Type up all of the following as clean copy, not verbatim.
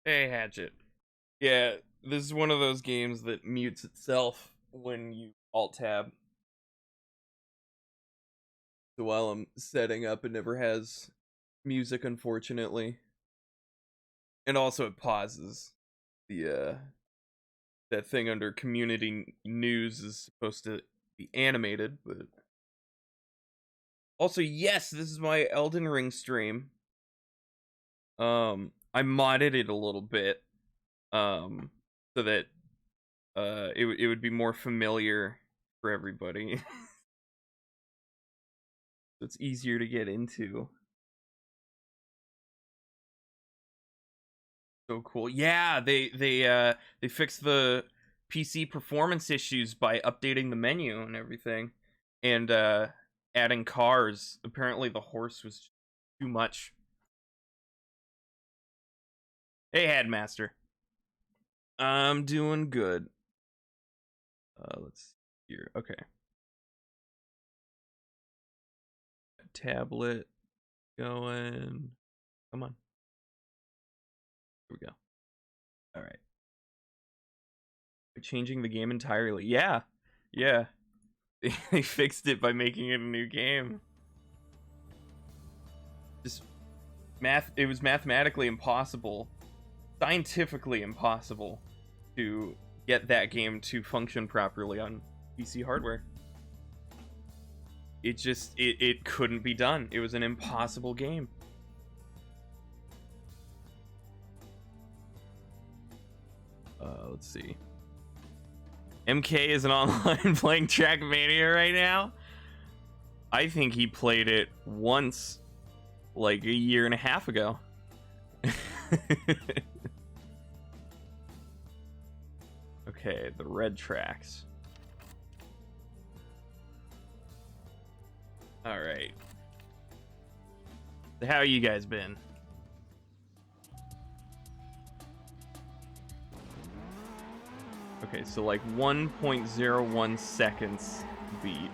Hey, Hatchet. Yeah, this is one of those games that mutes itself when you alt tab. So while I'm setting up, it never has music, unfortunately. And also, it pauses. The that thing under community news is supposed to be animated, but also, yes, this is my Elden Ring stream. I modded it a little bit, so that it would be more familiar for everybody. So it's easier to get into. So cool. Yeah, they fixed the PC performance issues by updating the menu and everything, and adding cars. Apparently the horse was too much. Hey, Headmaster. I'm doing good. Let's see here. Okay. Tablet going. Come on. Here we go. All right. We're changing the game entirely. Yeah. Yeah. They fixed it by making it a new game. Just it was mathematically impossible, scientifically impossible, to get that game to function properly on PC hardware. It couldn't be done. It was an impossible game. Let's see. MK isn't online playing TrackMania right now. I think he played it once, like a year and a half ago. Okay, the red tracks. All right. How you guys been? Okay, so like 1.01 seconds beat.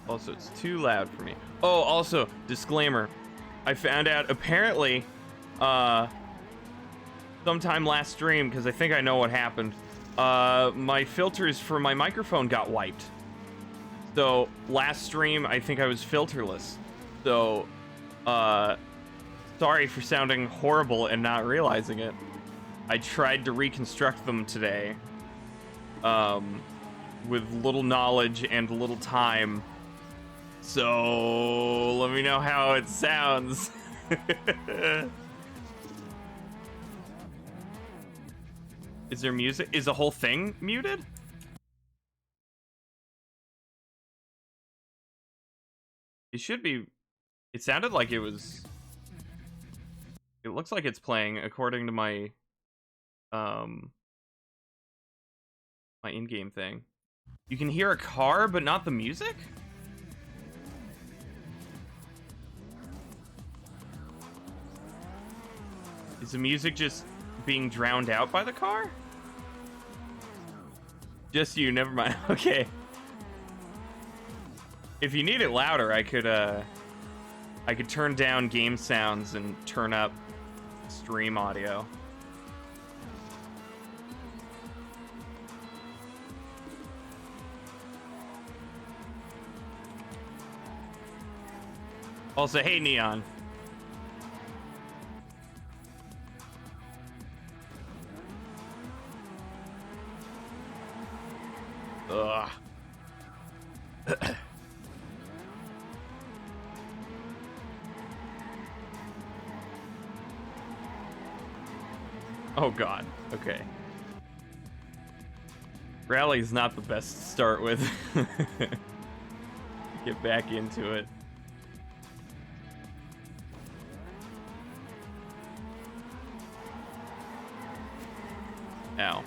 Also, it's too loud for me. Oh, also, disclaimer. I found out apparently sometime last stream, because I think I know what happened, my filters for my microphone got wiped. So last stream, I think I was filterless. So sorry for sounding horrible and not realizing it. I tried to reconstruct them today with little knowledge and little time. So let me know how it sounds. Is there music? Is the whole thing muted? It should be. It sounded like it was. It looks like it's playing according to my my in-game thing. You can hear a car, but not the music? Is the music just being drowned out by the car? Just you, never mind. Okay. If you need it louder, I could turn down game sounds and turn up stream audio. Also, hey, Neon. Ugh. Oh god. Okay. Rally's not the best to start with. Get back into it. Ow.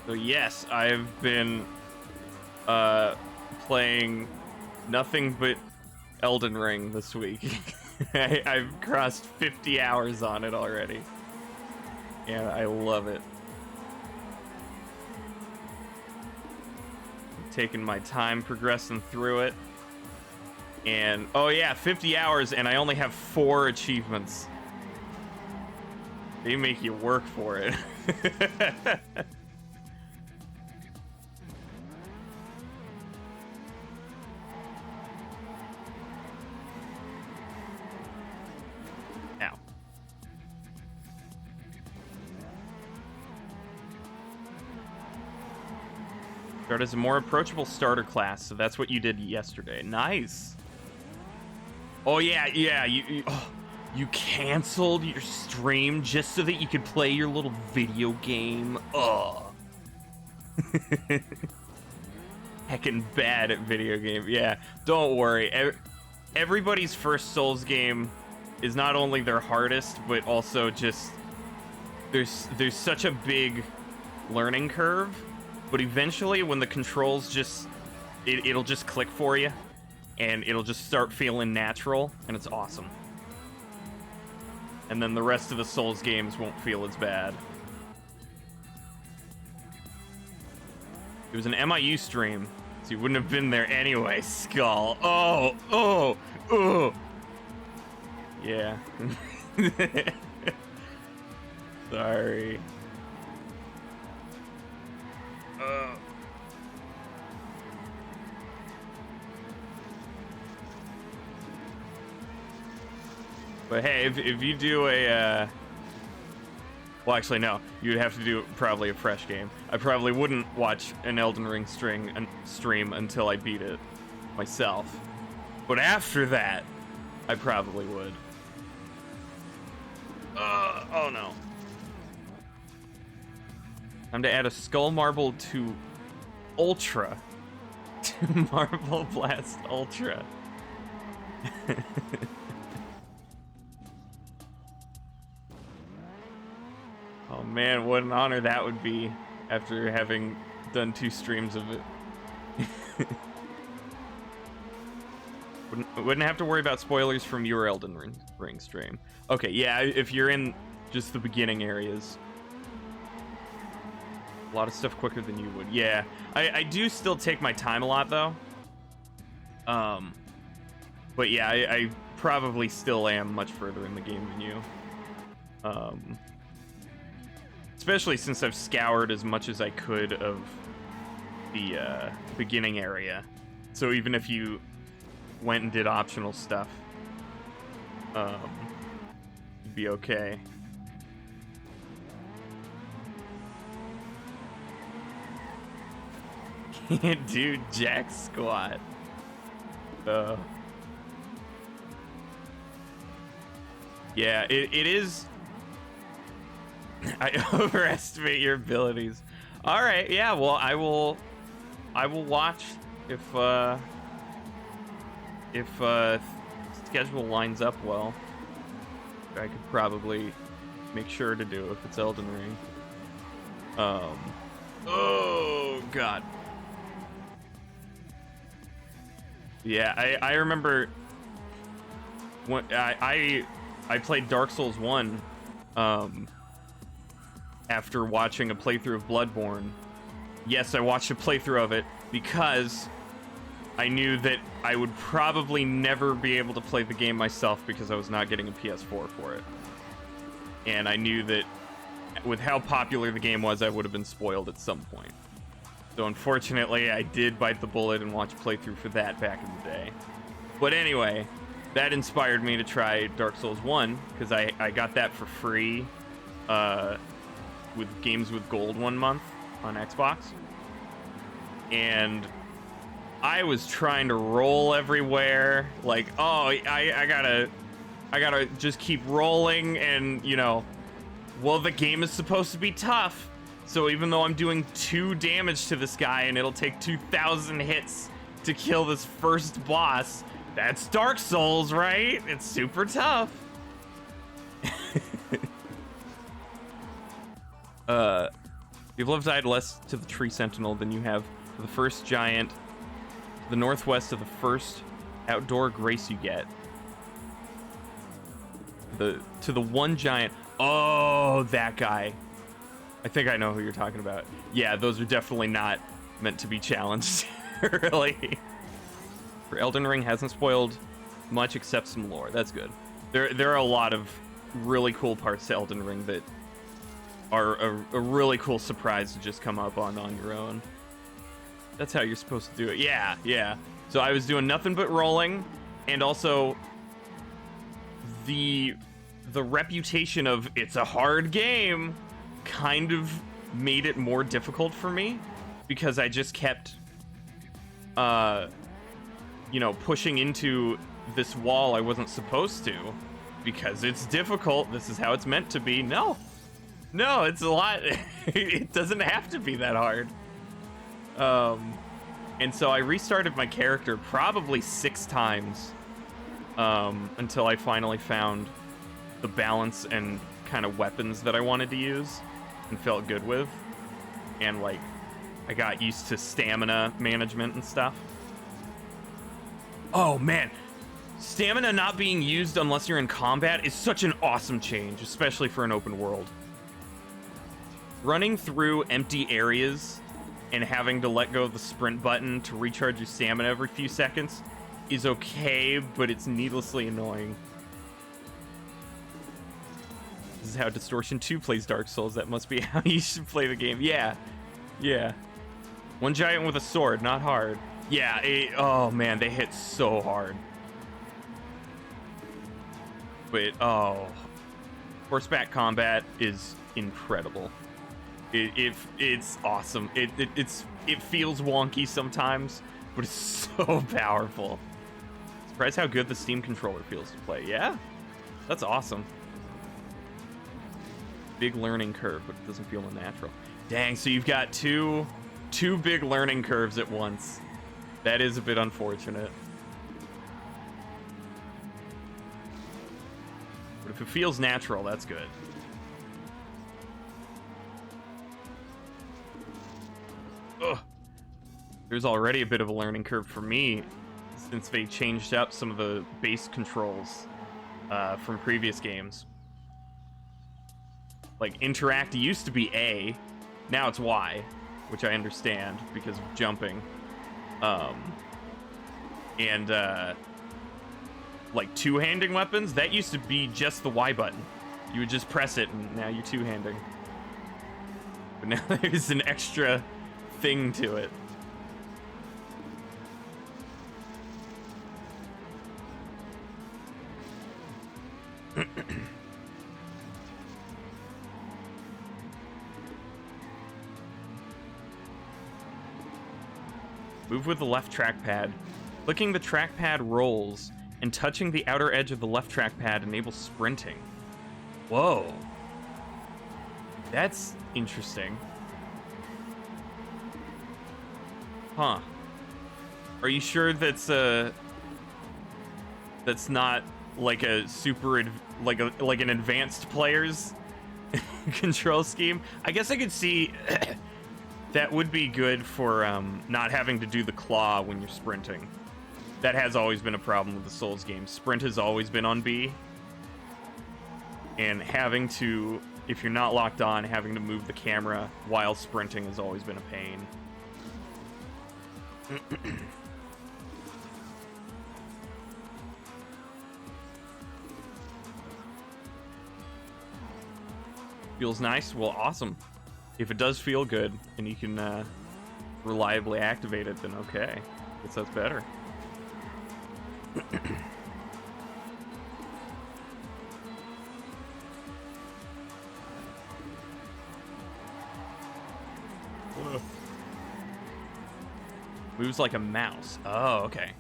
So yes, I've been playing nothing but Elden Ring this week. I've crossed 50 hours on it already. And I love it. I'm taking my time progressing through it. And, oh yeah, 50 hours and I only have 4 achievements. They make you work for it. Now. Start as a more approachable starter class, so that's what you did yesterday. Nice. Oh yeah, you canceled your stream just so that you could play your little video game. Ugh. Heckin' bad at video game. Yeah, don't worry. Everybody's first Souls game is not only their hardest, but also just there's such a big learning curve. But eventually, when the controls just it'll just click for you, and it'll just start feeling natural, and it's awesome. And then the rest of the Souls games won't feel as bad. It was an MIU stream, so you wouldn't have been there anyway, Skull. Oh. Yeah. Sorry. But hey, if you do a, well, actually, no. You'd have to do probably a fresh game. I probably wouldn't watch an Elden Ring stream until I beat it myself. But after that, I probably would. Oh no. Time to add a Skull Marble to Ultra. To Marble Blast Ultra. Oh man, what an honor that would be after having done 2 streams of it. Wouldn't have to worry about spoilers from your Elden Ring stream. Okay, yeah, if you're in just the beginning areas. A lot of stuff quicker than you would. Yeah, I do still take my time a lot, though. But yeah, I probably still am much further in the game than you. Especially since I've scoured as much as I could of the beginning area. So even if you went and did optional stuff, you'd be okay. Can't do jack squat. Yeah, it is. I overestimate your abilities. All right, yeah. Well, I will watch if schedule lines up well. I could probably make sure to do if it's Elden Ring. Oh God. Yeah, I remember when I played Dark Souls 1 after watching a playthrough of Bloodborne. Yes, I watched a playthrough of it because I knew that I would probably never be able to play the game myself because I was not getting a PS4 for it. And I knew that with how popular the game was, I would have been spoiled at some point. So unfortunately, I did bite the bullet and watch a playthrough for that back in the day. But anyway, that inspired me to try Dark Souls 1, because I got that for free with Games with Gold 1 month on Xbox. And I was trying to roll everywhere, like, oh, I gotta just keep rolling, and, you know, well, the game is supposed to be tough. So even though I'm doing 2 damage to this guy and it'll take 2,000 hits to kill this first boss, that's Dark Souls, right? It's super tough. You've died less to the Tree Sentinel than you have to the first giant, to the northwest of the first outdoor grace you get. To the one giant. Oh, that guy. I think I know who you're talking about. Yeah, those are definitely not meant to be challenged, really. For Elden Ring hasn't spoiled much except some lore. That's good. There are a lot of really cool parts to Elden Ring that are a really cool surprise to just come up on your own. That's how you're supposed to do it. Yeah, yeah. So I was doing nothing but rolling, and also the reputation of it's a hard game kind of made it more difficult for me, because I just kept pushing into this wall I wasn't supposed to, because it's difficult. This is how it's meant to be. No, it's a lot. It doesn't have to be that hard. And so I restarted my character probably 6 times until I finally found the balance and kind of weapons that I wanted to use and felt good with. And like, I got used to stamina management and stuff. Oh man, stamina not being used unless you're in combat is such an awesome change, especially for an open world. Running through empty areas and having to let go of the sprint button to recharge your stamina every few seconds is okay, but it's needlessly annoying. This is how Distortion 2 plays Dark Souls. That must be how you should play the game. Yeah. One giant with a sword, not hard. Yeah, oh man, they hit so hard. But, horseback combat is incredible. It's awesome. It feels wonky sometimes, but it's so powerful. Surprised how good the Steam controller feels to play. Yeah, that's awesome. Big learning curve, but it doesn't feel unnatural. Dang, so you've got two big learning curves at once. That is a bit unfortunate. But if it feels natural, that's good. Ugh. There's already a bit of a learning curve for me since they changed up some of the base controls from previous games. Like, interact used to be A, now it's Y, which I understand because of jumping. Like two-handing weapons, that used to be just the Y button. You would just press it, and now you're two-handing. But now there's an extra thing to it. Move with the left trackpad. Clicking the trackpad rolls, and touching the outer edge of the left trackpad enables sprinting. Whoa. That's interesting. Huh. Are you sure that's not like a super like an advanced player's control scheme? I guess I could see that would be good for not having to do the claw when you're sprinting. That has always been a problem with the Souls games. Sprint has always been on B. And having to, if you're not locked on, having to move the camera while sprinting has always been a pain. Feels nice? Well, awesome. If it does feel good and you can reliably activate it, then okay. Guess that's better. Moves like a mouse. Oh, okay.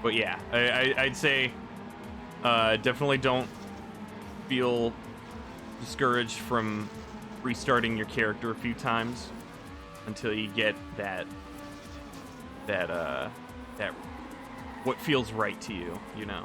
But yeah, I'd say definitely don't feel discouraged from restarting your character a few times until you get that that what feels right to you, you know.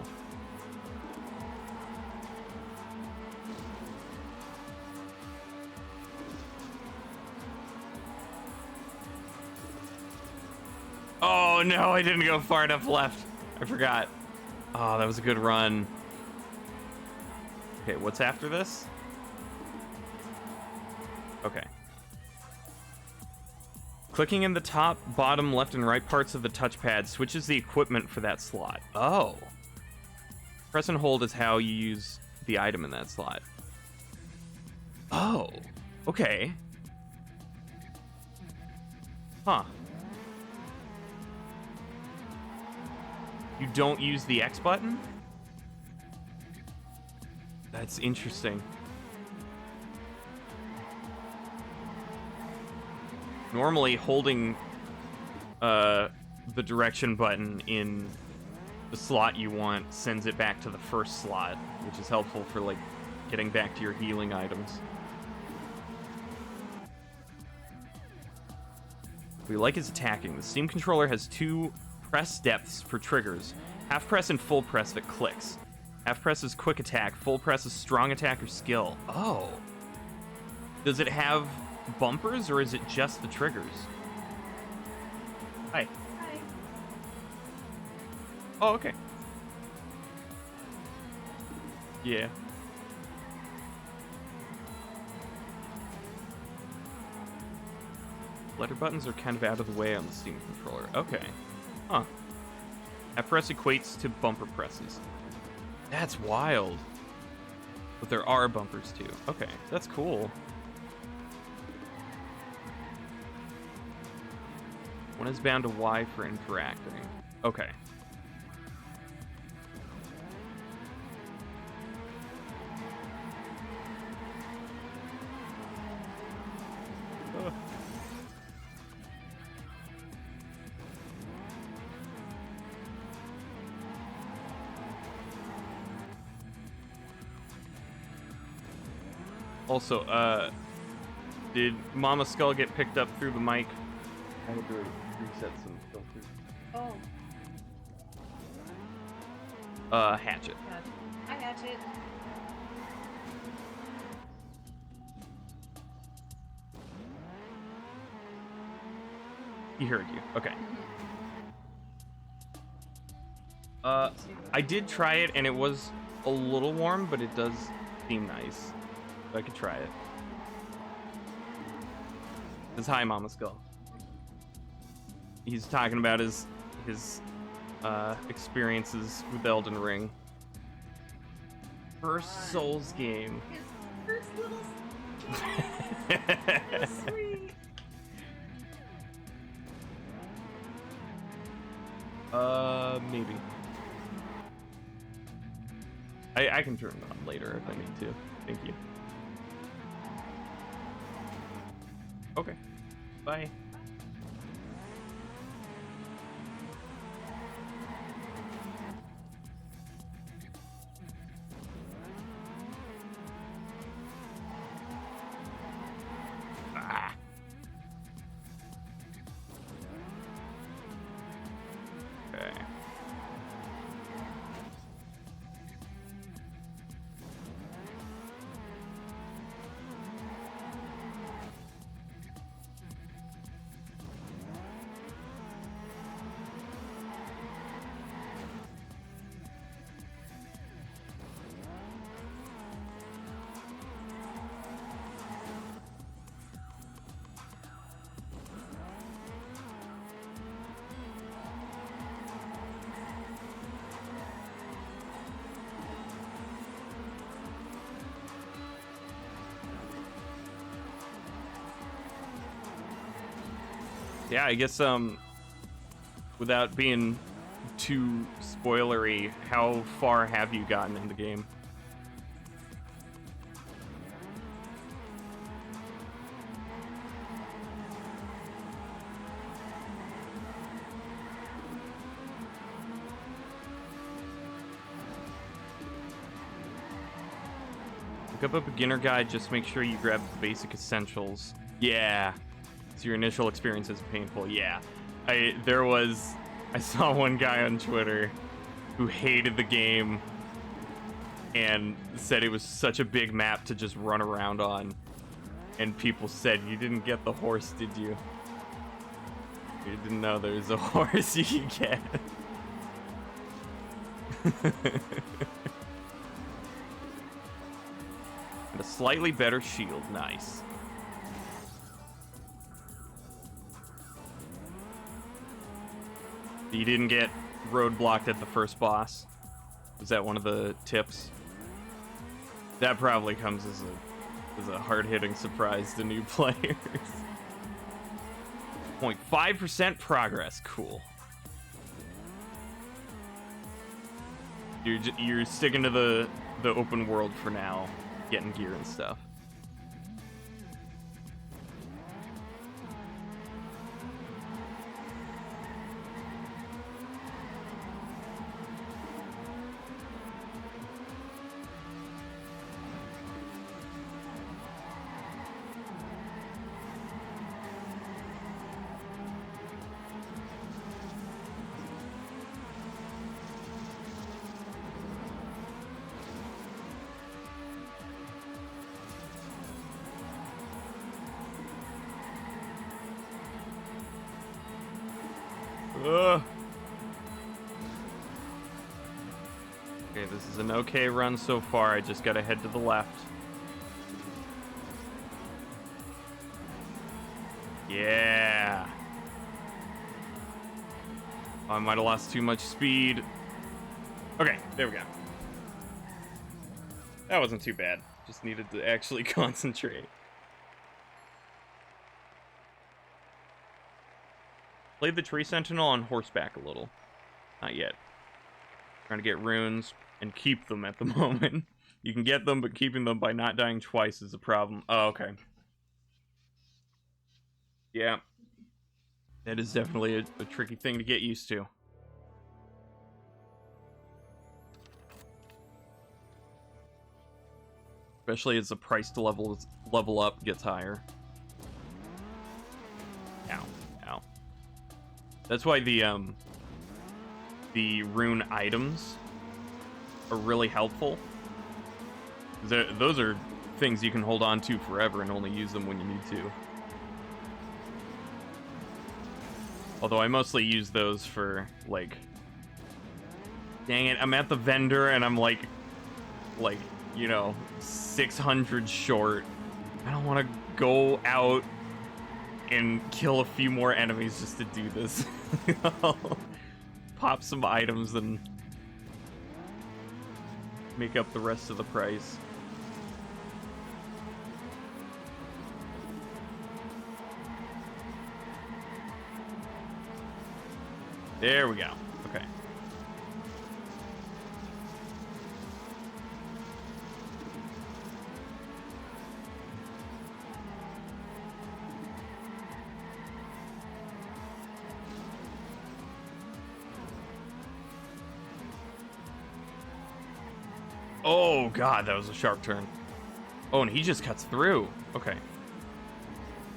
Oh no, I didn't go far enough left. I forgot. Oh, that was a good run. Okay, what's after this? Okay. Clicking in the top, bottom, left, and right parts of the touchpad switches the equipment for that slot. Oh. Press and hold is how you use the item in that slot. Oh. Okay. Huh. You don't use the X button? That's interesting. Normally, holding the direction button in the slot you want sends it back to the first slot, which is helpful for, like, getting back to your healing items. What we like is attacking. The Steam controller has 2 press depths for triggers. Half press and full press that clicks. Half press is quick attack, full press is strong attack or skill. Oh. Does it have bumpers or is it just the triggers? Hi. Hi. Oh, okay. Yeah. Letter buttons are kind of out of the way on the Steam controller. Okay. Huh. Half press equates to bumper presses. That's wild. But there are bumpers too. Okay, that's cool. One is bound to Y for interacting. Okay. Ugh. Also, did Mama Skull get picked up through the mic? I had to reset some filters. Oh. Hatchet. God. Hi, Hatchet. He heard you. Okay. I did try it, and it was a little warm, but it does seem nice. I could try it. Says hi, Mama Skull. He's talking about his experiences with Elden Ring. First Souls game. His first little so sweet. Maybe. I can turn it on later if I need to. Thank you. Okay. Bye. Ah. Okay. Yeah, I guess without being too spoilery, how far have you gotten in the game? Look up a beginner guide, just make sure you grab the basic essentials. Yeah. So your initial experience is painful. Yeah. I saw one guy on Twitter who hated the game and said it was such a big map to just run around on. And people said, "You didn't get the horse, did you? You didn't know there was a horse you could get." And a slightly better shield, nice. You didn't get roadblocked at the first boss. Was that one of the tips? That probably comes as a hard-hitting surprise to new players. 0.5% progress, cool. You're sticking to the open world for now, getting gear and stuff. Okay, this is an okay run so far. I just gotta head to the left. Yeah. Oh, I might have lost too much speed. Okay, there we go. That wasn't too bad. Just needed to actually concentrate. Played the Tree Sentinel on horseback a little. Not yet. Trying to get runes and keep them at the moment. You can get them, but keeping them by not dying twice is a problem. Oh, okay. Yeah. That is definitely a tricky thing to get used to. Especially as the price to level up gets higher. Ow. Ow. That's why the rune items are really helpful. Those are things you can hold on to forever and only use them when you need to. Although I mostly use those for, like... Dang it, I'm at the vendor and I'm like, you know, 600 short. I don't want to go out and kill a few more enemies just to do this. Pop some items and make up the rest of the price. There we go. Okay. Oh god, that was a sharp turn. Oh, and he just cuts through. Okay.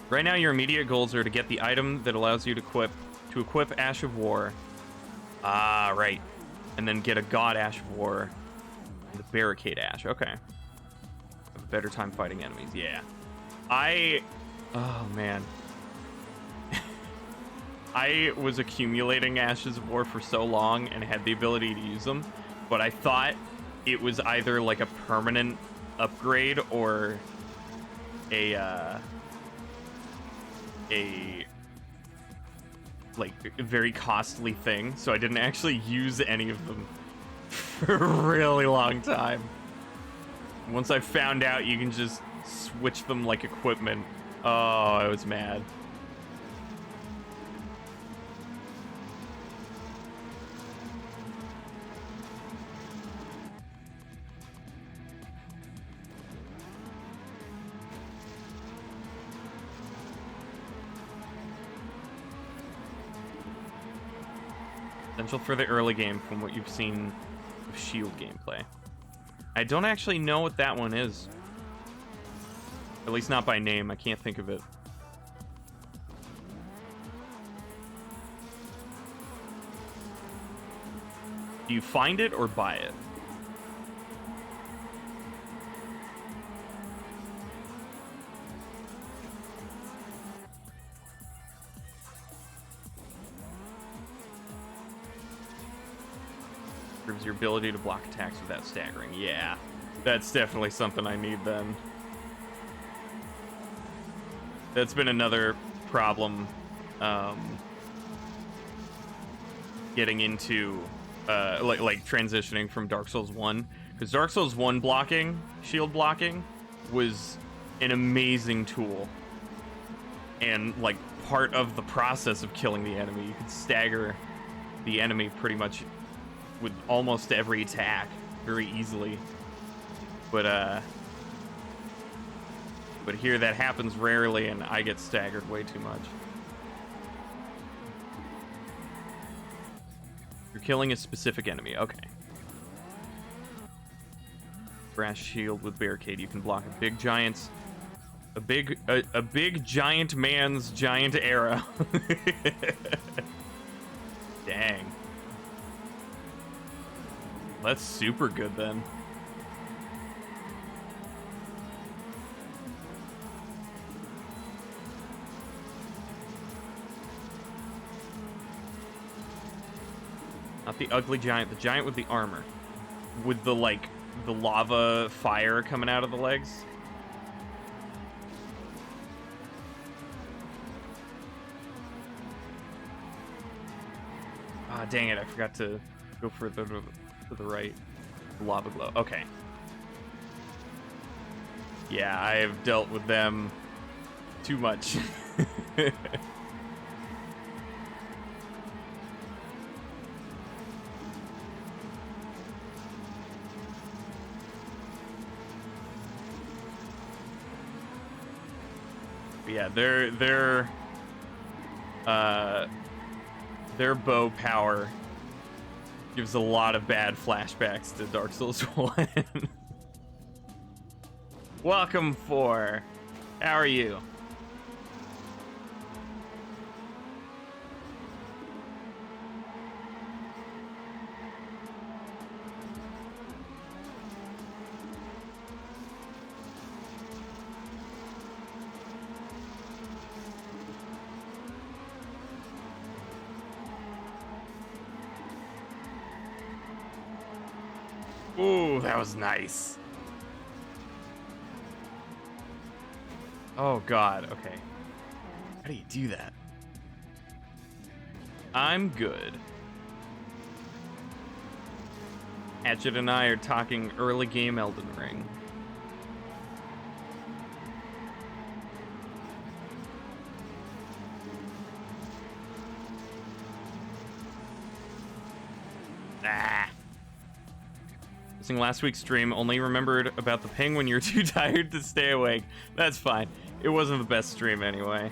Right now, your immediate goals are to get the item that allows you to equip Ash of War. Ah, right. And then get a God Ash of War. And the Barricade Ash. Okay. Have a better time fighting enemies. Yeah. Oh, man. I was accumulating Ashes of War for so long and had the ability to use them, but I thought it was either like a permanent upgrade or a like very costly thing, so I didn't actually use any of them for a really long time. Once I found out you can just switch them like equipment, oh, I was mad. Essential for the early game from what you've seen of Shield gameplay. I don't actually know what that one is. At least not by name. I can't think of it. Do you find it or buy it? Improves your ability to block attacks without staggering. Yeah, that's definitely something I need then. That's been another problem getting into like transitioning from Dark Souls 1, because Dark Souls 1 blocking, shield blocking, was an amazing tool, and like part of the process of killing the enemy, you could stagger the enemy pretty much with almost every attack very easily, but here that happens rarely, and I get staggered way too much. You're killing a specific enemy. Okay. Brass shield with barricade. You can block a big giant's... A big giant man's giant arrow. Dang. That's super good then. Not the ugly giant, the giant with the armor. With the, like, the lava fire coming out of the legs. Ah, dang it, I forgot to go further to the right. Lava glow. Okay. Yeah, I have dealt with them too much. Yeah, their bow power gives a lot of bad flashbacks to Dark Souls 1. Welcome, 4. How are you? Ooh, that was nice. Oh god, okay. How do you do that? I'm good. Hatchet and I are talking early game Elden Ring. Last week's stream, only remembered about the ping when you're too tired to stay awake. That's fine. It wasn't the best stream anyway.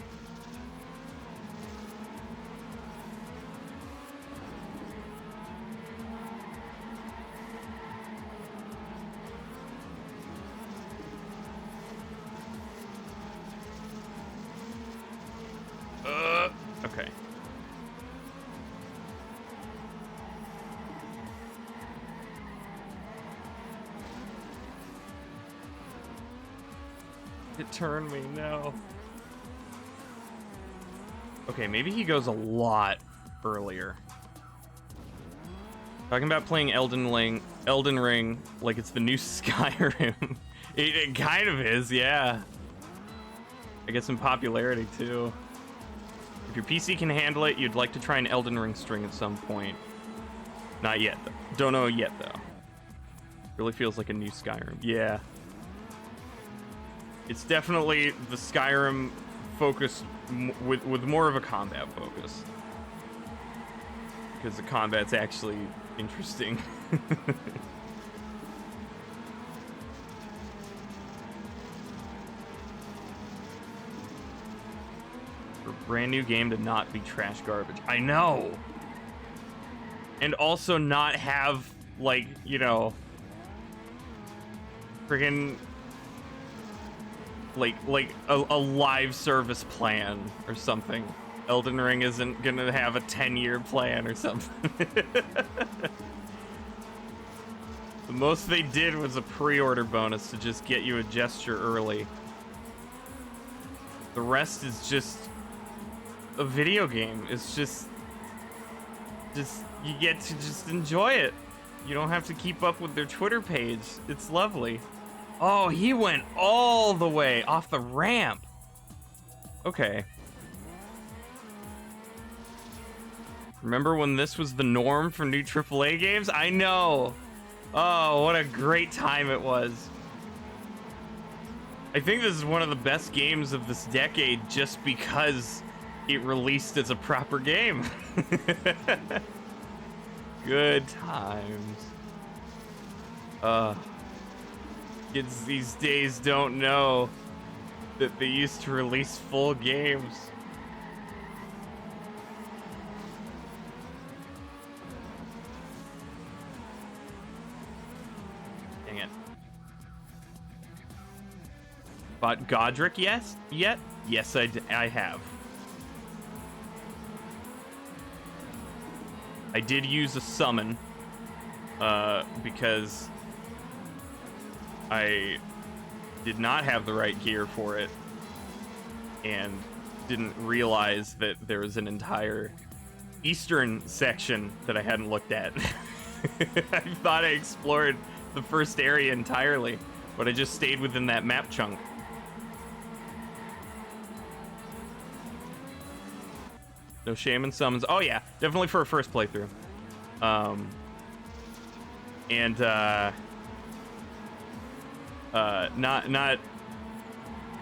Okay. It turned me, no. Okay, maybe he goes a lot earlier. Talking about playing Elden Ring like it's the new Skyrim. It kind of is, yeah. I get some popularity too. If your PC can handle it, you'd like to try an Elden Ring string at some point. Not yet, though. Don't know yet, though. Really feels like a new Skyrim. Yeah. It's definitely the Skyrim focus with more of a combat focus. Because the combat's actually interesting. For a brand new game to not be trash garbage. I know! And also not have, like, you know, friggin' like a live service plan or something. Elden Ring isn't gonna have a 10-year plan or something. most they did was a pre-order bonus to just get you a gesture early. The rest is just a video game. It's just you get to just enjoy it. You don't have to keep up with their Twitter page. It's lovely. Oh, he went all the way off the ramp. Okay. Remember when this was the norm for new AAA games? I know. Oh, what a great time it was. I think this is one of the best games of this decade just because it released as a proper game. Good times. Kids these days don't know that they used to release full games. Dang it. Bought Godric yet? Yes, I have. I did use a summon, because I did not have the right gear for it and didn't realize that there was an entire eastern section that I hadn't looked at. I thought I explored the first area entirely, but I just stayed within that map chunk. No shame in summons. Oh yeah, definitely for a first playthrough. Not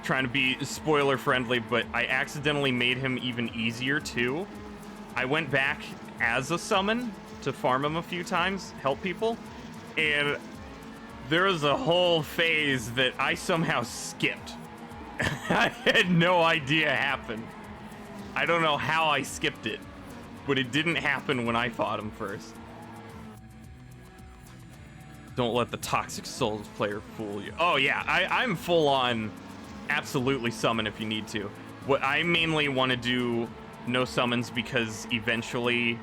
trying to be spoiler friendly, but I accidentally made him even easier too. I went back as a summon to farm him a few times, help people, and there was a whole phase that I somehow skipped. I had no idea happened. I don't know how I skipped it, but it didn't happen when I fought him first. Don't let the Toxic Souls player fool you. Oh yeah, I'm full on absolutely summon if you need to. What I mainly want to do no summons because eventually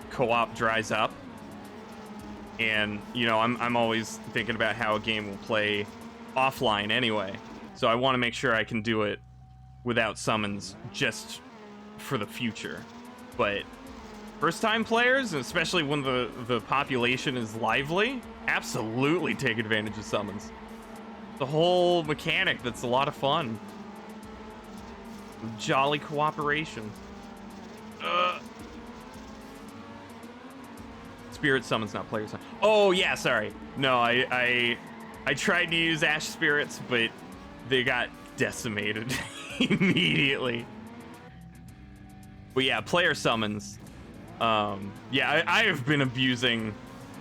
co-op dries up. And, you know, I'm always thinking about how a game will play offline anyway. So I want to make sure I can do it without summons just for the future. But first-time players, especially when the population is lively, absolutely take advantage of summons. The whole mechanic that's a lot of fun. Jolly cooperation. Spirit summons, not player summons. Oh yeah, sorry. No, I tried to use Ash Spirits, but they got decimated immediately. But yeah, player summons. Yeah, I have been abusing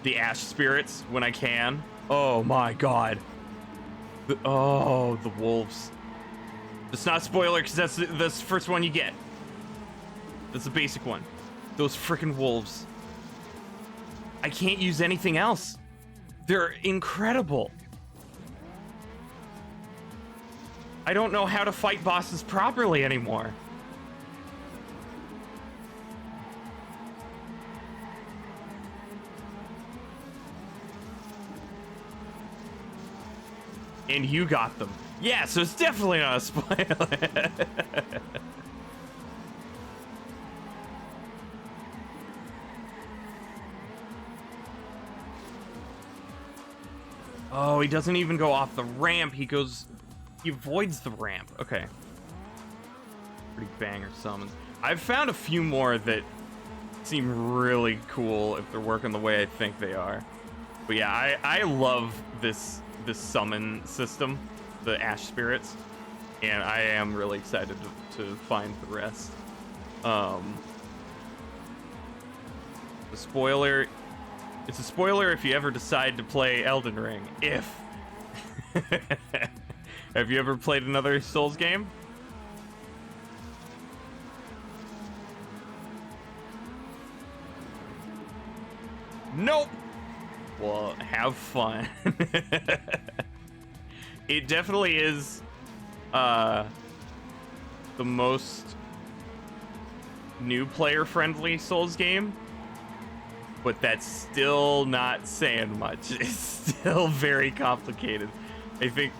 the Ash Spirits when I can. Oh my god. The wolves. It's not a spoiler because that's the first one you get. That's the basic one. Those freaking wolves. I can't use anything else. They're incredible. I don't know how to fight bosses properly anymore. And you got them. Yeah, so it's definitely not a spoiler. Oh, he doesn't even go off the ramp. He avoids the ramp. Okay. Pretty banger summons. I've found a few more that seem really cool if they're working the way I think they are. But yeah, I love this summon system, the Ash Spirits, and I am really excited to find the rest. The spoiler, it's a spoiler if you ever decide to play Elden Ring. If. Have you ever played another Souls game? Nope. Well, have fun. It definitely is the most new player friendly Souls game. but that's still not saying much. It's still very complicated. I think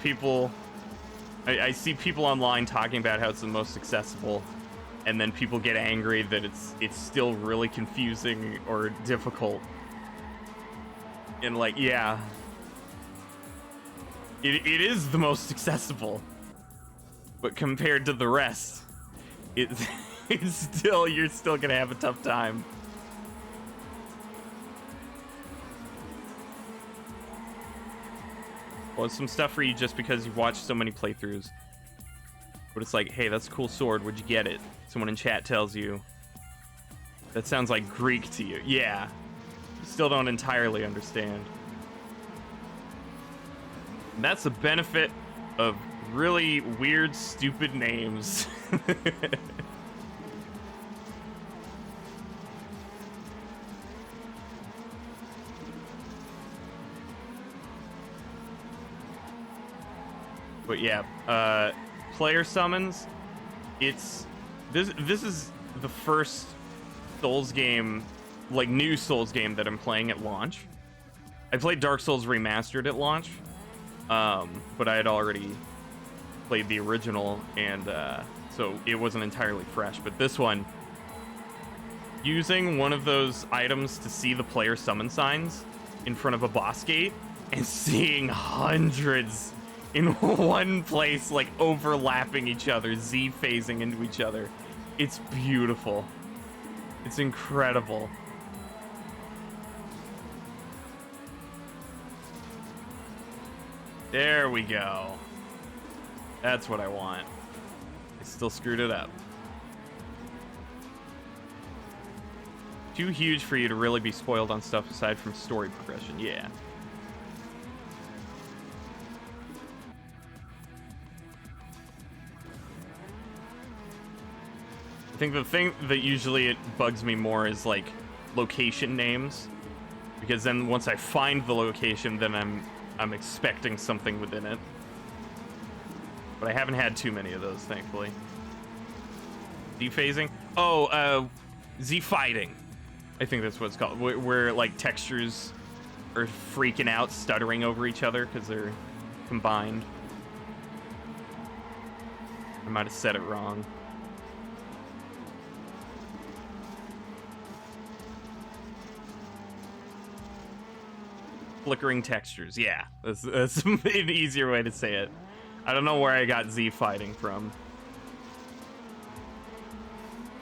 I see people online talking about how it's the most accessible, and then people get angry that it's still really confusing or difficult. And like, yeah, it is the most accessible, but compared to the rest, it's you're still gonna have a tough time. Well, it's some stuff for you just because you've watched so many playthroughs. But it's like, hey, that's a cool sword. Where'd you get it? Someone in chat tells you. That sounds like Greek to you. Yeah. You still don't entirely understand. And that's the benefit of really weird, stupid names. But yeah, player summons. This is the first Souls game, like new Souls game that I'm playing at launch. I played Dark Souls Remastered at launch, but I had already played the original, and so it wasn't entirely fresh. But this one, using one of those items to see the player summon signs in front of a boss gate and seeing hundreds in one place, like overlapping each other, Z-phasing into each other. It's beautiful. It's incredible. There we go. That's what I want. I still screwed it up. Too huge for you to really be spoiled on stuff aside from story progression. Yeah. I think the thing that usually it bugs me more is like location names, because then once I find the location, then I'm expecting something within it. But I haven't had too many of those, thankfully. Z-phasing? Oh, Z-fighting. I think that's what it's called. Where like textures are freaking out, stuttering over each other because they're combined. I might have said it wrong. Flickering textures, yeah. That's an easier way to say it. I don't know where I got Z fighting from.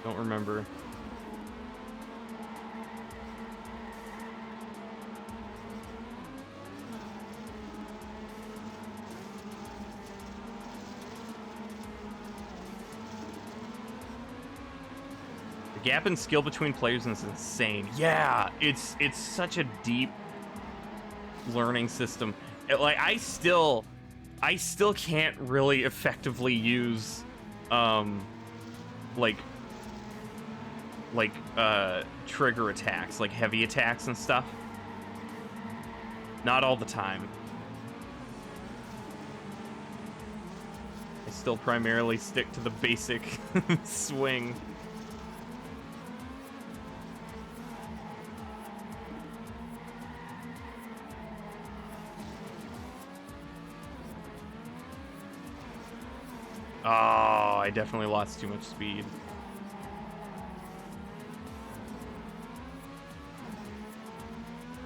Don't remember. The gap in skill between players is insane. Yeah, it's such a deep learning system. Like I still can't really effectively use trigger attacks, like heavy attacks and stuff. Not all the time. I still primarily stick to the basic swing. Oh, I definitely lost too much speed.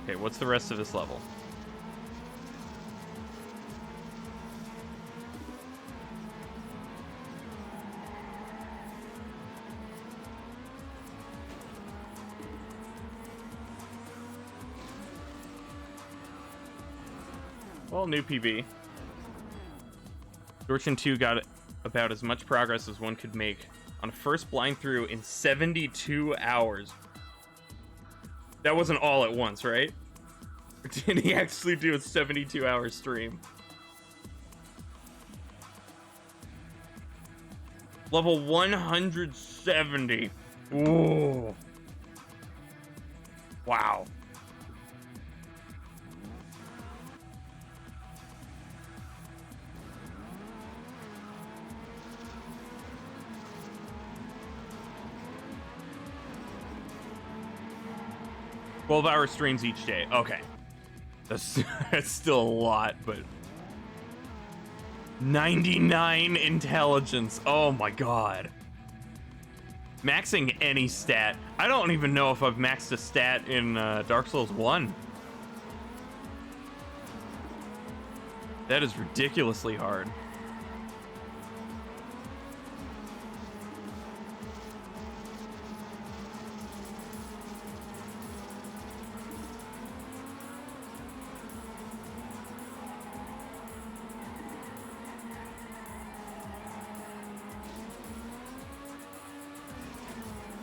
Okay, what's the rest of this level? Well, new PB. Dorchin 2 got about as much progress as one could make on a first blind through in 72 hours. That wasn't all at once, right? Or did he actually do a 72-hour stream? Level 170. Ooh. Wow. 12-hour streams each day. Okay. That's still a lot, but 99 intelligence. Oh my god. Maxing any stat. I don't even know if I've maxed a stat in Dark Souls 1. That is ridiculously hard.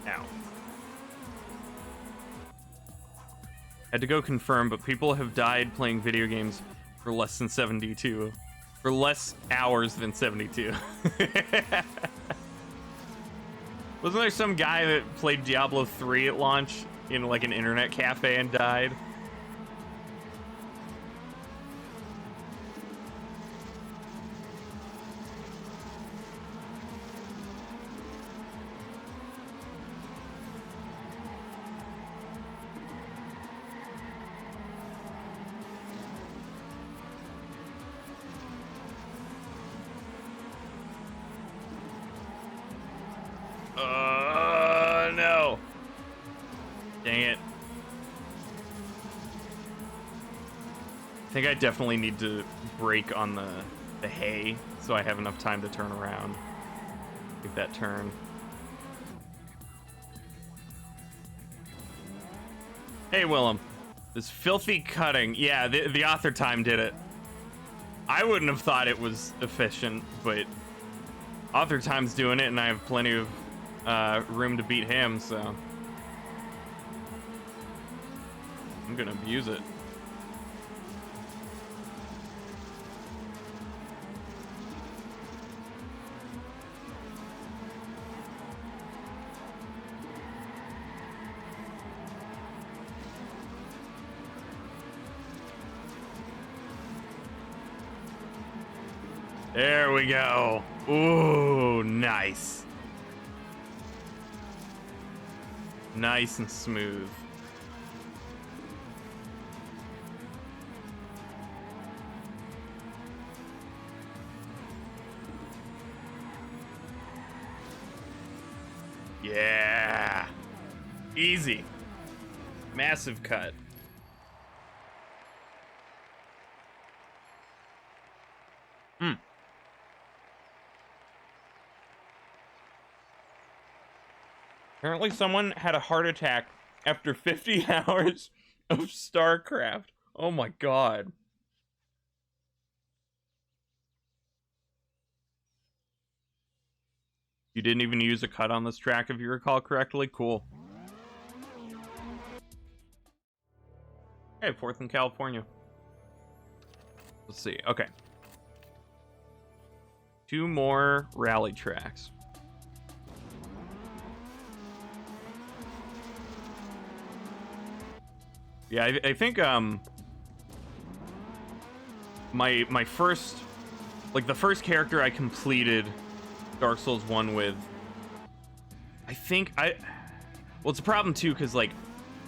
Ow. Had to go confirm, but people have died playing video games for less than 72. For less hours than 72. Wasn't there some guy that played Diablo 3 at launch in like an internet cafe and died? No. Dang it. I think I definitely need to brake on the hay so I have enough time to turn around. Give that turn. Hey, Willem. This filthy cutting. Yeah, the author time did it. I wouldn't have thought it was efficient, but author time's doing it, and I have plenty of room to beat him, so I'm gonna abuse it. There we go. Ooh, nice. Nice and smooth. Yeah. Easy. Massive cut. Apparently someone had a heart attack after 50 hours of StarCraft. Oh my god. You didn't even use a cut on this track if you recall correctly? Cool. Hey, 4th in California. Let's see. Okay. 2 more rally tracks. Yeah, I think my first, like the first character I completed Dark Souls 1 with, well, it's a problem too because like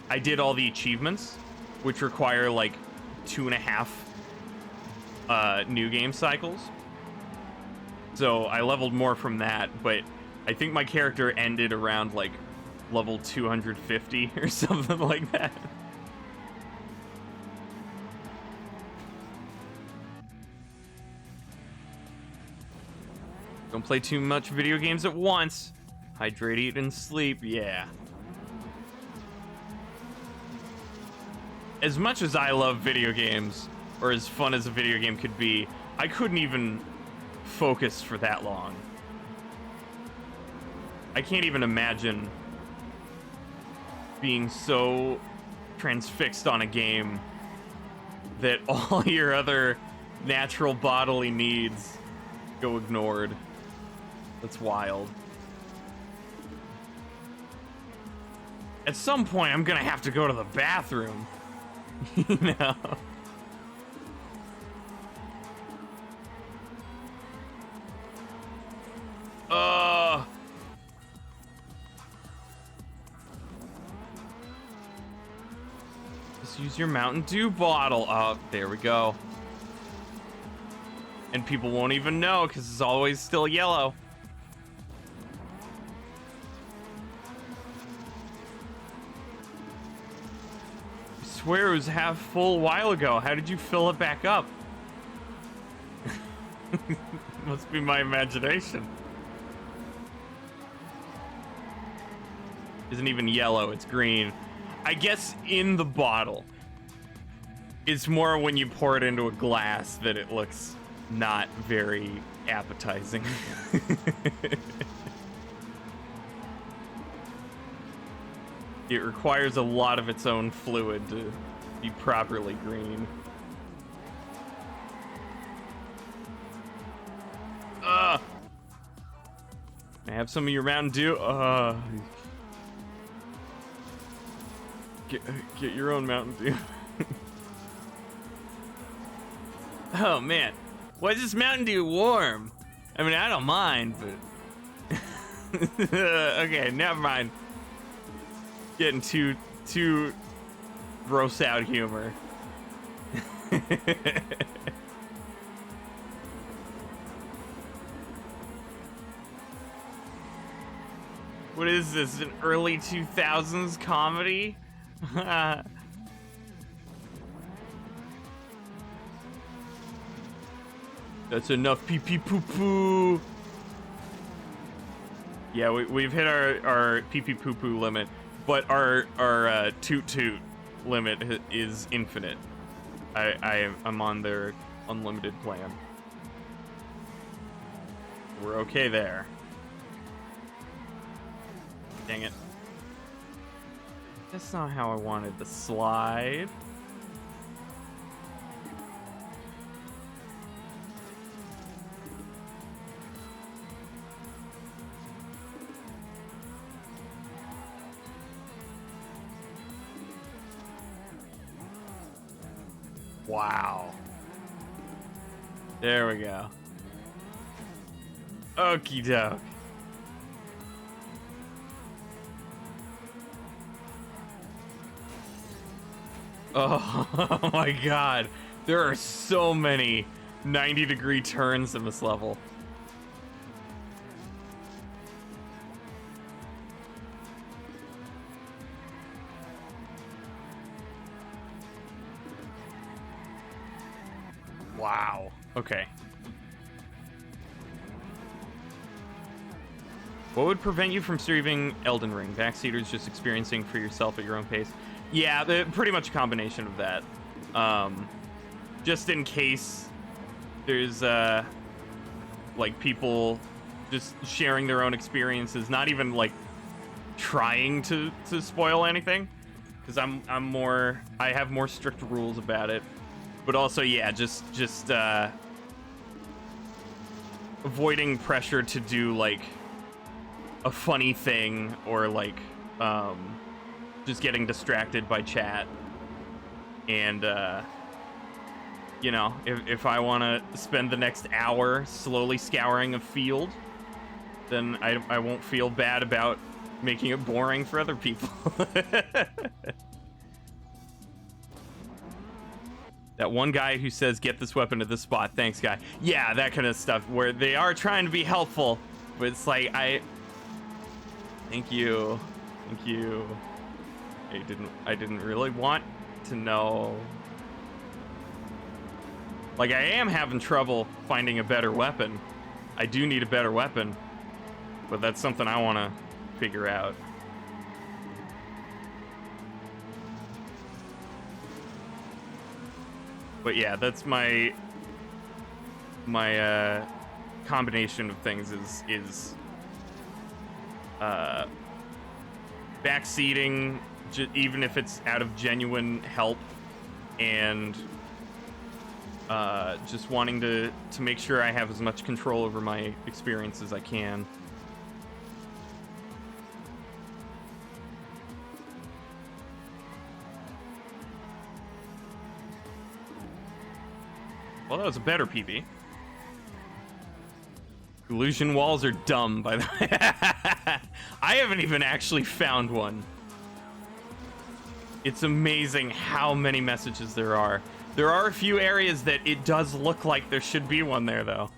I did all the achievements, which require like 2.5 new game cycles. So I leveled more from that, but I think my character ended around like level 250 or something like that. Don't play too much video games at once. Hydrate, eat, and sleep, yeah. As much as I love video games, or as fun as a video game could be, I couldn't even focus for that long. I can't even imagine being so transfixed on a game that all your other natural bodily needs go ignored. That's wild. At some point, I'm gonna have to go to the bathroom. You know? Just use your Mountain Dew bottle. Oh, there we go. And people won't even know because it's always still yellow. I swear it was half full a while ago. How did you fill it back up? Must be my imagination. Isn't even yellow, it's green. I guess in the bottle. It's more when you pour it into a glass that it looks not very appetizing. It requires a lot of its own fluid to be properly green. Ugh! I have some of your Mountain Dew. Get your own Mountain Dew. Oh man, why is this Mountain Dew warm? I mean, I don't mind, but okay, never mind. Getting too gross out humor. What is this? An early 2000s comedy? That's enough pee pee poo poo. Yeah, we've hit our pee pee poo poo limit, but our toot toot limit is infinite. I'm on their unlimited plan. We're okay there. Dang it. That's not how I wanted the slide. Wow. There we go. Okie doke. Oh my god. There are so many 90-degree turns in this level. Wow. Okay. What would prevent you from streaming Elden Ring? Backseaters just experiencing for yourself at your own pace? Yeah, pretty much a combination of that. Just in case there's like people just sharing their own experiences, not even like trying to spoil anything, because I have more strict rules about it. But also, yeah, just avoiding pressure to do like a funny thing or like just getting distracted by chat. And you know, if I want to spend the next hour slowly scouring a field, then I won't feel bad about making it boring for other people. That one guy who says, get this weapon to this spot, thanks guy. Yeah, that kind of stuff where they are trying to be helpful, but it's like, thank you. I didn't really want to know. Like, I am having trouble finding a better weapon. I do need a better weapon, but that's something I want to figure out. But yeah, that's my combination of things is backseating, even if it's out of genuine help, and just wanting to make sure I have as much control over my experience as I can. Well, that was a better PB. Illusion walls are dumb, by the way. I haven't even actually found one. It's amazing how many messages there are. There are a few areas that it does look like there should be one there, though.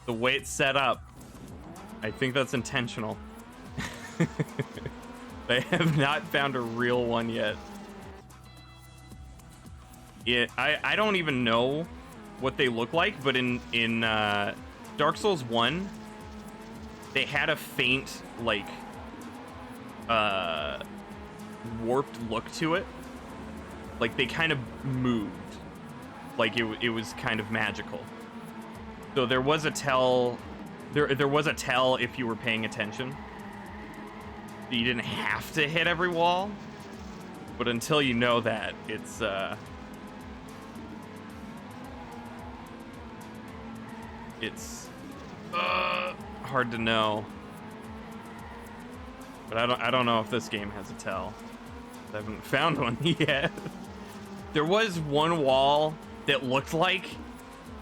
The way it's set up, I think that's intentional. They have not found a real one yet. I don't even know what they look like, but in Dark Souls 1, they had a faint, like, warped look to it. Like, they kind of moved. Like, it was kind of magical. So there was a tell... There was a tell if you were paying attention. You didn't have to hit every wall. But until you know that, it's hard to know. But I don't know if this game has a tell. I haven't found one yet. There was one wall that looked like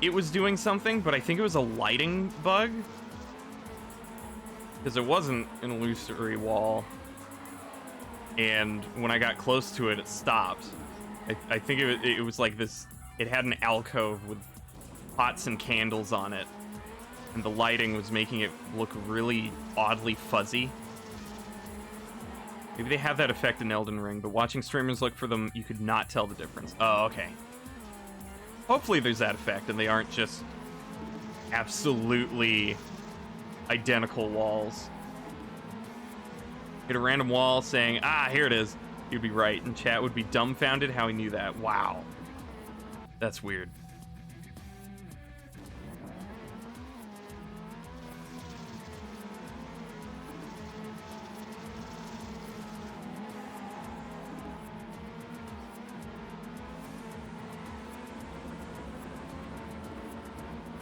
it was doing something, but I think it was a lighting bug. Because it wasn't an illusory wall. And when I got close to it, it stopped. I think it was like this... It had an alcove with pots and candles on it. And the lighting was making it look really oddly fuzzy. Maybe they have that effect in Elden Ring, but watching streamers look for them, you could not tell the difference. Oh, okay. Hopefully there's that effect, and they aren't just absolutely identical walls. Hit a random wall saying, ah, here it is. You'd be right, and chat would be dumbfounded how he knew that. Wow. That's weird.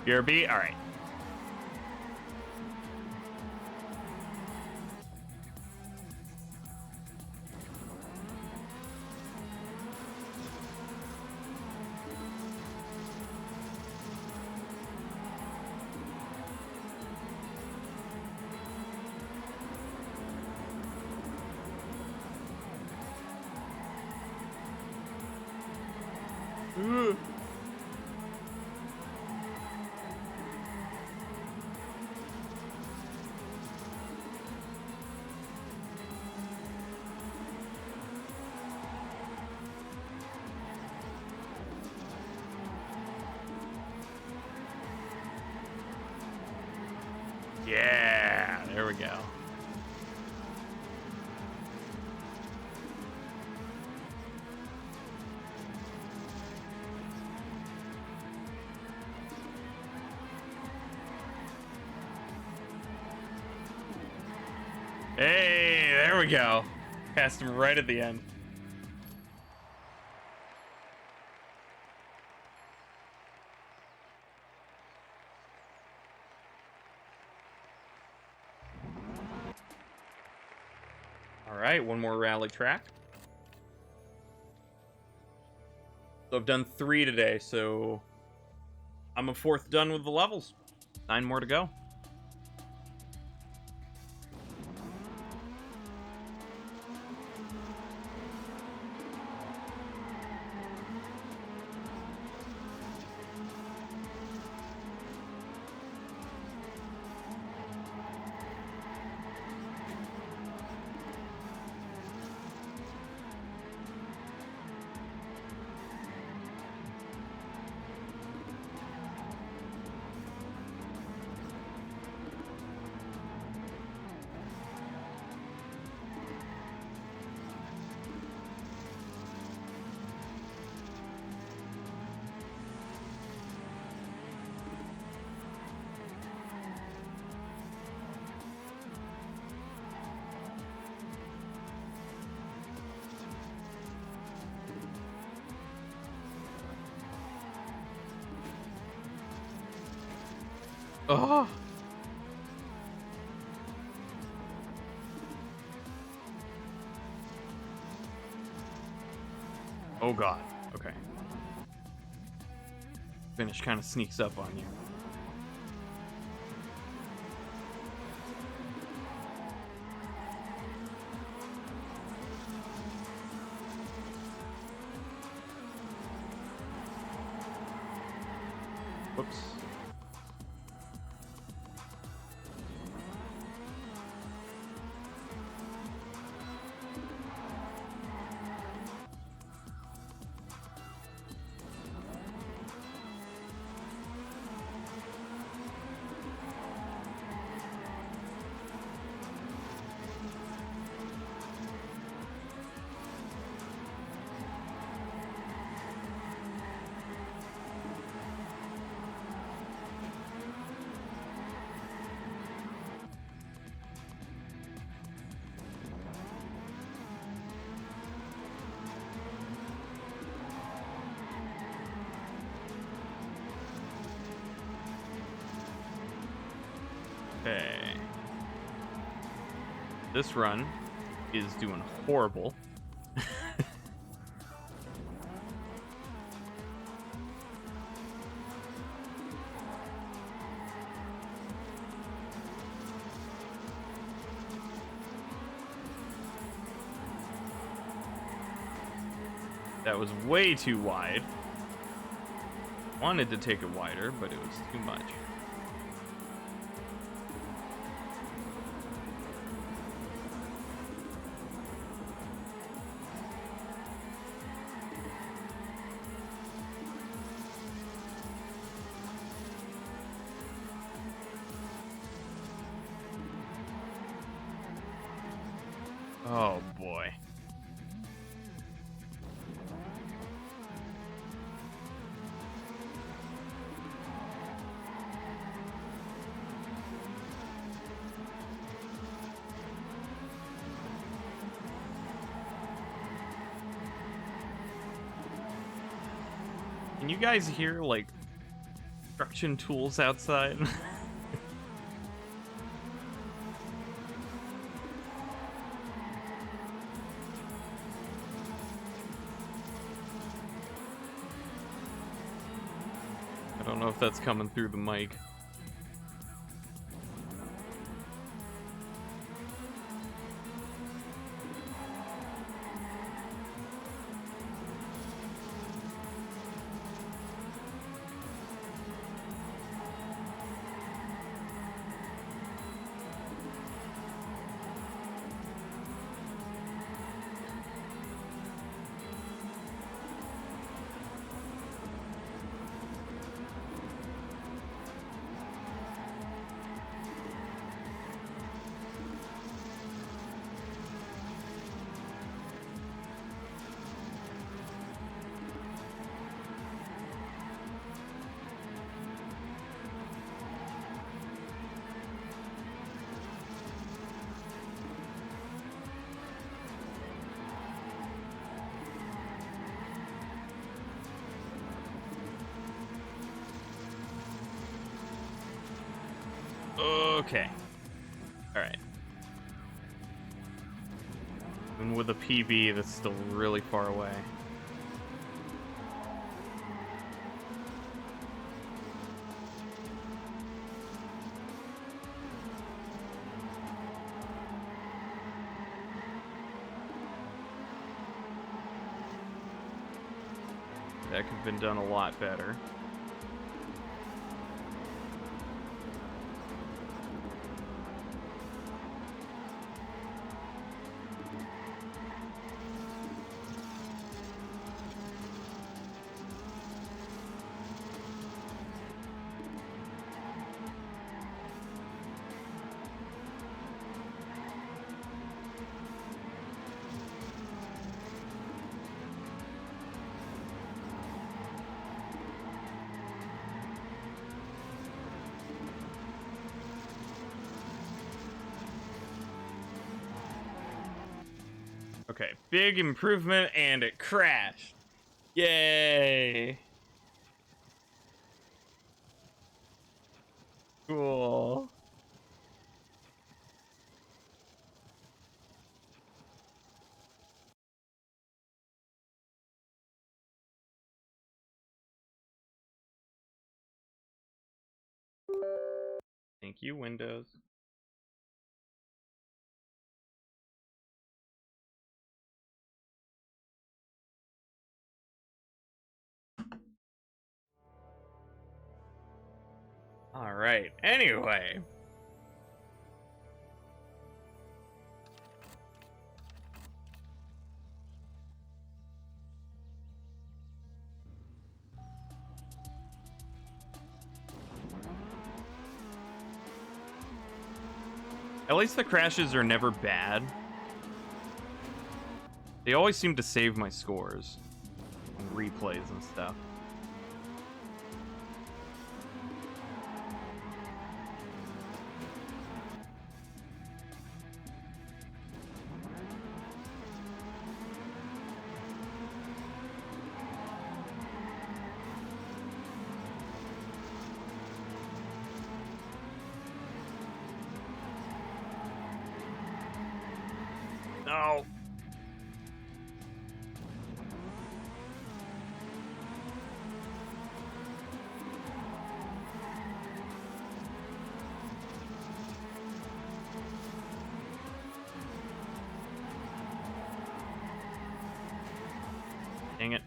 BRB? All right. Yeah, there we go. Hey, there we go. Passed him right at the end. All right, one more rally track. So I've done 3 today, so I'm a 4th done with the levels. 9 more to go. Oh. Oh god. Okay. Finish kind of sneaks up on you. Whoops. Okay. This run is doing horrible. That was way too wide. Wanted to take it wider, but it was too much. Oh boy. Can you guys hear like construction tools outside? I don't know if that's coming through the mic. Okay. Alright. And with a PB that's still really far away. That could have been done a lot better. Okay, big improvement, and it crashed. Yay! Cool. Thank you, Windows. All right. Anyway. At least the crashes are never bad. They always seem to save my scores and replays and stuff. No. Dang it.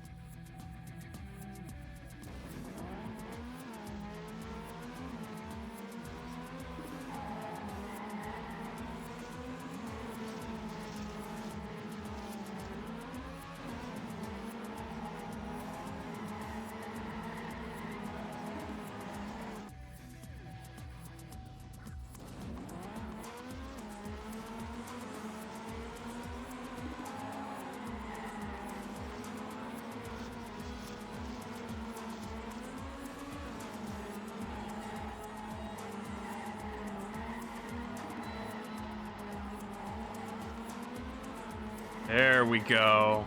There we go.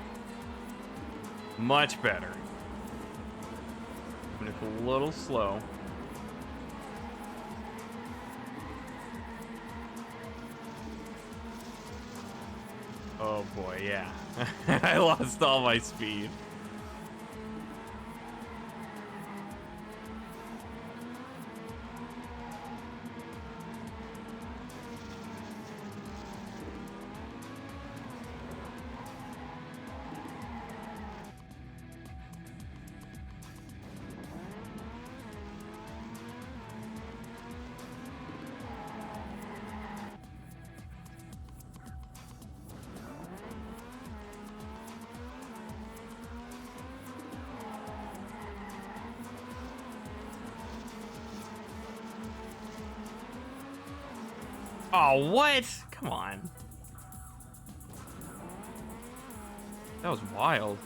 Much better. Even if a little slow. Oh boy, yeah. I lost all my speed. Oh, what? Come on. That was wild.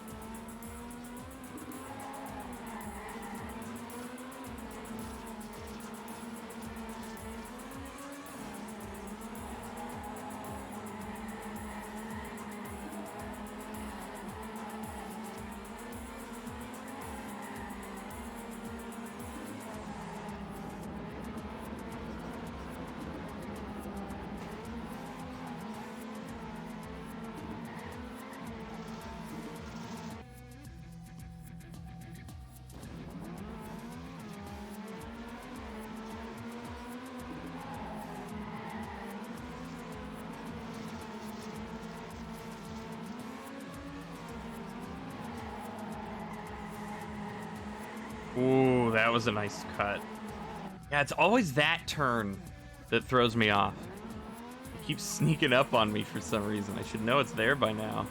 Ooh, that was a nice cut. Yeah, it's always that turn that throws me off. It keeps sneaking up on me for some reason. I should know it's there by now.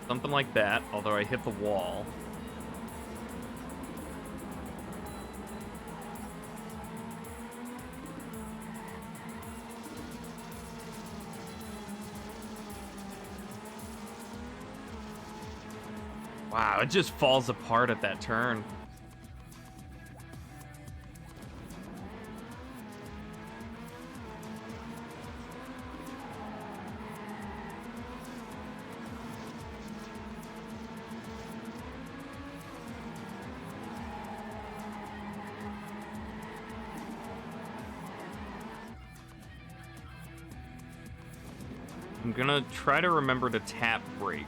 Something like that, although I hit the wall. Wow, it just falls apart at that turn. I'm gonna try to remember to tap brake.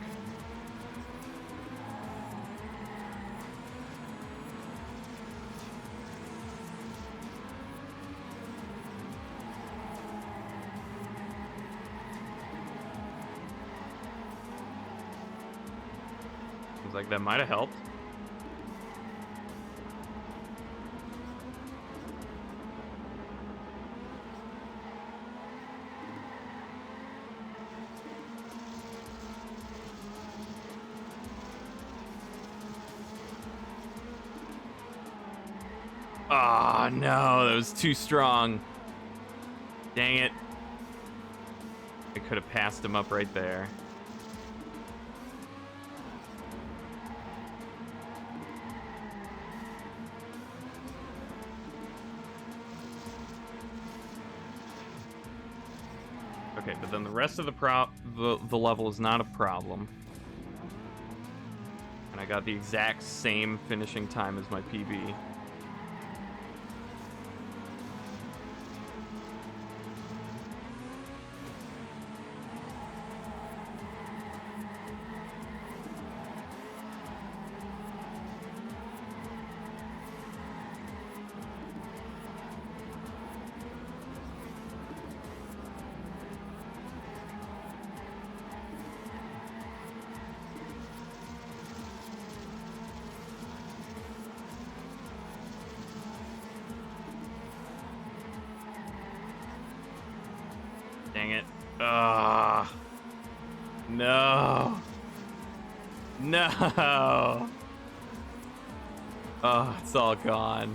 Seems like that might have helped. Oh, no, that was too strong. Dang it. I could have passed him up right there. Okay, but then the rest of the level is not a problem. And I got the exact same finishing time as my PB. Dang it. Ah. No. No. Oh, it's all gone.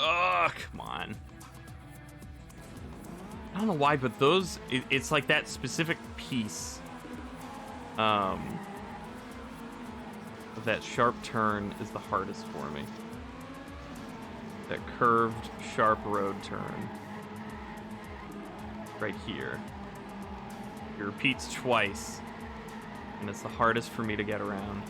Oh, come on. I don't know why, but those, it's like that specific piece of that sharp turn is the hardest for me. That curved, sharp road turn. Right here. It repeats twice, and it's the hardest for me to get around.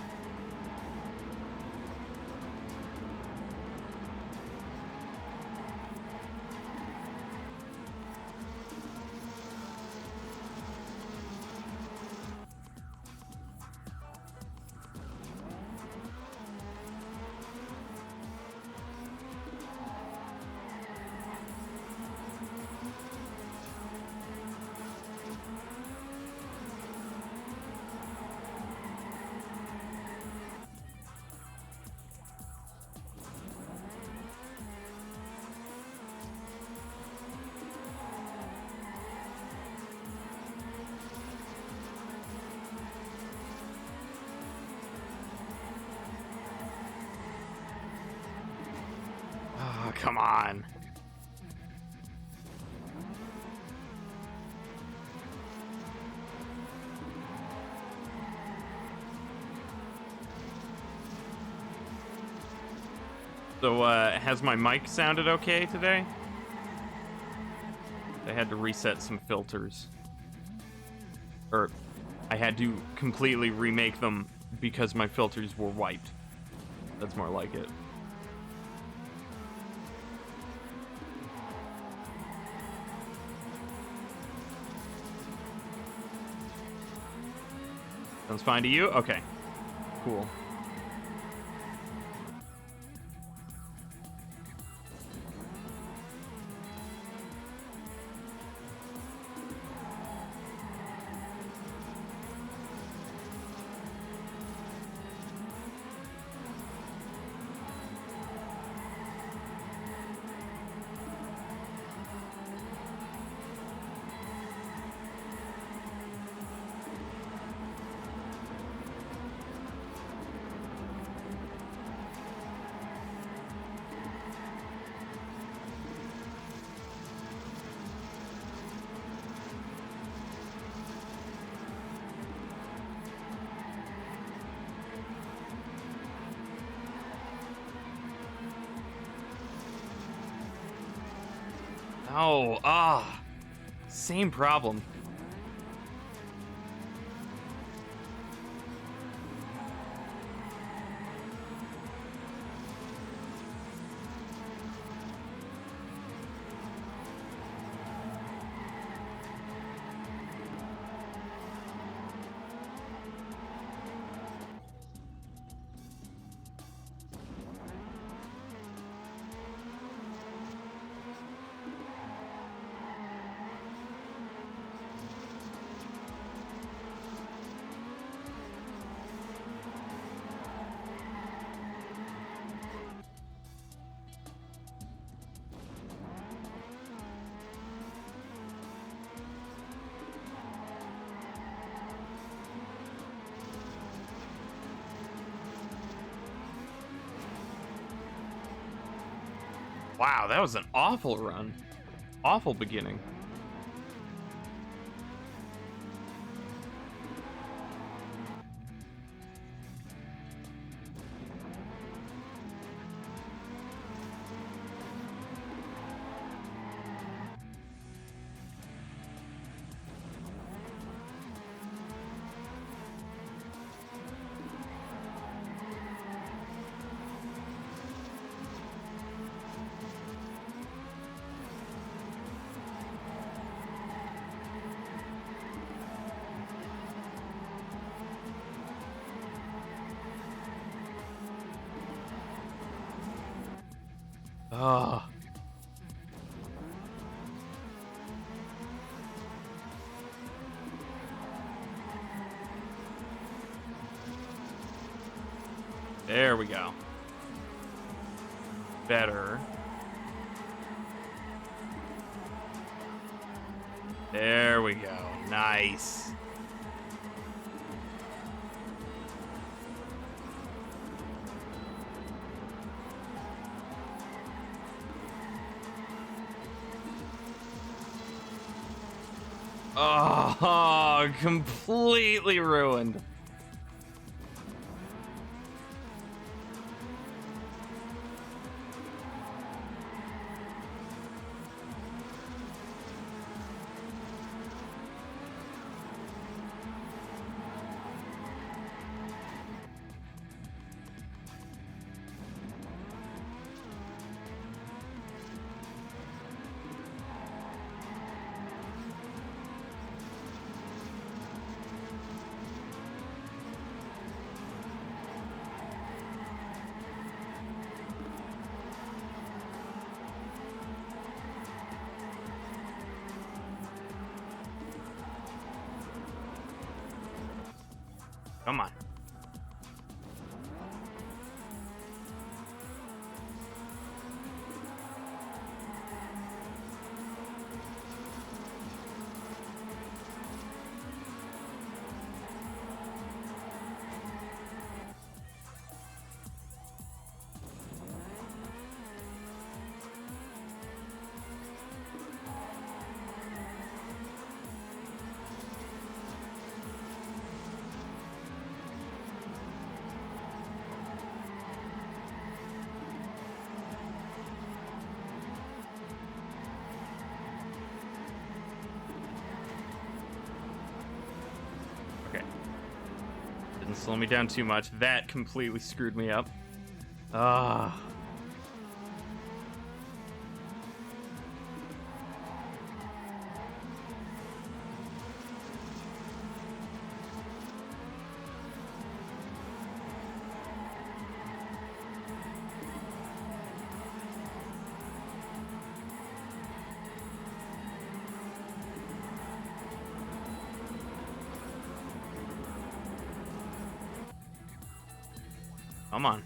Oh, come on. So, has my mic sounded okay today? I had to reset some filters. Or, I had to completely remake them because my filters were wiped. That's more like it. Sounds fine to you? Okay. Cool. Oh, same problem. Wow, that was an awful run. Awful beginning. Oh. There we go. Better. There we go. Nice. Oh, completely ruined. Come on. Okay. Didn't slow me down too much. That completely screwed me up. Ah. Come on.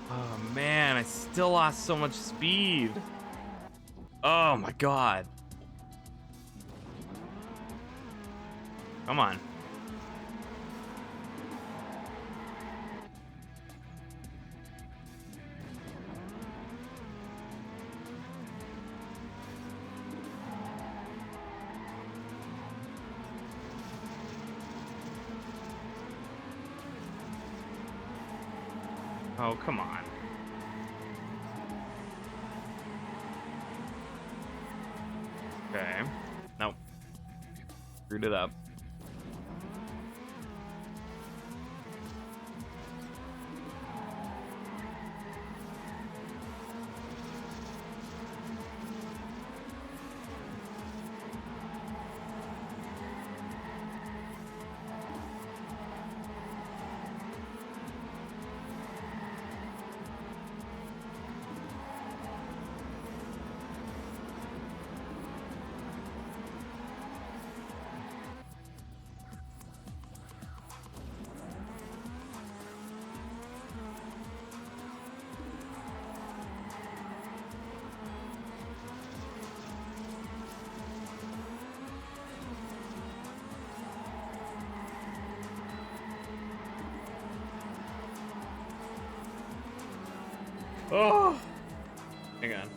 Oh man, I still lost so much speed. Oh my god. Come on. Oh, come on. Okay. Nope. Screwed it up. Oh! Hang on.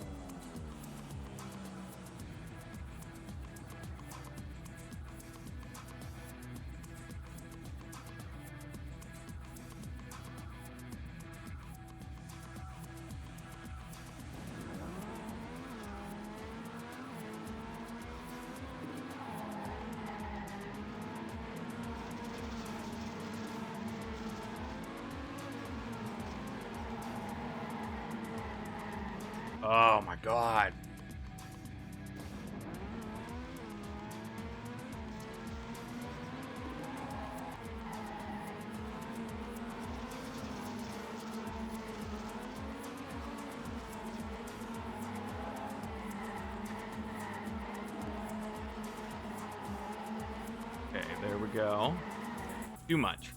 Oh my god. Okay, there we go. Too much.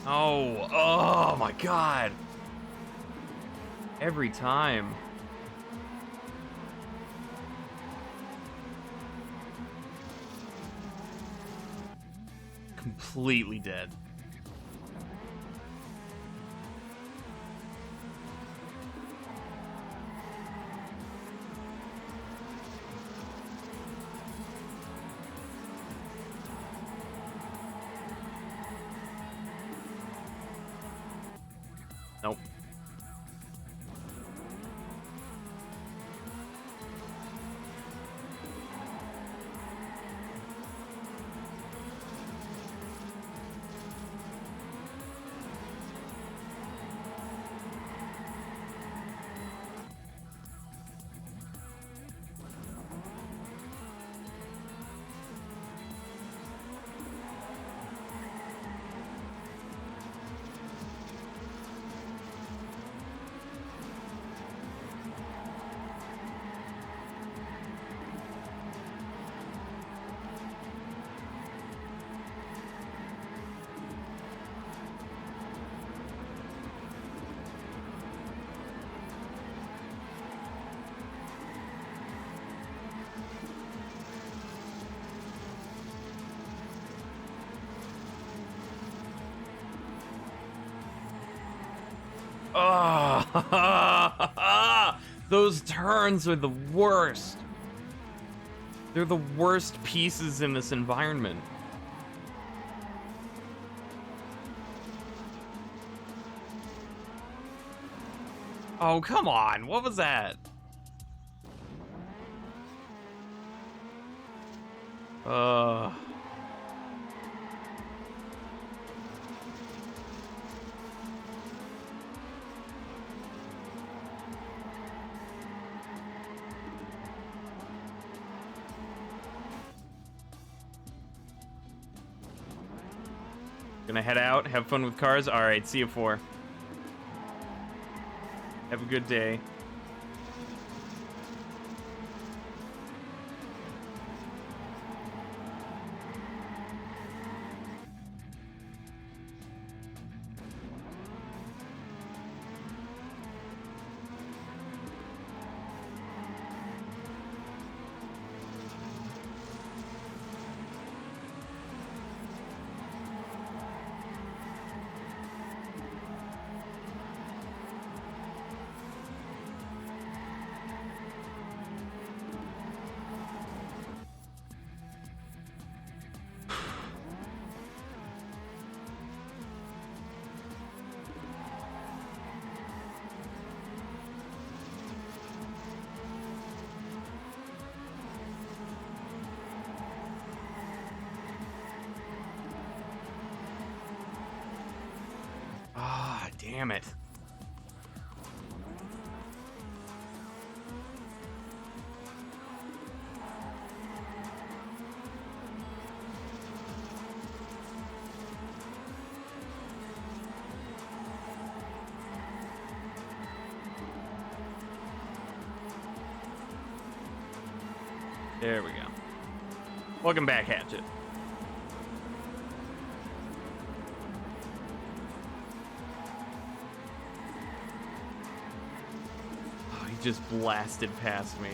Oh my god. Every time. Completely dead. Nope. Oh, those turns are the worst. They're the worst pieces in this environment. Oh, come on. What was that? Gonna head out, have fun with cars. All right, see you 4. Have a good day. Ah, damn it. There we go. Welcome back, Hatchet. Oh, he just blasted past me.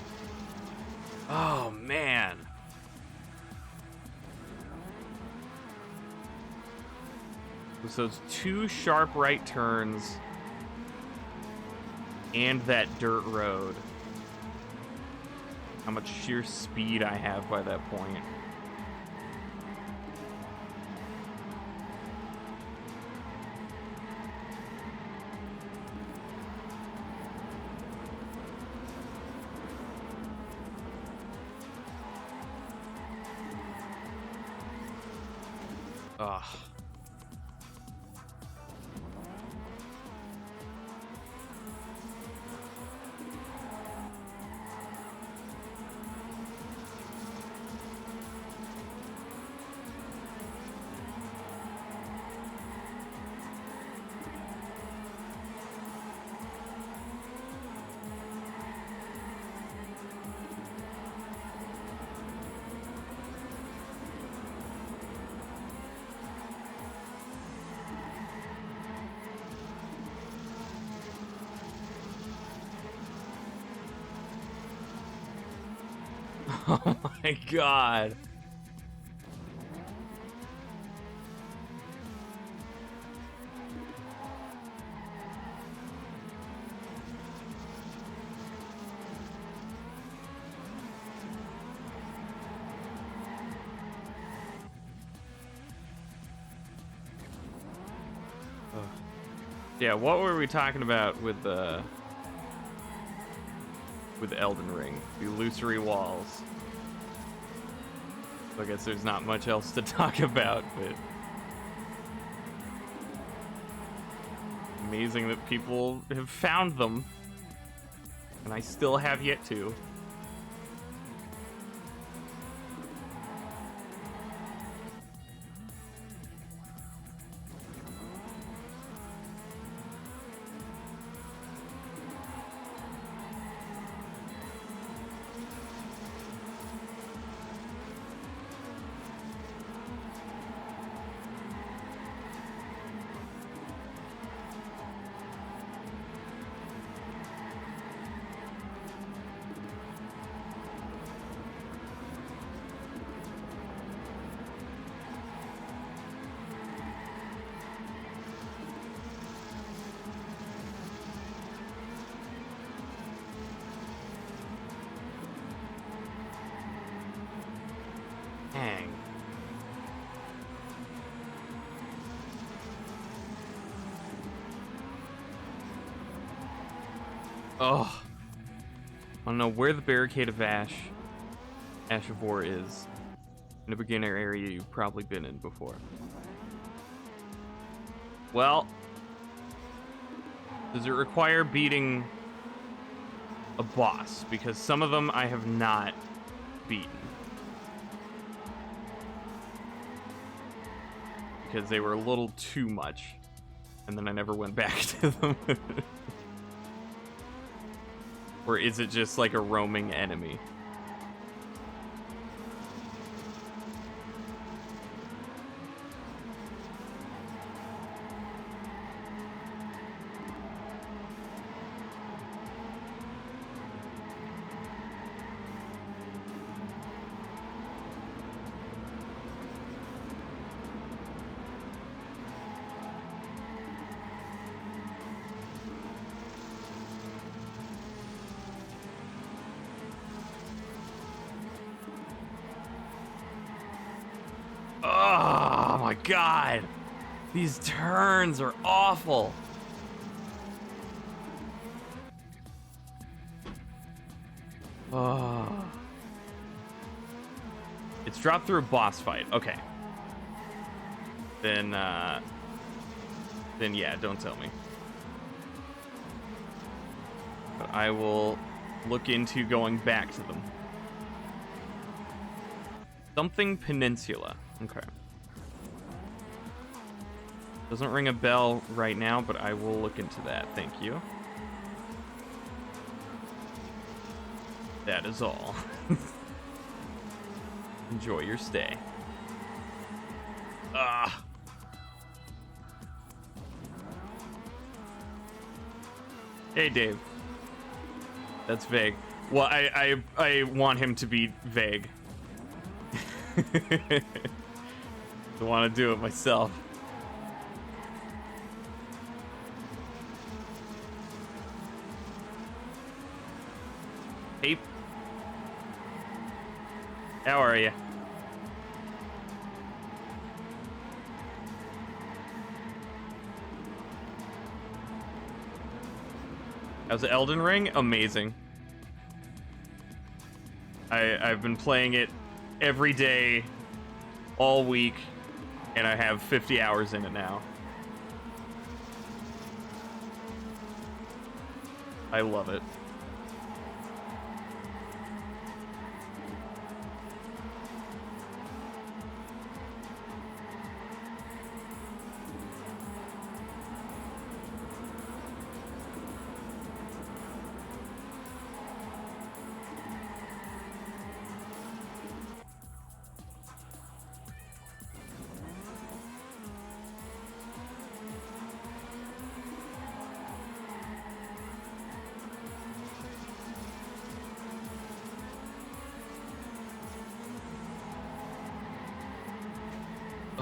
Oh, man. So it's 2 sharp right turns and that dirt road. How much sheer speed I have by that point. Ugh. Oh my god. Ugh. Yeah, what were we talking about with Elden Ring? The illusory walls. So I guess there's not much else to talk about, but amazing that people have found them, and I still have yet to. Dang. Oh. I don't know where the Barricade of Ash of War is. In a beginner area you've probably been in before. Well, does it require beating a boss? Because some of them I have not beaten. because they were a little too much, and then I never went back to them. Or is it just like a roaming enemy? Oh my god! These turns are awful! Oh. It's dropped through a boss fight. Okay. Then yeah, don't tell me. But I will look into going back to them. Something Peninsula. Okay. Doesn't ring a bell right now, but I will look into that. Thank you. That is all. Enjoy your stay. Ah. Hey, Dave. That's vague. Well, I want him to be vague. I want to do it myself. Hey. How are you? How's Elden Ring? Amazing. I've been playing it every day, all week, and I have 50 hours in it now. I love it.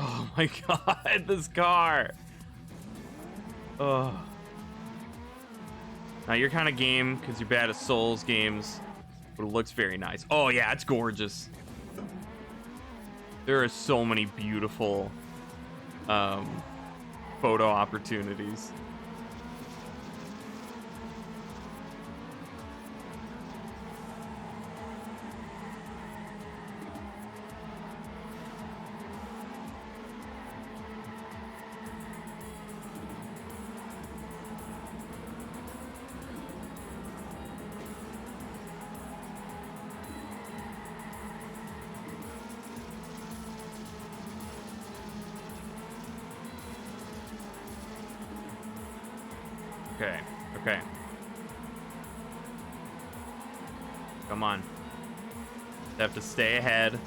Oh my god, this car. Ugh. Not your kind of game, because you're bad at Souls games, but it looks very nice. Oh yeah, it's gorgeous. There are so many beautiful photo opportunities. Okay, okay. Come on. I have to stay ahead.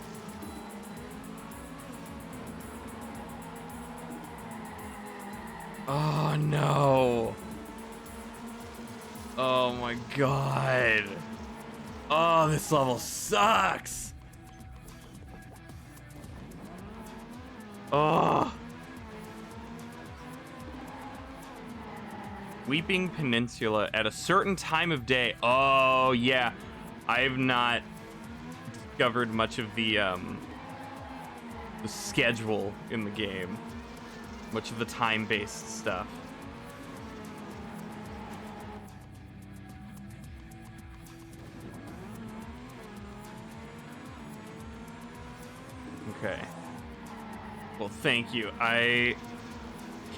Oh no. Oh my god. Oh, this level sucks. Oh. Weeping Peninsula at a certain time of day. Oh yeah, I've not discovered much of the schedule in the game, much of the time-based stuff. Okay. Well, thank you. I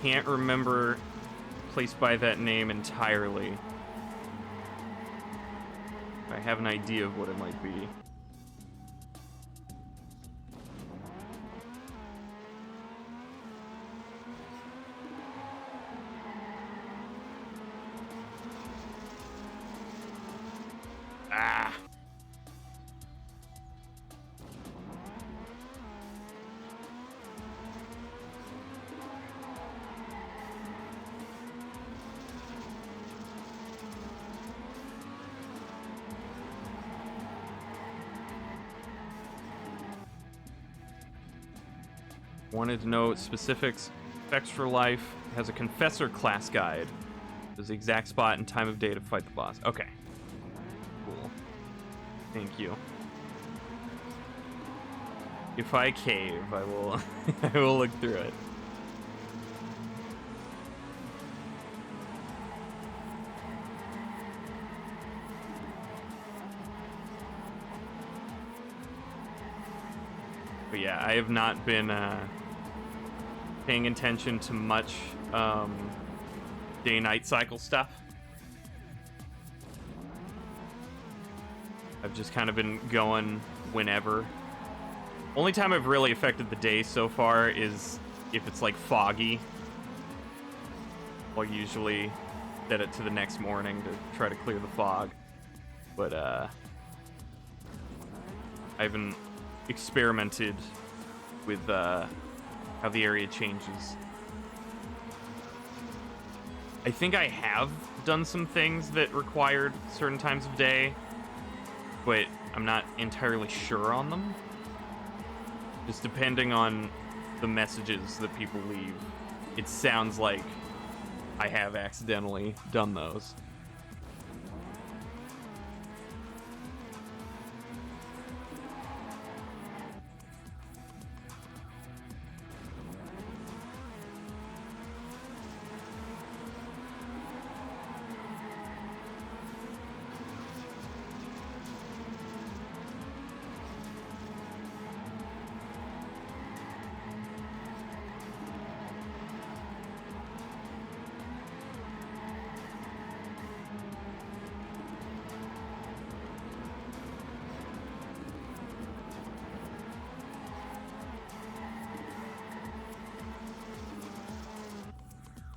can't remember place by that name entirely. I have an idea of what it might be. Wanted to know specifics. Extra Life has a Confessor class guide. There's the exact spot and time of day to fight the boss. Okay. Cool. Thank you. If I cave, I will I will look through it. But yeah, I have not been paying attention to much day-night cycle stuff. I've just kind of been going whenever. Only time I've really affected the day so far is if it's like foggy. I'll usually set it to the next morning to try to clear the fog. But I haven't experimented with how the area changes. I think I have done some things that required certain times of day, but I'm not entirely sure on them. Just depending on the messages that people leave, it sounds like I have accidentally done those.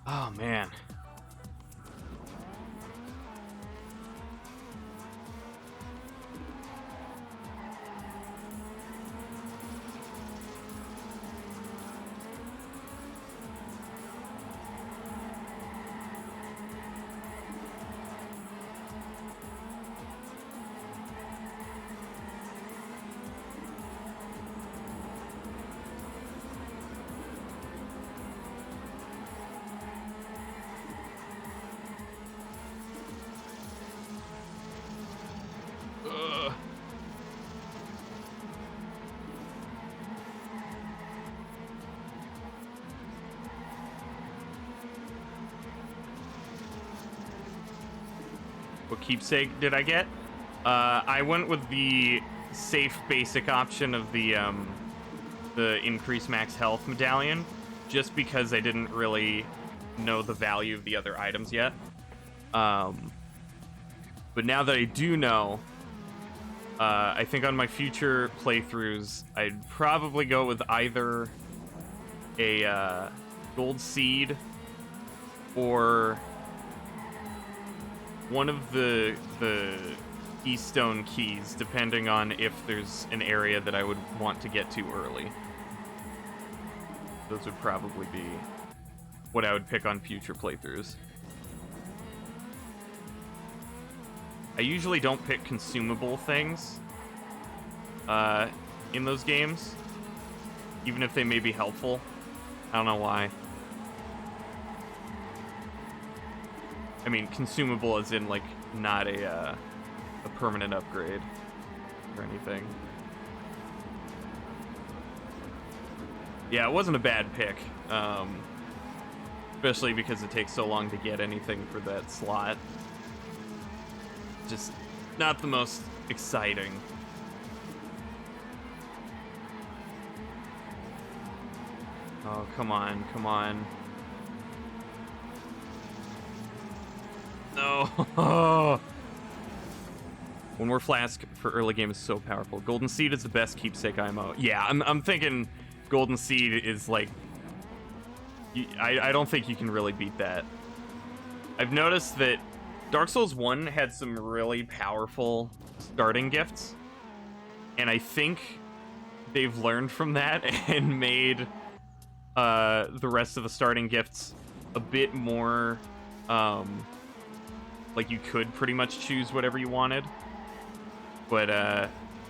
Oh, man. What keepsake did I get? I went with the safe basic option of the increase max health medallion, just because I didn't really know the value of the other items yet. But now that I do know, I think on my future playthroughs, I'd probably go with either a gold seed or one of the keystone keys, depending on if there's an area that I would want to get to early. Those would probably be what I would pick on future playthroughs. I usually don't pick consumable things in those games, even if they may be helpful. I don't know why. I mean, consumable as in, like, not a permanent upgrade or anything. Yeah, it wasn't a bad pick. Especially because it takes so long to get anything for that slot. Just not the most exciting. Oh, come on, come on. No. One more flask for early game is so powerful. Golden Seed is the best keepsake IMO. Yeah, I'm thinking Golden Seed is like... I don't think you can really beat that. I've noticed that Dark Souls 1 had some really powerful starting gifts, and I think they've learned from that and made the rest of the starting gifts a bit more... like you could pretty much choose whatever you wanted. But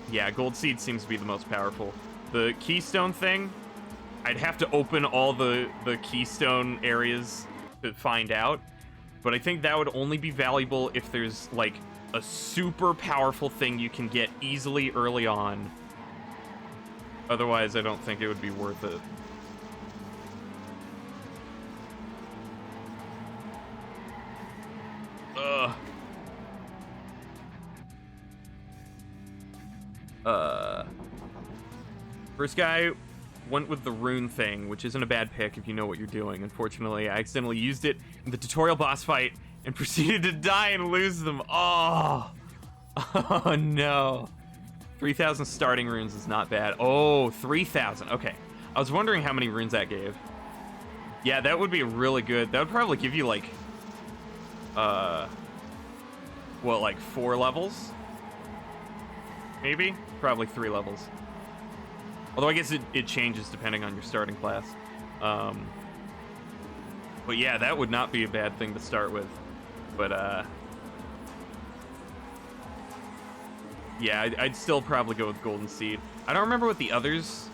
yeah, Gold Seed seems to be the most powerful. The Keystone thing, I'd have to open all the keystone areas to find out, but I think that would only be valuable if there's like a super powerful thing you can get easily early on. Otherwise, I don't think it would be worth it. Ugh. First guy went with the rune thing, which isn't a bad pick if you know what you're doing. Unfortunately, I accidentally used it in the tutorial boss fight and proceeded to die and lose them. Oh, oh no. 3,000 starting runes is not bad. Oh, 3,000. Okay. I was wondering how many runes that gave. Yeah, that would be really good. That would probably give you like, what, like 4 levels? Maybe? Probably 3 levels. Although I guess it changes depending on your starting class. But yeah, that would not be a bad thing to start with. But, yeah, I'd still probably go with Golden Seed. I don't remember what the others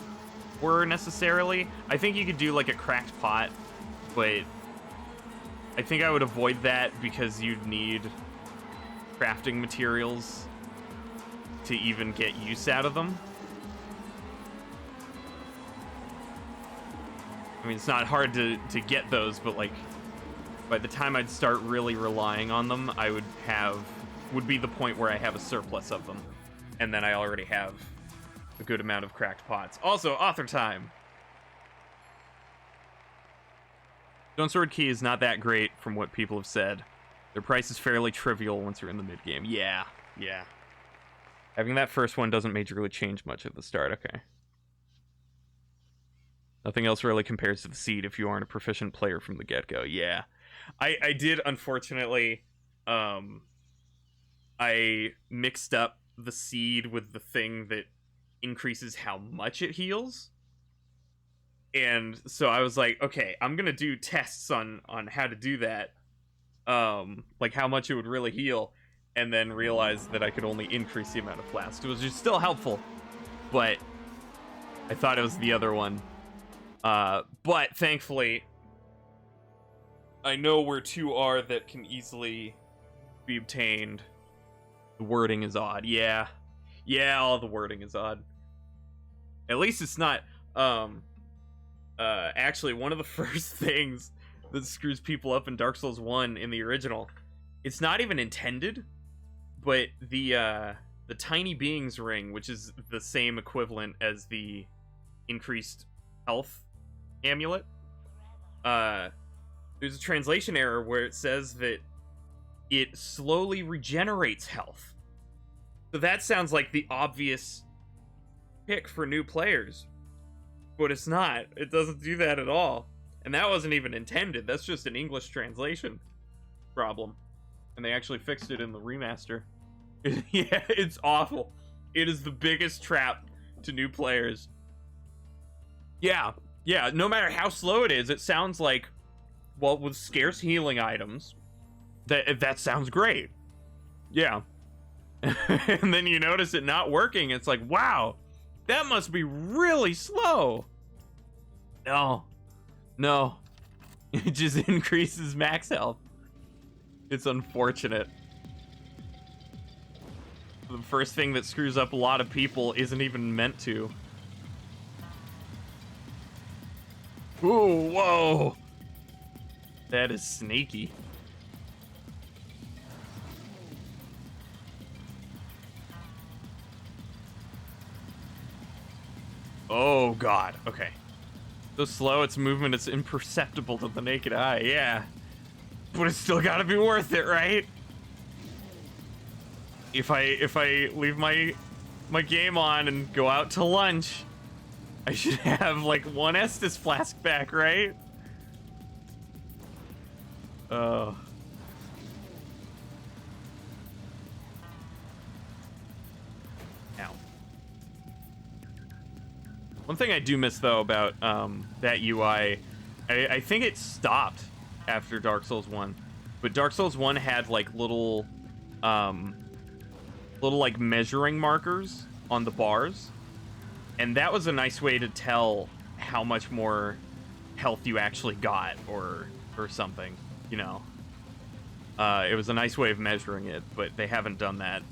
were necessarily. I think you could do like a cracked pot, but I think I would avoid that because you'd need crafting materials to even get use out of them. I mean, it's not hard to get those, but like by the time I'd start really relying on them, I would be the point where I have a surplus of them, and then I already have a good amount of cracked pots. Also, author time. Stone Sword Key is not that great from what people have said. Their price is fairly trivial once you're in the mid game. Yeah. Having that first one doesn't majorly change much at the start. Okay. Nothing else really compares to the seed if you aren't a proficient player from the get-go. Yeah. I did, unfortunately, I mixed up the seed with the thing that increases how much it heals. And so I was like, okay, I'm going to do tests on how to do that. Like how much it would really heal. And then realized that I could only increase the amount of flasks. It was just still helpful. But I thought it was the other one. But thankfully, I know where 2 are that can easily be obtained. The wording is odd. Yeah, all the wording is odd. At least it's not, actually, one of the first things that screws people up in Dark Souls 1 in the original, it's not even intended, but the Tiny Beings ring, which is the same equivalent as the increased health amulet, there's a translation error where it says that it slowly regenerates health. So that sounds like the obvious pick for new players, but it's not. It doesn't do that at all, and that wasn't even intended. That's just an English translation problem, and they actually fixed it in the remaster. Yeah, it's awful. It is the biggest trap to new players. Yeah, no matter how slow it is, it sounds like, well, with scarce healing items, that sounds great. Yeah. And then you notice it not working. It's like, wow, that must be really slow. No. It just increases max health. It's unfortunate. The first thing that screws up a lot of people isn't even meant to. Ooh, whoa. That is snaky. Oh, God. Okay. So slow, its movement is imperceptible to the naked eye. Yeah. But it's still gotta be worth it, right? If I leave my game on and go out to lunch, I should have like 1 Estus flask back, right? Oh. Ow. One thing I do miss though about that UI, I think it stopped after Dark Souls 1, but Dark Souls 1 had like little like measuring markers on the bars. And that was a nice way to tell how much more health you actually got or something, you know. It was a nice way of measuring it, but they haven't done that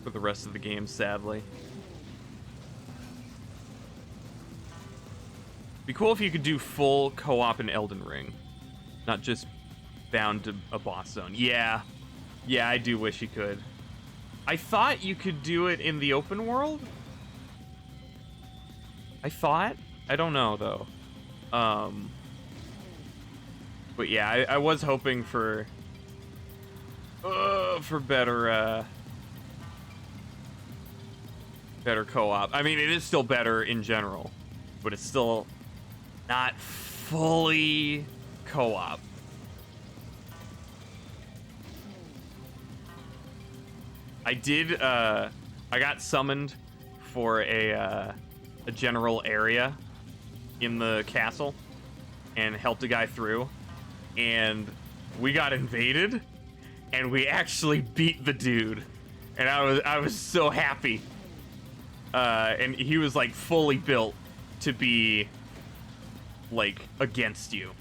for the rest of the game, sadly. Be cool if you could do full co-op in Elden Ring, not just bound to a boss zone. Yeah, I do wish you could. I thought you could do it in the open world. I thought. I don't know though. But yeah, I was hoping for better better co-op. I mean, it is still better in general, but it's still not fully co-op. I got summoned for a general area in the castle and helped a guy through, and we got invaded and we actually beat the dude, and I was so happy. And he was like fully built to be like against you,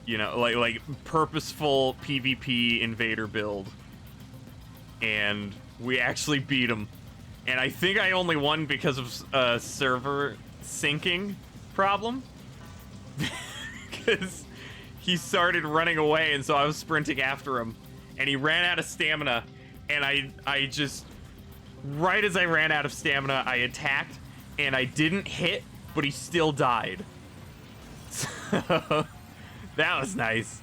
you know, like purposeful PvP invader build, and we actually beat him. And I think I only won because of a server syncing problem. Because he started running away, and so I was sprinting after him. And he ran out of stamina, and I just... Right as I ran out of stamina, I attacked, and I didn't hit, but he still died. So, that was nice.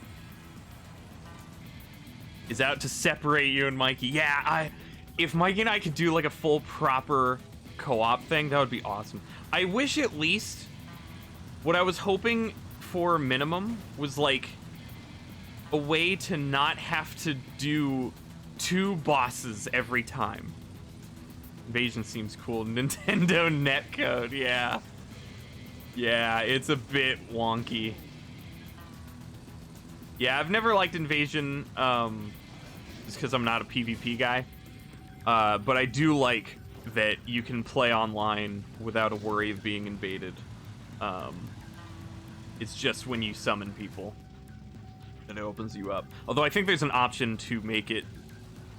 Is out to separate you and Mikey. Yeah, if Mikey and I could do like a full proper co-op thing, that would be awesome. I wish at least what I was hoping for minimum was like a way to not have to do 2 bosses every time. Invasion seems cool. Nintendo netcode, yeah. Yeah, it's a bit wonky. Yeah, I've never liked Invasion, just because I'm not a PvP guy. But I do like that you can play online without a worry of being invaded. It's just when you summon people that it opens you up. Although I think there's an option to make it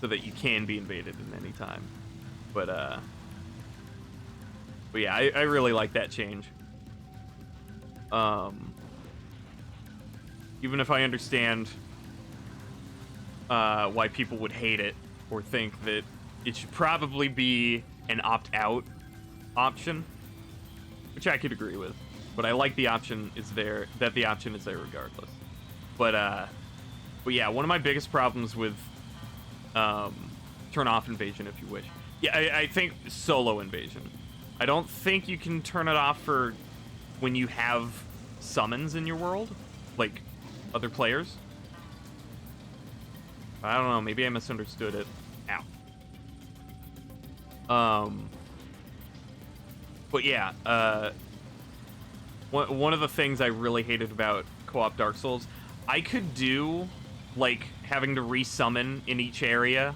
so that you can be invaded at any time. But yeah, I really like that change. Even if I understand why people would hate it or think that it should probably be an opt-out option, which I could agree with. But I like the option is there, that the option is there regardless. But yeah, one of my biggest problems with turn off invasion, if you wish. Yeah, I think solo invasion. I don't think you can turn it off for when you have summons in your world, like other players. I don't know, maybe I misunderstood it. Ow. But yeah, one of the things I really hated about co-op Dark Souls, I could do like having to resummon in each area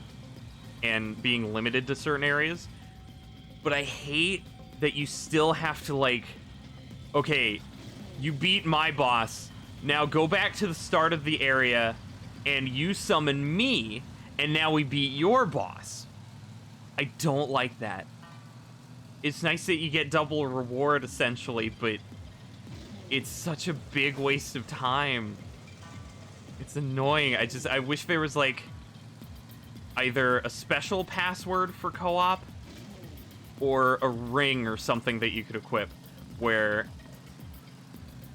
and being limited to certain areas, but I hate that you still have to like, okay, you beat my boss, now go back to the start of the area and you summon me, and now we beat your boss. I don't like that. It's nice that you get double reward essentially, but it's such a big waste of time. It's annoying. I wish there was like either a special password for co-op or a ring or something that you could equip where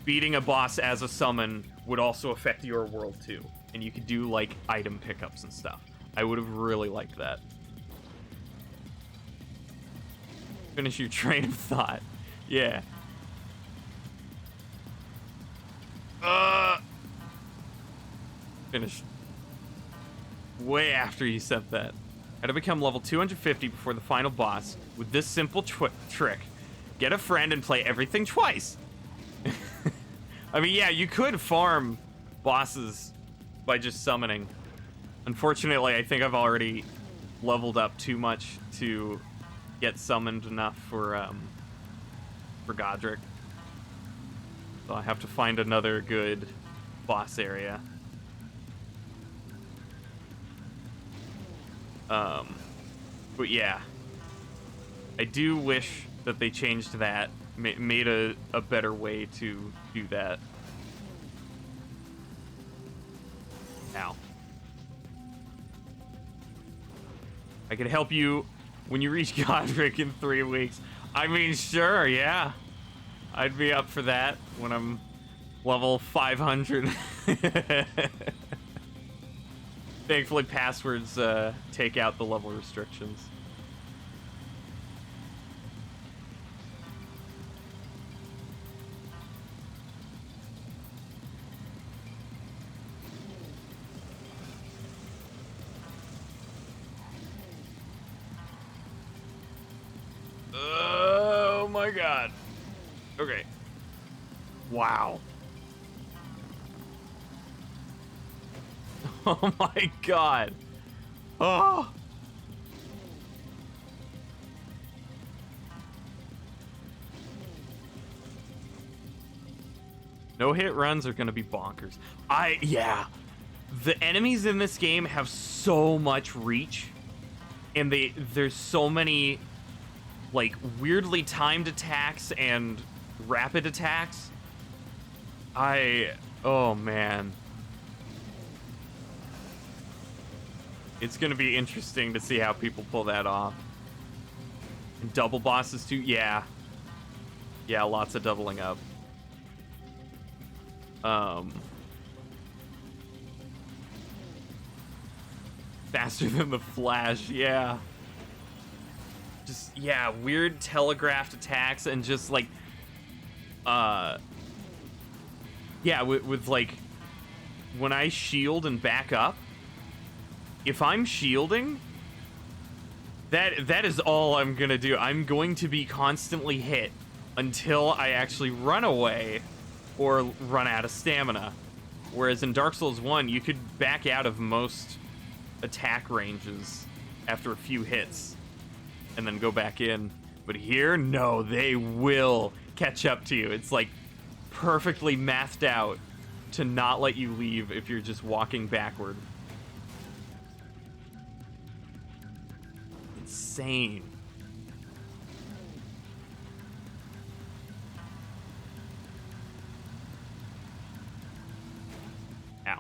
beating a boss as a summon would also affect your world too, and you could do like item pickups and stuff. I would have really liked that. Finish your train of thought. Yeah. Finished way after you said that. How to become level 250 before the final boss with this simple trick. Get a friend and play everything twice. I mean, yeah, you could farm bosses by just summoning. Unfortunately, I think I've already leveled up too much to get summoned enough for Godric. So I have to find another good boss area. But yeah, I do wish that they changed that, made a better way to do that. Now, I could help you when you reach Godric in 3 weeks. I mean, sure, yeah. I'd be up for that when I'm level 500. Thankfully, passwords take out the level restrictions. Oh my god. Okay. Wow. Oh my god. Oh. No hit runs are gonna be bonkers. Yeah. The enemies in this game have so much reach, and there's so many like weirdly timed attacks and rapid attacks. Oh man. It's gonna be interesting to see how people pull that off. And double bosses too, yeah. Yeah, lots of doubling up. Faster than the Flash, yeah. Just, yeah, weird telegraphed attacks and just like, yeah, with like, when I shield and back up, if I'm shielding, that is all I'm gonna do. I'm going to be constantly hit until I actually run away or run out of stamina. Whereas in Dark Souls 1, you could back out of most attack ranges after a few hits and then go back in. But here, no, they will catch up to you. It's like perfectly mathed out to not let you leave if you're just walking backward. Insane. Ow.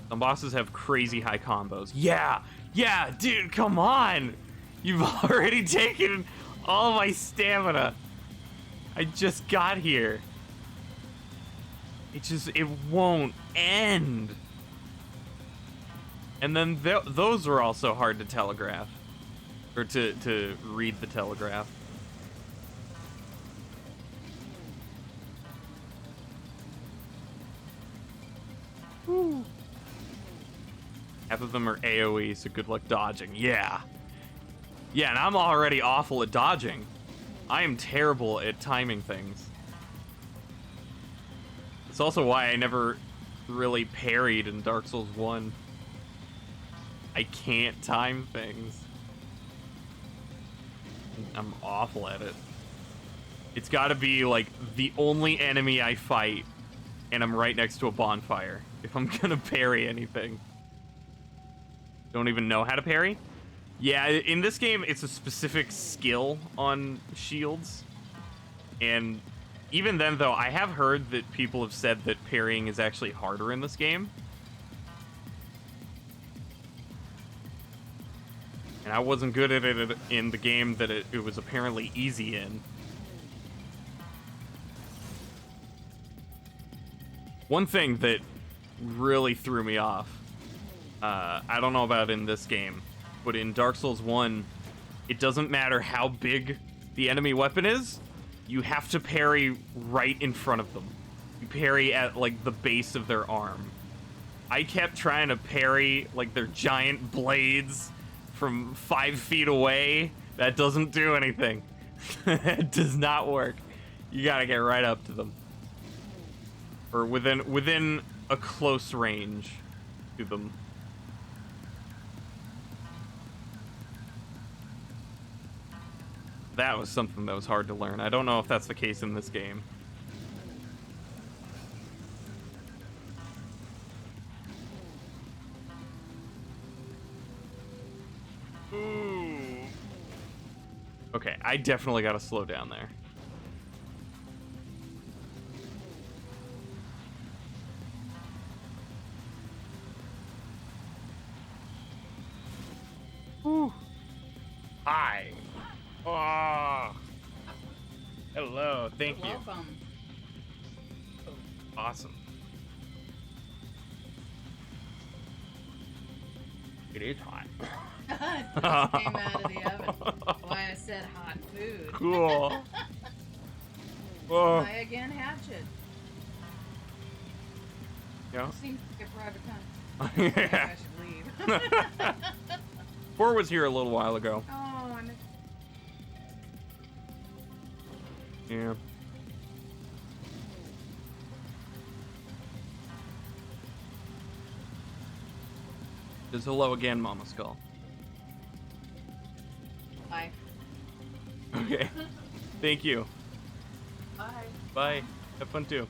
Some bosses have crazy high combos. Yeah, dude, come on. You've already taken all my stamina. I just got here. It won't end. And then those were also hard to telegraph. Or to read the telegraph. Woo. Half of them are AoE, so good luck dodging. Yeah. Yeah, and I'm already awful at dodging. I am terrible at timing things. It's also why I never really parried in Dark Souls 1. I can't time things. I'm awful at it. It's gotta be, like, the only enemy I fight, and I'm right next to a bonfire, if I'm gonna parry anything. Don't even know how to parry? Yeah, in this game, it's a specific skill on shields. And even then, though, I have heard that people have said that parrying is actually harder in this game. And I wasn't good at it in the game that it was apparently easy in. One thing that really threw me off, I don't know about in this game, but in Dark Souls 1, it doesn't matter how big the enemy weapon is, you have to parry right in front of them. You parry at, like, the base of their arm. I kept trying to parry, like, their giant blades from 5 feet away. That doesn't do anything. It does not work. You gotta get right up to them. Or within a close range to them. That was something that was hard to learn. I don't know if that's the case in this game. Ooh. Okay, I definitely gotta slow down there. Ooh. Hi. Oh. Hello. Thank you. Welcome. Awesome. It is hot. It just came out of the oven. Why I said hot food. Cool. Oh. I again hatchet. Yeah. Seems like a private time. Maybe I should leave. 4 was here a little while ago. Oh, I missed. Yeah. Just hello again, Mama Skull. Bye. Okay. Thank you. Bye. Bye. Have fun too.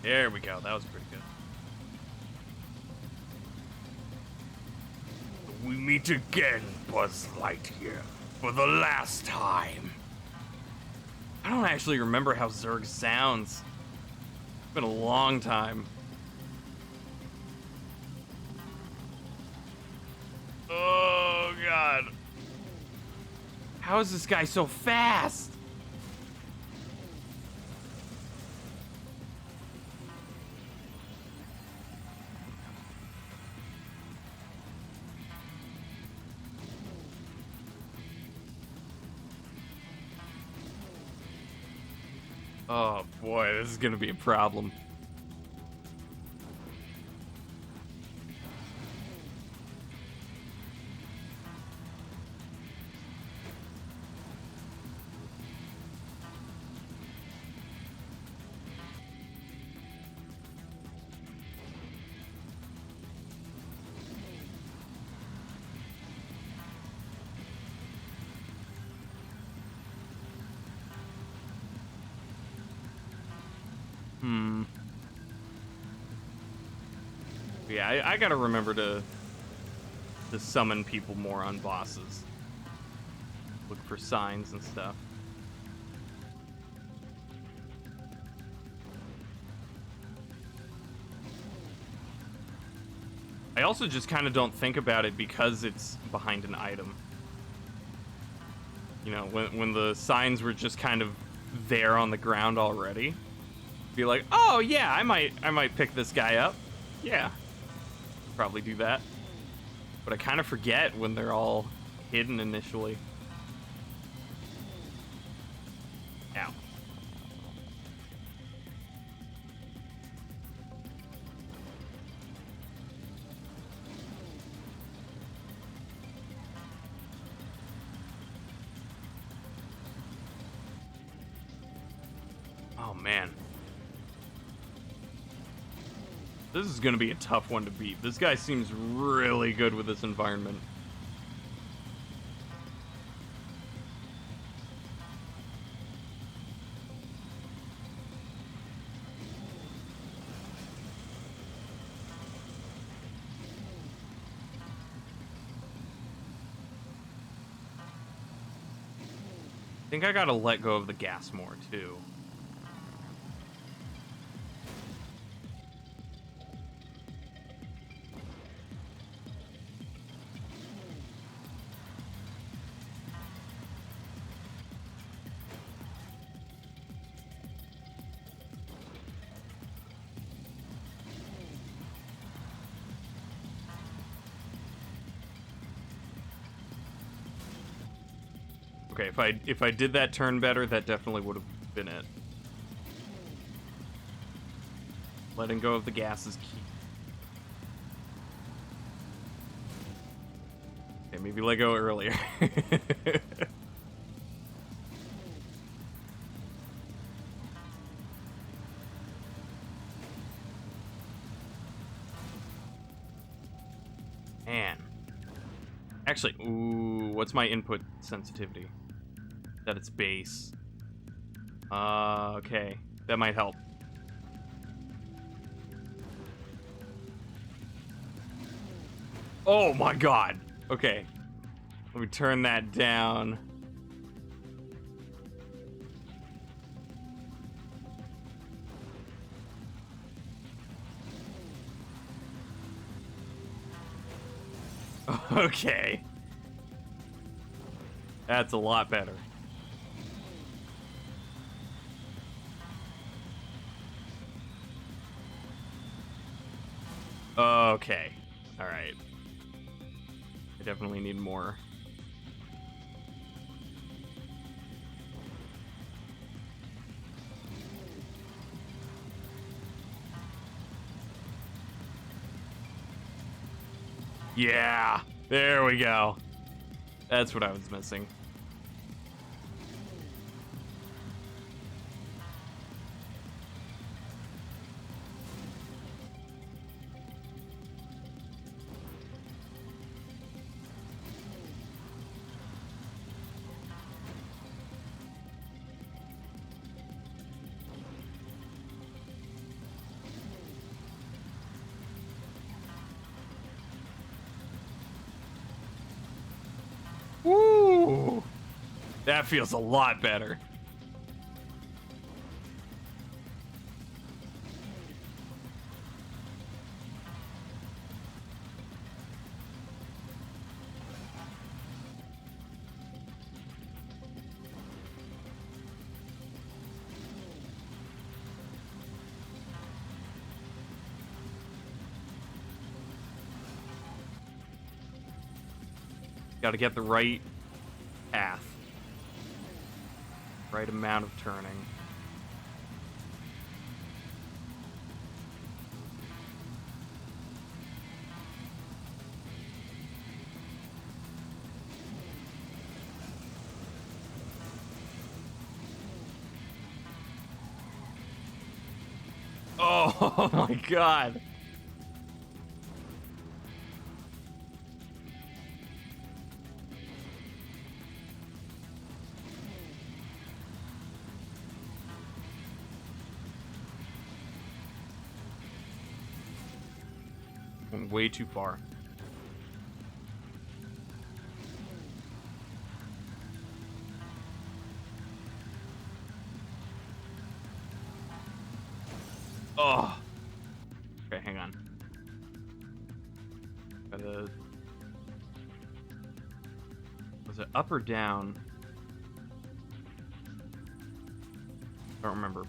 There we go. That was pretty good. We meet again, Buzz Lightyear, for the last time. I don't actually remember how Zurg sounds. It's been a long time. Oh, God. How is this guy so fast? Oh boy, this is gonna be a problem. Yeah, I gotta remember to summon people more on bosses. Look for signs and stuff. I also just kind of don't think about it because it's behind an item. You know, when the signs were just kind of there on the ground already, be like, oh yeah, I might pick this guy up. Yeah, probably do that. But I kind of forget when they're all hidden initially. Ow. Oh man. This is gonna be a tough one to beat. This guy seems really good with this environment. I think I gotta let go of the gas more too. Okay, if I did that turn better, that definitely would have been it. Letting go of the gas is key. Okay, maybe let go earlier. Man. Actually, ooh, what's my input sensitivity? That it's base. Okay. That might help. Oh my god. Okay. Let me turn that down. Okay. That's a lot better. Okay. All right. I definitely need more. Yeah. There we go. That's what I was missing. Woo! That feels a lot better. Got to get the right path. Right amount of turning. Oh my god. Went way too far. Oh. Okay, hang on. Gotta... Was it up or down? I don't remember.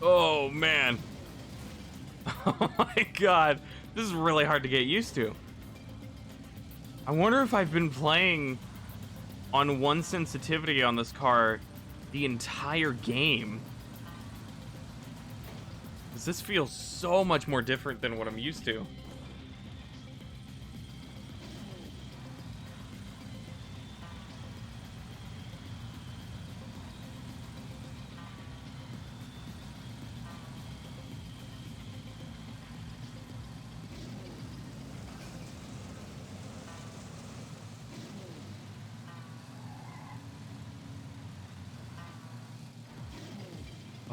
Oh, man. Oh, my God. This is really hard to get used to. I wonder if I've been playing on one sensitivity on this car the entire game. Because this feels so much more different than what I'm used to.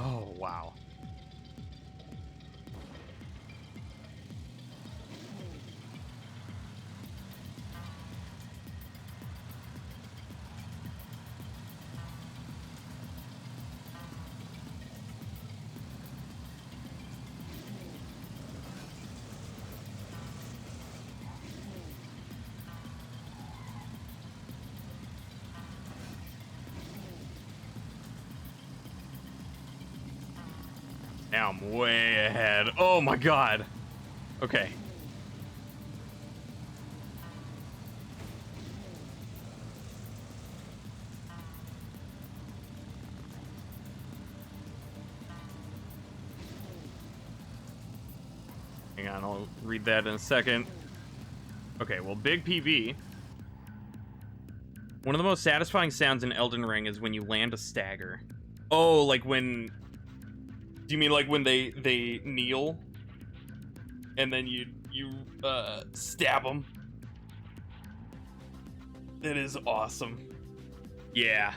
Oh, wow. Now I'm way ahead. Oh my god. Okay. Hang on, I'll read that in a second. Okay, well, big PB. One of the most satisfying sounds in Elden Ring is when you land a stagger. Oh, like when... Do you mean like when they kneel? And then you stab them? It is awesome. Yeah.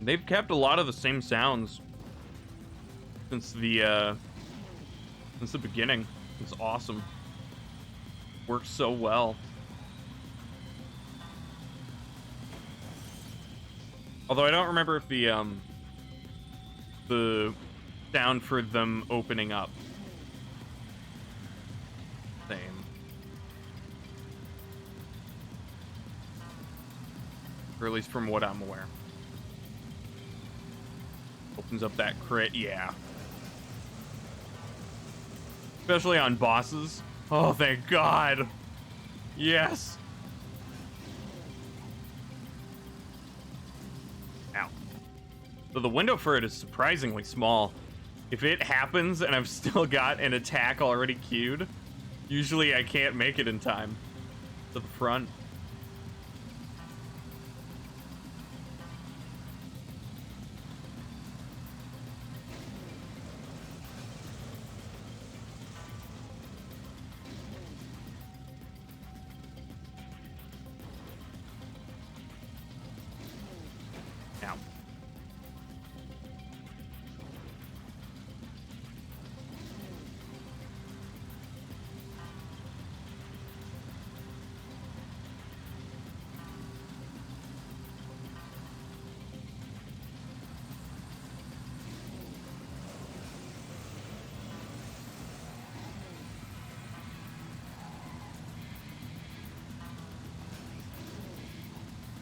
They've kept a lot of the same sounds since the beginning. It's awesome. Works so well. Although I don't remember if the sound for them opening up. Same. Or at least from what I'm aware. Opens up that crit, yeah. Especially on bosses. Oh, thank God. Yes. Ow. So the window for it is surprisingly small. If it happens and I've still got an attack already queued, usually I can't make it in time to the front. Now.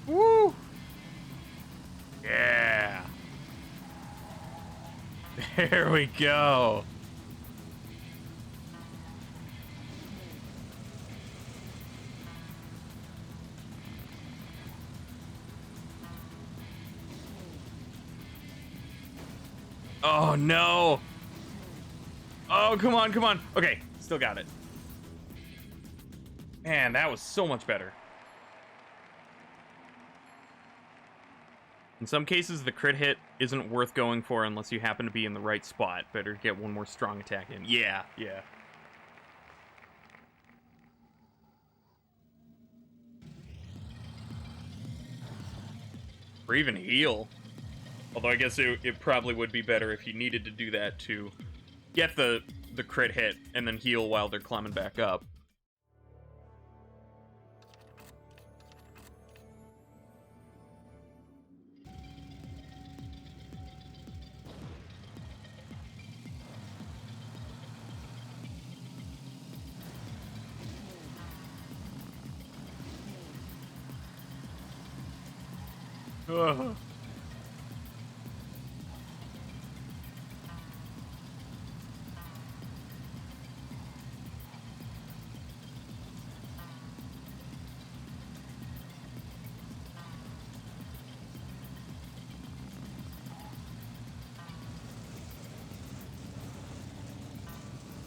Woo! Yeah. There we go. Oh no. Oh, come on, come on. Okay, still got it. Man, that was so much better. In some cases, the crit hit isn't worth going for unless you happen to be in the right spot. Better get one more strong attack in. Yeah, yeah. Or even heal. Although I guess it probably would be better if you needed to do that to get the crit hit and then heal while they're climbing back up. Ugh.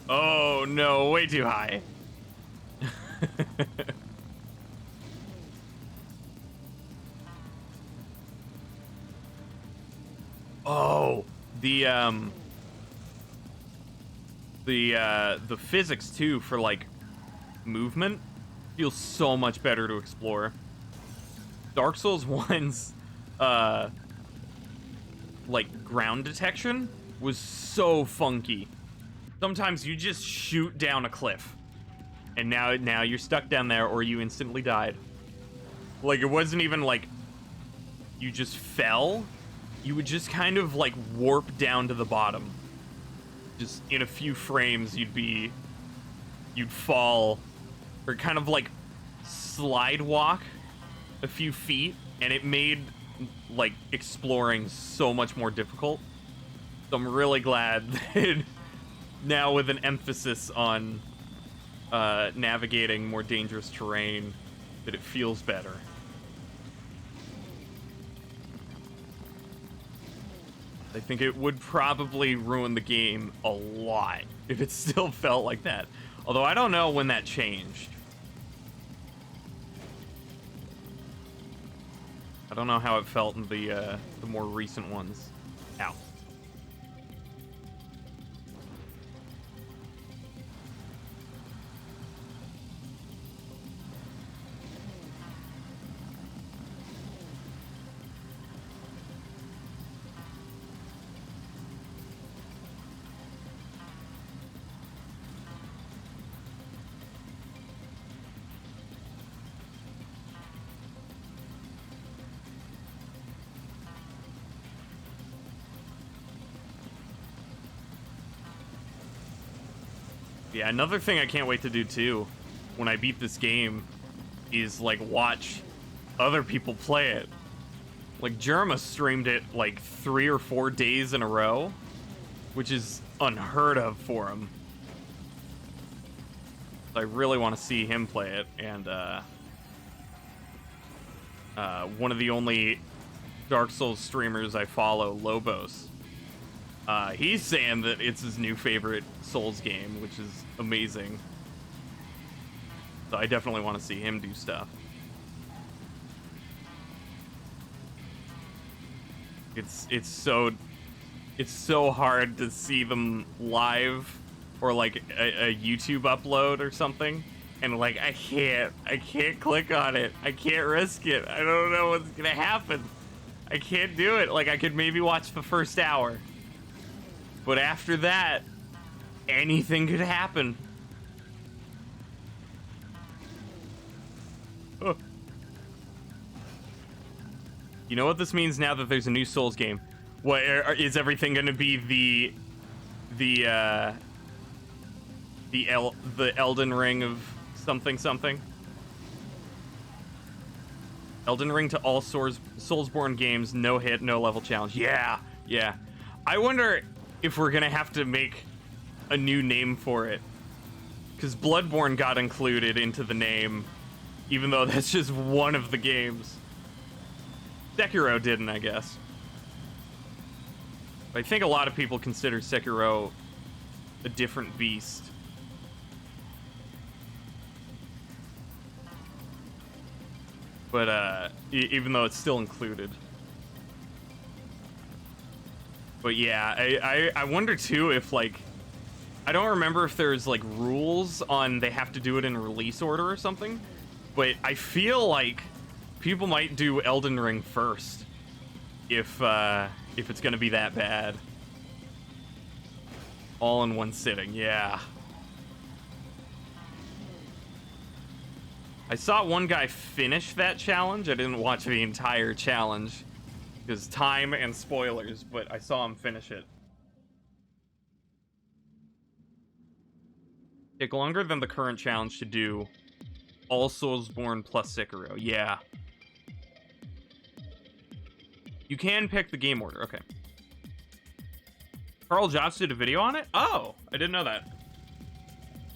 Oh no, way too high. Oh, the physics too for like movement feels so much better to explore. Dark Souls 1's like ground detection was so funky. Sometimes you just shoot down a cliff and now you're stuck down there or you instantly died. Like it wasn't even like you just fell. You would just kind of like warp down to the bottom. Just in a few frames you'd fall or kind of like slide walk a few feet, and it made like exploring so much more difficult. So I'm really glad that now with an emphasis on navigating more dangerous terrain that it feels better. I think it would probably ruin the game a lot if it still felt like that. Although I don't know when that changed. I don't know how it felt in the more recent ones. Ow. Yeah, another thing I can't wait to do too, when I beat this game, is like watch other people play it. Like Jerma streamed it like 3 or 4 days in a row, which is unheard of for him. I really want to see him play it, and one of the only Dark Souls streamers I follow, Lobos, he's saying that it's his new favorite Souls game, which is amazing. So I definitely want to see him do stuff. It's so hard to see them live or like a YouTube upload or something, and like I can't click on it. I can't risk it. I don't know what's gonna happen. I can't do it. Like I could maybe watch the first hour, but after that, anything could happen. Oh. You know what this means now that there's a new Souls game? What is everything going to be the Elden Ring of something something? Elden Ring to all Soulsborne games, no hit, no level challenge. Yeah, yeah. I wonder if we're gonna have to make a new name for it, because Bloodborne got included into the name, even though that's just one of the games. Sekiro didn't, I guess. But I think a lot of people consider Sekiro a different beast. But even though it's still included. But yeah, I wonder too if like, I don't remember if there's like rules on they have to do it in release order or something, but I feel like people might do Elden Ring first if it's gonna be that bad. All in one sitting, yeah. I saw one guy finish that challenge. I didn't watch the entire challenge because time and spoilers, but I saw him finish it. Take longer than the current challenge to do all Soulsborne plus Sekiro. Yeah. You can pick the game order. Okay. Carl Jobs did a video on it? Oh, I didn't know that.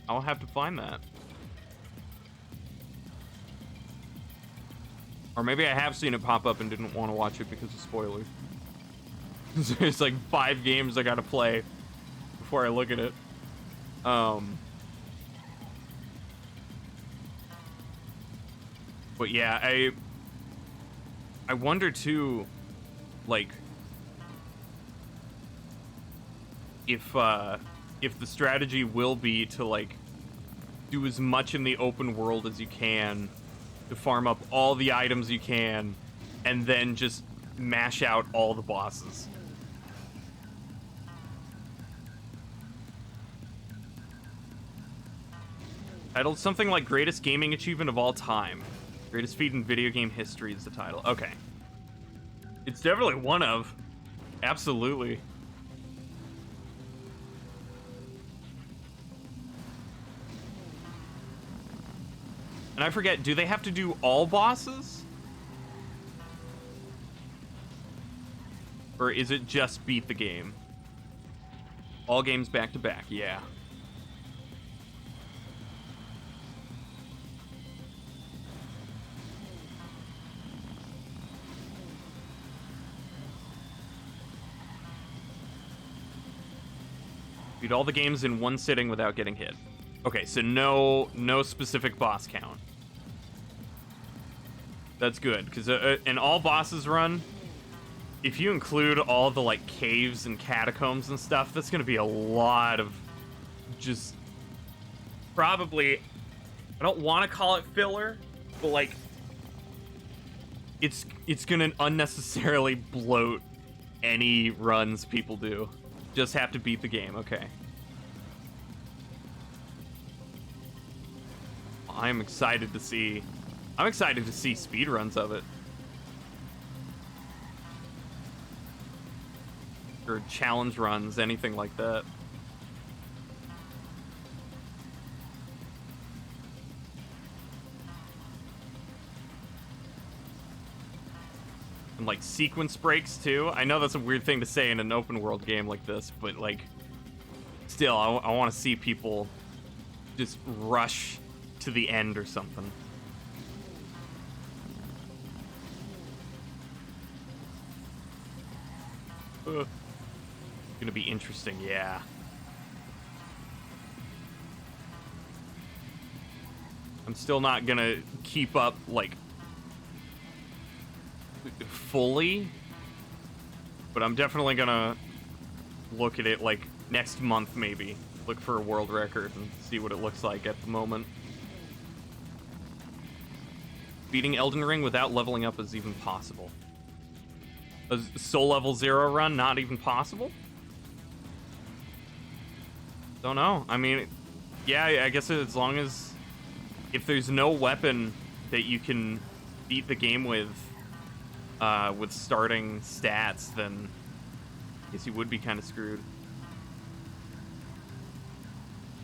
I'll have to find that. Or maybe I have seen it pop up and didn't want to watch it because of spoilers. There's like 5 games I gotta play before I look at it. But yeah, I wonder too, like, if the strategy will be to like do as much in the open world as you can to farm up all the items you can and then just mash out all the bosses. Titled something like Greatest Gaming Achievement of All Time. Greatest feat in video game history is the title. Okay. It's definitely one of. Absolutely. And I forget, do they have to do all bosses? Or is it just beat the game? All games back to back, yeah. Beat all the games in one sitting without getting hit. Okay, so no specific boss count. That's good, because in all bosses run, if you include all the like caves and catacombs and stuff, that's gonna be a lot of just probably, I don't want to call it filler, but like it's gonna unnecessarily bloat any runs people do. Just have to beat the game, okay. I'm excited to see speedruns of it. Or challenge runs, anything like that. And like sequence breaks too. I know that's a weird thing to say in an open world game like this, but like still, I want to see people just rush to the end or something. Gonna be interesting, yeah. I'm still not gonna keep up like fully, but I'm definitely gonna look at it like next month maybe. Look for a world record and see what it looks like at the moment. Beating Elden Ring without leveling up is even possible. A soul level 0 run, not even possible? Don't know. I mean, yeah, I guess as long as... If there's no weapon that you can beat the game with starting stats, then I guess you would be kind of screwed.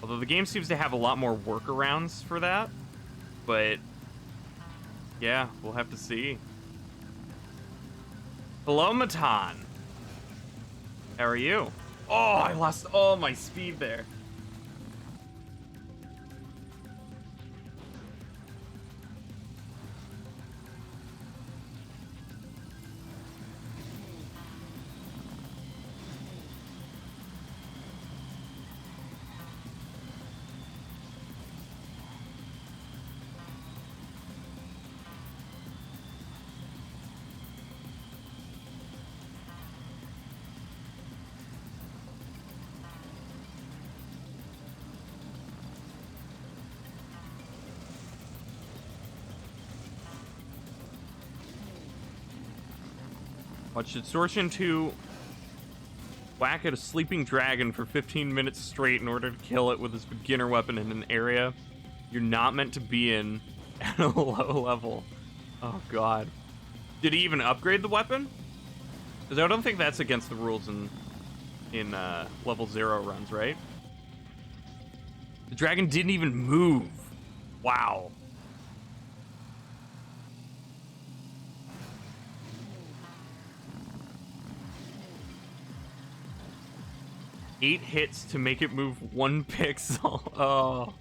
Although the game seems to have a lot more workarounds for that. But, yeah, we'll have to see. Hello, Matan. How are you? Oh, I lost all my speed there. Watch Distortion 2 whack at a sleeping dragon for 15 minutes straight in order to kill it with his beginner weapon in an area you're not meant to be in at a low level. Oh god. Did he even upgrade the weapon? Because I don't think that's against the rules in level 0 runs, right? The dragon didn't even move. Wow. Eight hits to make it move 1 pixel. Oh.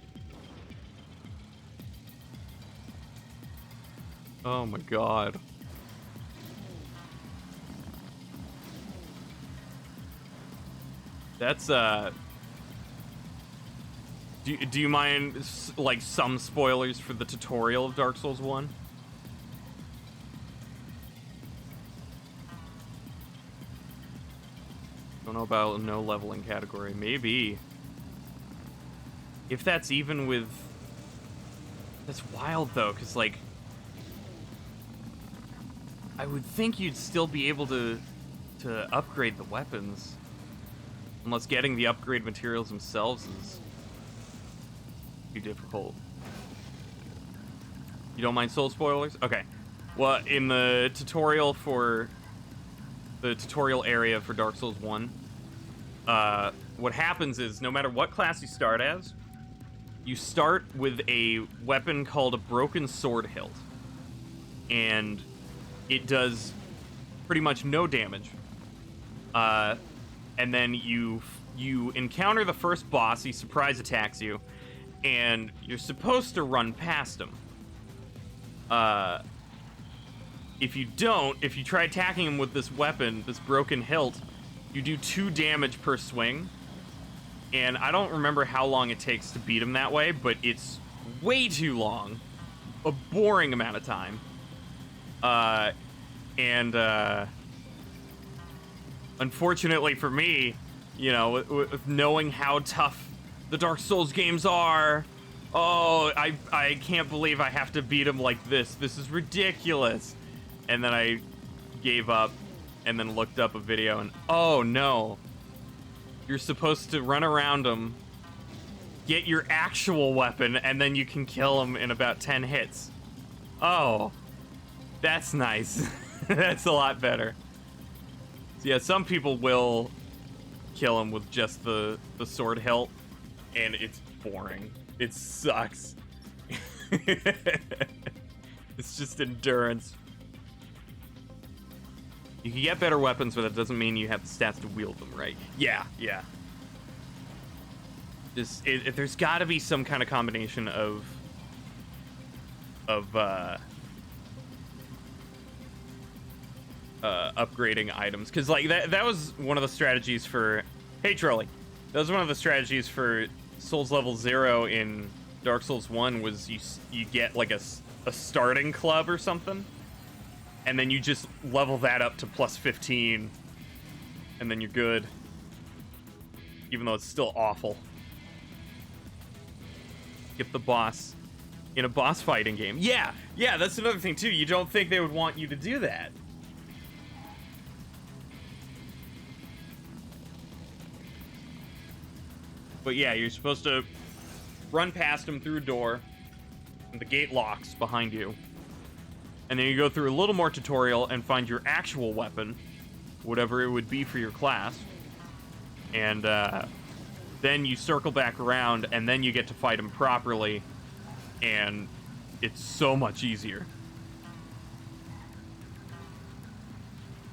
Oh my god. That's do you mind like some spoilers for the tutorial of Dark Souls 1? Don't know about no leveling category. Maybe. If that's even with... That's wild, though, because, like... I would think you'd still be able to upgrade the weapons. Unless getting the upgrade materials themselves is... too difficult. You don't mind soul spoilers? Okay. Well, in the tutorial for... the tutorial area for Dark Souls 1, what happens is no matter what class you start as, you start with a weapon called a broken sword hilt, and it does pretty much no damage. And then you encounter the first boss. He surprise attacks you, and you're supposed to run past him. If you try attacking him with this weapon, this broken hilt, you do 2 damage per swing. and I don't remember how long it takes to beat him that way, but it's way too long. A boring amount of time. Unfortunately for me, you know, with knowing how tough the Dark Souls games are, oh, I can't believe I have to beat him like this. This is ridiculous. And then I gave up and then looked up a video and, oh no, you're supposed to run around him, get your actual weapon, and then you can kill him in about 10 hits. Oh, that's nice. That's a lot better. So yeah, some people will kill him with just the sword hilt, and it's boring. It sucks. It's just endurance. You can get better weapons, but that doesn't mean you have the stats to wield them, right? Yeah. There's got to be some kind of combination of upgrading items, because like that was one of the strategies for, hey Trolley, that was one of the strategies for Souls level 0 in Dark Souls 1 was you get like a starting club or something, and then you just level that up to plus 15, and then you're good, even though it's still awful. Get the boss in a boss fighting game. Yeah, that's another thing too. You don't think they would want you to do that. But yeah, you're supposed to run past him through a door, and the gate locks behind you. And then you go through a little more tutorial and find your actual weapon, whatever it would be for your class. And then you circle back around, and then you get to fight him properly, and it's so much easier.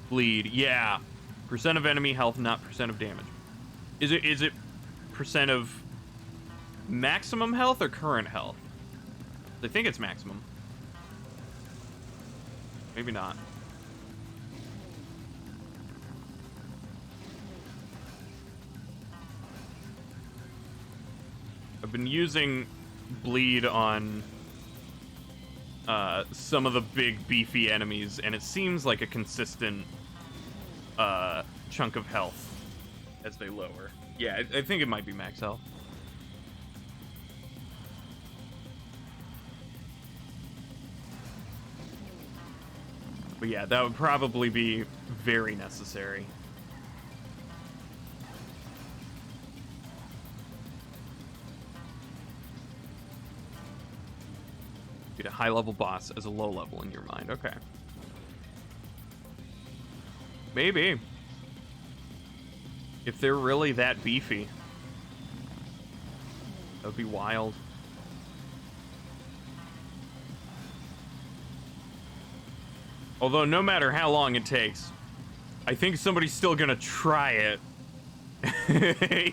Bleed, yeah. Percent of enemy health, not percent of damage. Is it percent of maximum health or current health? I think it's maximum. Maybe not. I've been using bleed on some of the big beefy enemies, and it seems like a consistent chunk of health as they lower. Yeah, I think it might be max health. But yeah, that would probably be very necessary. Get a high-level boss as a low-level in your mind. Okay. Maybe. If they're really that beefy. That would be wild. Although, no matter how long it takes, I think somebody's still gonna try it.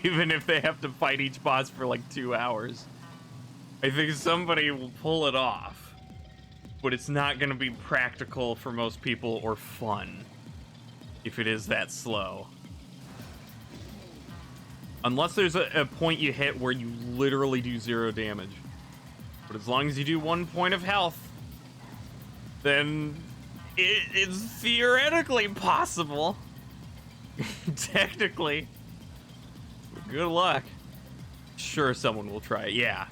Even if they have to fight each boss for like 2 hours. I think somebody will pull it off. But it's not gonna be practical for most people or fun. If it is that slow. Unless there's a point you hit where you literally do 0 damage. But as long as you do 1 point of health, then it's theoretically possible. Technically. Good luck. Sure, someone will try it. Yeah.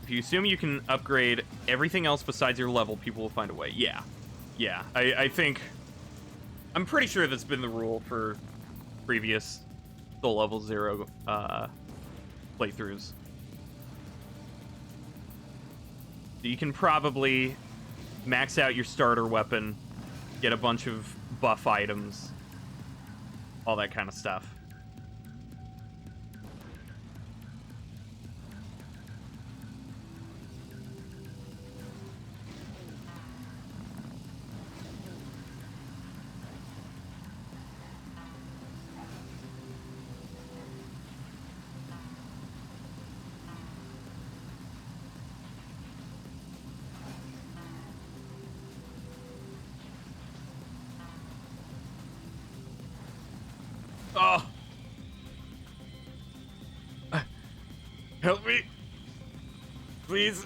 If you assume you can upgrade everything else besides your level, people will find a way. Yeah. I think... I'm pretty sure that's been the rule for previous Soul Level 0 playthroughs. You can probably max out your starter weapon, get a bunch of buff items, all that kind of stuff. Oh. Help me. Please.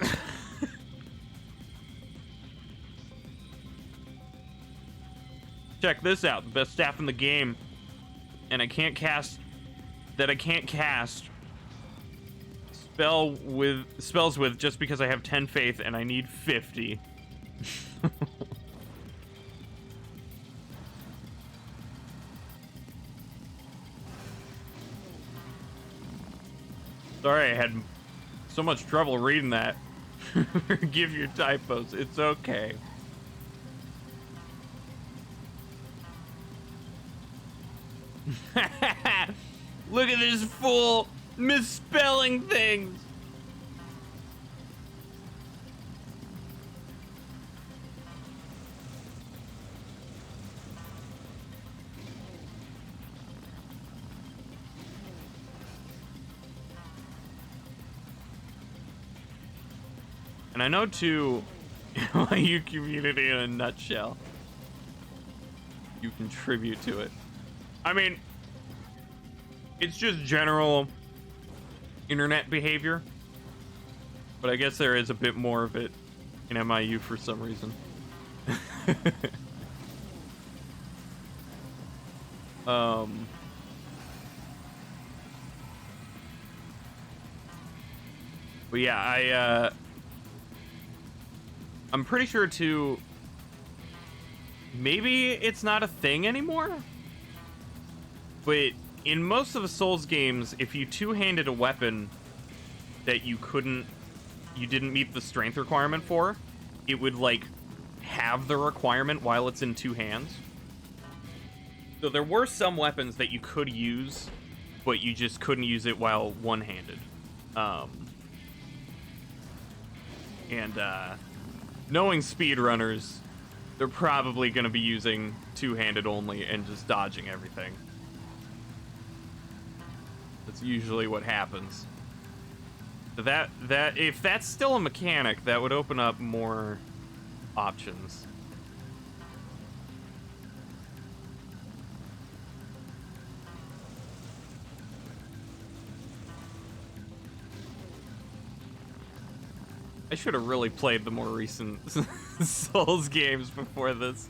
Check this out. The best staff in the game. And I can't cast spells with just because I have 10 faith and I need 50. Sorry, I had so much trouble reading that. Forgive your typos. It's okay. Look at this fool misspelling things. And I know too, you community in a nutshell. You contribute to it. I mean, it's just general internet behavior, but I guess there is a bit more of it in MIU for some reason. But yeah, I'm pretty sure too, maybe it's not a thing anymore, but in most of the Souls games, if you two-handed a weapon that you didn't meet the strength requirement for, it would like have the requirement while it's in two hands. So there were some weapons that you could use, but you just couldn't use it while one-handed. Knowing speedrunners, they're probably going to be using two-handed only and just dodging everything. That's usually what happens. So that if that's still a mechanic, that would open up more options. I should have really played the more recent Souls games before this.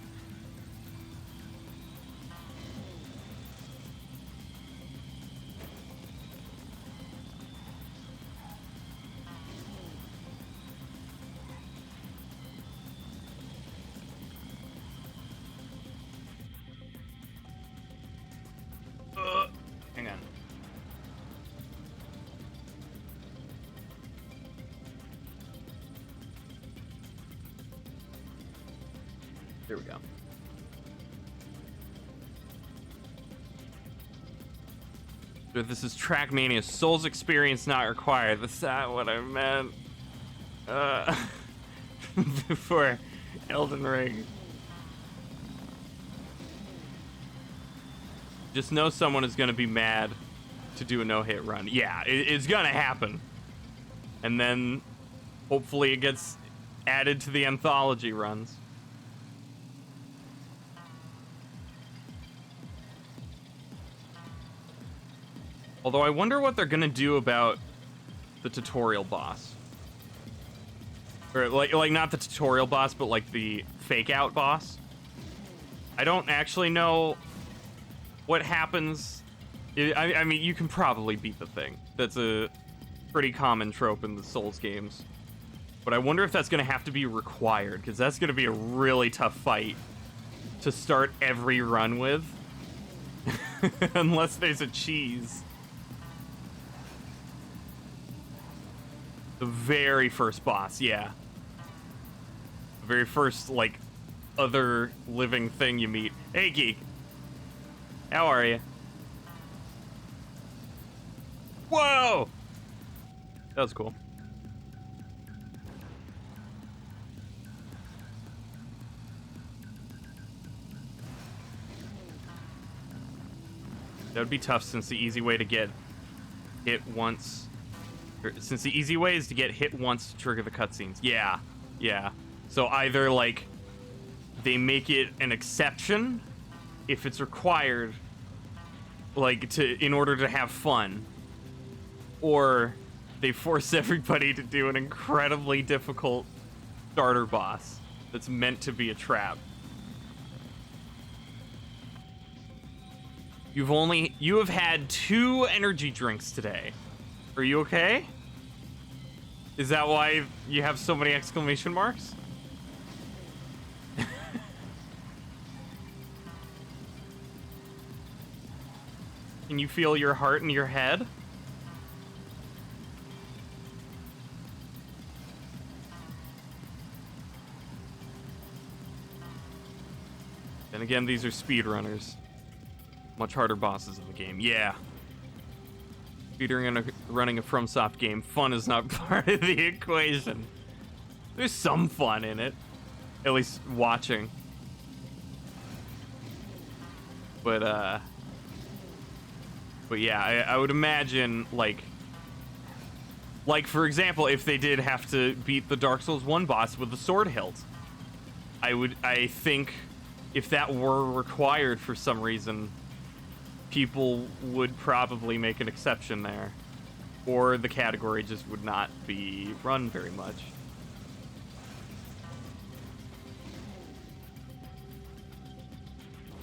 Hang on. There we go. So this is TrackMania. Souls experience not required. That's not what I meant. Before Elden Ring. Just know someone is going to be mad to do a no-hit run. Yeah, it's going to happen. And then hopefully it gets added to the anthology runs. Although I wonder what they're gonna do about the tutorial boss. Or like not the tutorial boss, but like the fake out boss. I don't actually know what happens. I mean, you can probably beat the thing. That's a pretty common trope in the Souls games. But I wonder if that's gonna have to be required, because that's gonna be a really tough fight to start every run with. Unless there's a cheese. The very first boss, yeah. The very first, like, other living thing you meet. Hey, Geek. How are you? Whoa! That was cool. That would be tough since the easy way to get hit once... Since the easy way is to get hit once to trigger the cutscenes. Yeah, yeah. So either, like, they make it an exception if it's required, like in order to have fun, or they force everybody to do an incredibly difficult starter boss that's meant to be a trap. You have had 2 energy drinks today. Are you okay? Is that why you have so many exclamation marks? Can you feel your heart in your head? And again, these are speedrunners. Much harder bosses in the game. Yeah. Running a FromSoft game, fun is not part of the equation. There's some fun in it. At least watching. But yeah, I would imagine, like for example, if they did have to beat the Dark Souls 1 boss with the sword hilt, I think if that were required for some reason, people would probably make an exception there, or the category just would not be run very much.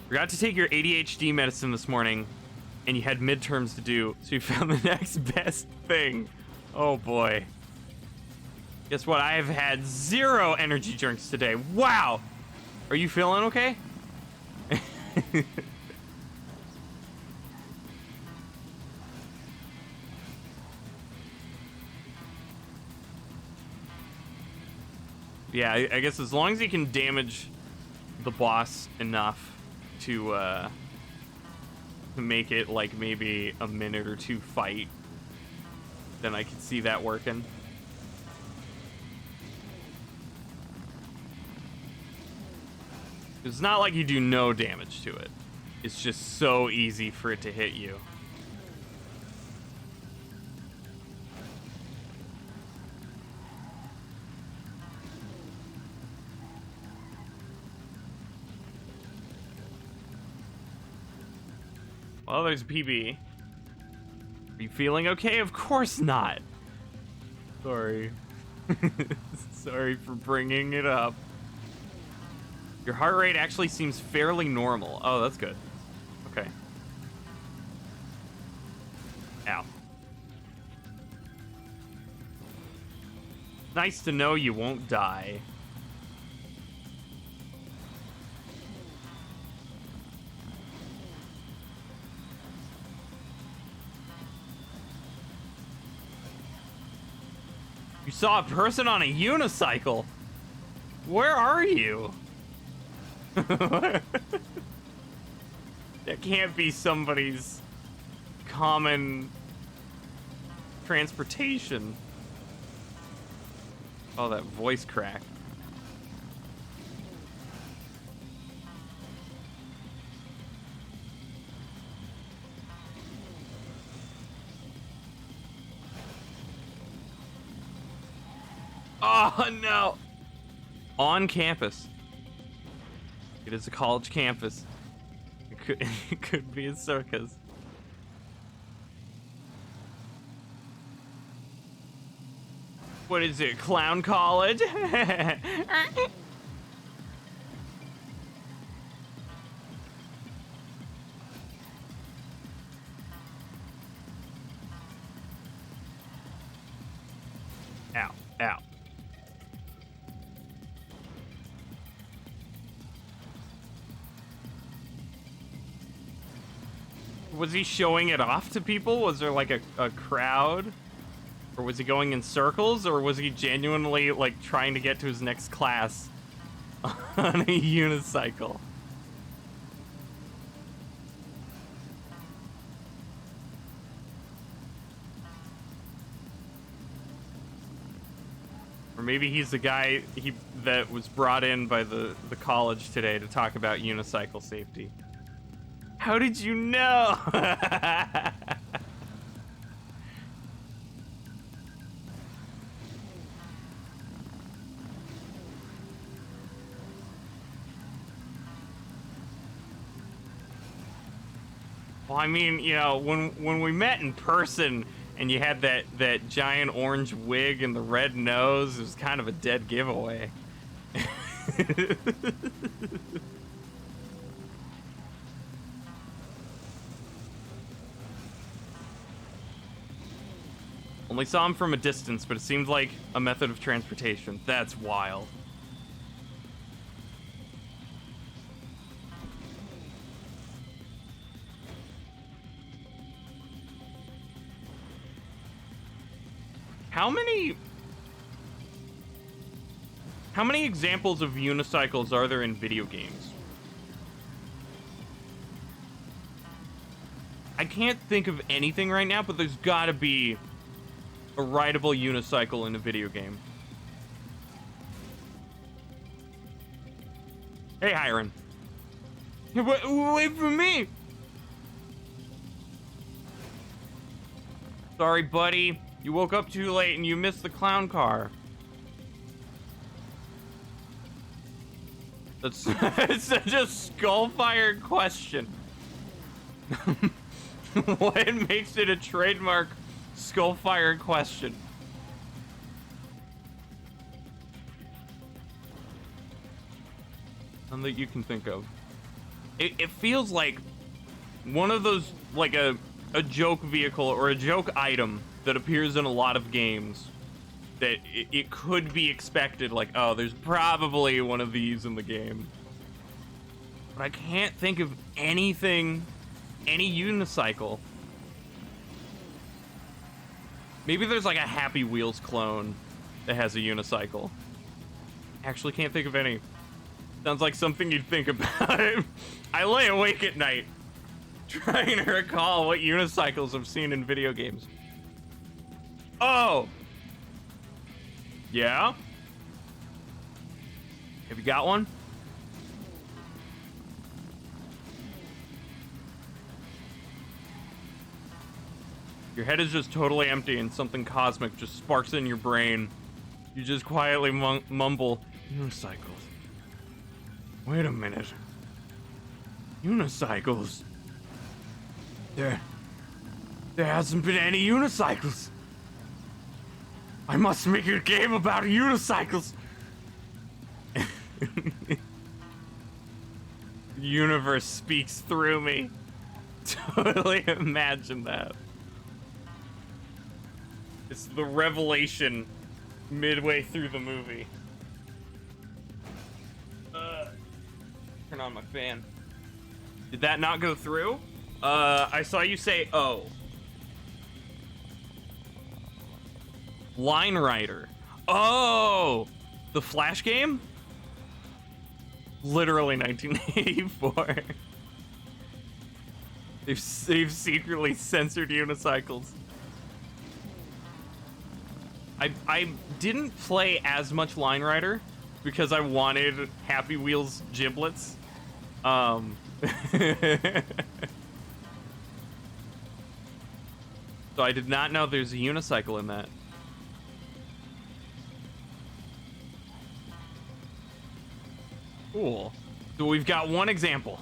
Forgot to take your ADHD medicine this morning, and you had midterms to do, so you found the next best thing. Oh boy. Guess what? I have had 0 energy drinks today. Wow! Are you feeling okay? Yeah, I guess as long as you can damage the boss enough to make it like maybe a minute or 2 fight, then I could see that working. It's not like you do no damage to it. It's just so easy for it to hit you. Well, there's a PB. Are you feeling okay? Of course not. Sorry. Sorry for bringing it up. Your heart rate actually seems fairly normal. Oh, that's good. Okay. Ow. Nice to know you won't die. You saw a person on a unicycle. Where are you? That can't be somebody's common transportation. Oh, that voice crack. Oh, no. On campus. It is a college campus. It could be a circus. What is it, clown college? Ow, ow. Was he showing it off to people? Was there like a crowd? Or was he going in circles? Or was he genuinely like trying to get to his next class on a unicycle? Or maybe he's the guy that was brought in by the college today to talk about unicycle safety. How did you know? Well, I mean, you know, when we met in person and you had that giant orange wig and the red nose, it was kind of a dead giveaway. Only saw him from a distance, but it seemed like a method of transportation. That's wild. How many examples of unicycles are there in video games? I can't think of anything right now, but there's gotta be a rideable unicycle in a video game. Hey, Hiron. Hey, wait for me! Sorry, buddy. You woke up too late and you missed the clown car. That's such a skull-fired question. What makes it a trademark skull-fired question? None that you can think of. It feels like one of those, like a joke vehicle or a joke item that appears in a lot of games that it could be expected, like, oh, there's probably one of these in the game. But I can't think of anything, any unicycle. Maybe there's like a Happy Wheels clone that has a unicycle. Actually can't think of any. Sounds like something you'd think about. I lay awake at night trying to recall what unicycles I've seen in video games. Oh! Yeah? Have you got one? Your head is just totally empty and something cosmic just sparks in your brain. You just quietly mumble, unicycles. Wait a minute. Unicycles? There hasn't been any unicycles. I must make a game about unicycles. The universe speaks through me. Totally imagine that. It's the revelation midway through the movie. Turn on my fan. Did that not go through? I saw you say, oh. Line Rider. Oh! The Flash game? Literally 1984. They've secretly censored unicycles. I didn't play as much Line Rider because I wanted Happy Wheels giblets. So I did not know there's a unicycle in that. Cool. So we've got one example.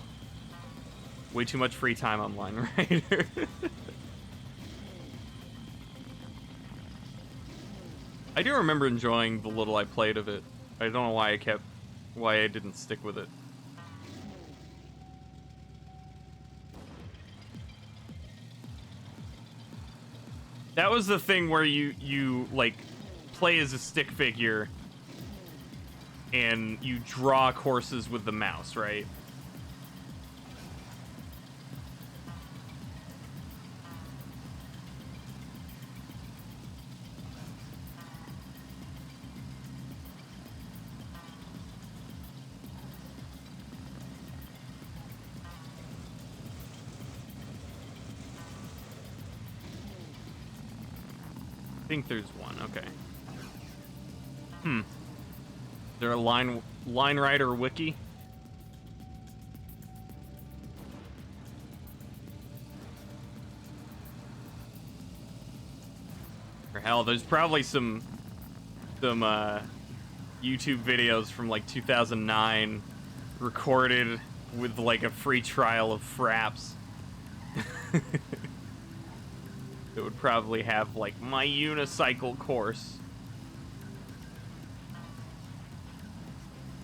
Way too much free time on Line Rider. I do remember enjoying the little I played of it. I don't know why I didn't stick with it. That was the thing where you like play as a stick figure and you draw courses with the mouse, right? I think there's one. Okay. Is there a Line Rider wiki? Or hell, there's probably some YouTube videos from like 2009 recorded with like a free trial of Fraps. It would probably have like my unicycle course.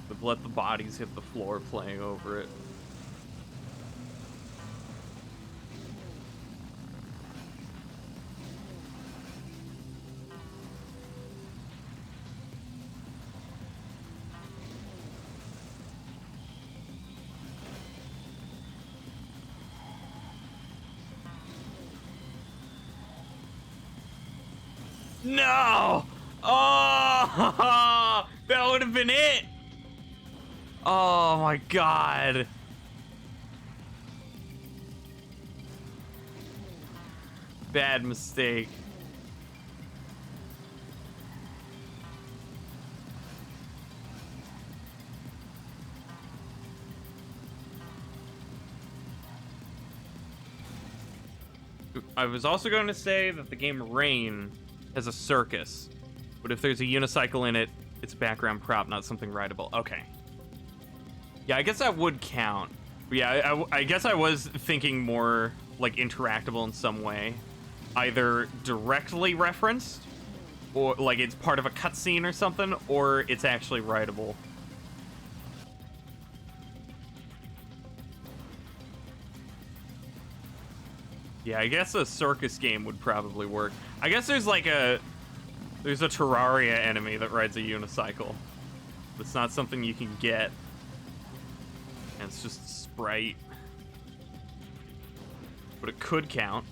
Would let the bodies hit the floor playing over it. No! Oh, that would have been it. Oh my god. Bad mistake. I was also going to say that the game Rain has a circus, but if there's a unicycle in it, it's a background prop, not something rideable. Okay. Yeah, I guess that would count. But yeah, I guess I was thinking more like interactable in some way, either directly referenced, or like it's part of a cutscene or something, or it's actually rideable. Yeah, I guess a circus game would probably work. I guess there's a Terraria enemy that rides a unicycle. It's not something you can get. And it's just a sprite. But it could count.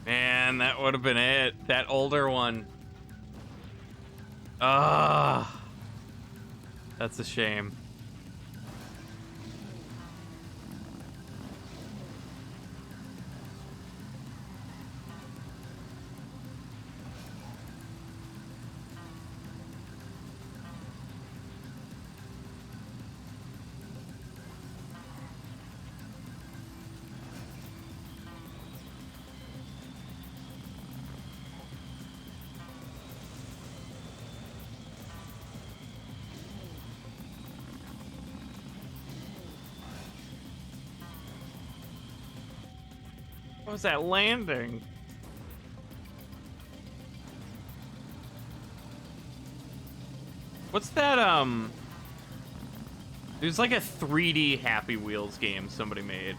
Man, that would have been it. That older one. Ah, that's a shame. What was that landing? What's that, there's like a 3D Happy Wheels game somebody made.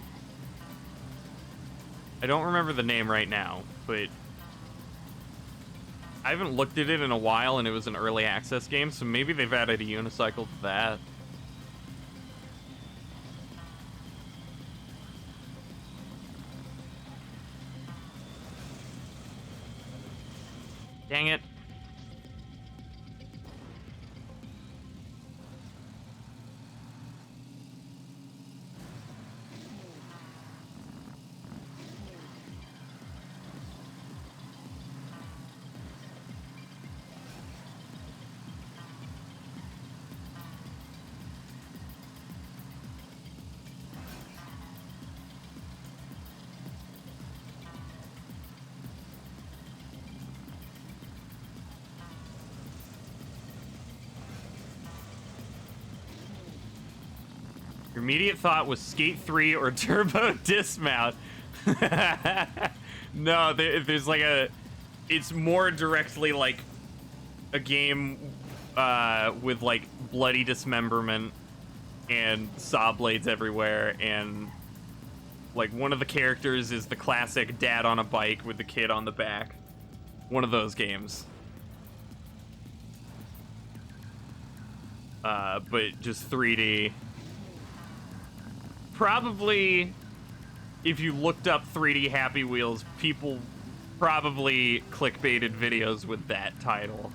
I don't remember the name right now, but I haven't looked at it in a while, and it was an early access game, so maybe they've added a unicycle to that. Dang it. Your immediate thought was Skate 3 or Turbo Dismount. No, there's like a... It's more directly like a game with like bloody dismemberment and saw blades everywhere, and like one of the characters is the classic dad on a bike with the kid on the back. One of those games. but just 3D. Probably, if you looked up 3D Happy Wheels, people probably clickbaited videos with that title.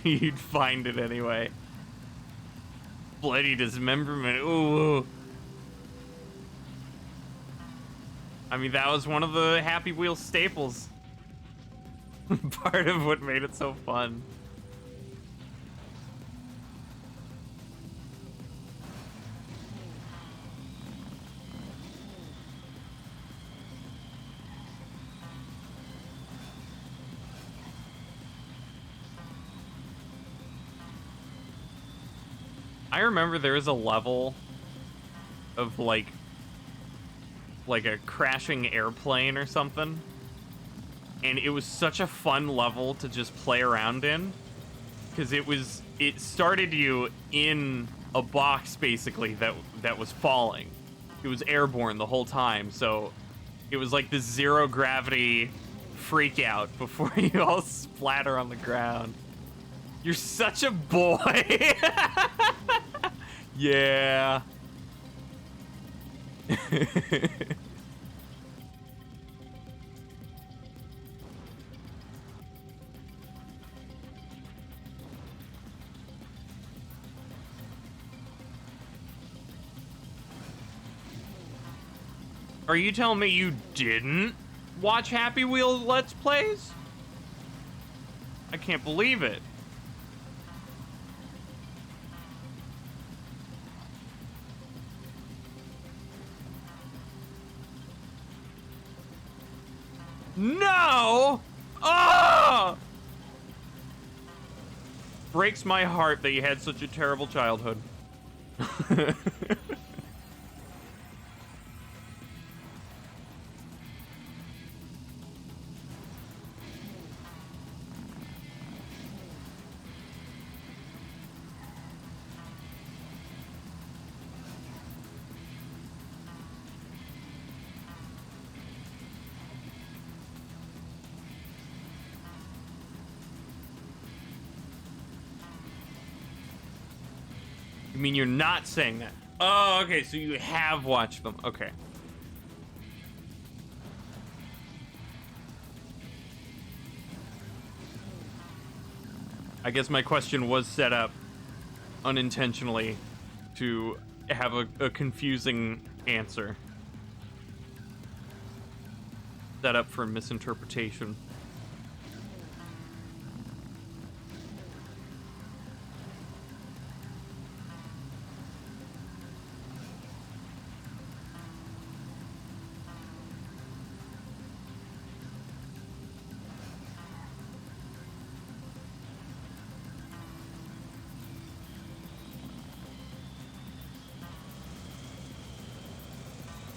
You'd find it anyway. Bloody dismemberment. Ooh. I mean, that was one of the Happy Wheels staples. Part of what made it so fun. I remember there was a level of like a crashing airplane or something, and it was such a fun level to just play around in, because it started you in a box basically that was falling. It was airborne the whole time, so it was like this zero gravity freak out before you all splatter on the ground. You're such a boy. Yeah. Are you telling me you didn't watch Happy Wheels Let's Plays? I can't believe it. No! Oh! Breaks my heart that you had such a terrible childhood. You mean you're not saying that? Oh, okay, so you have watched them. Okay. I guess my question was set up unintentionally to have a confusing answer. Set up for misinterpretation.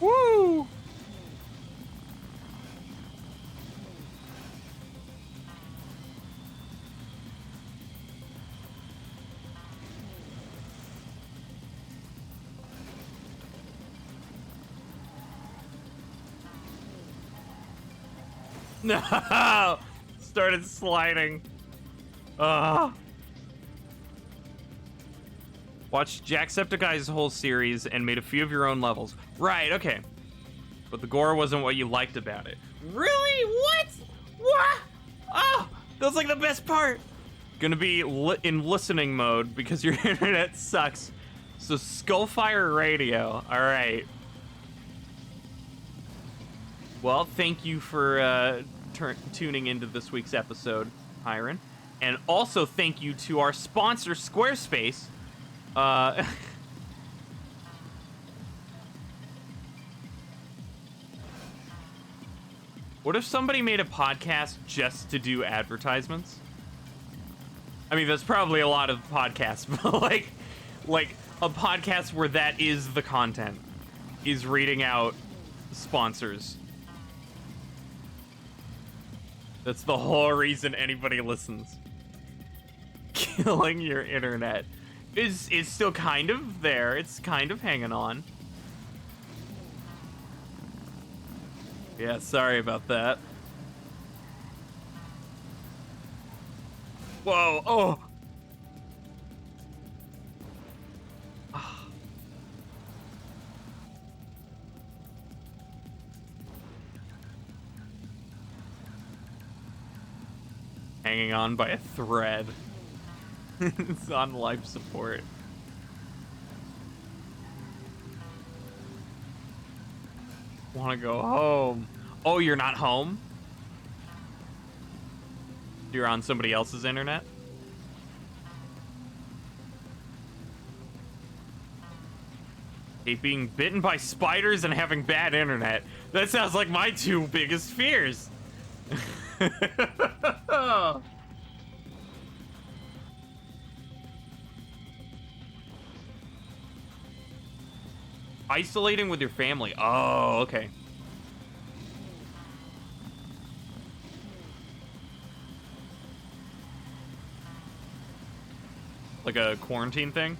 Woo! No! Started sliding. Watched Jacksepticeye's whole series and made a few of your own levels. Right, okay. But the gore wasn't what you liked about it. Really? What? What? Oh, that was like the best part. Gonna be in listening mode because your internet sucks. So Skullfire Radio. All right. Well, thank you for tuning into this week's episode, Hiron. And also thank you to our sponsor, Squarespace. What if somebody made a podcast just to do advertisements? I mean, that's probably a lot of podcasts, but like a podcast where that is the content, is reading out sponsors. That's the whole reason anybody listens. Killing your internet is still kind of there. It's kind of hanging on. Yeah, sorry about that. Whoa, oh. Hanging on by a thread. It's on life support. Want to go home. Oh, you're not home? You're on somebody else's internet? Hate being bitten by spiders and having bad internet. That sounds like my two biggest fears. Isolating with your family. Oh, okay. Like a quarantine thing?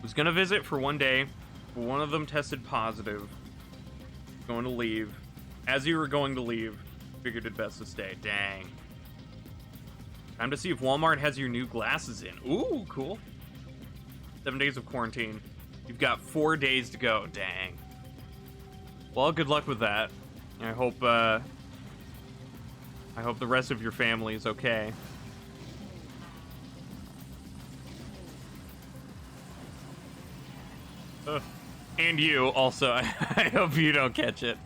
Was gonna visit for one day, but one of them tested positive. Going to leave. As you were going to leave, figured it best to stay. Dang. Time to see if Walmart has your new glasses in. Ooh, cool. 7 days of quarantine. You've got 4 days to go. Dang. Well, good luck with that. I hope the rest of your family is okay. And you also. I hope you don't catch it.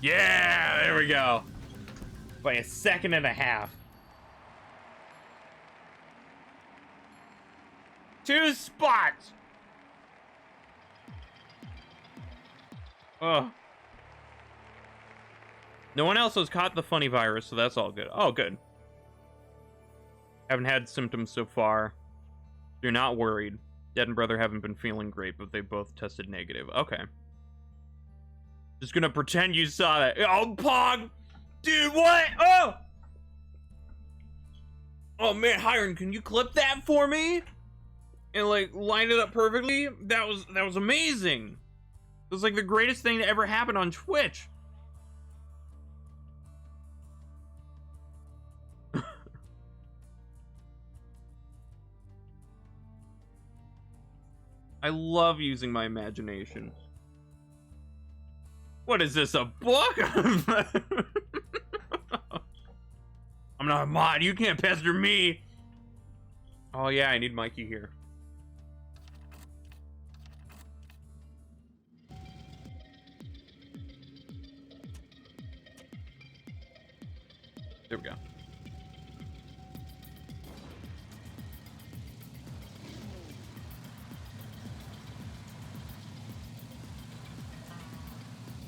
Yeah, there we go. By a second and a half. 2 spots. Oh. No one else has caught the funny virus, so that's all good. Oh, good. Haven't had symptoms so far. You're not worried. Dad and brother haven't been feeling great, but they both tested negative. Okay. Just gonna pretend you saw that. Oh, Pog! Dude, what? Oh! Oh, man, Hiron, can you clip that for me? And, like, line it up perfectly? That was amazing. It was, like, the greatest thing to ever happen on Twitch. I love using my imagination. What is this, a book? I'm not a mod. You can't pester me. Oh, yeah, I need Mikey here. There we go.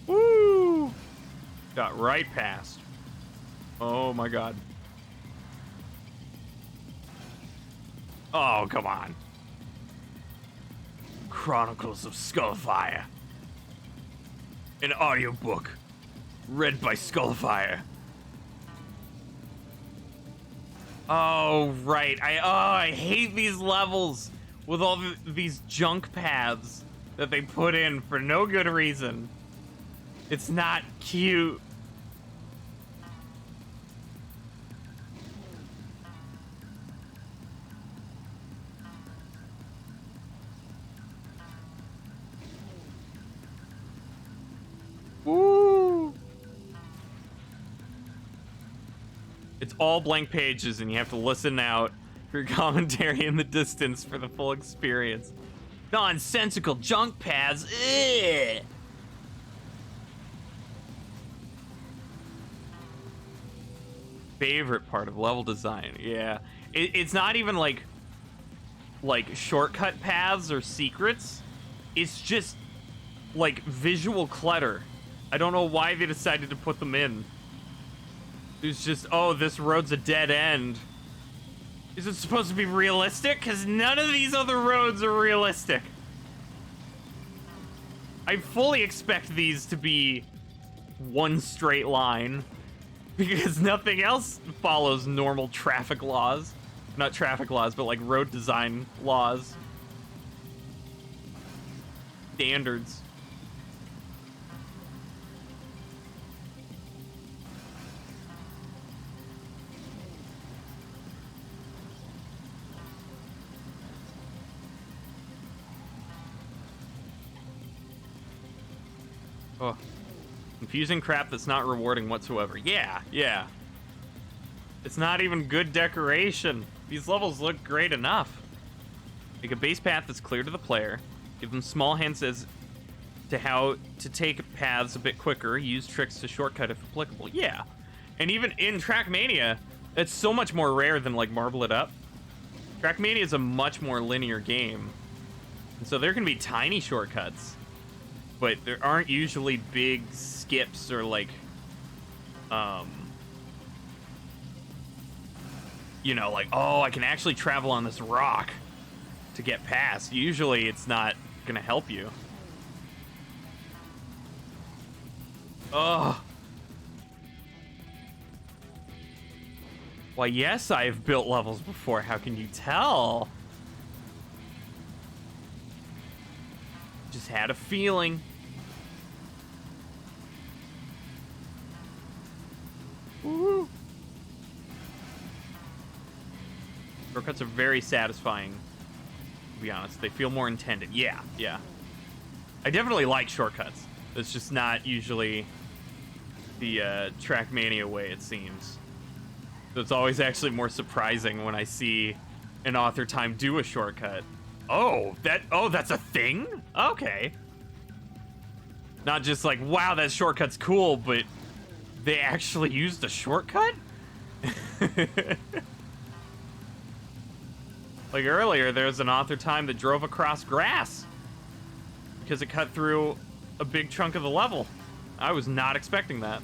Woo! Got right past. Oh my god. Oh, come on. Chronicles of Skullfire. An audiobook read by Skullfire. Oh, right. I hate these levels with all these junk paths that they put in for no good reason. It's not cute. It's all blank pages, and you have to listen out for your commentary in the distance for the full experience. Nonsensical junk paths. Ugh. Favorite part of level design, yeah. It's not even like shortcut paths or secrets. It's just like visual clutter. I don't know why they decided to put them in. It's just, oh, this road's a dead end. Is it supposed to be realistic? Because none of these other roads are realistic. I fully expect these to be one straight line, because nothing else follows normal traffic laws. Not traffic laws, but like road design laws. Standards. Oh. Confusing crap that's not rewarding whatsoever. Yeah. It's not even good decoration. These levels look great enough. Make a base path that's clear to the player. Give them small hints as to how to take paths a bit quicker. Use tricks to shortcut if applicable. Yeah. And even in TrackMania, it's so much more rare than like Marble It Up. TrackMania is a much more linear game. And so there can be tiny shortcuts, but there aren't usually big skips or like, you know, like, oh, I can actually travel on this rock to get past. Usually it's not gonna help you. Ugh. Why, yes, I've built levels before. How can you tell? Just had a feeling. Woo. Shortcuts are very satisfying, to be honest. They feel more intended. Yeah. I definitely like shortcuts. It's just not usually the TrackMania way, it seems. So it's always actually more surprising when I see an author time do a shortcut. Oh, that's a thing? Okay. Not just like, wow, that shortcut's cool, but they actually used a shortcut? Like earlier, there was an author time that drove across grass because it cut through a big chunk of the level. I was not expecting that.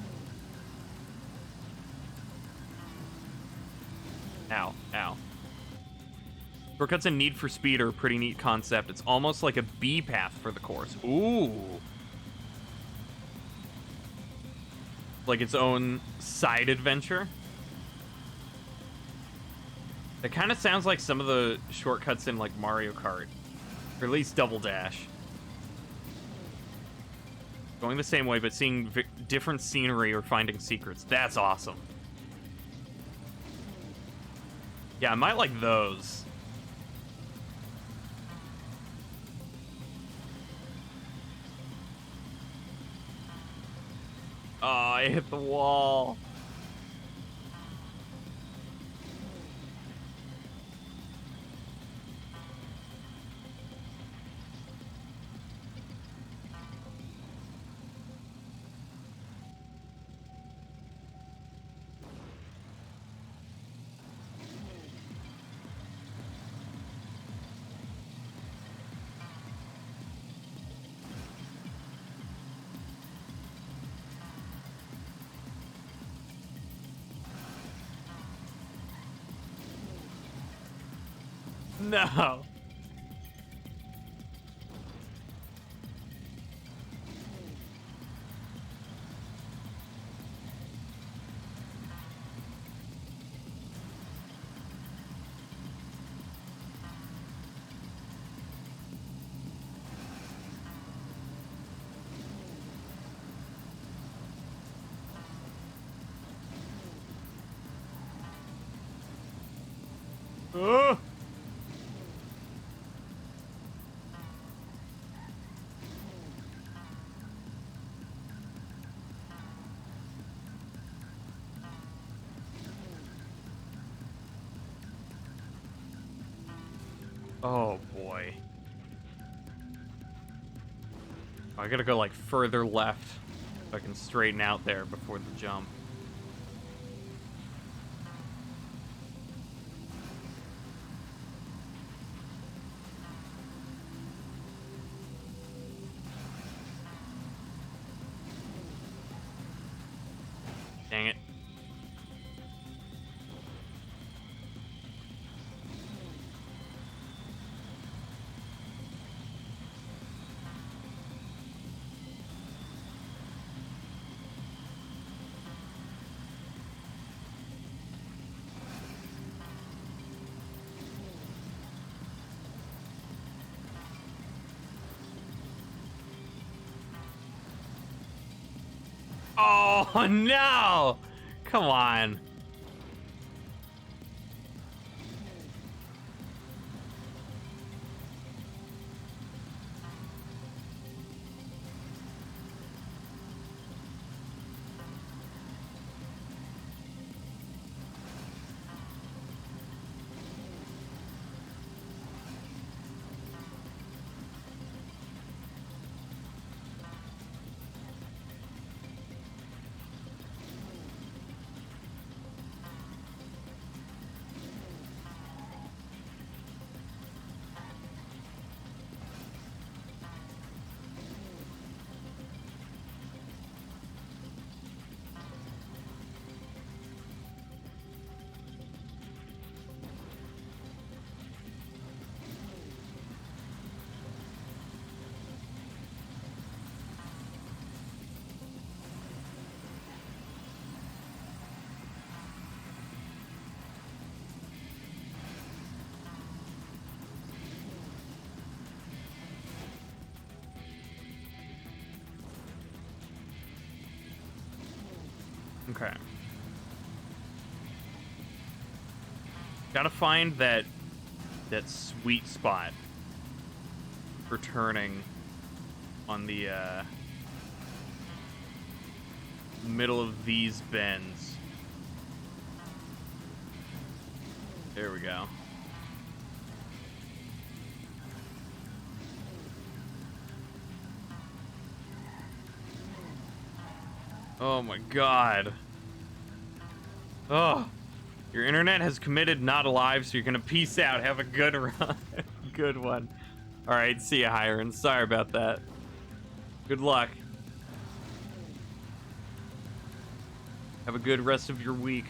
Ow. Shortcuts and Need for Speed are a pretty neat concept. It's almost like a B path for the course. Ooh. Like its own side adventure. It kind of sounds like some of the shortcuts in like Mario Kart, or at least Double Dash. Going the same way, but seeing different scenery or finding secrets. That's awesome. Yeah, I might like those. Oh, I hit the wall. No. Oh. Oh boy. Oh, I gotta go like further left so I can straighten out there before the jump. Dang it. Oh no! Come on. Okay. Gotta find that sweet spot for turning on the middle of these bends. There we go. Oh my god. Oh. Your internet has committed not alive, so you're gonna peace out. Have a good run. Good one. Alright, see ya, Hiron. Sorry about that. Good luck. Have a good rest of your week.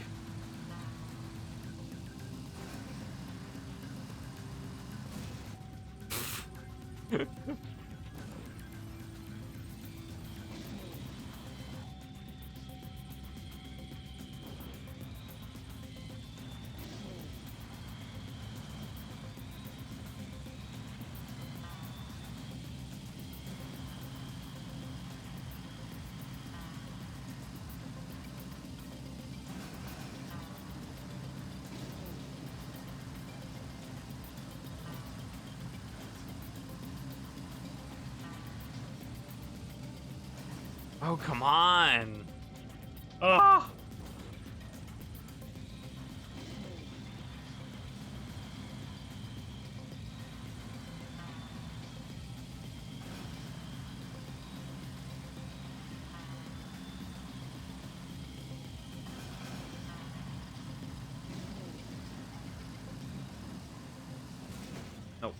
Oh, come on. Ugh. Nope.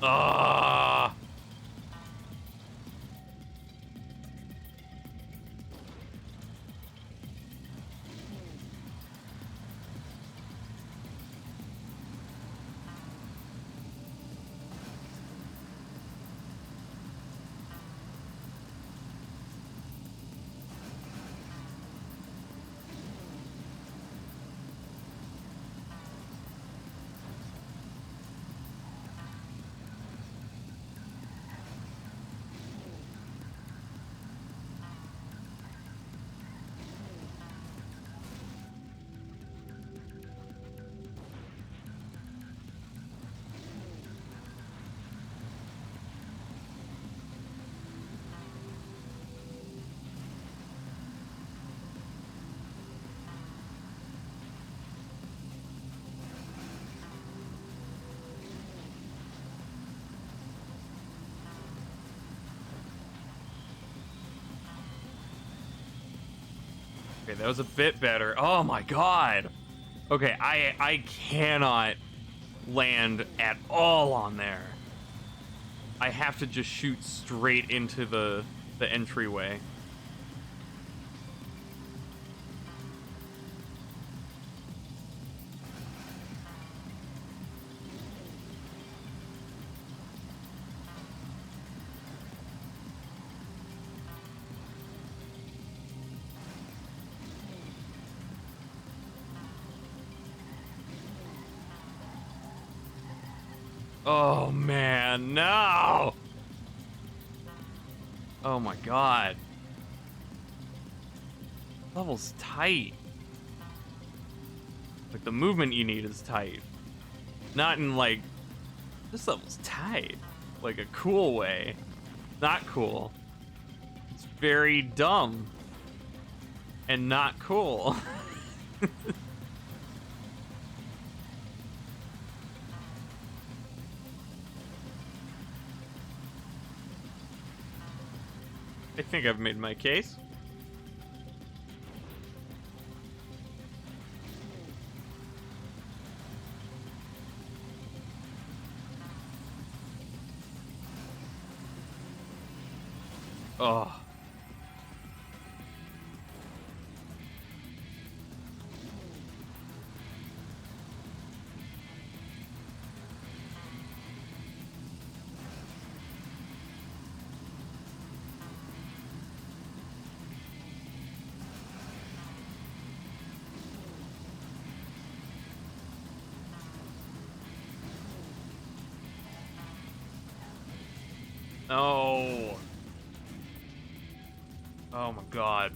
Ah. Okay, that was a bit better. Oh my god. Okay, I cannot land at all on there. I have to just shoot straight into the entryway. Oh man, no! Oh my god. Level's tight. Like, the movement you need is tight. Not in, like, this level's tight. Like, a cool way. Not cool. It's very dumb. And not cool. I think I've made my case. Oh. No. Oh my god.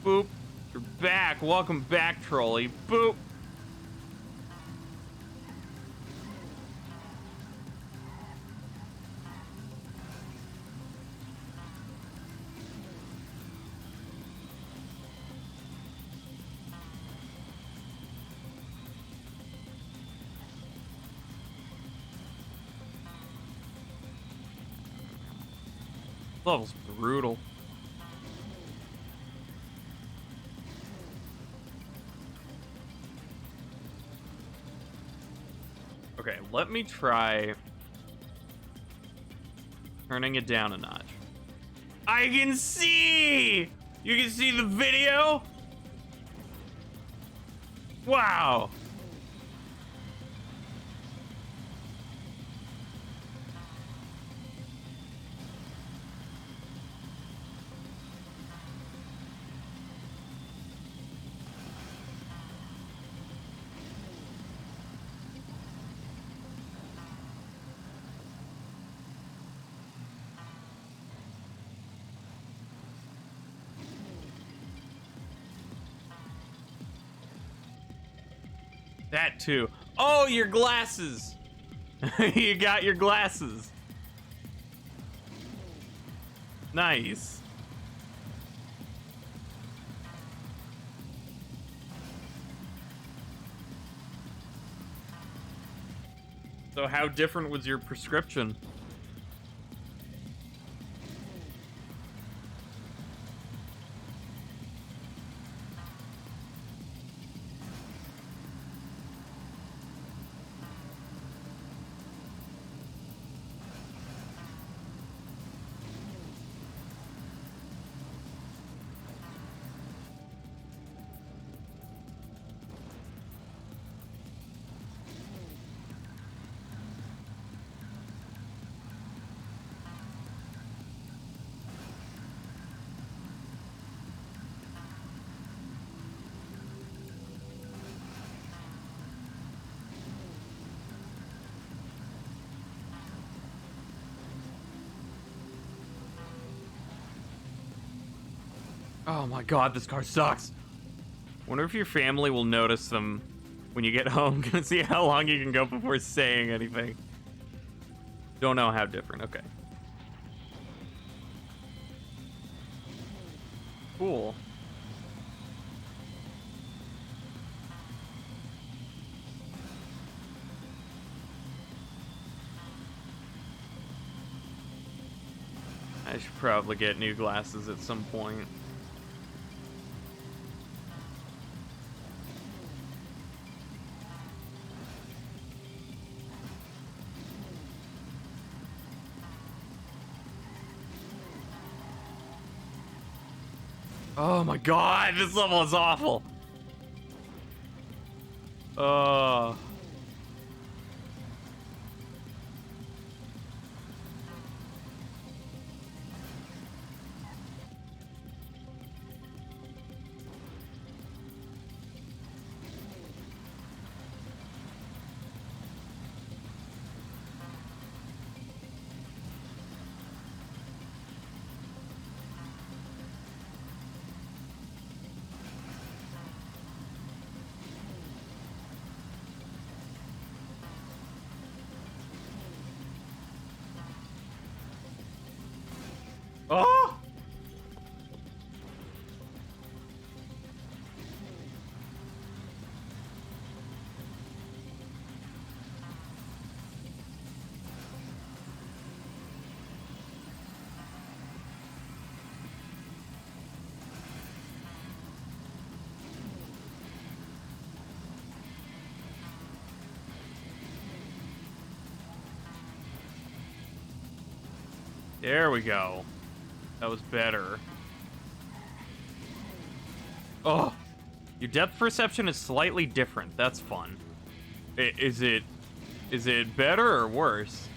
Boop. You're back. Welcome back, trolley. Boop. Level's brutal. Okay, let me try turning it down a notch. I can see! You can see the video? Wow. That too. Oh, your glasses. You got your glasses. Nice. So how different was your prescription? Oh my god, this car sucks. Wonder if your family will notice them When you get home, gonna see how long you can go before saying anything. Don't know how different. Okay. Cool. I should probably get new glasses at some point. Oh my god, this level is awful. Oh. Oh! There we go. That was better. Oh, your depth perception is slightly different. That's fun. Is it better or worse?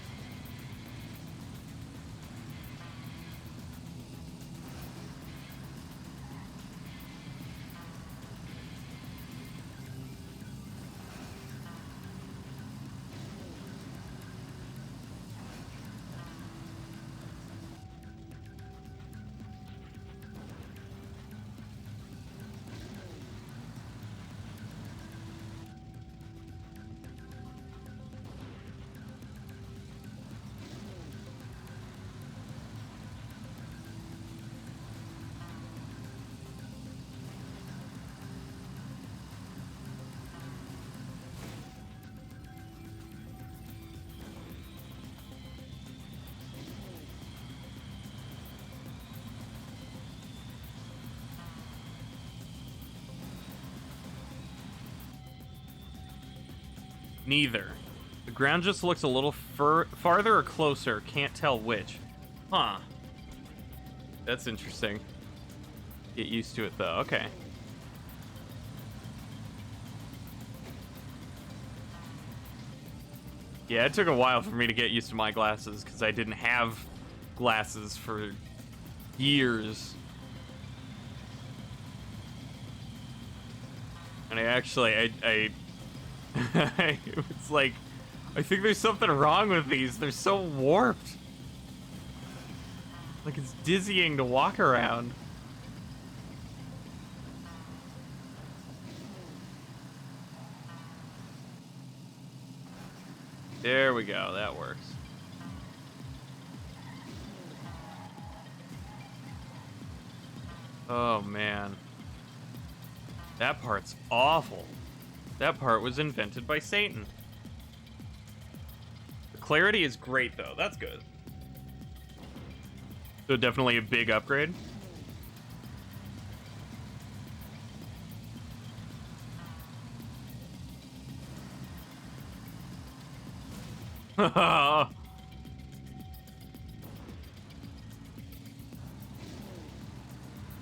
Neither. The ground just looks a little farther or closer. Can't tell which. Huh. That's interesting. Get used to it, though. Okay. Yeah, it took a while for me to get used to my glasses, because I didn't have glasses for years. And I actually, it's like, I think there's something wrong with these. They're so warped. Like, it's dizzying to walk around. There we go. That works. Oh, man. That part's awful. That part was invented by Satan. The clarity is great, though. That's good. So definitely a big upgrade.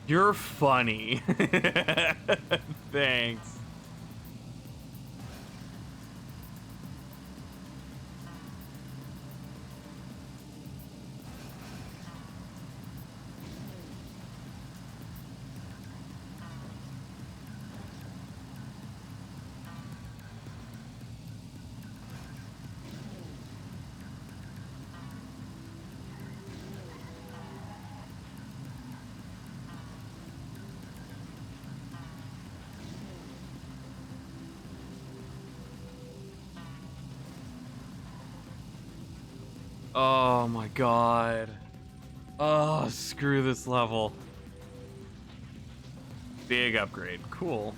You're funny. Thanks. Oh my god. Oh, screw this level. Big upgrade. Cool.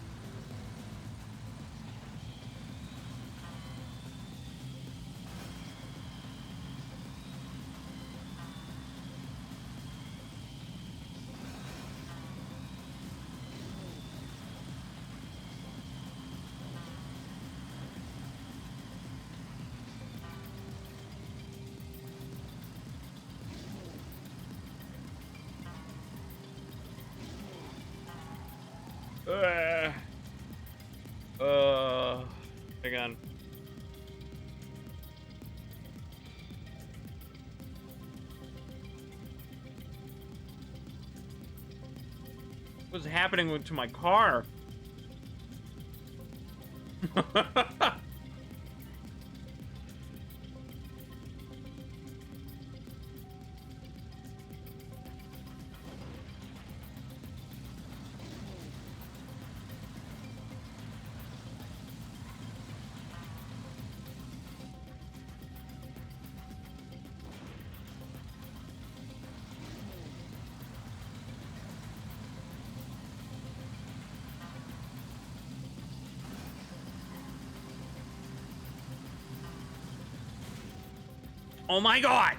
Hang on. What's happening to my car? Oh my god!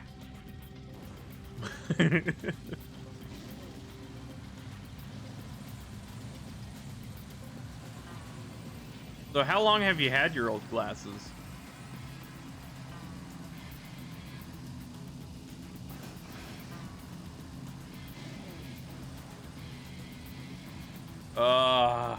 So how long have you had your old glasses? Uh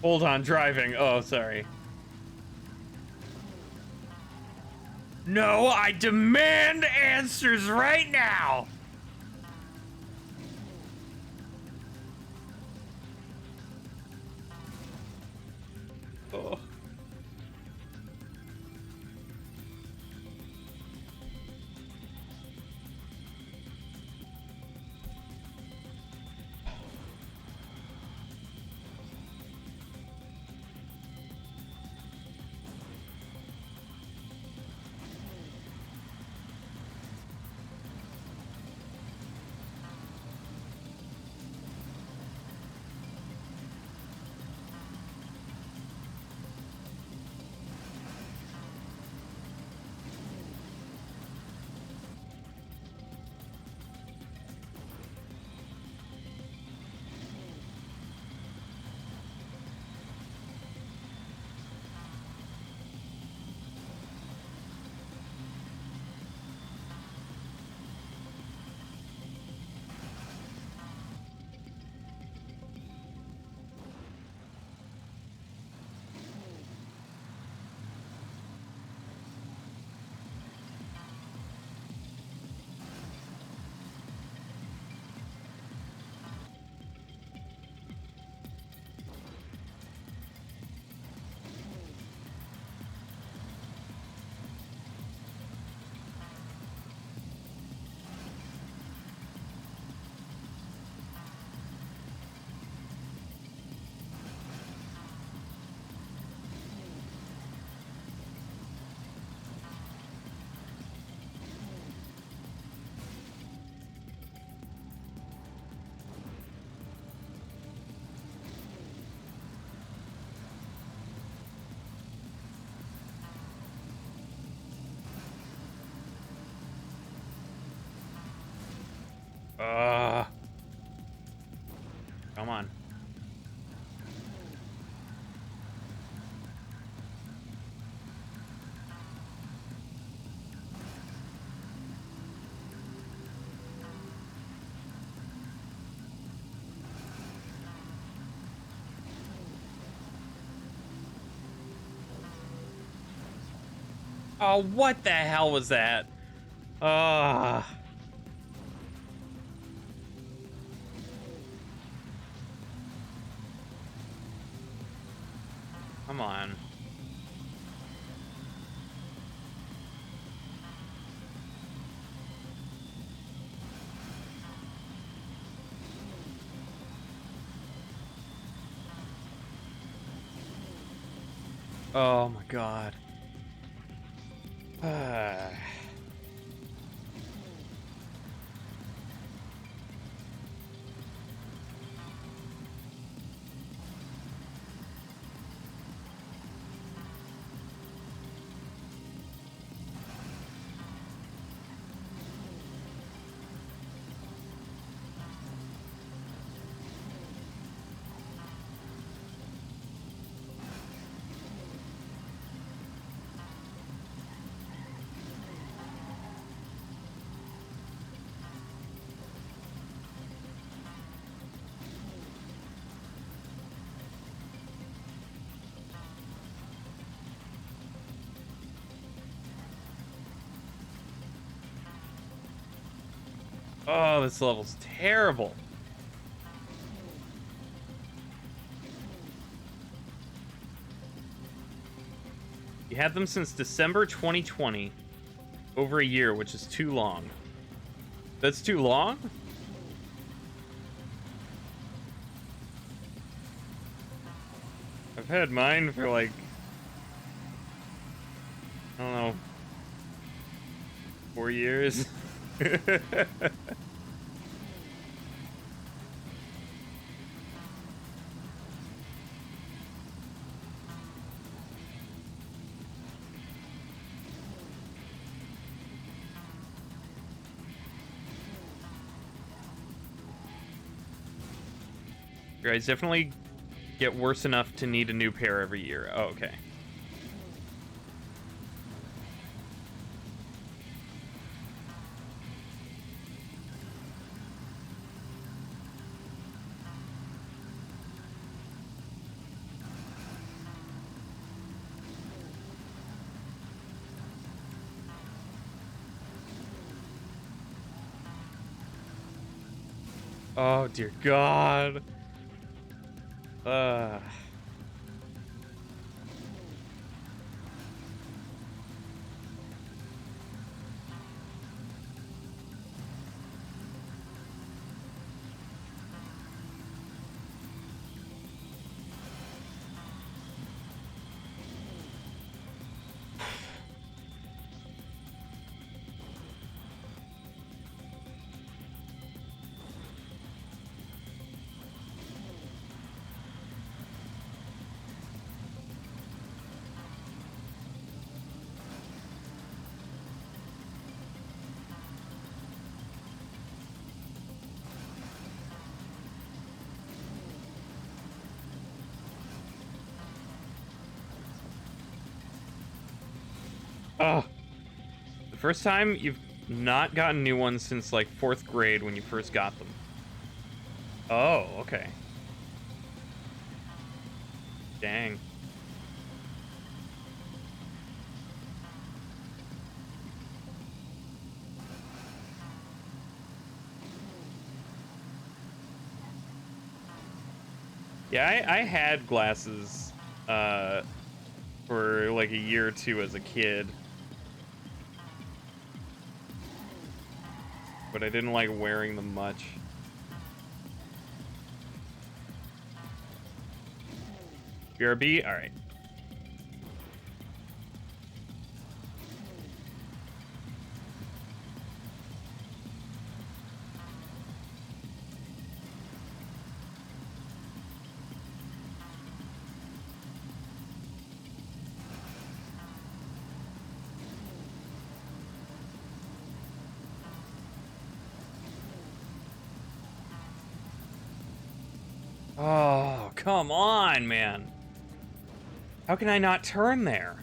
Hold on, driving. Oh, sorry. No, I demand answers right now! Oh. Oh, what the hell was that? Ah. Come on. Oh my god. Ah. Oh, this level's terrible. You had them since December 2020. Over a year, which is too long. That's too long? I've had mine for like, I don't know, 4 years. Your eyes definitely get worse enough to need a new pair every year. Oh, okay. Oh, dear God. Uh. Oh. The first time you've not gotten new ones since like 4th grade when you first got them. Oh, okay. Dang. Yeah, I had glasses for like a year or two as a kid. But I didn't like wearing them much. BRB? Alright. Oh, come on, man. How can I not turn there?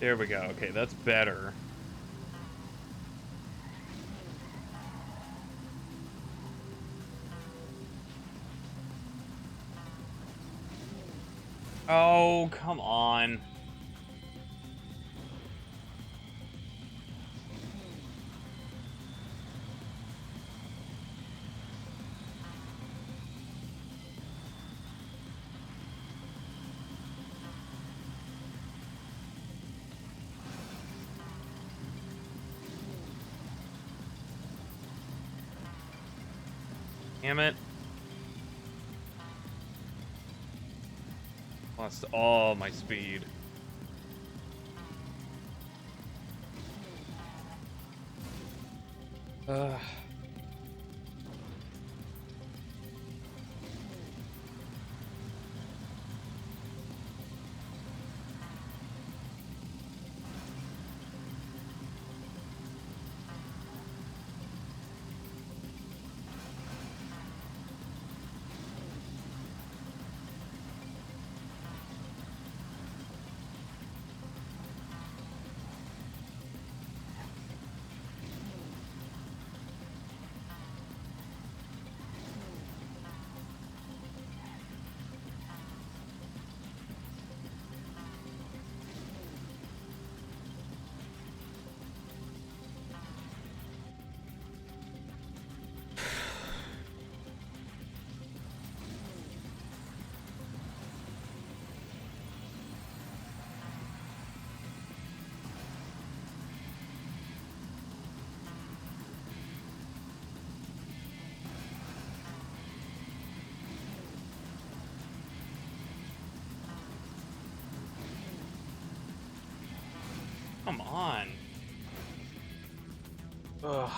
There we go. Okay, that's better. Oh, come on. Damn it. Lost all my speed. Ugh. Come on. Ugh.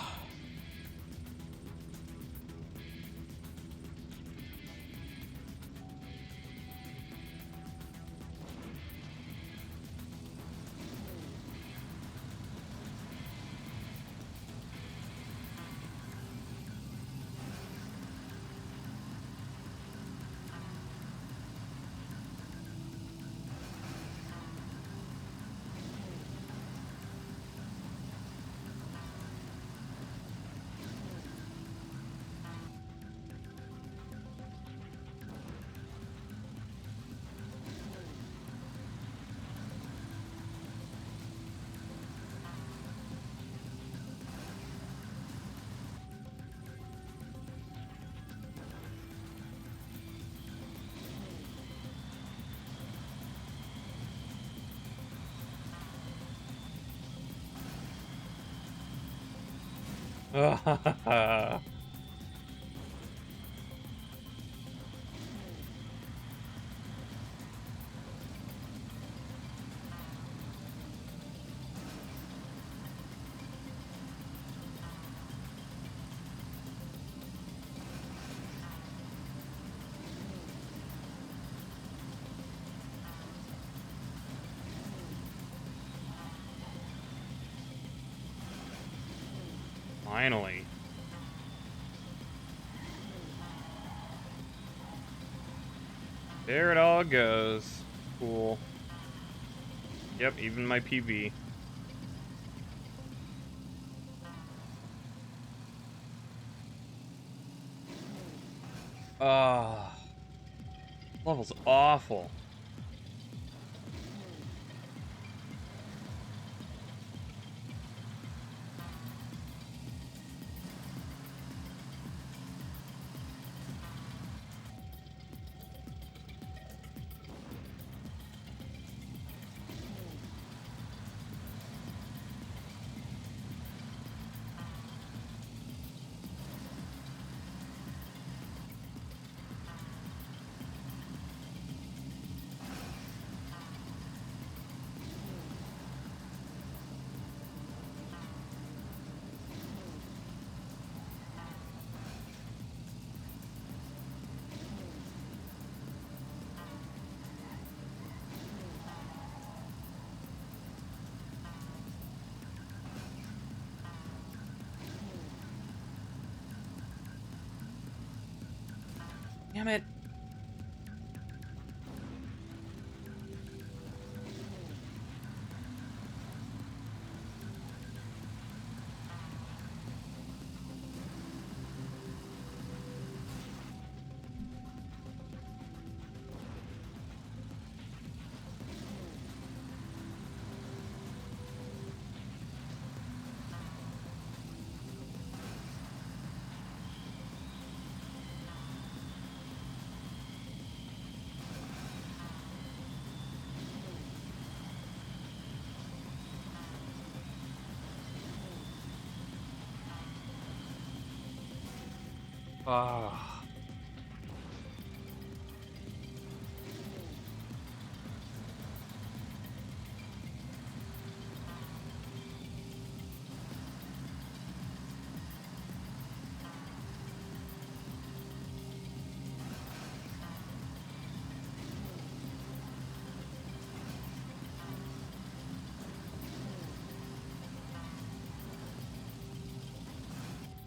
Finally. There it all goes. Cool. Yep, even my PB. Ah, level's awful. Damn it. Ah.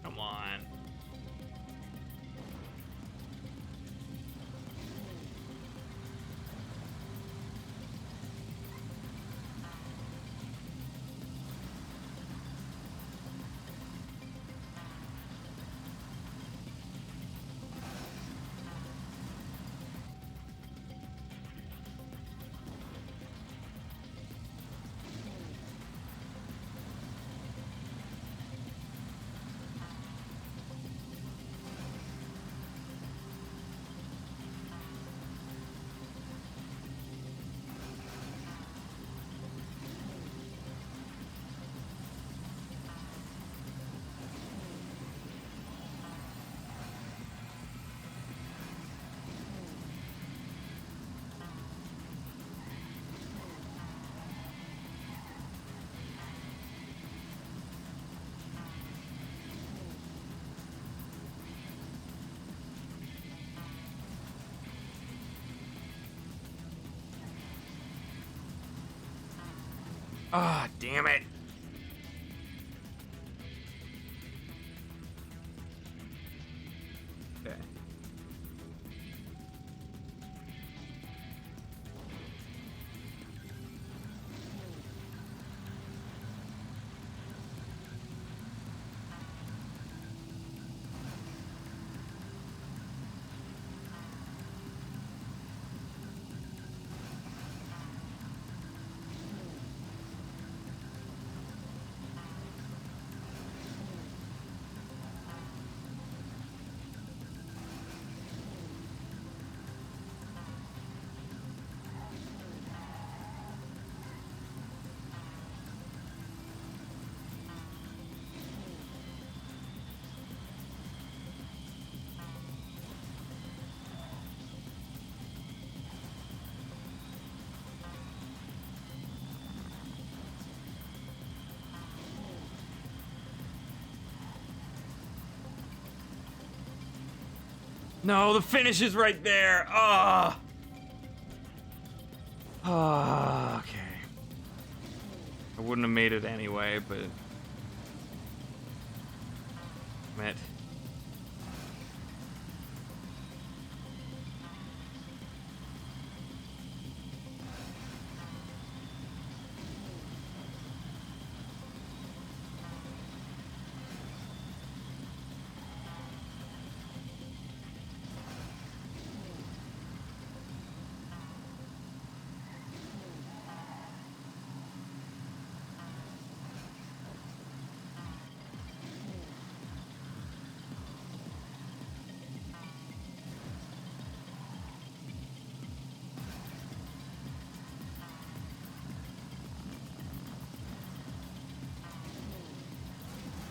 Come on. Ah, damn it. Okay. No, the finish is right there. Ah. Ah, okay. I wouldn't have made it anyway, but damn it.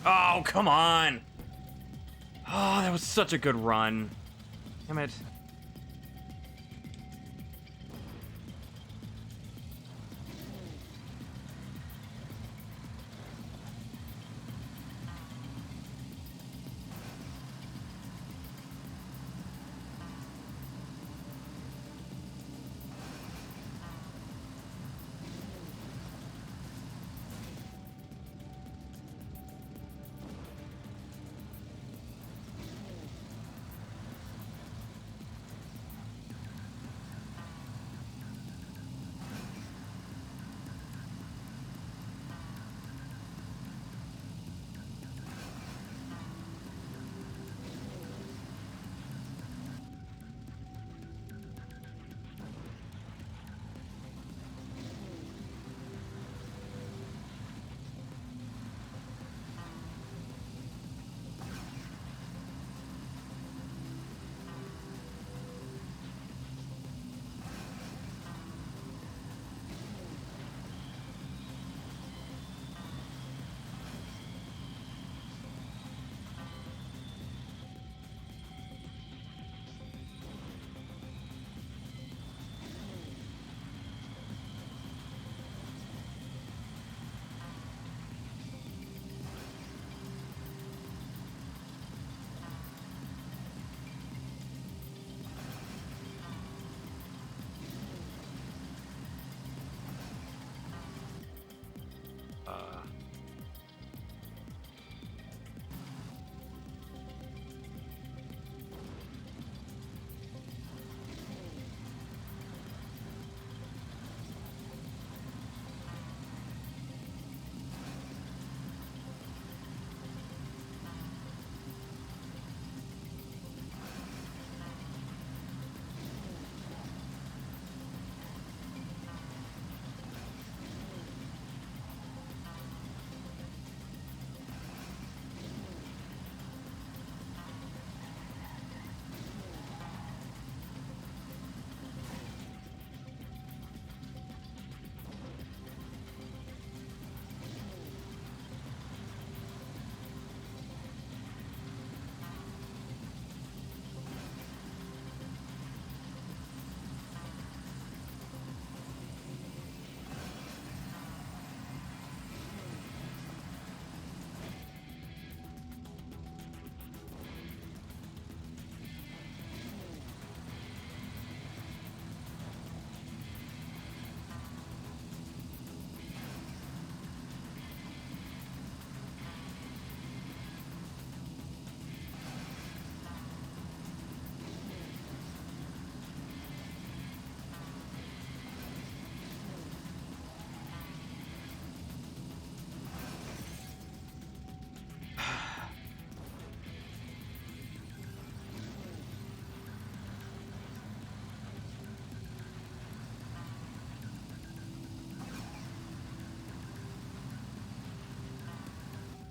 Oh, come on. Oh, that was such a good run. Damn it.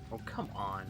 Oh, come on.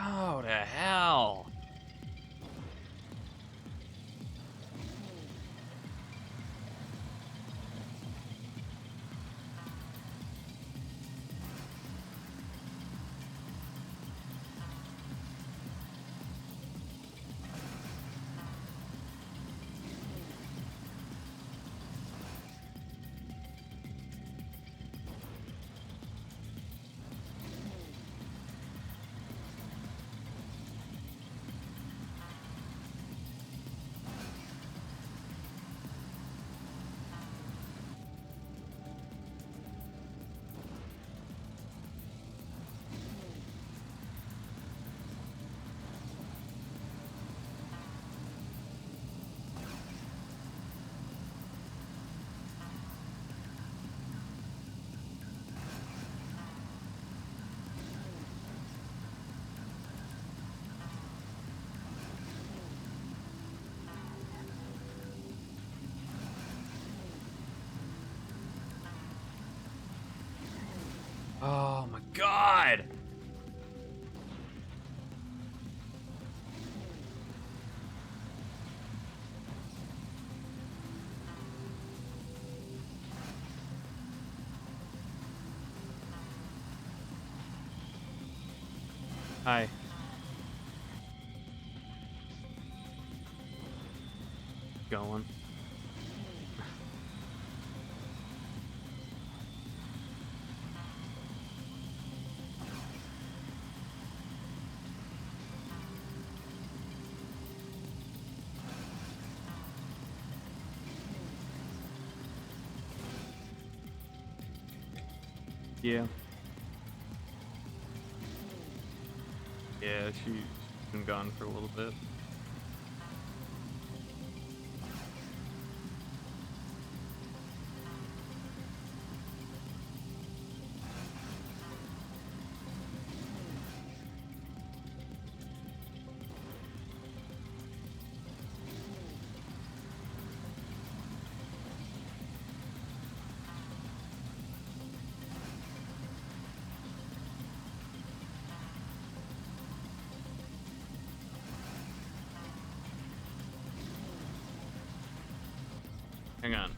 Oh, to hell. Oh my god! Hi. Going. Yeah. Yeah, she's been gone for a little bit. Hang on.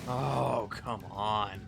Oh, come on.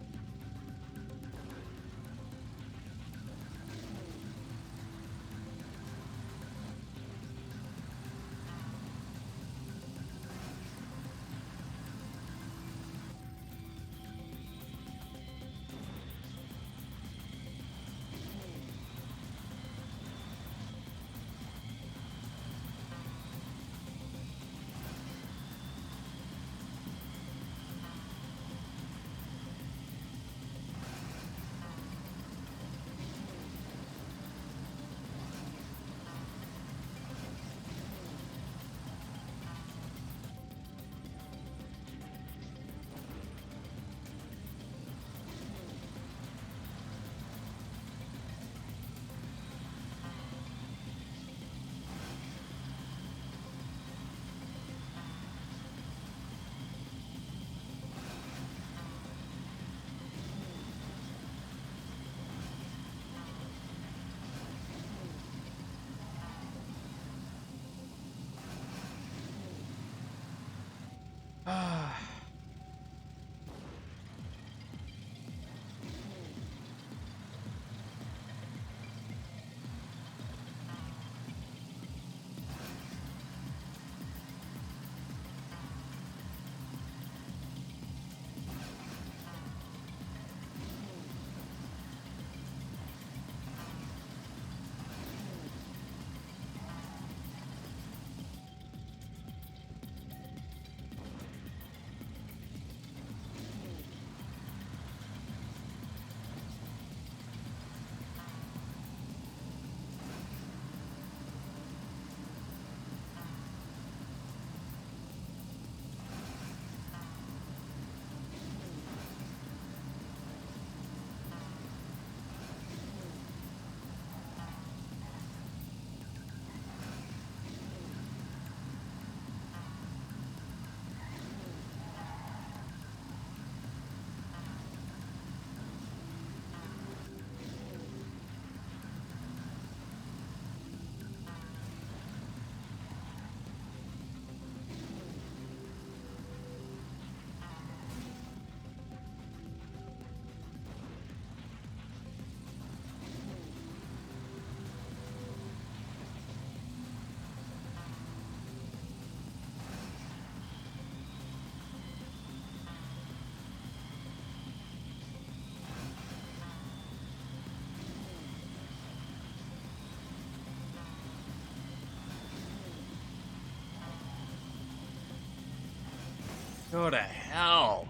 Go to hell.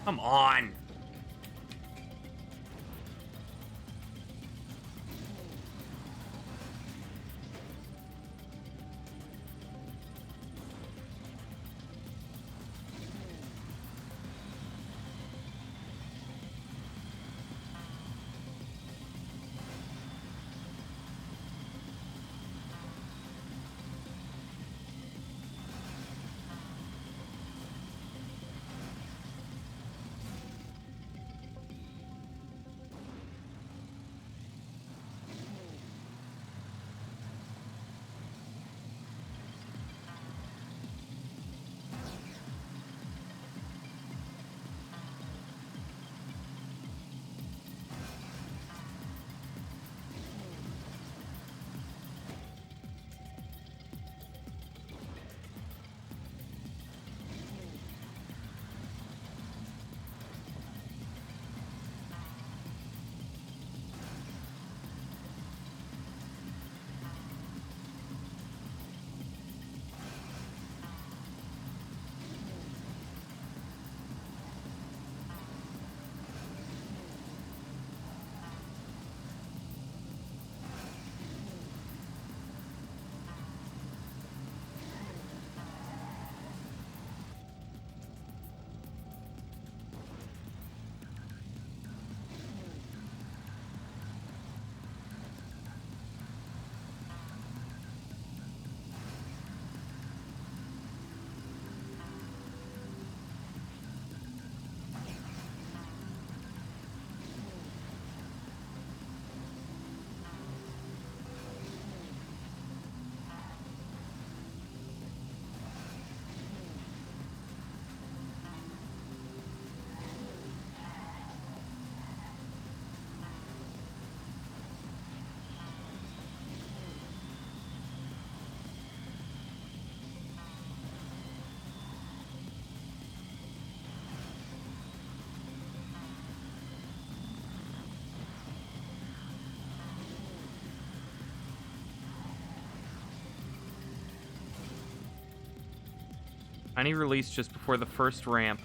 Come on. Tiny release just before the first ramp.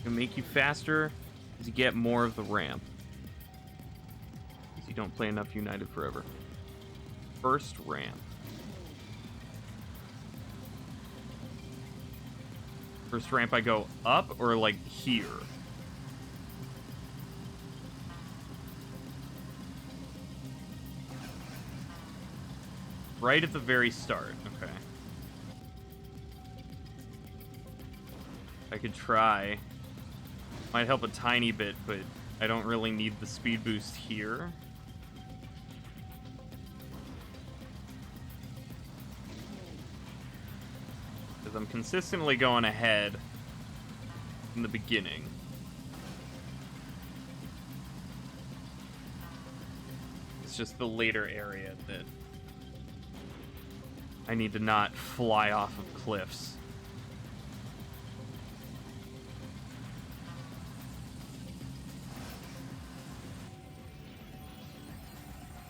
It'll make you faster as you get more of the ramp. Because you don't play enough United Forever. First ramp. First ramp I go up or like here? Right at the very start, okay. I could try. Might help a tiny bit, but I don't really need the speed boost here. Because I'm consistently going ahead in the beginning. It's just the later area that I need to not fly off of cliffs.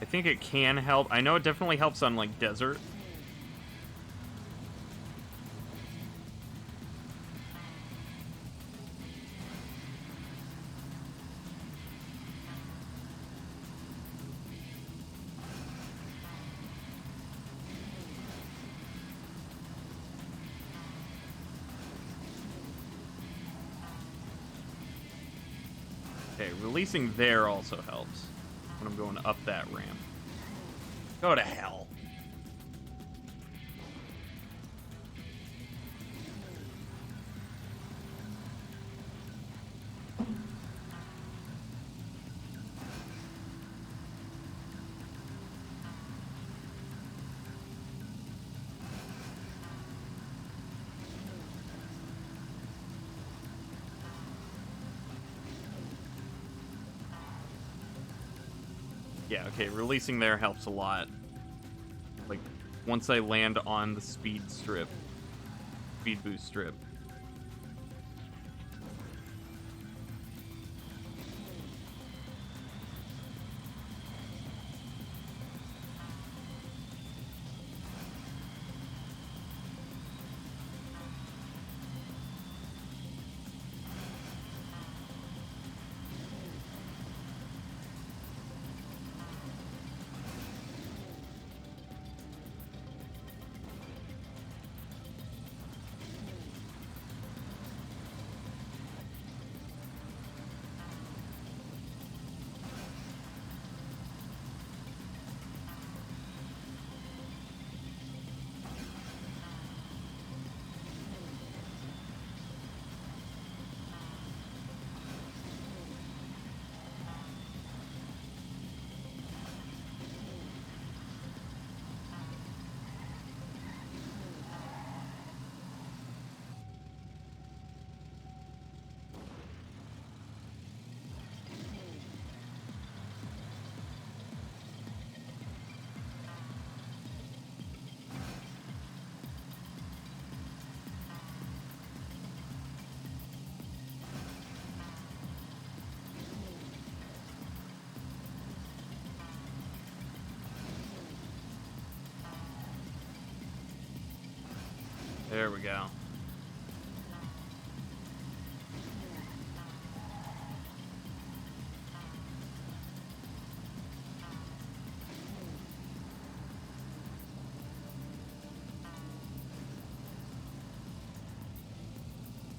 I think it can help. I know it definitely helps on, like, desert. Okay, releasing there also helps when I'm going up that ramp. Go to hell. Yeah, okay, releasing there helps a lot. Like, once I land on the speed boost strip. There we go.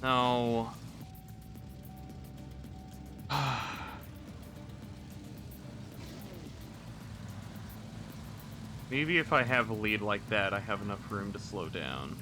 No. Maybe if I have a lead like that, I have enough room to slow down.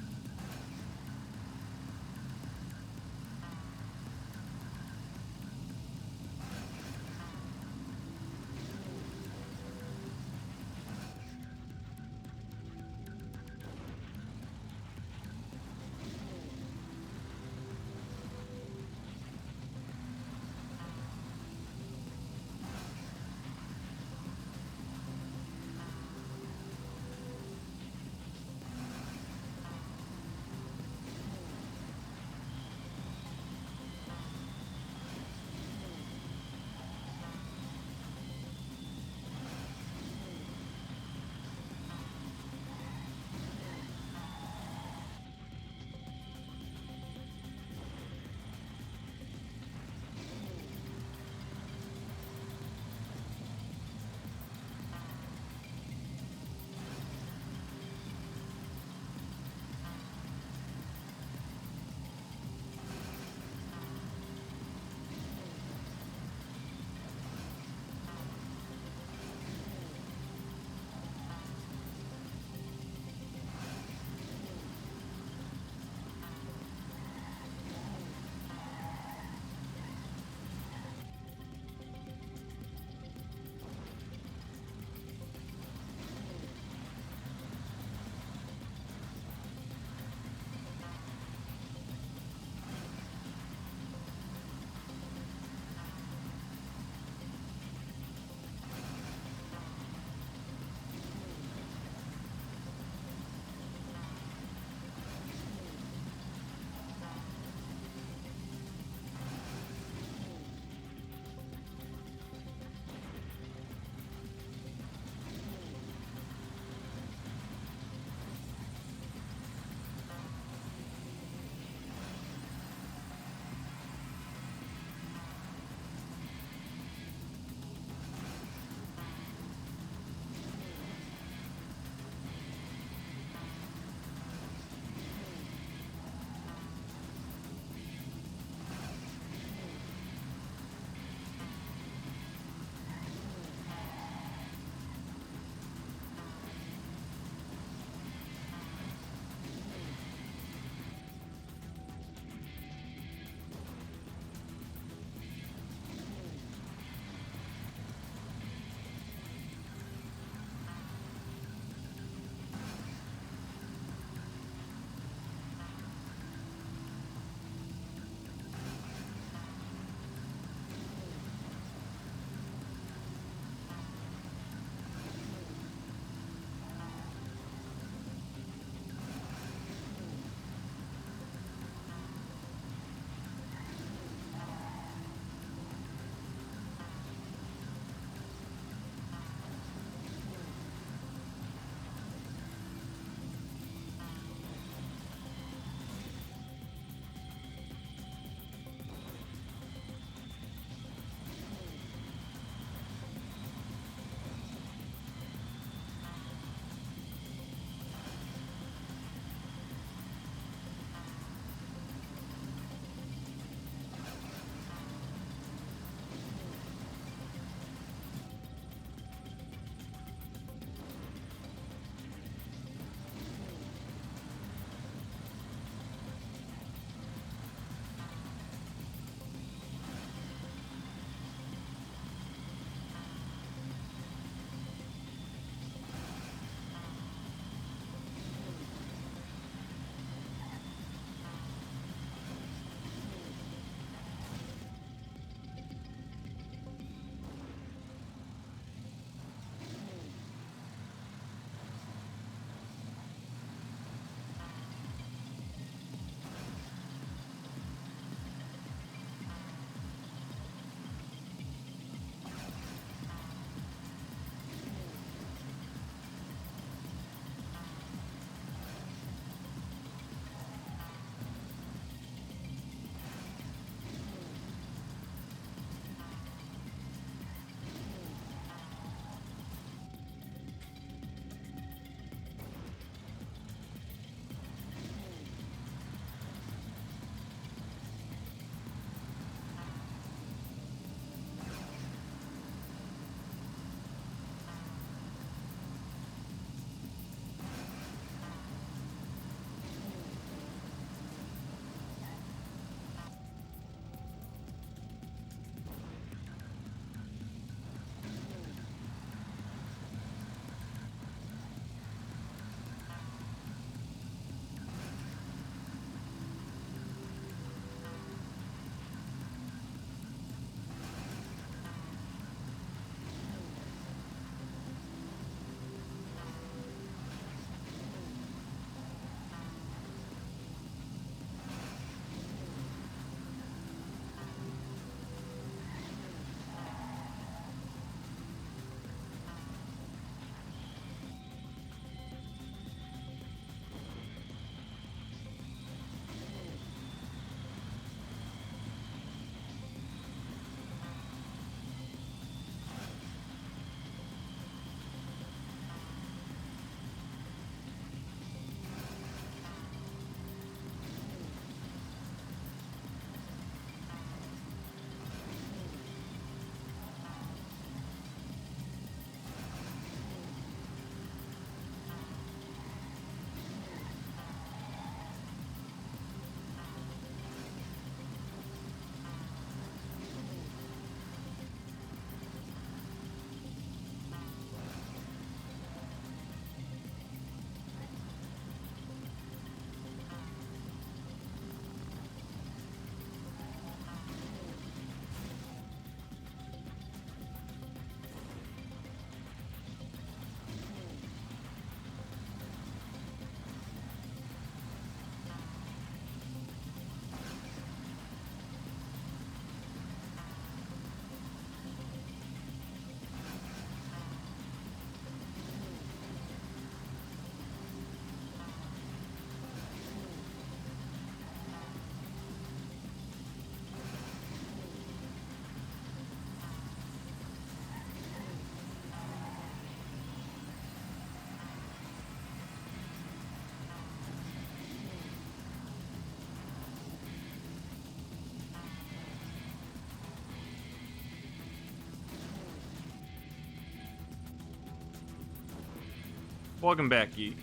Welcome back, Geek.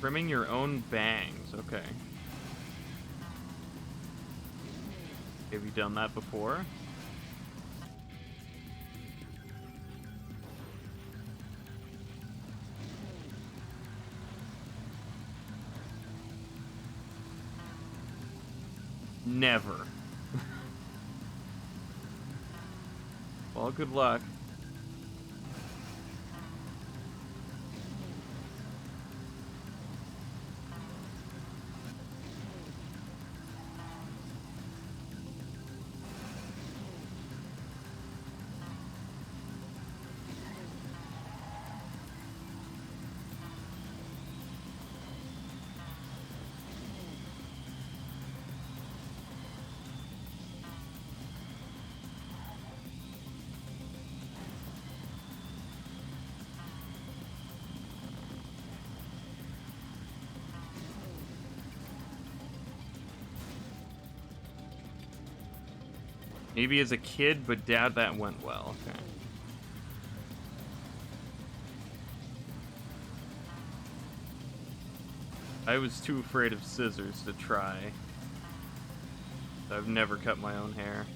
Trimming your own bangs, okay. Have you done that before? Never. Well, good luck. Maybe as a kid, but doubt that went well. Okay. I was too afraid of scissors to try. I've never cut my own hair.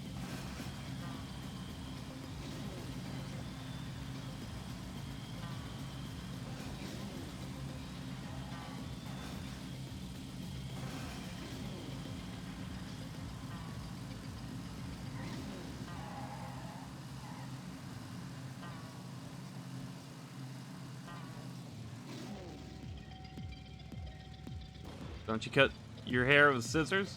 Don't you cut your hair with scissors?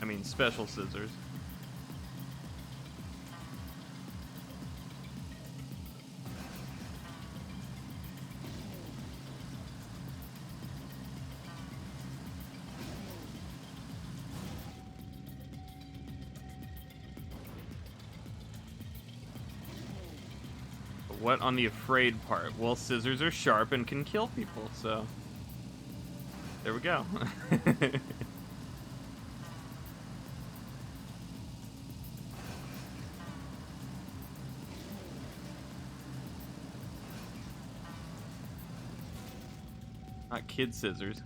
I mean, special scissors. What on the afraid part? Well, scissors are sharp and can kill people, so there we go. Not kid scissors.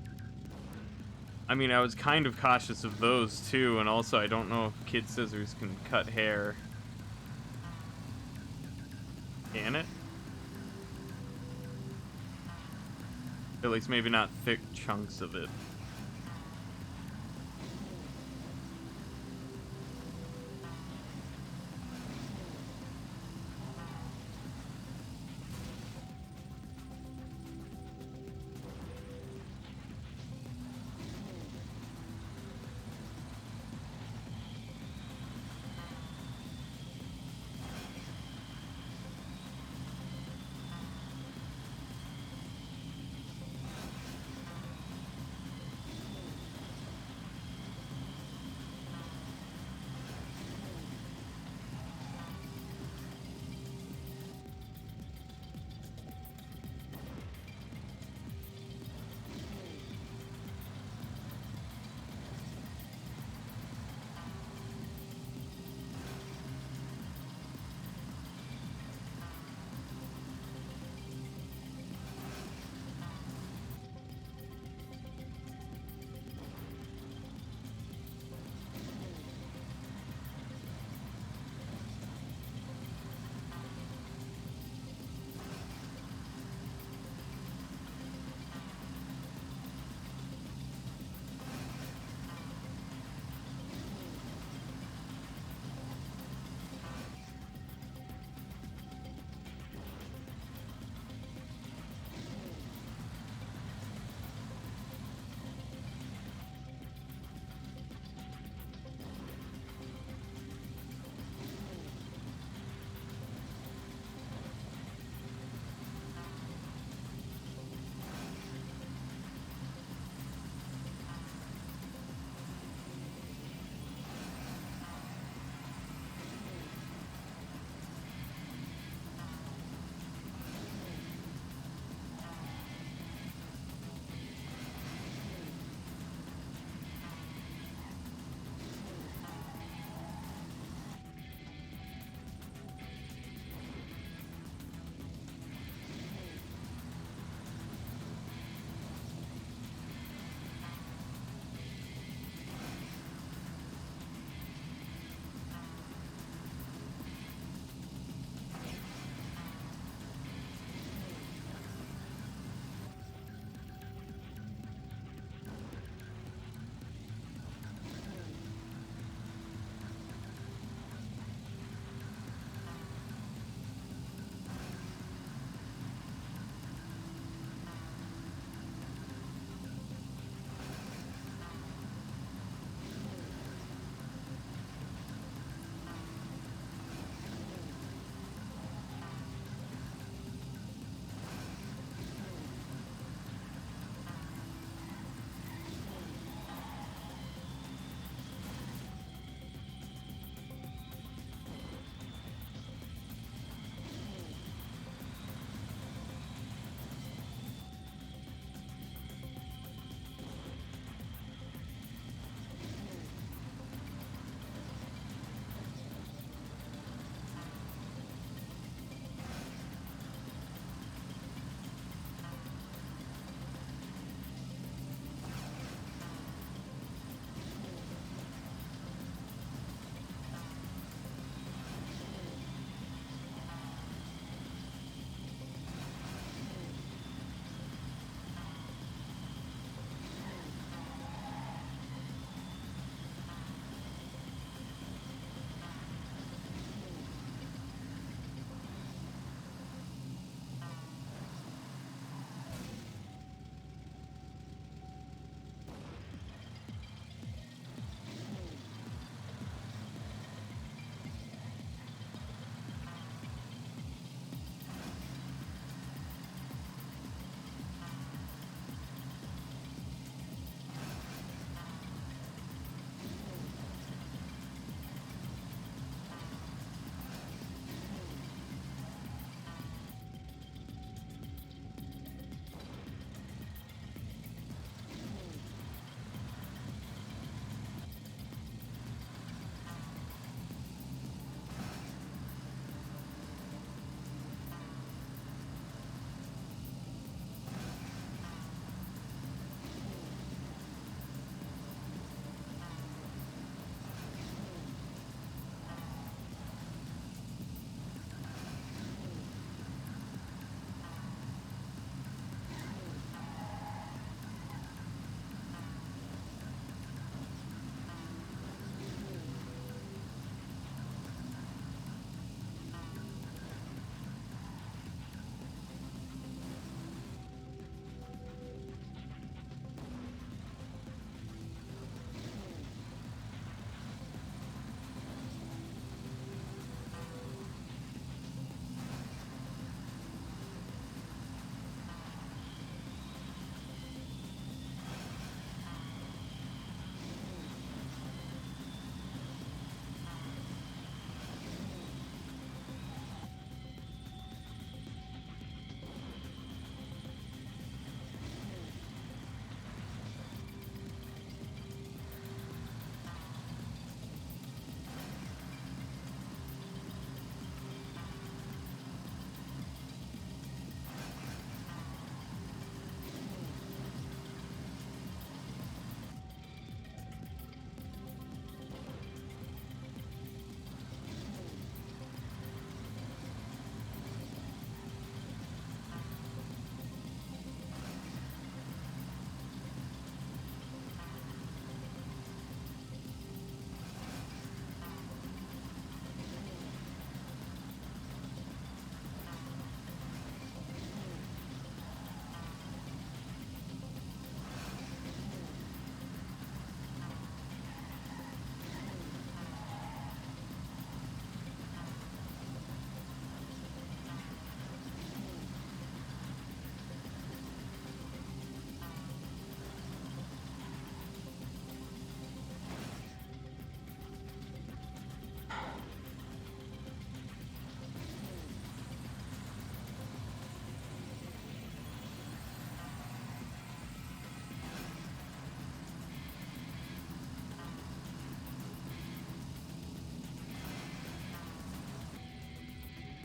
I mean, I was kind of cautious of those too, and also I don't know if kid scissors can cut hair. Can it? At least maybe not thick chunks of it.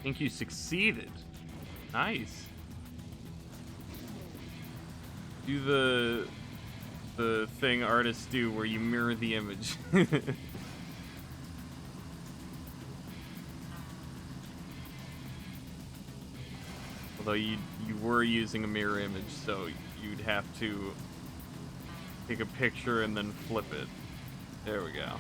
think you succeeded. Nice. Do the thing artists do where you mirror the image. Although you were using a mirror image, so you'd have to take a picture and then flip it. There we go.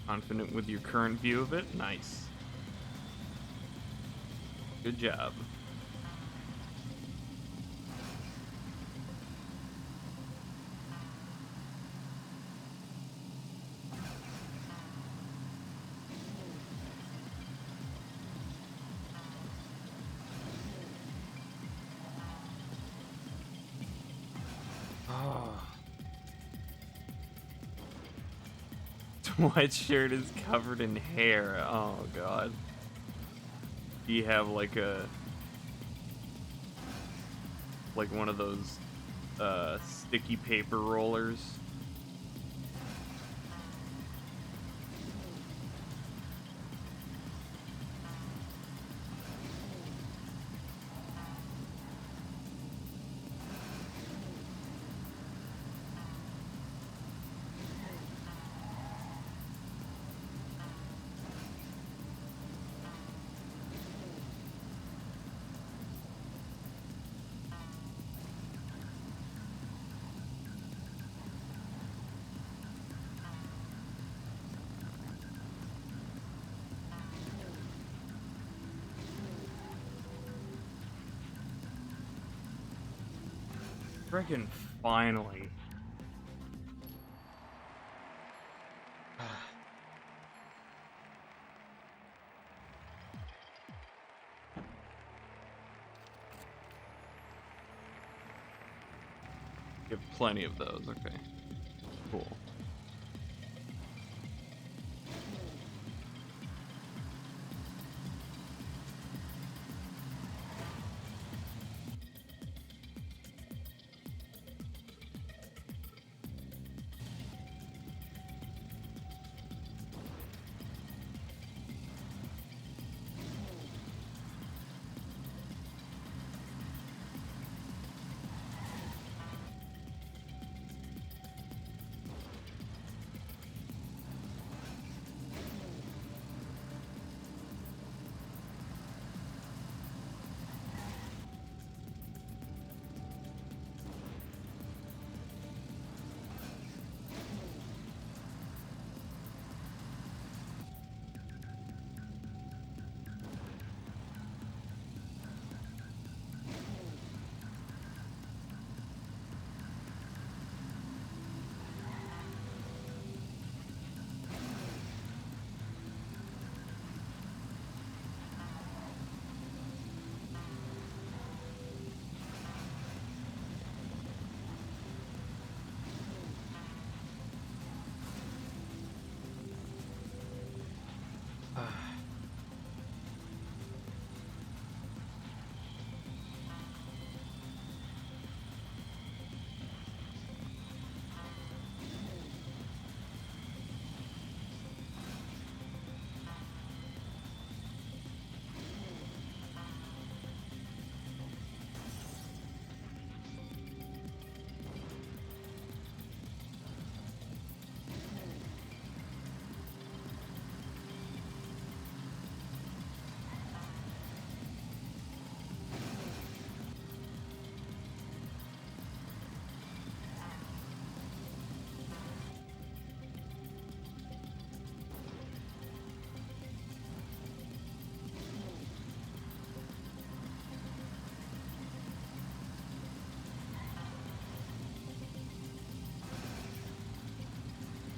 Confident with your current view of it? Nice. Good job. Sweatshirt is covered in hair. Oh god. Do you have like one of those sticky paper rollers? Frickin' finally. You have plenty of those, okay. Cool.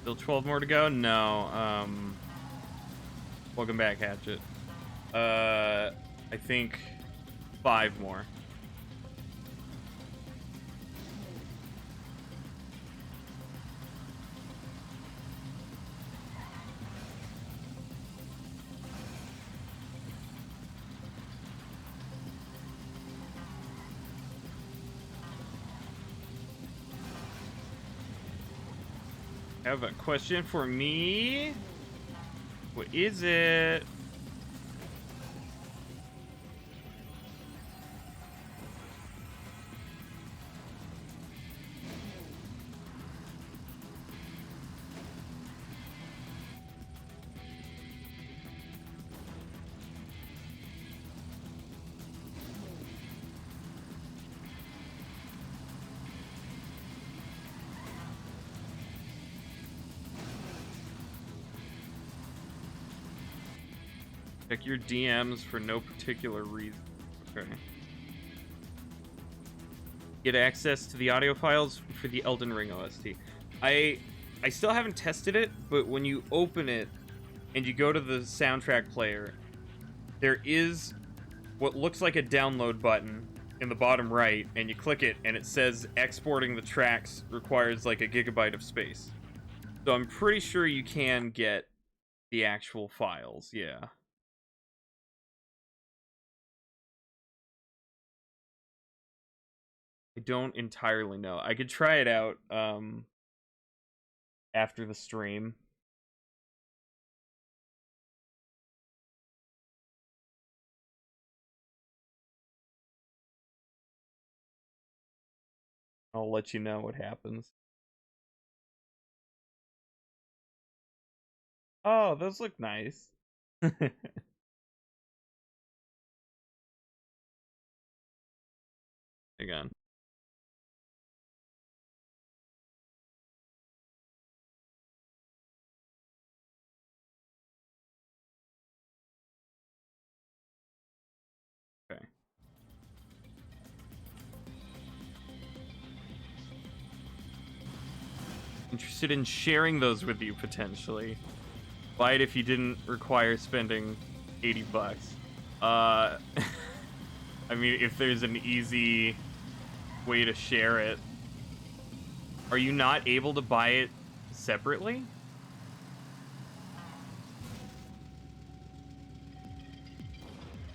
Still 12 more to go? No. Welcome back, Hatchet. I think 5 more. Have a question for me? What is it? Check your DMs for no particular reason. Okay. Get access to the audio files for the Elden Ring OST. I still haven't tested it, but when you open it and you go to the soundtrack player, there is what looks like a download button in the bottom right, and you click it, and it says exporting the tracks requires like a gigabyte of space. So I'm pretty sure you can get the actual files, yeah. I don't entirely know. I could try it out after the stream. I'll let you know what happens. Oh, those look nice. Hang on. Okay. Interested in sharing those with you potentially. Buy it if you didn't require spending 80 bucks. I mean, if there's an easy way to share it. Are you not able to buy it separately?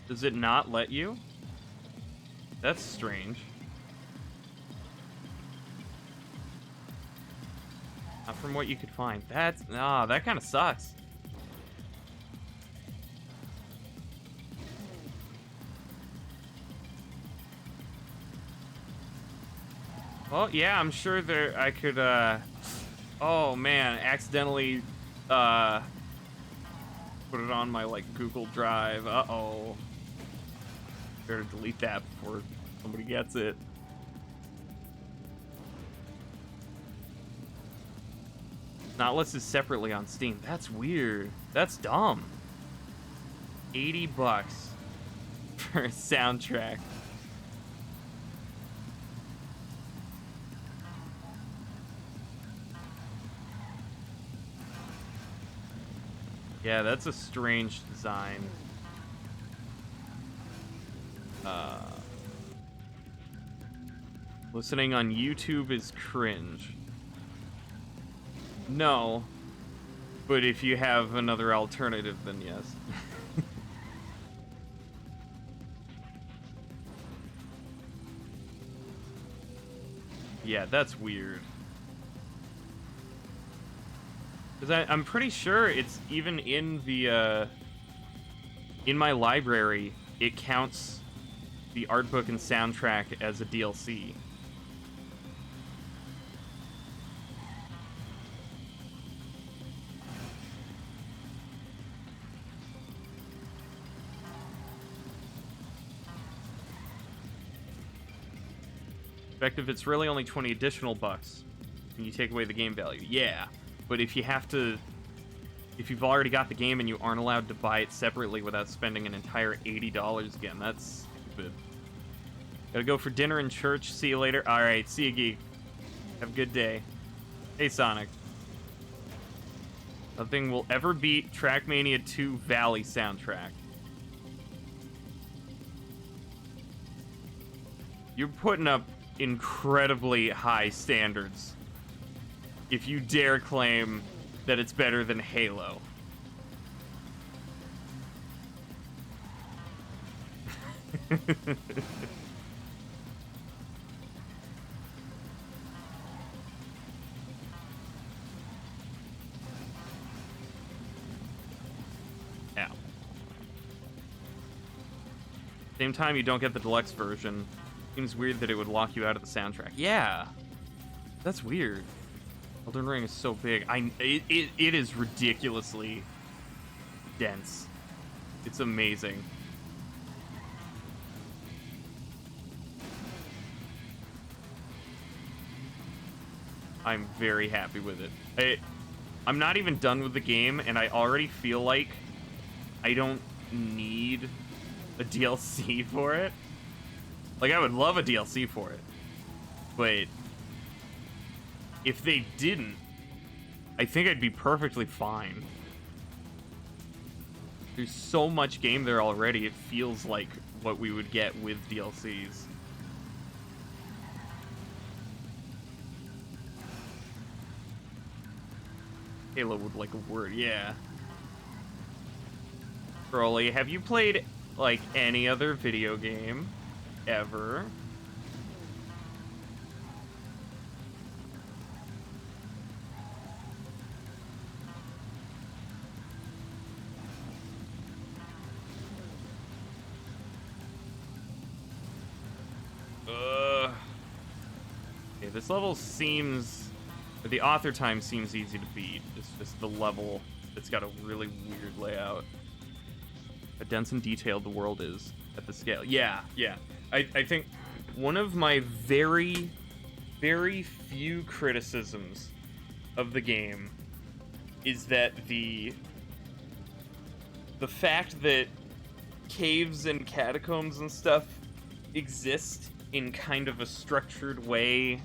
Does it not let you? That's strange. Not from what you could find. That's... Nah, that kind of sucks. Well, yeah, I'm sure there... I could, Oh, man. Accidentally, put it on my, like, Google Drive. Uh-oh. Better delete that before somebody gets it. Not listed separately on Steam. That's weird. That's dumb. 80 bucks for a soundtrack. Yeah, that's a strange design. Listening on YouTube is cringe. No, but if you have another alternative, then yes. Yeah, that's weird. Because I'm pretty sure it's even in the, in my library, it counts the art book and soundtrack as a DLC. Effective, it's really only 20 additional bucks when you take away the game value. Yeah, but if you have to, if you've already got the game and you aren't allowed to buy it separately without spending an entire $80 again, that's stupid. Gotta go for dinner and church. See you later. All right, see you, geek. Have a good day. Hey, Sonic. Nothing will ever beat TrackMania 2 Valley soundtrack. You're putting up incredibly high standards if you dare claim that it's better than Halo. Yeah. Same time, you don't get the deluxe version. Seems weird that it would lock you out of the soundtrack. Yeah, that's weird. Elden Ring is so big. It is ridiculously dense. It's amazing. I'm very happy with it. I'm not even done with the game, and I already feel like I don't need a DLC for it. Like, I would love a DLC for it. But if they didn't, I think I'd be perfectly fine. There's so much game there already, it feels like what we would get with DLCs. Halo would like a word, yeah. Broly, have you played, like, any other video game ever? Okay, this level seems... The author time seems easy to beat. It's just the level that's got a really weird layout. How dense and detailed the world is at the scale. Yeah. I think one of my very, very few criticisms of the game is that the fact that caves and catacombs and stuff exist in kind of a structured way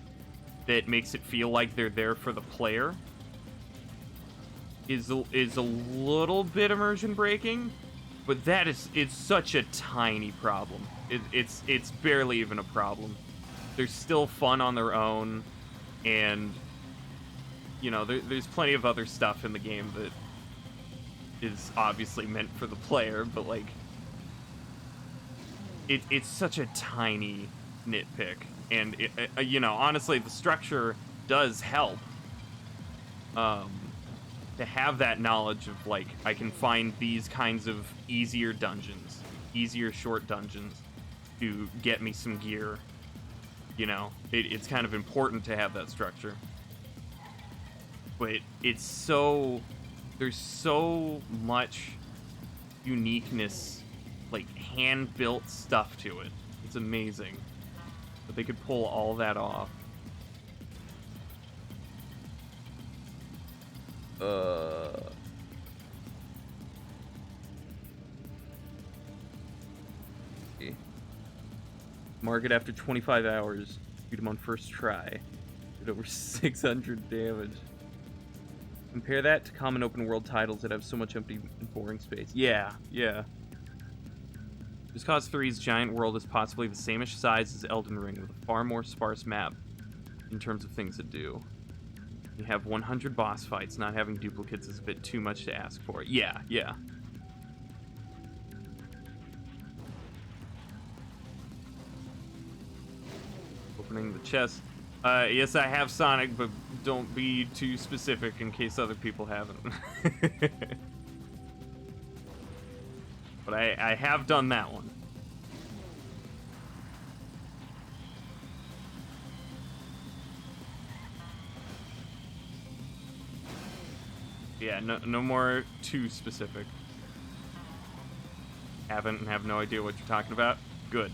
that makes it feel like they're there for the player is a little bit immersion breaking, but it's such a tiny problem. It's barely even a problem. They're still fun on their own, and you know there's plenty of other stuff in the game that is obviously meant for the player, but like it's such a tiny nitpick. And, you know, honestly, the structure does help to have that knowledge of, like, I can find these kinds of easier dungeons, easier short dungeons to get me some gear. You know, it's kind of important to have that structure. But it's so... There's so much uniqueness, like, hand-built stuff to it. It's amazing. But they could pull all that off. Okay. Mark it after 25 hours. Beat him on first try. Did over 600 damage. Compare that to common open world titles that have so much empty and boring space. Yeah. Just Cause 3's giant world is possibly the same-ish size as Elden Ring, with a far more sparse map in terms of things to do. You have 100 boss fights, not having duplicates is a bit too much to ask for. Yeah. Opening the chest. Yes, I have Sonic, but don't be too specific in case other people haven't. But I have done that one. Yeah, no more too specific. Haven't and have no idea what you're talking about? Good.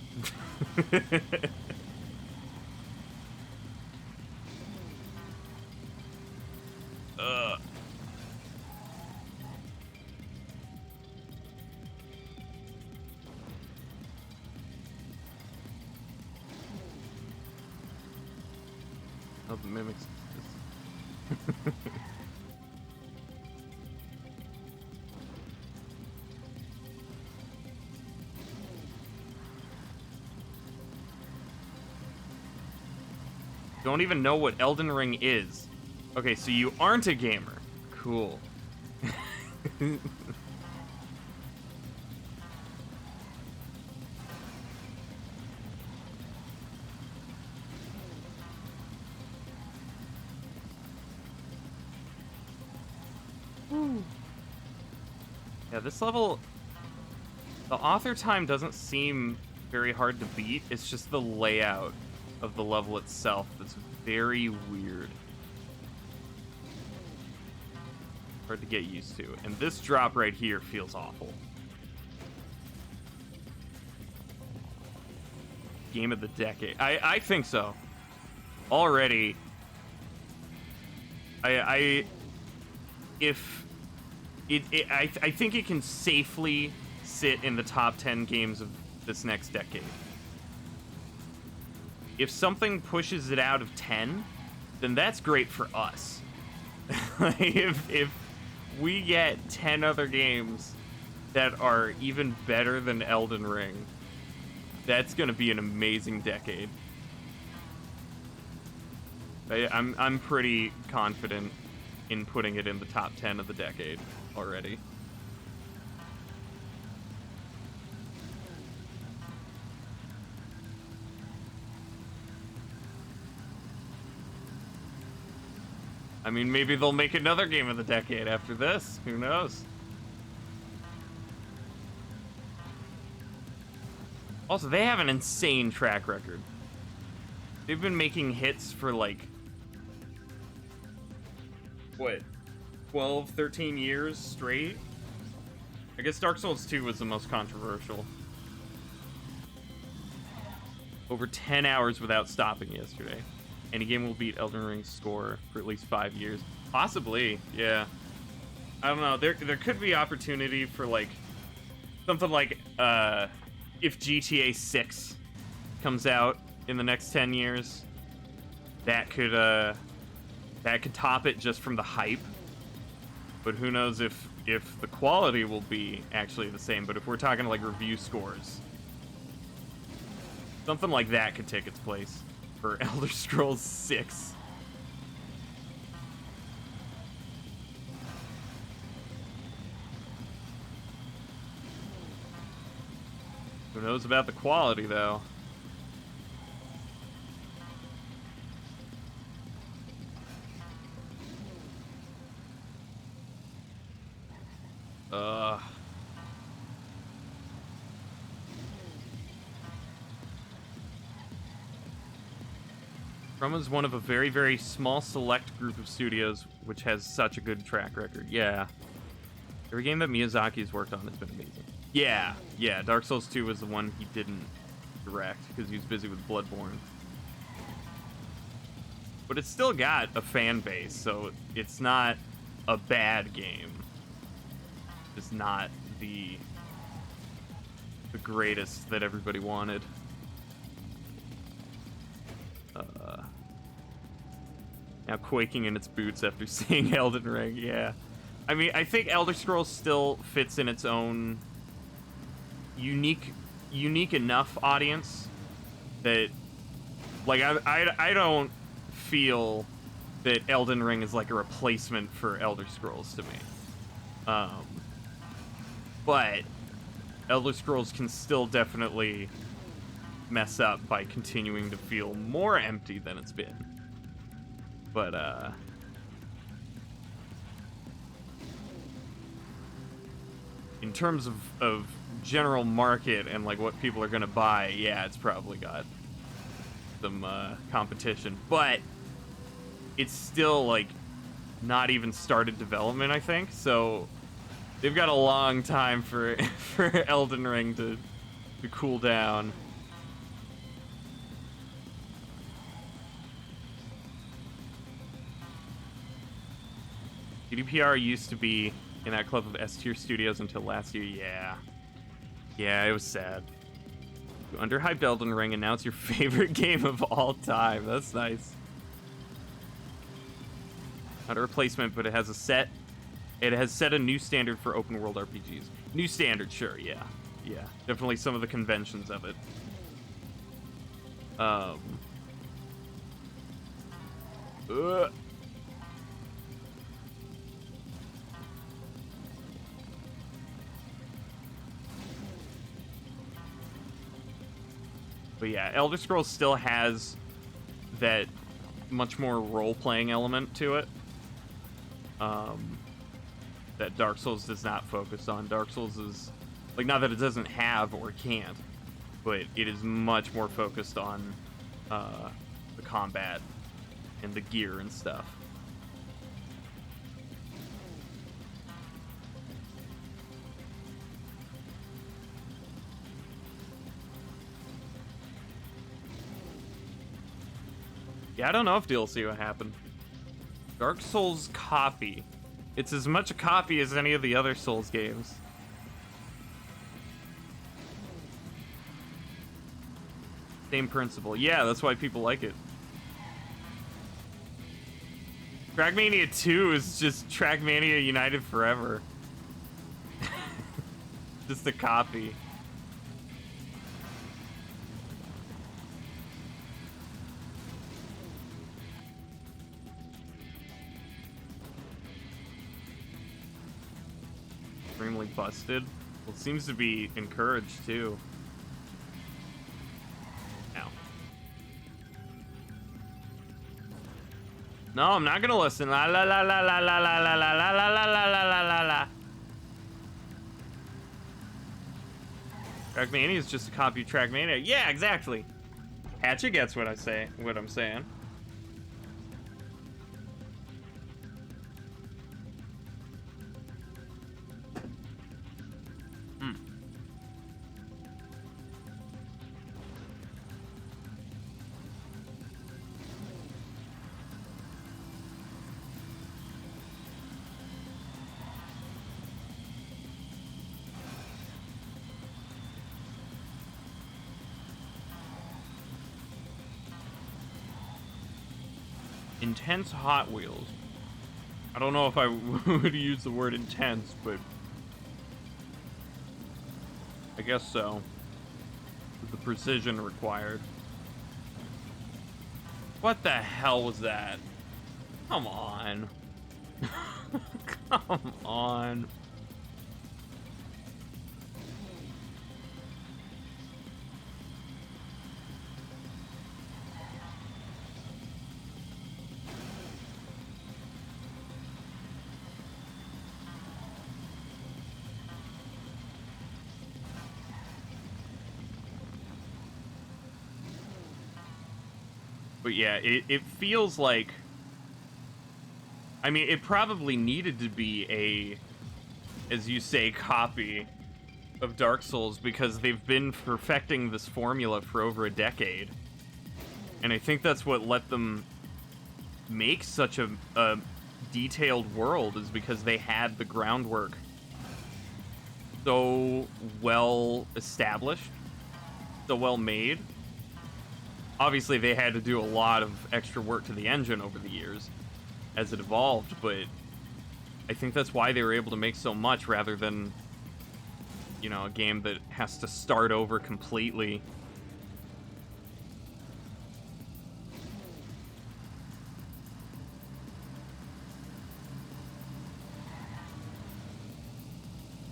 Oh, the mimics. Don't even know what Elden Ring is. Okay, so you aren't a gamer. Cool. Yeah, this level, the author time doesn't seem very hard to beat. It's just the layout of the level itself that's very weird. Hard to get used to. And this drop right here feels awful. Game of the decade. I think so. Already. I think it can safely sit in the top 10 games of this next decade. If something pushes it out of 10, then that's great for us. if we get 10 other games that are even better than Elden Ring, that's gonna be an amazing decade. I'm pretty confident in putting it in the top 10 of the decade already. I mean, maybe they'll make another game of the decade after this. Who knows? Also, they have an insane track record. They've been making hits for like, what, 12, 13 years straight? I guess Dark Souls 2 was the most controversial. Over 10 hours without stopping yesterday. Any game will beat Elden Ring's score for at least 5 years. Possibly, yeah. I don't know. There could be opportunity for like something like if GTA 6 comes out in the next 10 years, that could top it just from the hype. But who knows if the quality will be actually the same. But if we're talking like review scores, something like that could take its place for Elder Scrolls 6. Who knows about the quality, though? From is one of a very, very small select group of studios which has such a good track record. Yeah. Every game that Miyazaki's worked on has been amazing. Yeah, yeah. Dark Souls 2 was the one he didn't direct because he was busy with Bloodborne. But it's still got a fan base, so it's not a bad game. It's not the greatest that everybody wanted. Now quaking in its boots after seeing Elden Ring, yeah. I mean, I think Elder Scrolls still fits in its own unique enough audience that, like, I don't feel that Elden Ring is like a replacement for Elder Scrolls to me. But Elder Scrolls can still definitely mess up by continuing to feel more empty than it's been. But, in terms of general market and, like, what people are gonna buy, yeah, it's probably got some, competition. But it's still, like, not even started development, I think. So they've got a long time for Elden Ring to cool down. GDPR used to be in that club of S-tier studios until last year. Yeah. Yeah, it was sad. You underhyped Elden Ring, and now it's your favorite game of all time. That's nice. Not a replacement, but it has set a new standard for open world RPGs. New standard, sure, yeah. Yeah. Definitely some of the conventions of it. Ugh. But yeah, Elder Scrolls still has that much more role-playing element to it. That Dark Souls does not focus on. Dark Souls is, like, not that it doesn't have or can't, but it is much more focused on the combat and the gear and stuff. Yeah, I don't know if DLC will happen. Dark Souls copy. It's as much a copy as any of the other Souls games. Same principle. Yeah, that's why people like it. TrackMania 2 is just TrackMania United Forever. Just a copy. Extremely busted. Well, it seems to be encouraged too. Ow. No, I'm not gonna listen. La la la la la la la la la la la la la la la la. TrackMania is just a copy of TrackMania. Yeah, exactly. Hatchet gets what I say. What I'm saying. Intense Hot Wheels. I don't know if I would use the word intense, but I guess so. With the precision required. What the hell was that? Come on. Come on. But yeah, it feels like... I mean, it probably needed to be a, as you say, copy of Dark Souls because they've been perfecting this formula for over a decade. And I think that's what let them make such a detailed world, is because they had the groundwork so well established, so well made. Obviously, they had to do a lot of extra work to the engine over the years as it evolved, but I think that's why they were able to make so much rather than, you know, a game that has to start over completely.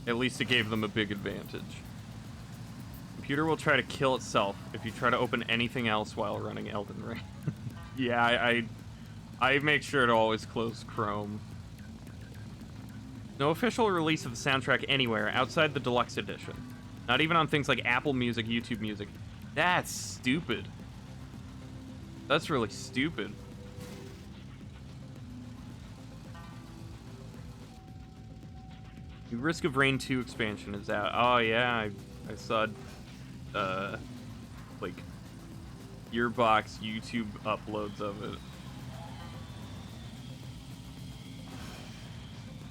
At least it gave them a big advantage. Computer will try to kill itself if you try to open anything else while running Elden Ring. Yeah, I make sure to always close Chrome. No official release of the soundtrack anywhere outside the deluxe edition. Not even on things like Apple Music, YouTube Music. That's stupid. That's really stupid. The Risk of Rain 2 expansion is out. Oh yeah, I saw like Gearbox YouTube uploads of it.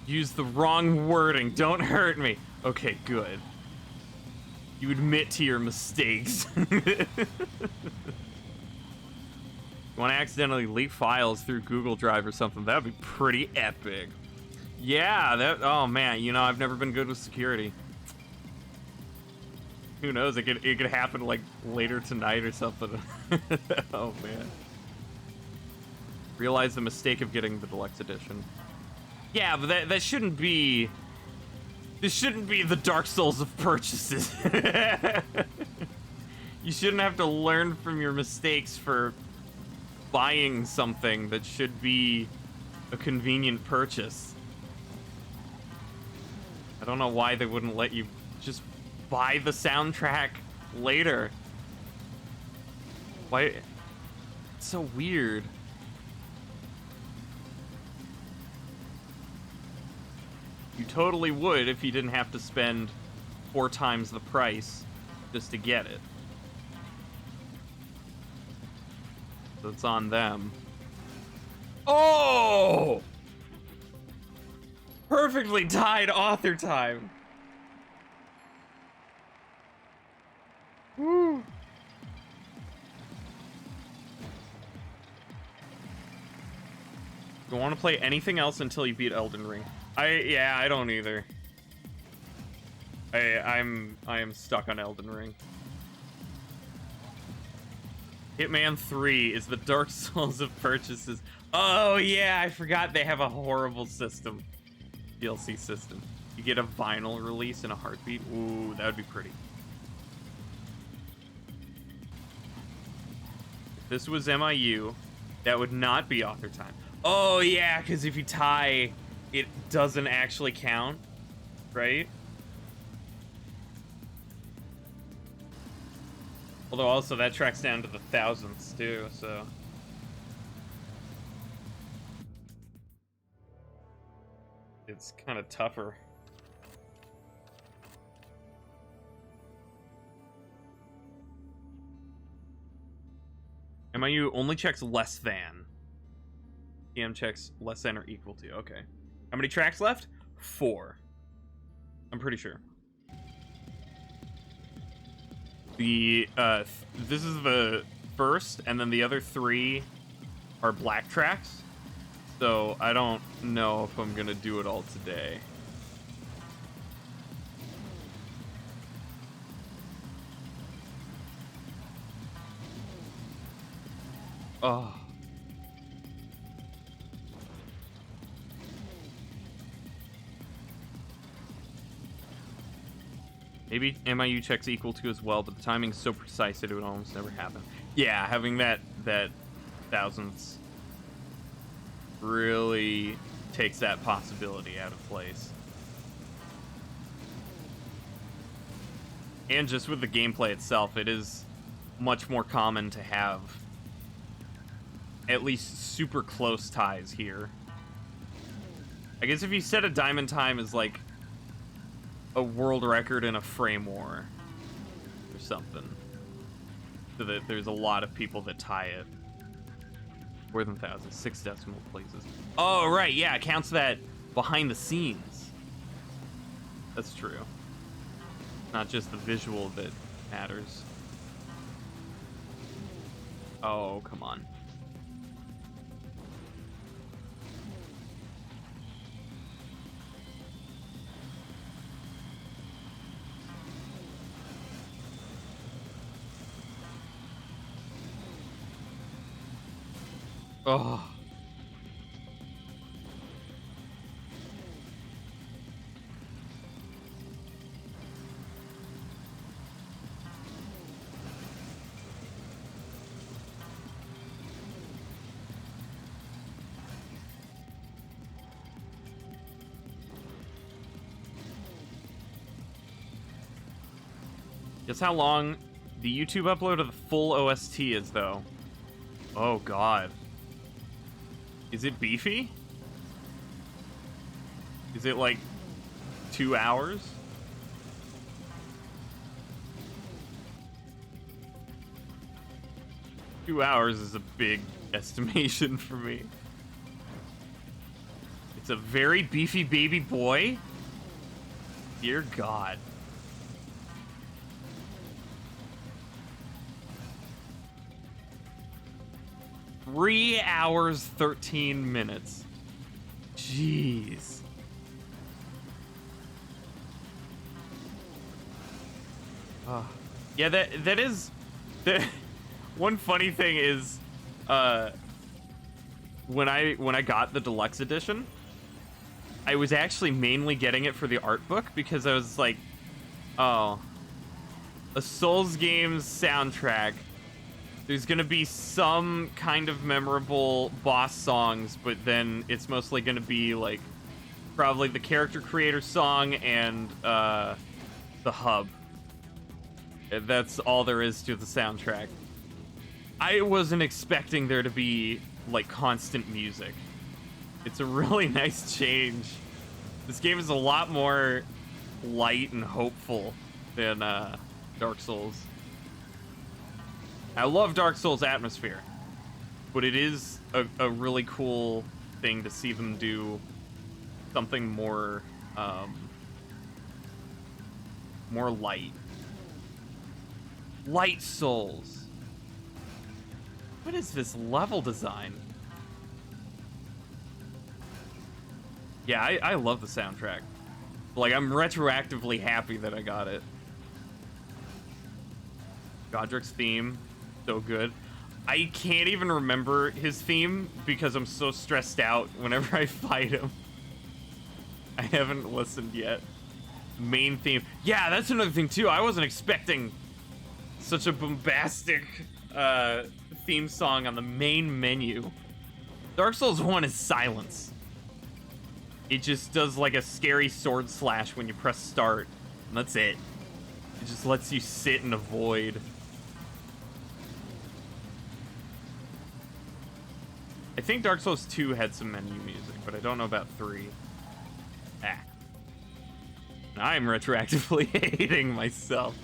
Use the wrong wording. Don't hurt me. Okay, good. You admit to your mistakes. You want to accidentally leak files through Google Drive or something? That would be pretty epic. Yeah, that. Oh man, you know I've never been good with security. Who knows? It could happen like later tonight or something. Oh man. Realize the mistake of getting the deluxe edition. Yeah, but that shouldn't be... This shouldn't be the Dark Souls of purchases. You shouldn't have to learn from your mistakes for buying something that should be a convenient purchase. I don't know why they wouldn't let you just buy the soundtrack later. Why? It's so weird. You totally would if you didn't have to spend 4 times the price just to get it. So it's on them. Oh! Perfectly tied author time. Woo. Don't want to play anything else until you beat Elden Ring. I don't either. I am stuck on Elden Ring. Hitman 3 is the Dark Souls of purchases. Oh yeah, I forgot they have a horrible system. DLC system. You get a vinyl release in a heartbeat. Ooh, that would be pretty. If this was MIU, that would not be author time. Oh yeah, because if you tie, it doesn't actually count, right? Although also that tracks down to the thousandths too, so. It's kind of tougher. MIU only checks less than. TM checks less than or equal to. Okay. How many tracks left? 4. I'm pretty sure. The this is the first, and then the other 3 are black tracks. So I don't know if I'm gonna do it all today. Oh. Maybe MIU checks equal to as well, but the timing's so precise that it would almost never happen. Yeah, having that thousandths really takes that possibility out of place. And just with the gameplay itself, it is much more common to have at least super close ties here. I guess if you set a diamond time as like a world record in a frame war or something, so that there's a lot of people that tie it. More than 1,000, 6 decimal places. Oh, right, yeah, it counts that behind the scenes. That's true. Not just the visual that matters. Oh, come on. Oh. Guess how long the YouTube upload of the full OST is, though. Oh, God. Is it beefy? Is it like 2 hours? Two hours is a big estimation for me. It's a very beefy baby boy? Dear God. Three hours, 13 minutes. Jeez. Yeah, that is... One funny thing is... when I got the deluxe edition, I was actually mainly getting it for the art book because I was like, oh, a Souls game's soundtrack. There's gonna be some kind of memorable boss songs, but then it's mostly gonna be like probably the character creator song and the hub. That's all there is to the soundtrack. I wasn't expecting there to be like constant music. It's a really nice change. This game is a lot more light and hopeful than Dark Souls. I love Dark Souls atmosphere, but it is a really cool thing to see them do something more more light. Light Souls. What is this level design? Yeah, I love the soundtrack. Like, I'm retroactively happy that I got it. Godric's theme, so good. I can't even remember his theme because I'm so stressed out whenever I fight him. I haven't listened yet. Main theme. Yeah, that's another thing too. I wasn't expecting such a bombastic theme song on the main menu. Dark Souls 1 is silence. It just does like a scary sword slash when you press start, and that's it. It just lets you sit in a void. I think Dark Souls 2 had some menu music, but I don't know about 3. I'm retroactively hating myself.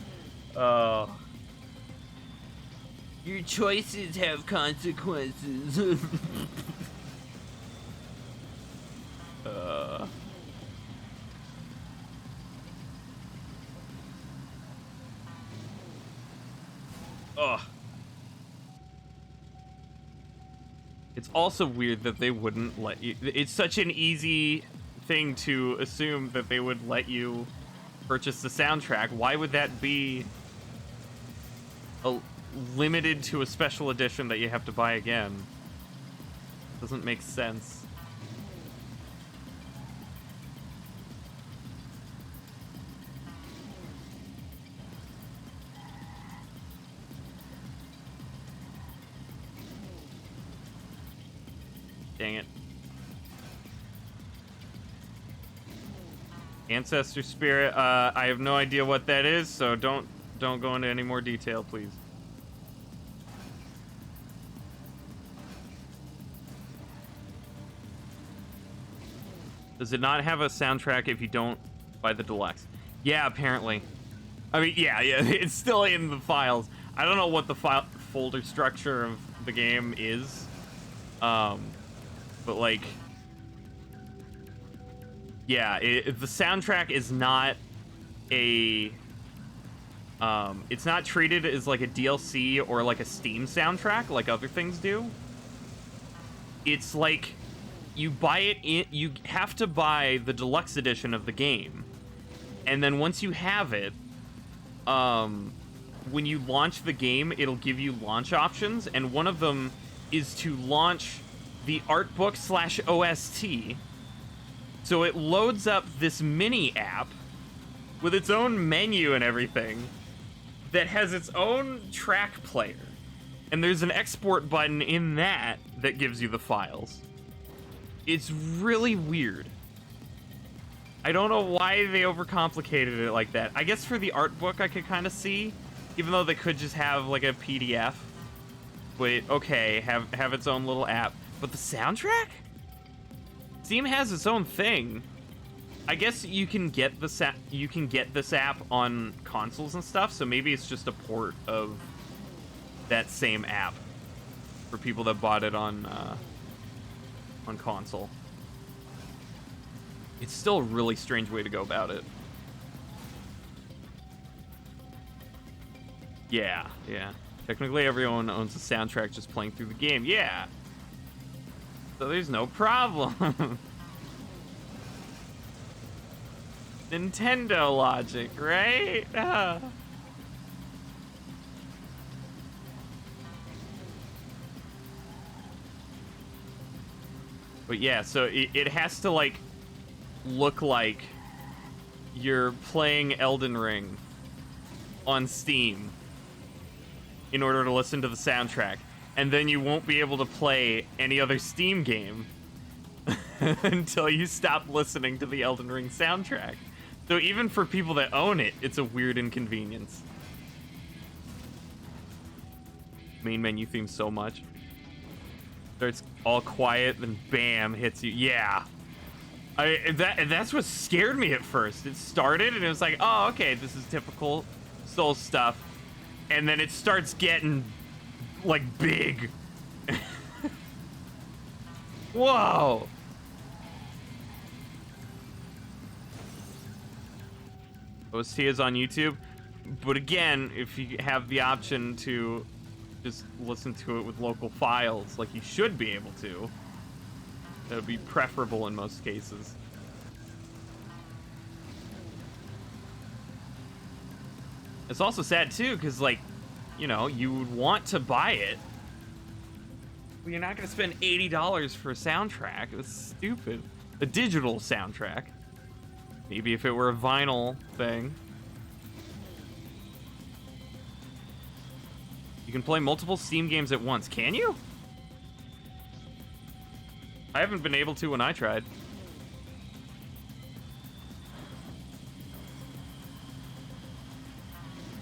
Your choices have consequences. It's also weird that they wouldn't let you. It's such an easy thing to assume that they would let you purchase the soundtrack. Why would that be limited to a special edition that you have to buy again? Doesn't make sense. Dang it. Ancestor Spirit, I have no idea what that is, so don't go into any more detail, please. Does it not have a soundtrack if you don't buy the deluxe? Yeah, apparently. I mean, yeah, it's still in the files. I don't know what the folder structure of the game is. But like, yeah, the soundtrack is not a, it's not treated as like a DLC or like a Steam soundtrack like other things do. It's like, you buy it you have to buy the deluxe edition of the game. And then once you have it, when you launch the game, it'll give you launch options. And one of them is to launch the art book / OST. So it loads up this mini app with its own menu and everything that has its own track player. And there's an export button in that gives you the files. It's really weird. I don't know why they overcomplicated it like that. I guess for the art book I could kind of see, even though they could just have like a PDF. But okay, have its own little app. But the soundtrack? Steam has its own thing. I guess you can get this app on consoles and stuff, so maybe it's just a port of that same app for people that bought it on console. It's still a really strange way to go about it. Yeah. Technically everyone owns the soundtrack just playing through the game. Yeah. So there's no problem. Nintendo logic, right? But yeah, so it has to like look like you're playing Elden Ring on Steam in order to listen to the soundtrack, and then you won't be able to play any other Steam game until you stop listening to the Elden Ring soundtrack. So even for people that own it, it's a weird inconvenience. Main menu theme so much. Starts all quiet, then bam, hits you. Yeah. That's what scared me at first. It started and it was like, oh, okay, this is typical Souls stuff. And then it starts getting like big. Whoa. OST is on YouTube, but again, if you have the option to just listen to it with local files, like you should be able to, that would be preferable in most cases. It's also sad too, because like, you know, you would want to buy it, but you're not going to spend $80 for a soundtrack. It's stupid. A digital soundtrack. Maybe if it were a vinyl thing. You can play multiple Steam games at once. Can you? I haven't been able to when I tried.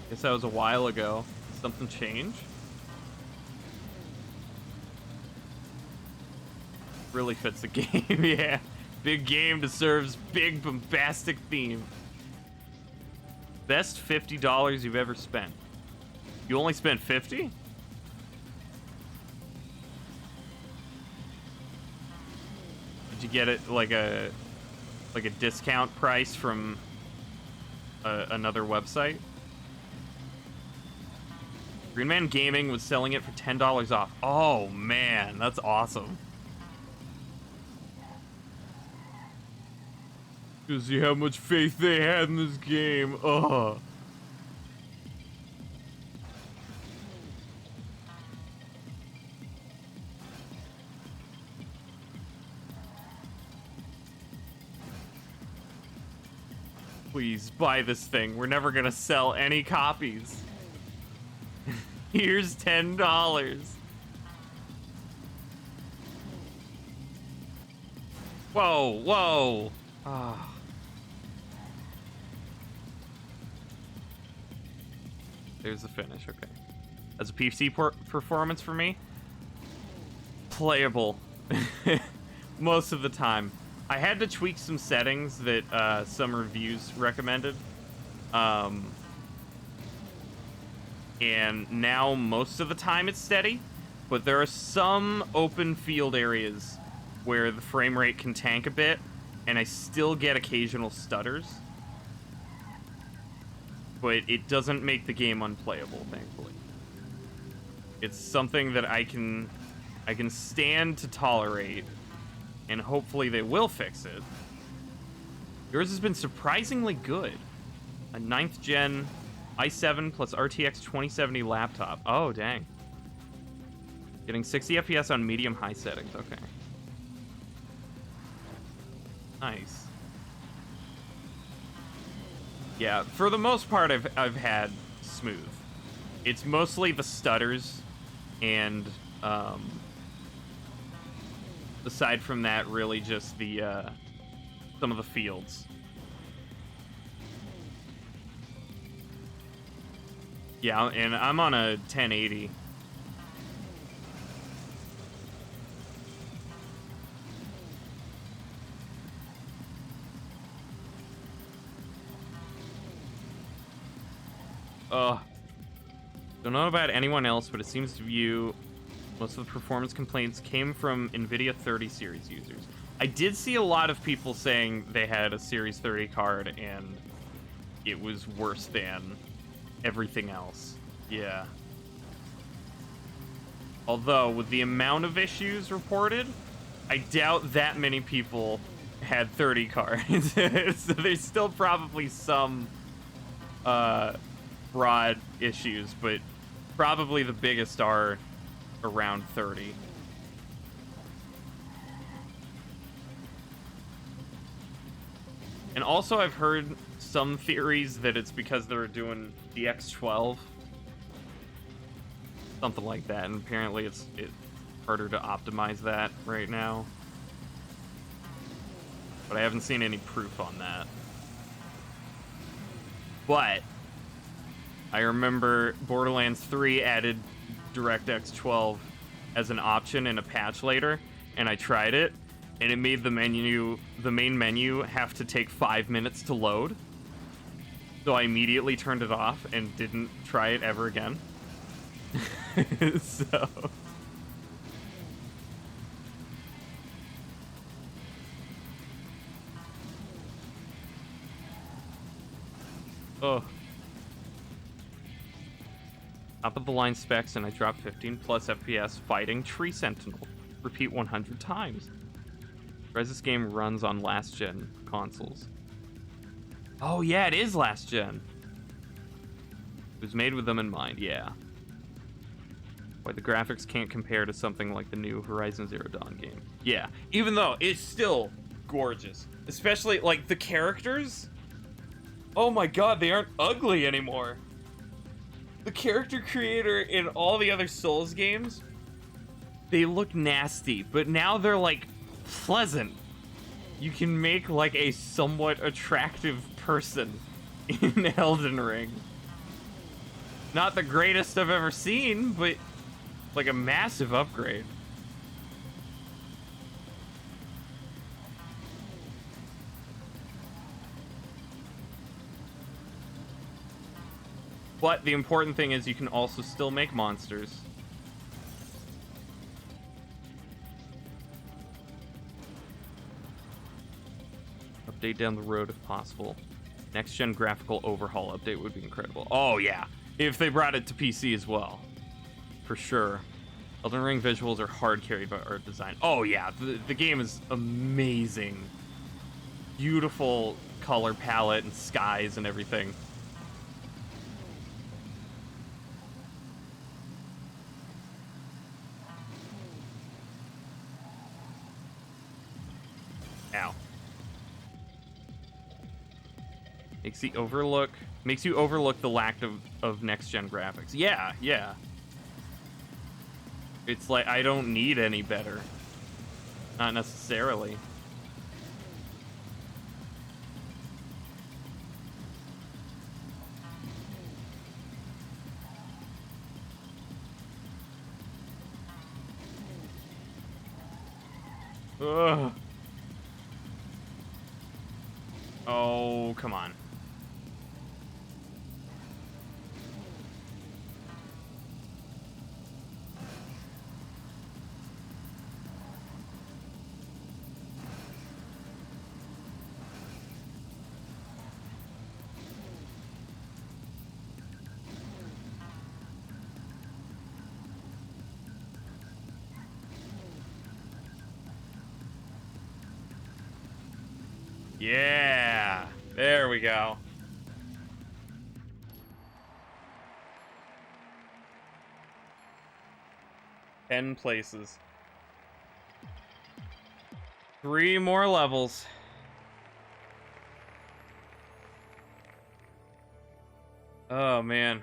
Guess that was a while ago. Did something change? Really fits the game, yeah. Big game deserves big bombastic theme. Best $50 you've ever spent. You only spent 50? Did you get it like a discount price from another website? Green Man Gaming was selling it for $10 off. Oh man, that's awesome. To see how much faith they had in this game. Ugh. Please buy this thing. We're never gonna sell any copies. Here's $10. Whoa, whoa. Ah. There's the finish, okay. As a PC performance for me, playable most of the time. I had to tweak some settings that some reviews recommended. And now most of the time it's steady, but there are some open field areas where the frame rate can tank a bit, and I still get occasional stutters. But it doesn't make the game unplayable, thankfully. It's something that I can stand to tolerate, and hopefully they will fix it. Yours has been surprisingly good. A 9th gen i7 plus RTX 2070 laptop. Oh, dang. Getting 60 FPS on medium-high settings. Okay. Nice. Yeah, for the most part, I've had smooth. It's mostly the stutters, and aside from that, really just the some of the fields. Yeah, and I'm on a 1080. Don't know about anyone else, but it seems to view most of the performance complaints came from NVIDIA 30 series users. I did see a lot of people saying they had a Series 30 card and it was worse than everything else. Yeah. Although, with the amount of issues reported, I doubt that many people had 30 cards. So there's still probably some broad issues, but probably the biggest are around 30. And also, I've heard some theories that it's because they're doing the X12. Something like that, and apparently it's harder to optimize that right now. But I haven't seen any proof on that. But I remember Borderlands 3 added DirectX 12 as an option in a patch later, and I tried it, and it made the main menu have to take 5 minutes to load. So I immediately turned it off and didn't try it ever again. So oh, top of the line specs, and I dropped 15 plus FPS fighting Tree Sentinel. Repeat 100 times. Whereas this game runs on last gen consoles. Oh yeah, it is last gen. It was made with them in mind, yeah. Why the graphics can't compare to something like the new Horizon Zero Dawn game. Yeah, even though it's still gorgeous. Especially, like, the characters. Oh my god, they aren't ugly anymore. The character creator in all the other Souls games, they look nasty, but now they're, like, pleasant. You can make, like, a somewhat attractive person in Elden Ring. Not the greatest I've ever seen, but like a massive upgrade. But the important thing is you can also still make monsters. Update down the road if possible. Next gen graphical overhaul update would be incredible. Oh yeah, if they brought it to PC as well. For sure. Elden Ring visuals are hard carried by art design. Oh yeah, the game is amazing. Beautiful color palette and skies and everything. Ow. Makes you overlook the lack of next gen graphics. Yeah, yeah. It's like, I don't need any better. Not necessarily. Ugh. Oh, come on. Yeah, there we go. Ten places. 3 more levels. Oh, man.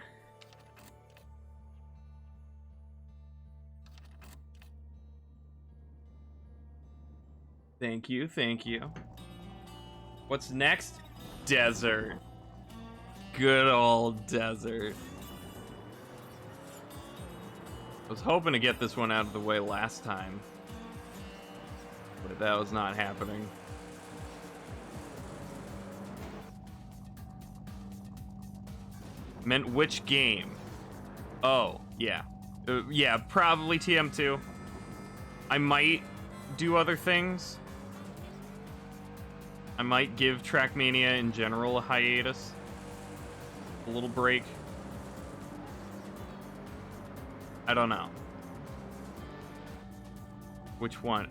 Thank you, thank you. What's next? Desert. Good old desert. I was hoping to get this one out of the way last time, but that was not happening. Meant which game? Oh, yeah. Yeah, probably TM2. I might do other things. I might give TrackMania in general a hiatus. A little break. I don't know. Which one?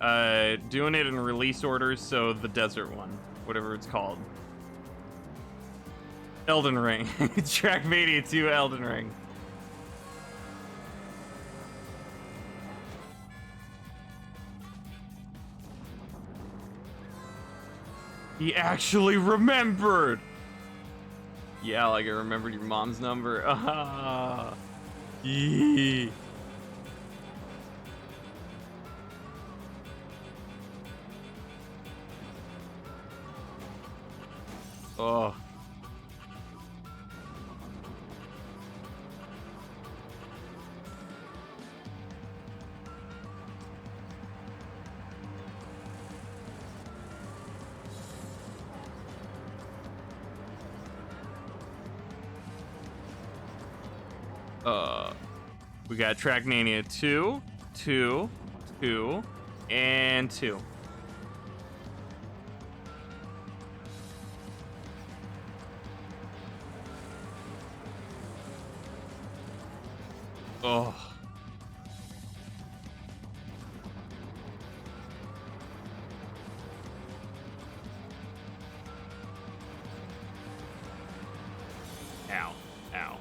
Doing it in release orders, so the desert one. Whatever it's called. Elden Ring. TrackMania 2 Elden Ring. He actually remembered! Yeah, like I remembered your mom's number. Ah. Yee. Oh. We got TrackMania 2, 2, 2, and 2. Oh. Ow. Ow.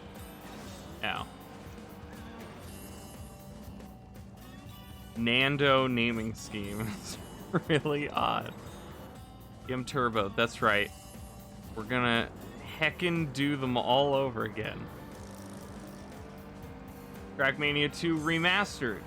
Ow. Nando naming scheme is really odd. Gim Turbo, that's right. We're gonna heckin' do them all over again. TrackMania 2 Remastered.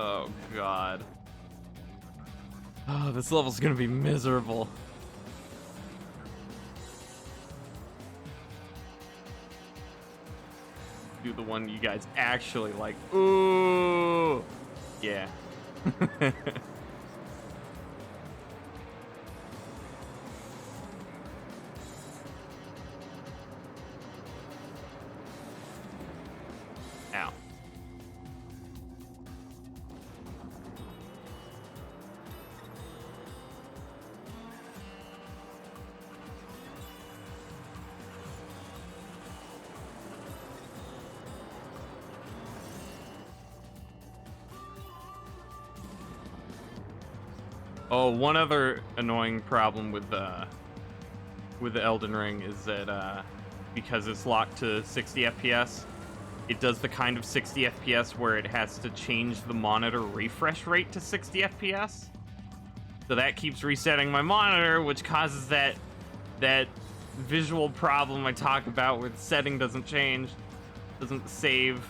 Oh, God. Oh, this level's gonna be miserable. Do the one you guys actually like. Ooh! Yeah. Ow. Oh, one other annoying problem with the Elden Ring is that because it's locked to 60 FPS, it does the kind of 60 FPS where it has to change the monitor refresh rate to 60 FPS. So that keeps resetting my monitor, which causes that visual problem I talk about where the setting doesn't change, doesn't save.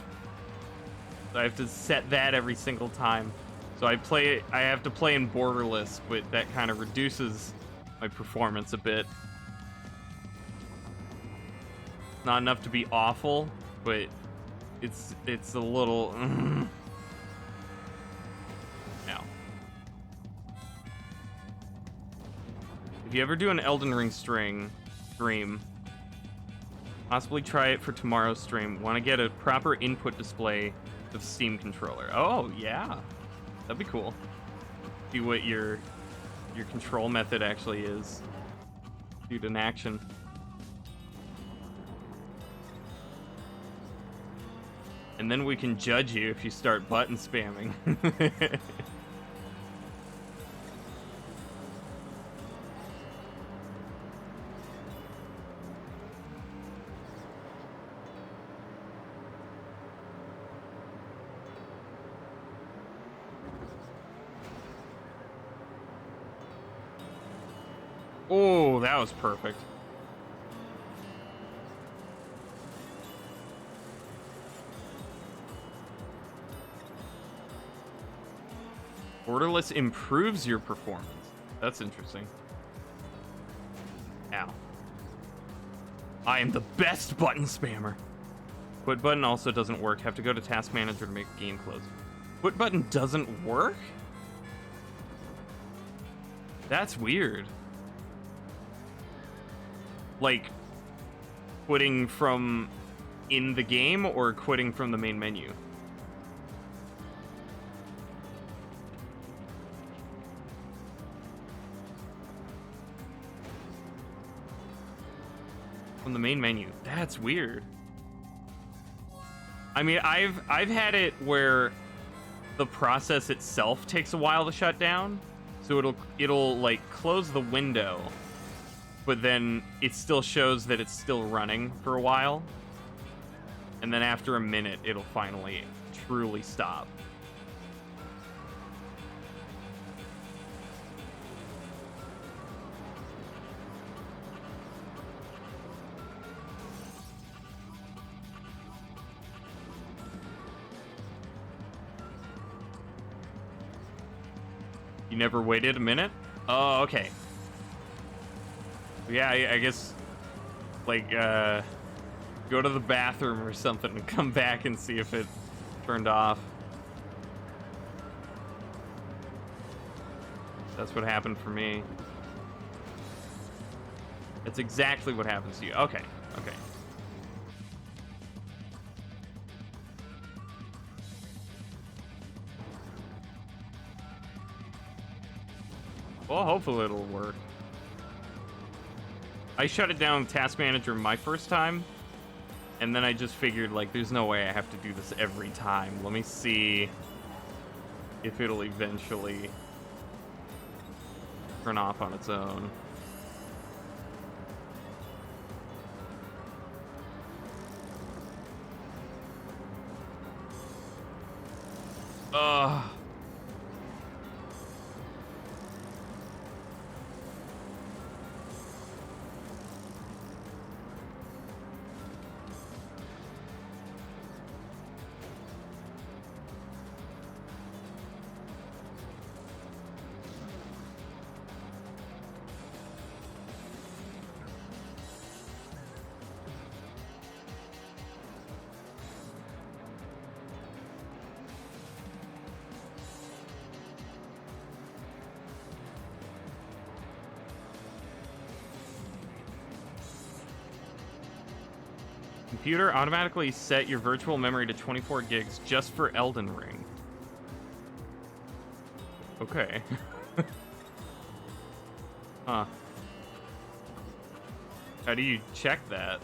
So I have to set that every single time. So I have to play in borderless, but that kind of reduces my performance a bit. Not enough to be awful, but it's a little. Now, if you ever do an Elden Ring stream, possibly try it for tomorrow's stream. Want to get a proper input display of Steam controller? Oh yeah. That'd be cool. See what your control method actually is. Shoot in action. And then we can judge you if you start button spamming. Oh, that was perfect. Borderless improves your performance. That's interesting. Ow. I am the best button spammer. Quit button also doesn't work. Have to go to task manager to make game close. Quit button doesn't work? That's weird. Like, quitting from in the game or quitting from the main menu? From the main menu. That's weird. I mean, I've had it where the process itself takes a while to shut down. So it'll like close the window, but then it still shows that it's still running for a while. And then after a minute, it'll finally truly stop. You never waited a minute? Oh, okay. Yeah, I guess, like, go to the bathroom or something and come back and see if it turned off. That's what happened for me. That's exactly what happens to you. Okay, okay. Well, hopefully it'll work. I shut it down with Task Manager my first time, and then I just figured, like, there's no way I have to do this every time. Let me see if it'll eventually turn off on its own. Ugh. Computer, automatically set your virtual memory to 24 gigs just for Elden Ring. Okay. Huh. How do you check that?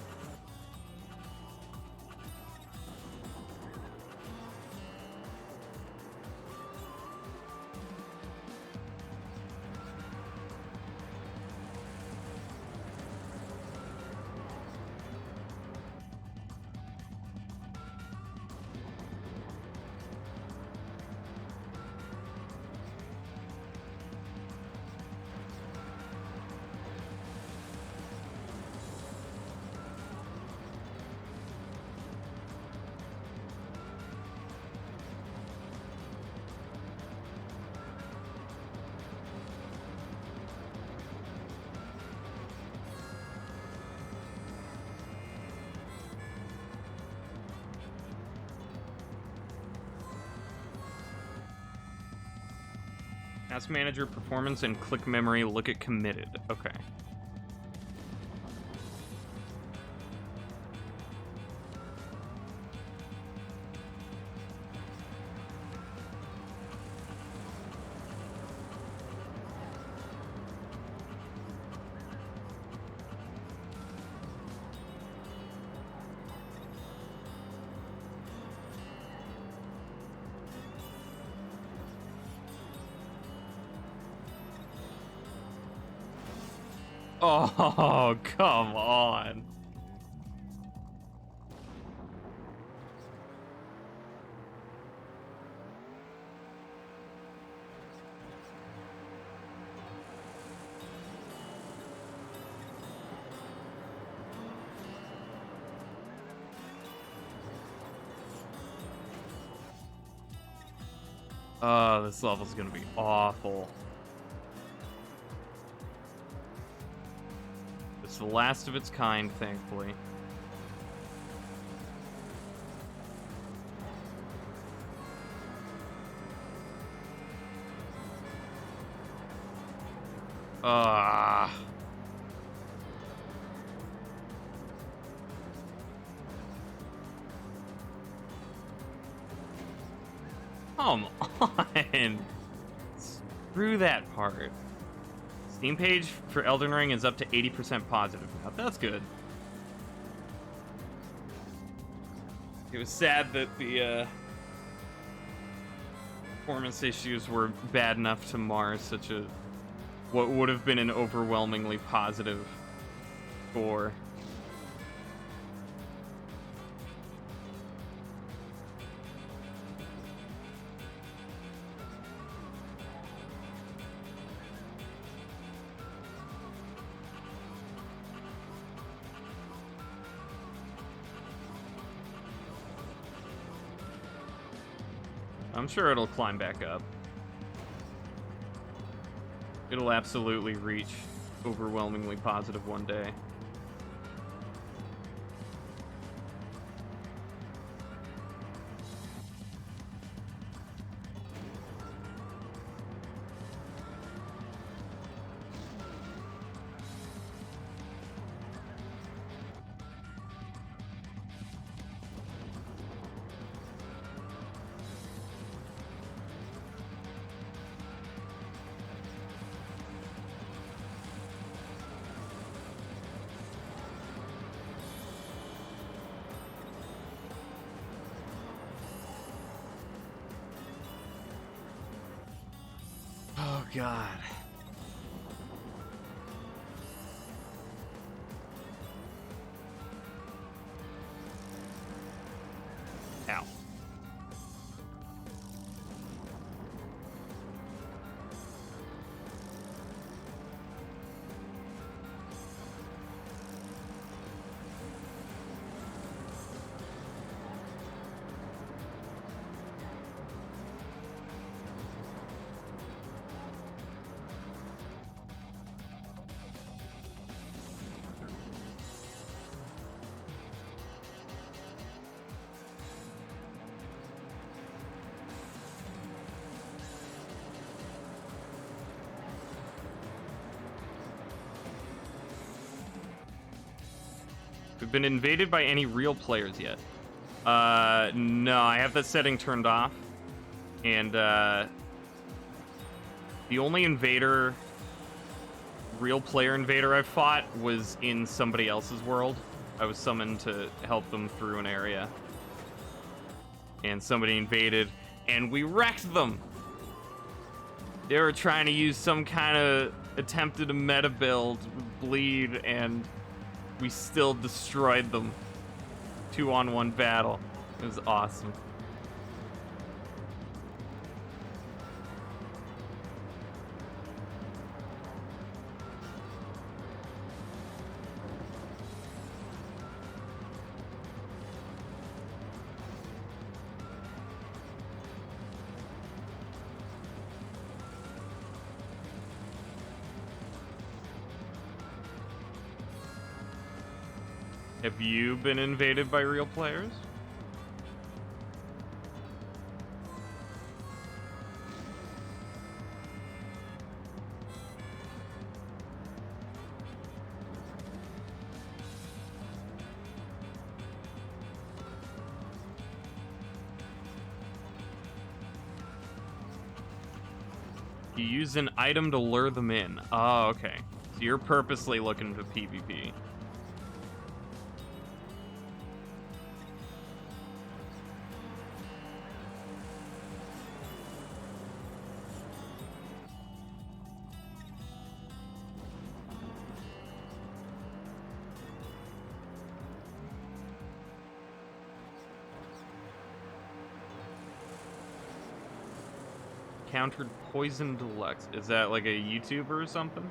Task Manager, Performance, and Click Memory, look at Committed. Okay. Oh, come on. Oh, this level's gonna be awful. It's the last of its kind, thankfully. Ah. Come on. Screw that part. Steam page for Elden Ring is up to 80% positive now. That's good. It was sad that the performance issues were bad enough to mar such a what would have been an overwhelmingly positive score. I'm sure it'll climb back up. It'll absolutely reach overwhelmingly positive one day. Oh, God. Ow. We've been invaded by any real players yet? No, I have that setting turned off. And, the only real player invader I've fought was in somebody else's world. I was summoned to help them through an area. And somebody invaded, and we wrecked them! They were trying to use some kind of attempted meta build, bleed, and we still destroyed them. 2-on-1 battle. It was awesome. Have you been invaded by real players? You use an item to lure them in. Oh, okay. So you're purposely looking for PvP. Countered Poison Deluxe. Is that like a YouTuber or something?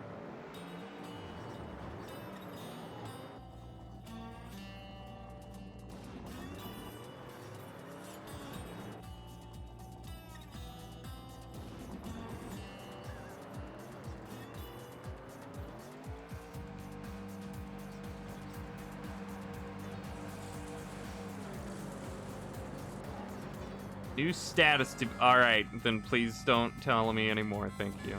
New status to... Alright, then please don't tell me anymore, thank you.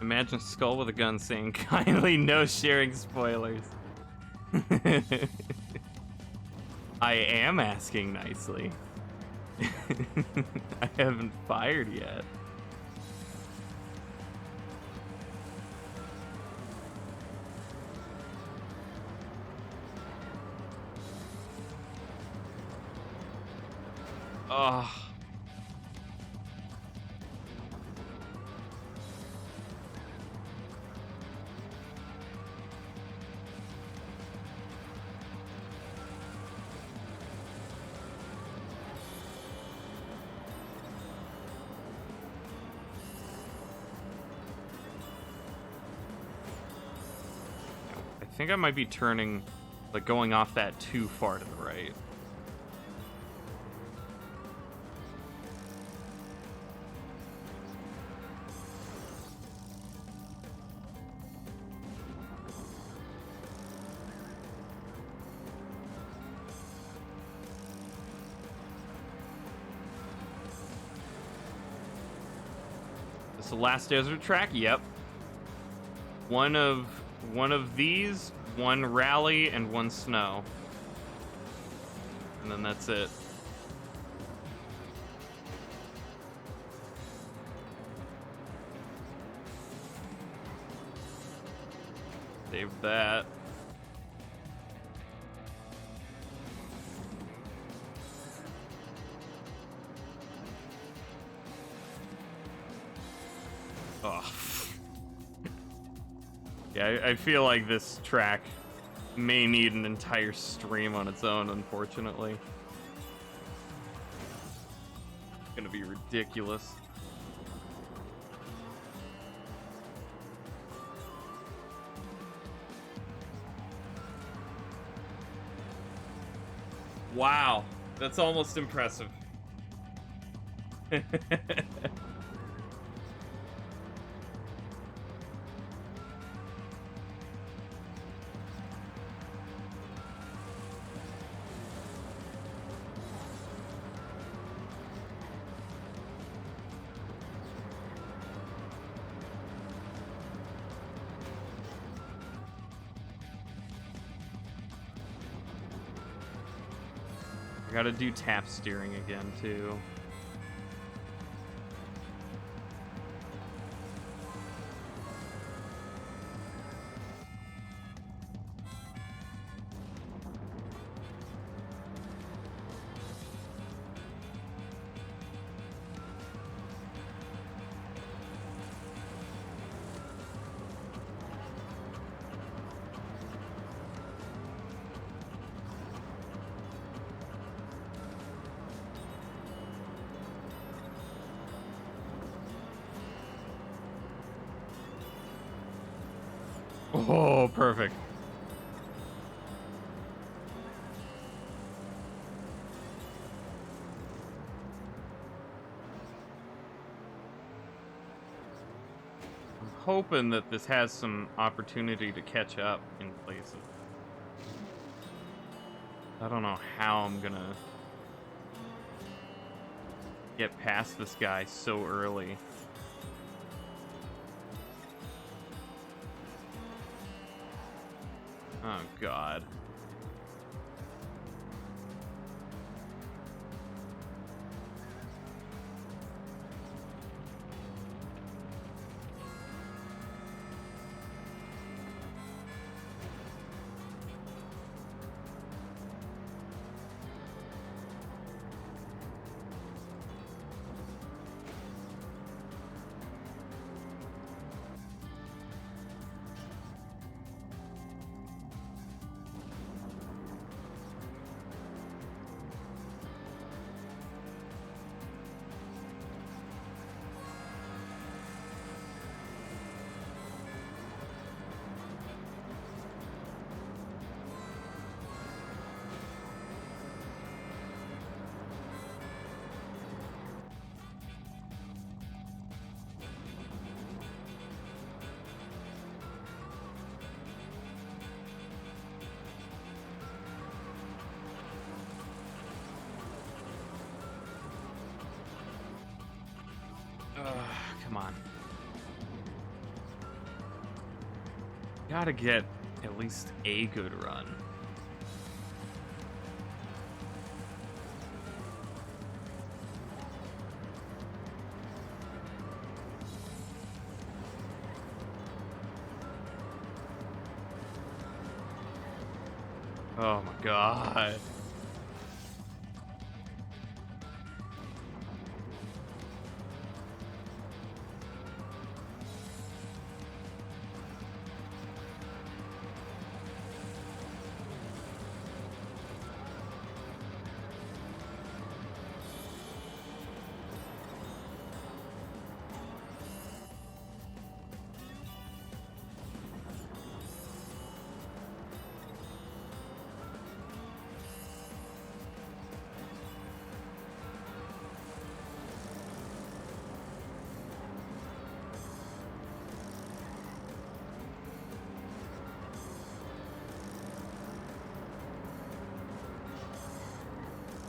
Imagine Skull with a gun saying, kindly no sharing spoilers. I am asking nicely. I haven't fired yet. Ugh. I think I might be turning, like, going off that too far to the right. This is the last desert track? Yep. One of these, one rally, and one snow. And then that's it. Save that. Ugh. Yeah, I feel like this track may need an entire stream on its own, unfortunately. It's gonna be ridiculous. Wow, that's almost impressive. I gotta do tap steering again, too. Oh, perfect. I'm hoping that this has some opportunity to catch up in places. I don't know how I'm gonna get past this guy so early. Oh, God. Come on. Gotta get at least a good run. Oh my god.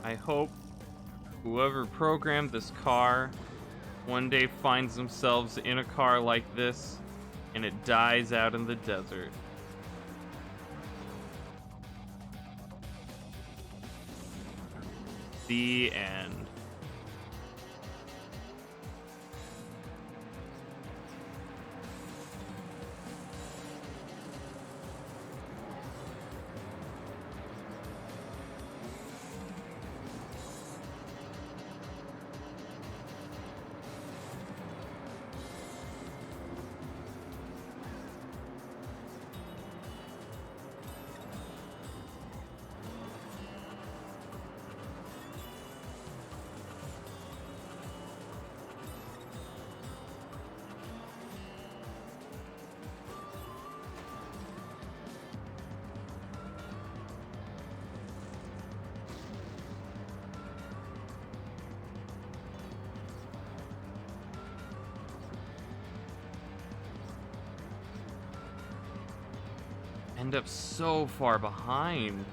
I hope whoever programmed this car one day finds themselves in a car like this and it dies out in the desert. The end. End up so far behind.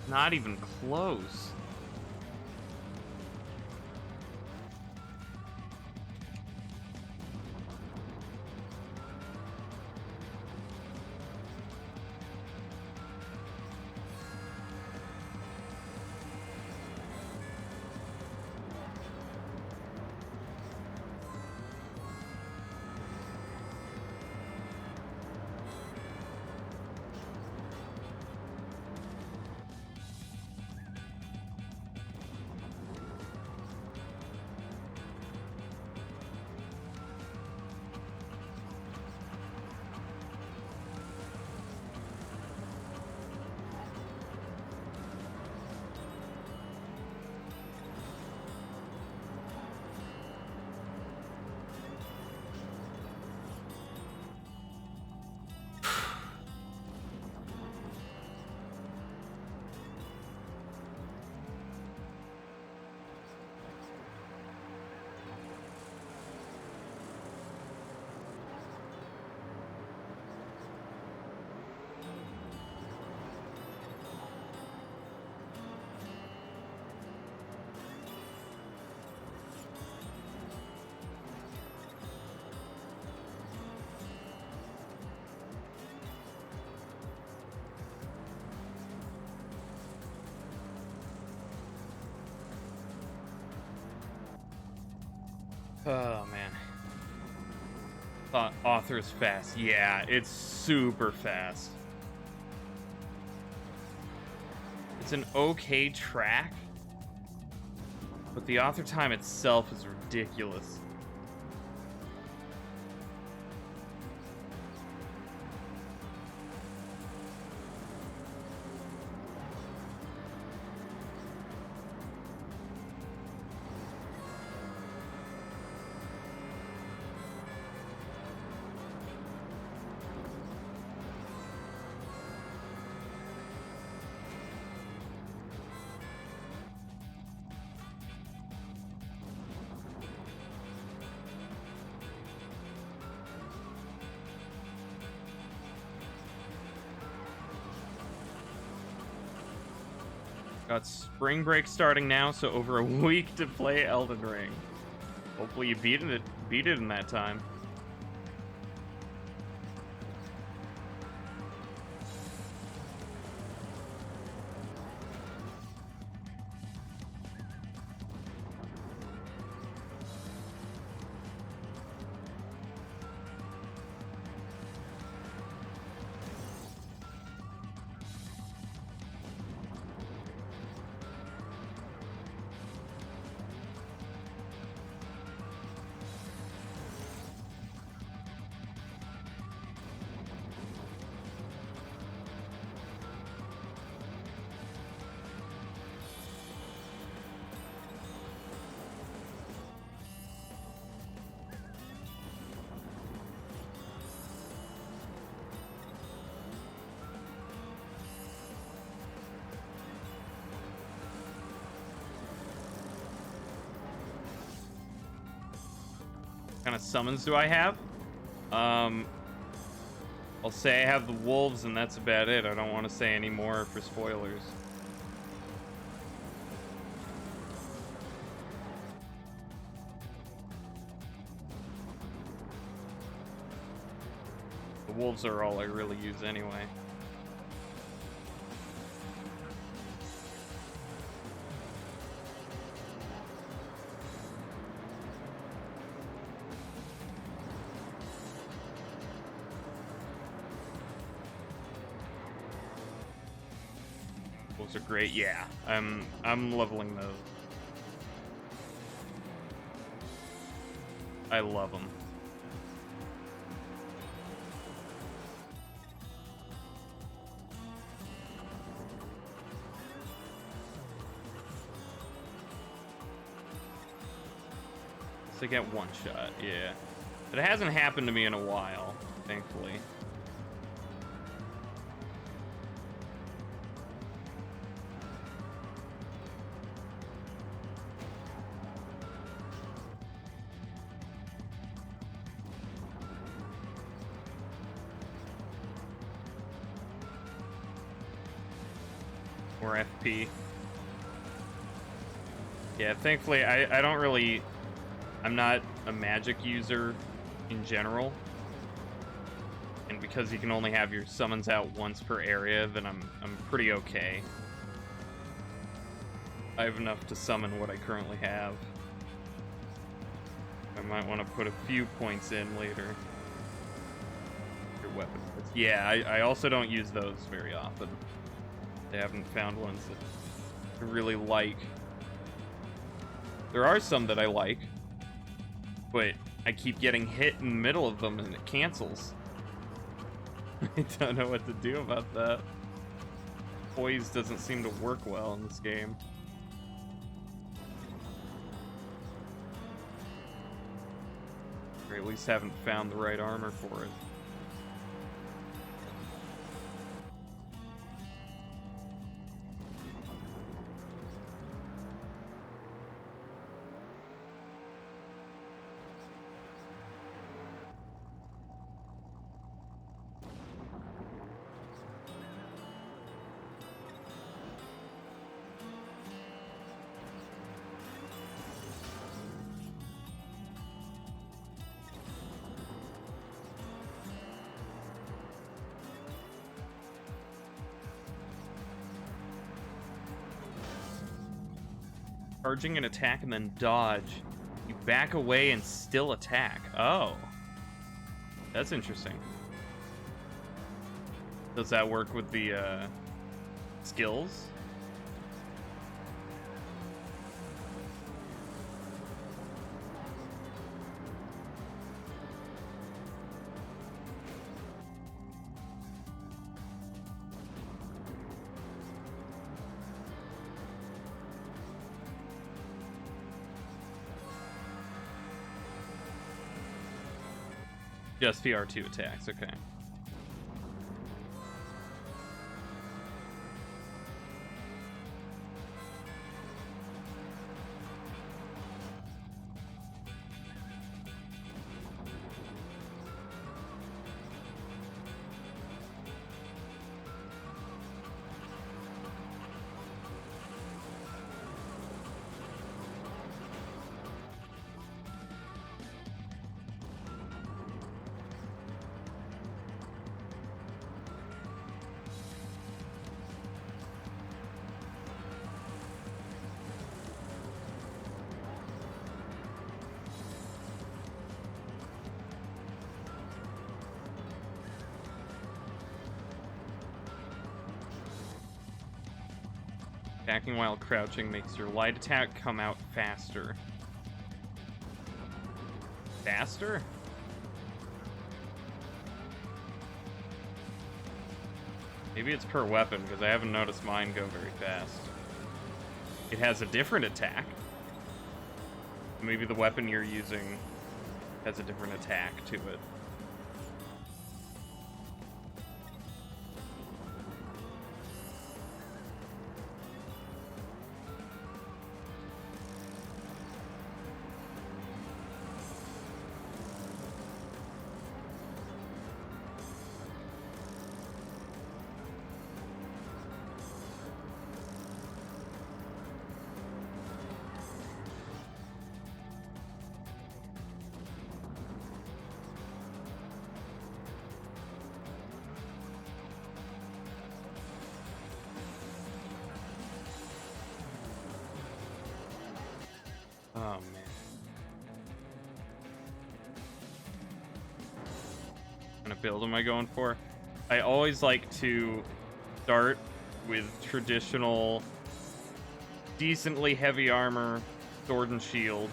Not even close. Oh man. Author's fast. Yeah, it's super fast. It's an okay track, but the author time itself is ridiculous. Got spring break starting now, so over a week to play Elden Ring. Hopefully you beat it in that time. kind of summons do I have? I'll say I have the wolves, and that's about it. I don't want to say any more for spoilers. The wolves are all I really use anyway. Wolves are great. Yeah, I'm leveling those. I love them. To get one shot, yeah. But it hasn't happened to me in a while, thankfully. Or FP. Yeah, thankfully I don't really... I'm not a magic user in general, and because you can only have your summons out once per area, then I'm pretty okay. I have enough to summon what I currently have. I might want to put a few points in later. Your weapon. Yeah, I also don't use those very often. I haven't found ones that I really like. There are some that I like, but I keep getting hit in the middle of them and it cancels. I don't know what to do about that. Poise doesn't seem to work well in this game. Or at least haven't found the right armor for it. Charging an attack and then dodge. You back away and still attack. Oh. That's interesting. Does that work with the skills? Just VR2 attacks, okay. Attacking while crouching makes your light attack come out faster. Faster? Maybe it's per weapon, because I haven't noticed mine go very fast. It has a different attack. Maybe the weapon you're using has a different attack to it. build am I going for? I always like to start with traditional, decently heavy armor, sword and shield.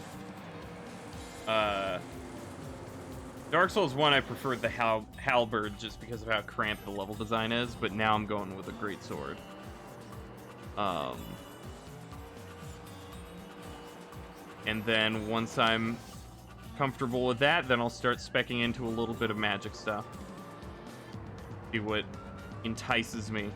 Dark Souls 1, I preferred the halberd just because of how cramped the level design is, but now I'm going with a great sword. And then once I'm comfortable with that, then I'll start speccing into a little bit of magic stuff. See what entices me.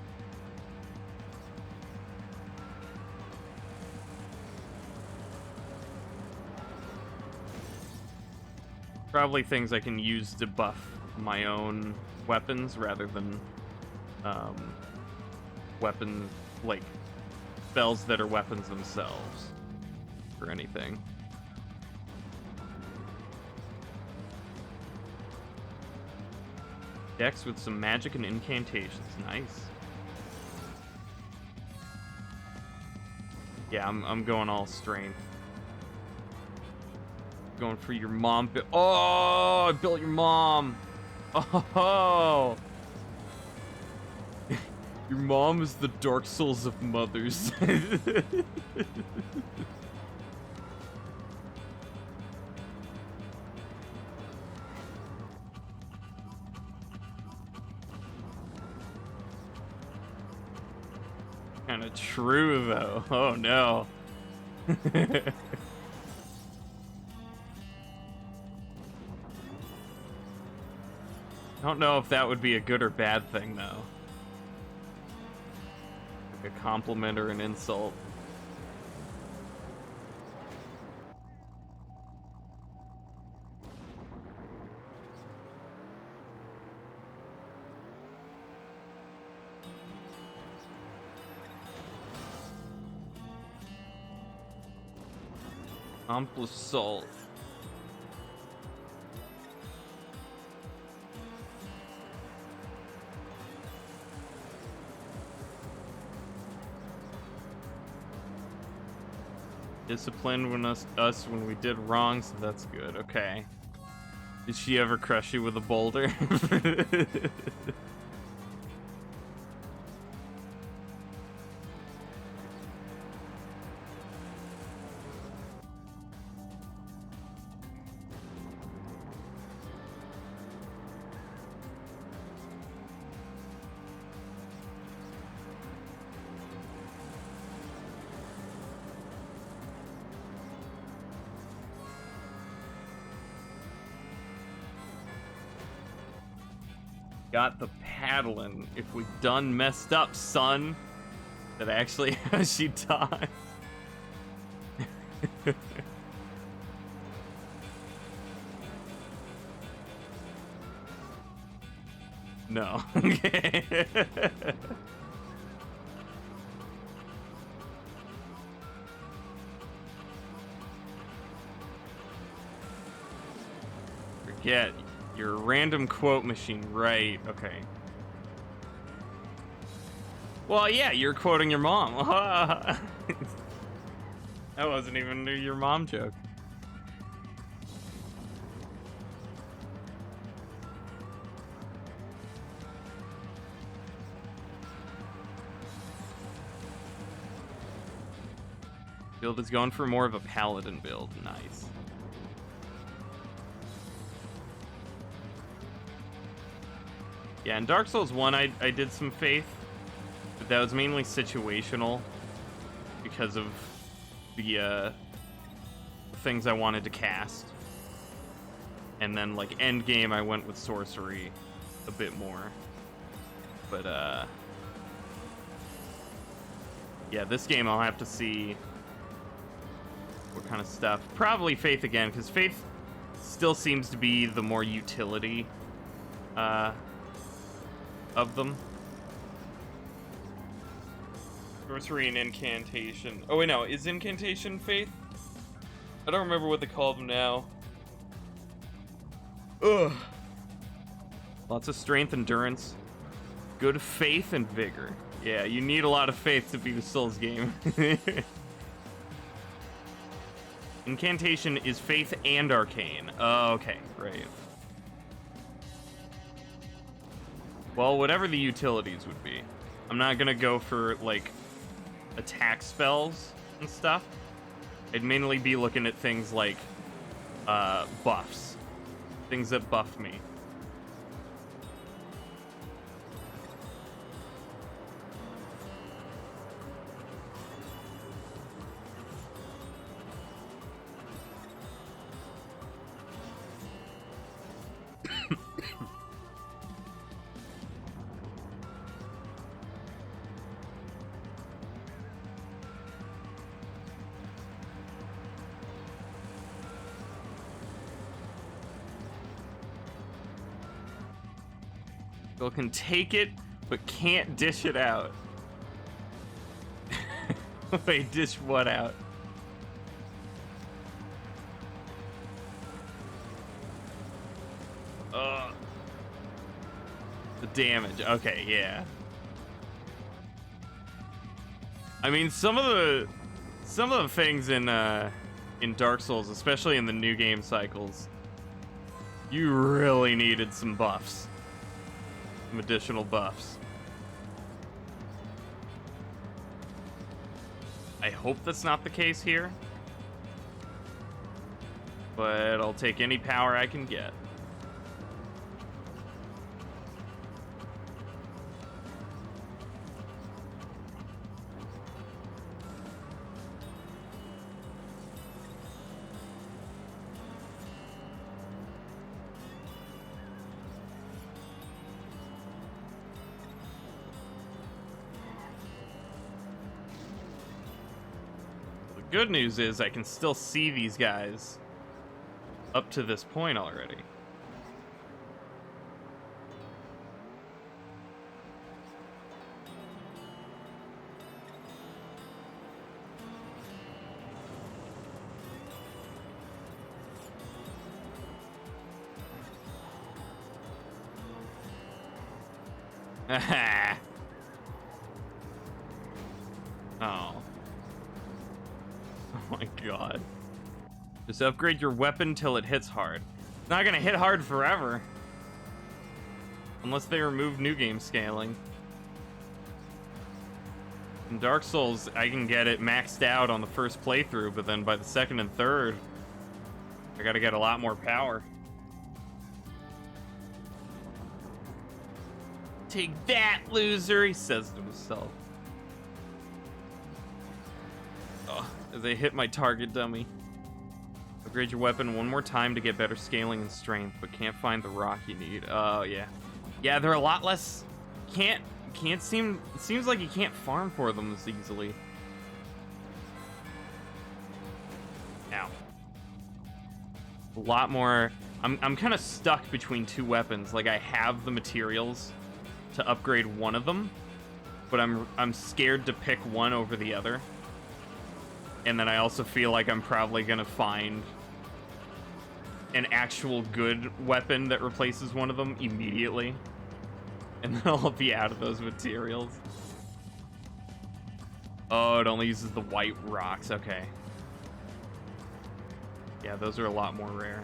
Probably things I can use to buff my own weapons rather than weapons, like spells that are weapons themselves or anything. Dex with some magic and incantations. Nice. Yeah, I'm going all strength. Going for your mom. Oh, I built your mom. Oh. Your mom is the Dark Souls of mothers. Kind of true, though. Oh, no. I don't know if that would be a good or bad thing, though. Like a compliment or an insult. Salt. Disciplined when us when we did wrong, so that's good. Okay. Did she ever crush you with a boulder? Got the paddling. If we done messed up, son. That actually how she died. No. Okay. Forget. Your random quote machine, right? Okay. Well, yeah, you're quoting your mom. That wasn't even your mom joke. Build is going for more of a paladin build. Nice. Yeah, in Dark Souls 1, I did some faith, but that was mainly situational because of the things I wanted to cast. And then, like, end game, I went with sorcery a bit more. But, yeah, this game I'll have to see what kind of stuff. Probably faith again, because faith still seems to be the more utility, of them. Sorcery and incantation. Oh wait, no, is incantation faith? I don't remember what they call them now. Ugh. Lots of strength, endurance, good faith, and vigor. Yeah, you need a lot of faith to beat a Souls game. Incantation is faith and arcane. Oh, okay, right. Well, whatever the utilities would be. I'm not gonna go for, like, attack spells and stuff. I'd mainly be looking at things like, buffs. Things that buff me. Bill can take it, but can't dish it out. Wait, dish what out? The damage. Okay, yeah. I mean, some of the things in Dark Souls, especially in the new game cycles, you really needed some buffs. Some additional buffs. I hope that's not the case here. But I'll take any power I can get. Good news is I can still see these guys up to this point already. Oh. Oh my god. Just upgrade your weapon till it hits hard. It's not gonna hit hard forever. Unless they remove new game scaling. In Dark Souls, I can get it maxed out on the first playthrough, but then by the second and third, I gotta get a lot more power. Take that, loser, he says to himself. Oh, as they hit my target dummy. Upgrade your weapon one more time to get better scaling and strength, but can't find the rock you need. Oh, yeah. Yeah, they're a lot less... Seems like you can't farm for them as easily. Ow. A lot more... I'm kind of stuck between two weapons. Like, I have the materials to upgrade one of them, but I'm scared to pick one over the other. And then I also feel like I'm probably gonna find an actual good weapon that replaces one of them immediately. And then I'll be out of those materials. Oh, it only uses the white rocks. Okay. Yeah, those are a lot more rare.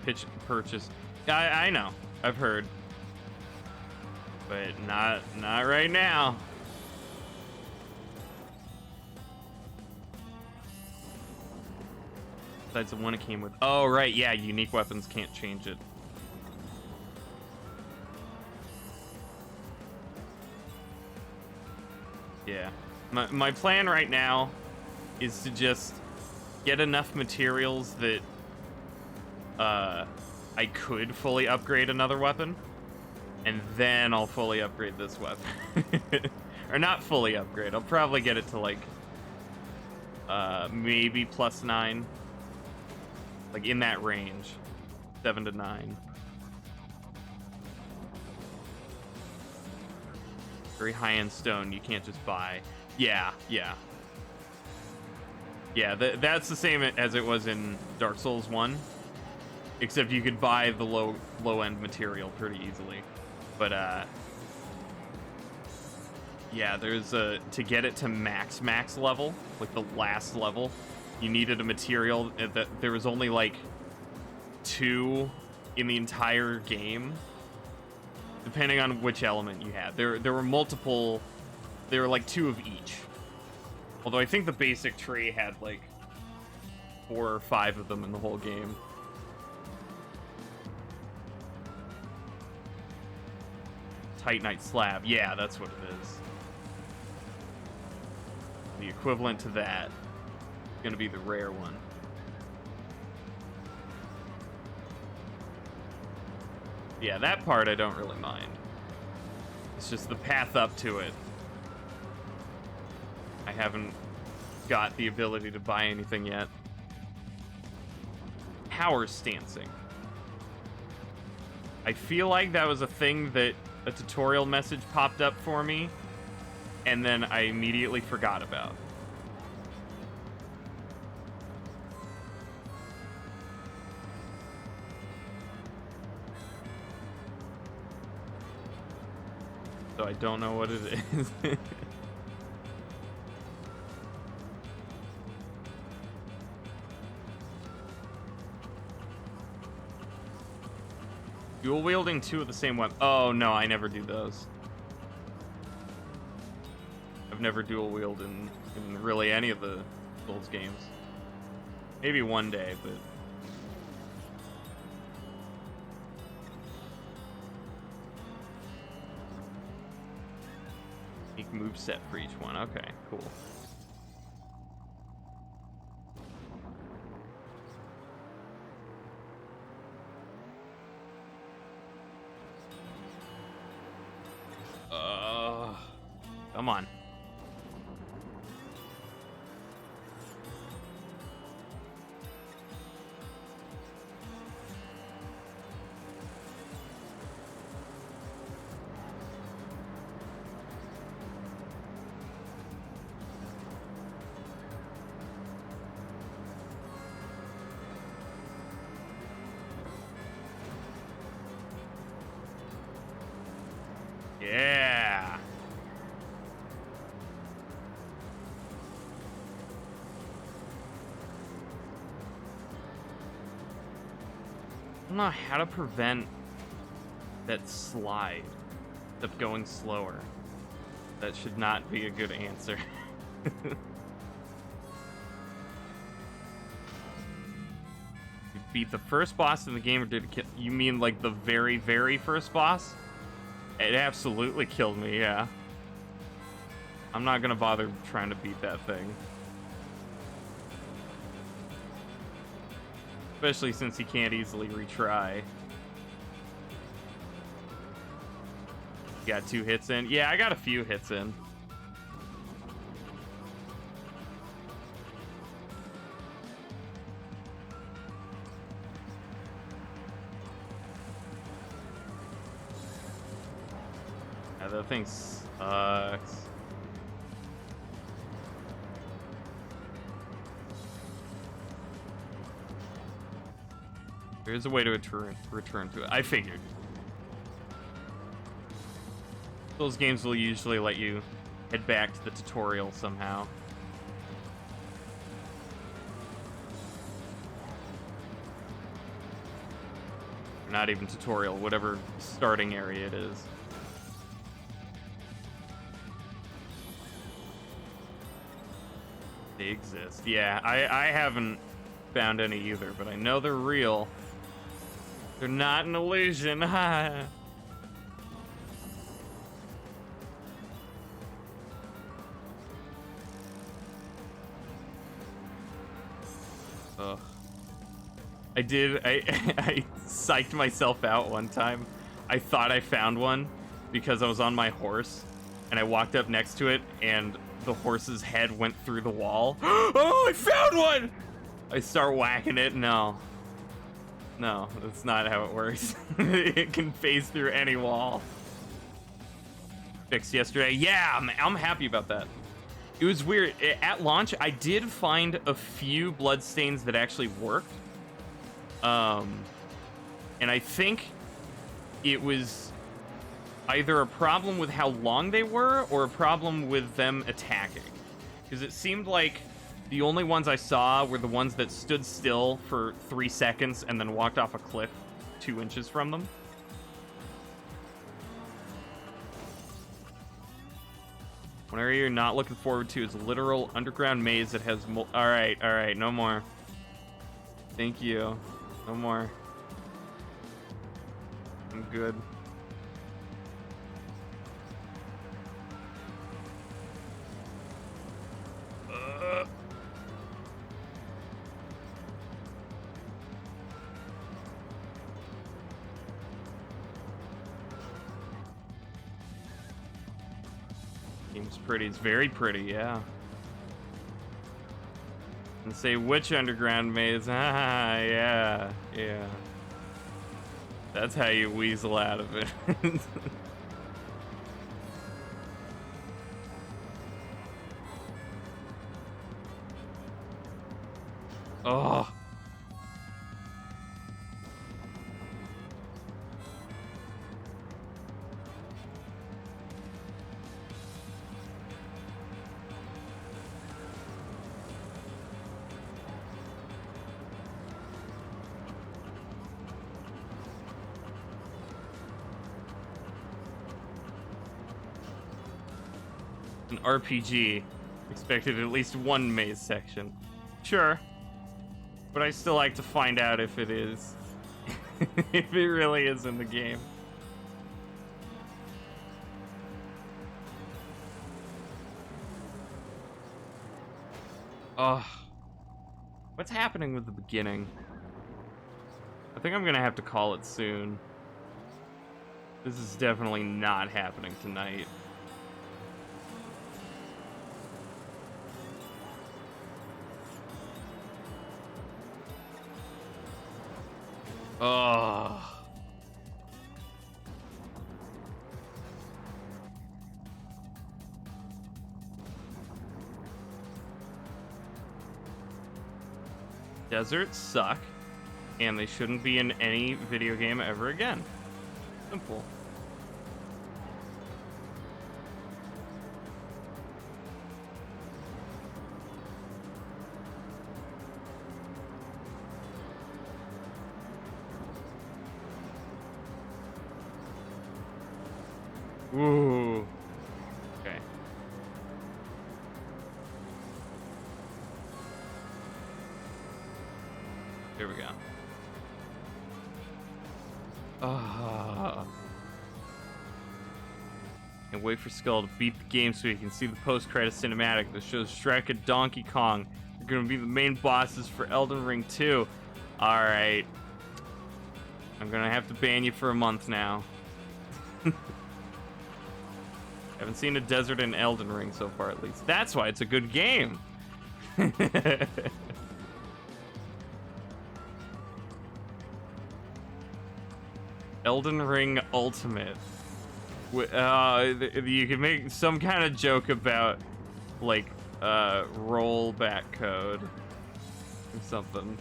Please purchase. I know. I've heard. But not right now. Besides the one it came with. Oh, right. Yeah, unique weapons can't change it. Yeah. My plan right now is to just get enough materials that I could fully upgrade another weapon, and then I'll fully upgrade this weapon. Or not fully upgrade. I'll probably get it to like maybe +9, like in that range, 7 to 9. Very high-end stone you can't just buy. Yeah. That's the same as it was in Dark Souls 1. Except you could buy the low-end material pretty easily. But, yeah, there's to get it to max level, like the last level, you needed a material that there was only like 2 in the entire game, depending on which element you had. There were multiple, there were like 2 of each. Although I think the basic tree had like 4 or 5 of them in the whole game. Titanite slab, yeah, that's what it is. The equivalent to that is gonna be the rare one. Yeah, that part I don't really mind. It's just the path up to it. I haven't got the ability to buy anything yet. Power stancing. I feel like that was a thing that a tutorial message popped up for me, and then I immediately forgot about. So I don't know what it is. Dual wielding 2 of the same weapon. Oh no, I never do those. I've never dual wielded in really any of the Souls games. Maybe one day, but unique moveset for each one. Okay, cool. Come on. Yeah. I don't know how to prevent that slide of going slower. That should not be a good answer. You beat the first boss in the game, or did it kill? You mean like the very, very first boss? It absolutely killed me, yeah. I'm not gonna bother trying to beat that thing. Especially since he can't easily retry. You got 2 hits in? Yeah, I got a few hits in. Yeah, that thing sucks. There's a way to return to it. I figured. Those games will usually let you head back to the tutorial somehow. Not even tutorial, whatever starting area it is. They exist. Yeah, I haven't found any either, but I know they're real. They're not an illusion. Ugh. I psyched myself out one time. I thought I found one because I was on my horse and I walked up next to it and the horse's head went through the wall. Oh, I found one! I start whacking it. No, that's not how it works. It can phase through any wall. Fixed yesterday. Yeah, I'm happy about that. It was weird. At launch, I did find a few bloodstains that actually worked. And I think it was either a problem with how long they were or a problem with them attacking. Because it seemed like the only ones I saw were the ones that stood still for 3 seconds and then walked off a cliff 2 inches from them. One area you're not looking forward to is a literal underground maze that has Alright, no more. Thank you. No more. I'm good. Game's pretty. It's very pretty, yeah. And say which underground maze? Ah, yeah. That's how you weasel out of it. Oh. An RPG. Expected at least one maze section. Sure. But I still like to find out if it is. If it really is in the game. Oh. What's happening with the beginning? I think I'm gonna have to call it soon. This is definitely not happening tonight. Oh. Deserts suck, and they shouldn't be in any video game ever again. Simple. Ooh. Okay. Here we go. And wait for Skull to beat the game so you can see the post-credit cinematic that shows Shrek and Donkey Kong. They're gonna be the main bosses for Elden Ring 2. Alright. I'm gonna have to ban you for a month now. Haven't seen a desert in Elden Ring so far, at least. That's why it's a good game. Elden Ring Ultimate. You can make some kind of joke about, like, rollback code or something.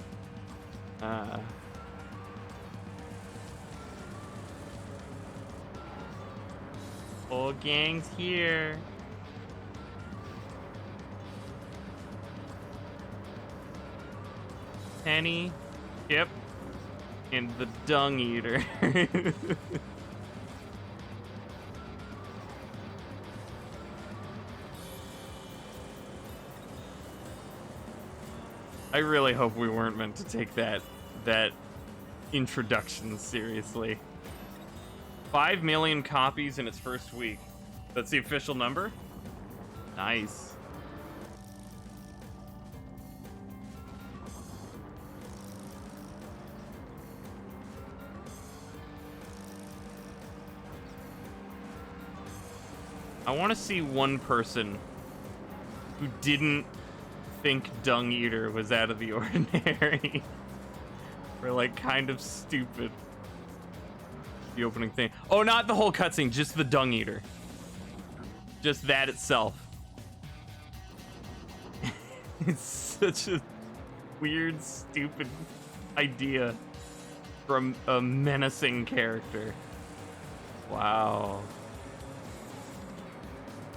Whole gang's here. Penny, Chip, and the Dung Eater. I really hope we weren't meant to take that introduction seriously. 5 million copies in its first week. That's the official number? Nice. I want to see one person who didn't think Dung Eater was out of the ordinary. Or like kind of stupid. The opening thing. Oh, not the whole cutscene, just the Dung Eater. Just that itself. It's such a weird, stupid idea from a menacing character. Wow.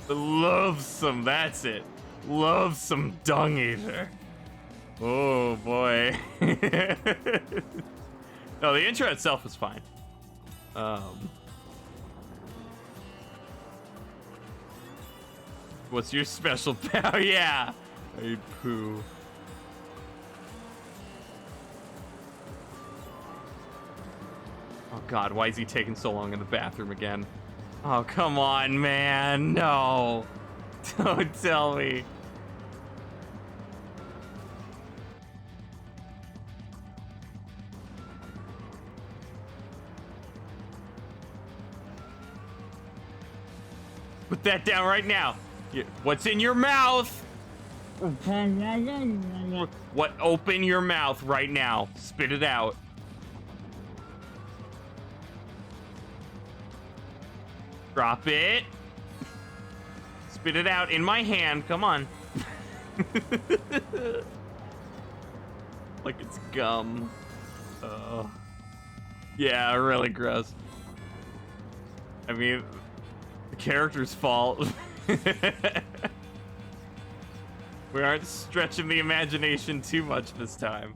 Loathsome, that's it. Loathsome dung eater. Oh boy. No, the intro itself was fine. What's your special power? Yeah. I poo. Oh god, why is he taking so long in the bathroom again? Oh, come on, man. No. Don't tell me. Put that down right now. What's in your mouth? What? Open your mouth right now. Spit it out. Drop it. Spit it out in my hand. Come on. Like it's gum. Oh. Yeah, really gross. I mean, the character's fault. We aren't stretching the imagination too much this time.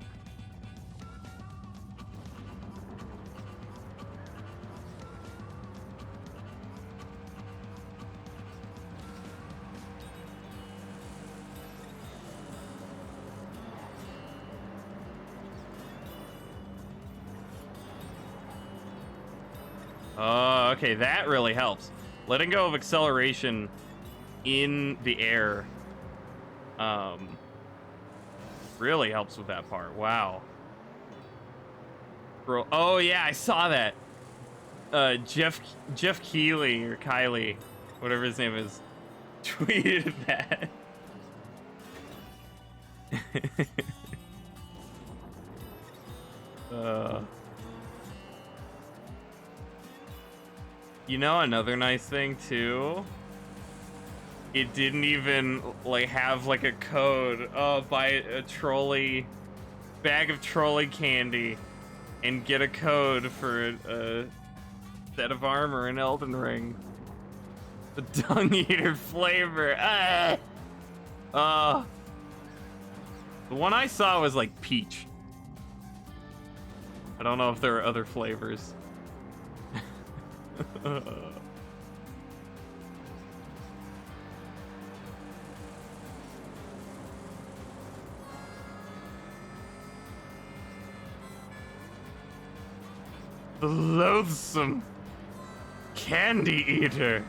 Oh, okay, that really helps. Letting go of acceleration in the air really helps with that part. Wow. Bro, oh yeah, I saw that. Jeff Keighley or Kylie, whatever his name is, tweeted that. You know, another nice thing too, it didn't even like have like a code. Oh, buy a trolley bag of trolley candy and get a code for a set of armor in Elden Ring. The dung eater flavor. The one I saw was like peach. I don't know if there are other flavors. The loathsome candy eater.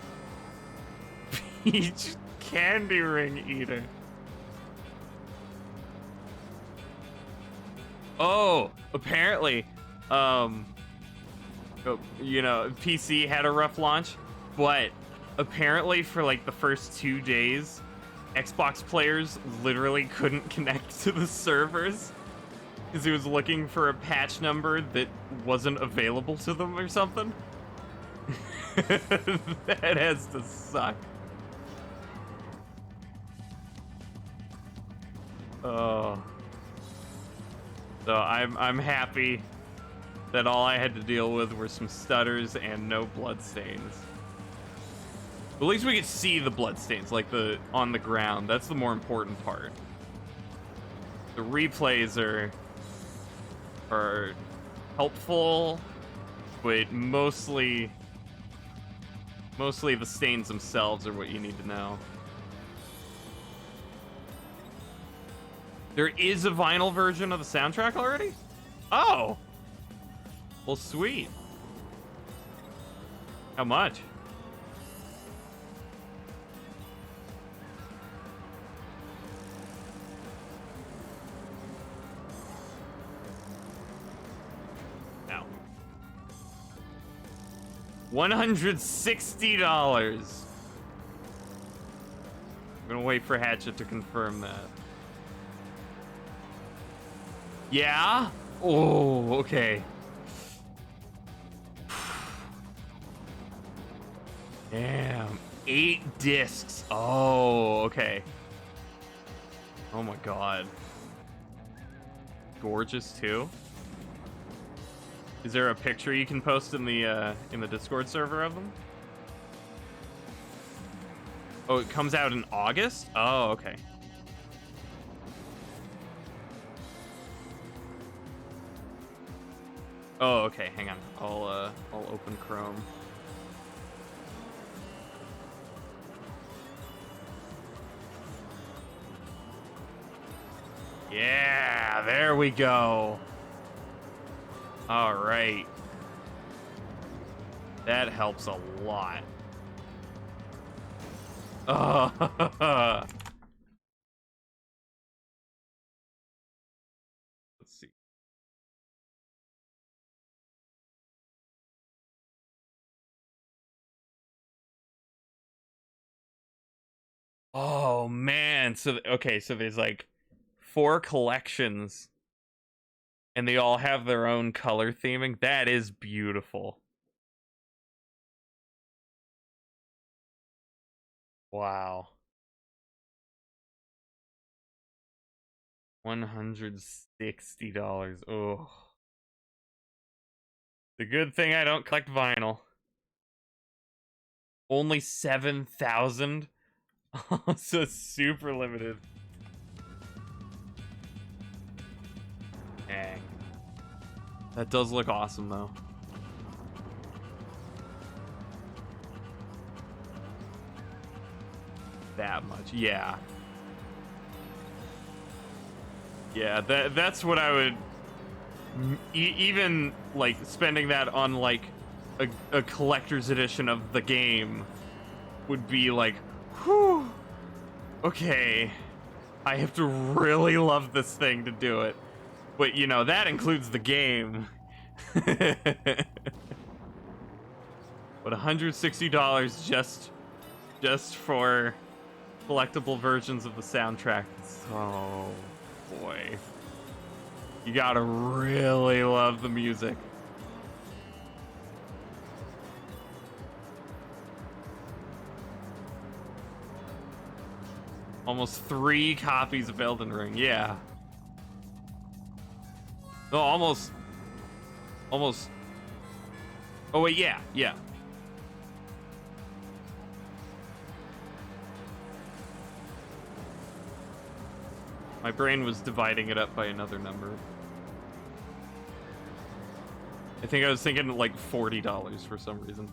Peach candy ring eater. Oh, apparently, you know, PC had a rough launch, but apparently for like the first 2 days, Xbox players literally couldn't connect to the servers because he was looking for a patch number that wasn't available to them or something. That has to suck. Oh. So I'm happy that all I had to deal with were some stutters and no blood stains. At least we could see the blood stains, like on the ground. That's the more important part. The replays are helpful, but mostly the stains themselves are what you need to know. There is a vinyl version of the soundtrack already? Oh! Well, sweet. How much? No. $160. I'm gonna wait for Hatchet to confirm that. Yeah? Oh, okay. Damn. 8 discs. Oh, okay. Oh my god. Gorgeous too. Is there a picture you can post in the Discord server of them? Oh, it comes out in August? Oh, okay. Oh, okay. Hang on. I'll open Chrome. Yeah, there we go. All right. That helps a lot. Oh. Let's see. Oh man, so okay, so there's like 4 collections and they all have their own color theming. That is beautiful. Wow. $160. Oh. The good thing I don't collect vinyl. Only 7,000. So super limited. Dang. That does look awesome though. That much, yeah. Yeah, that's what I would even like spending that on like a collector's edition of the game would be like, whew, okay, I have to really love this thing to do it. But you know, that includes the game. But $160 just for collectible versions of the soundtrack. Oh boy. You gotta really love the music. Almost 3 copies of Elden Ring, yeah. No, almost. Oh wait, yeah. My brain was dividing it up by another number. I think I was thinking like $40 for some reason.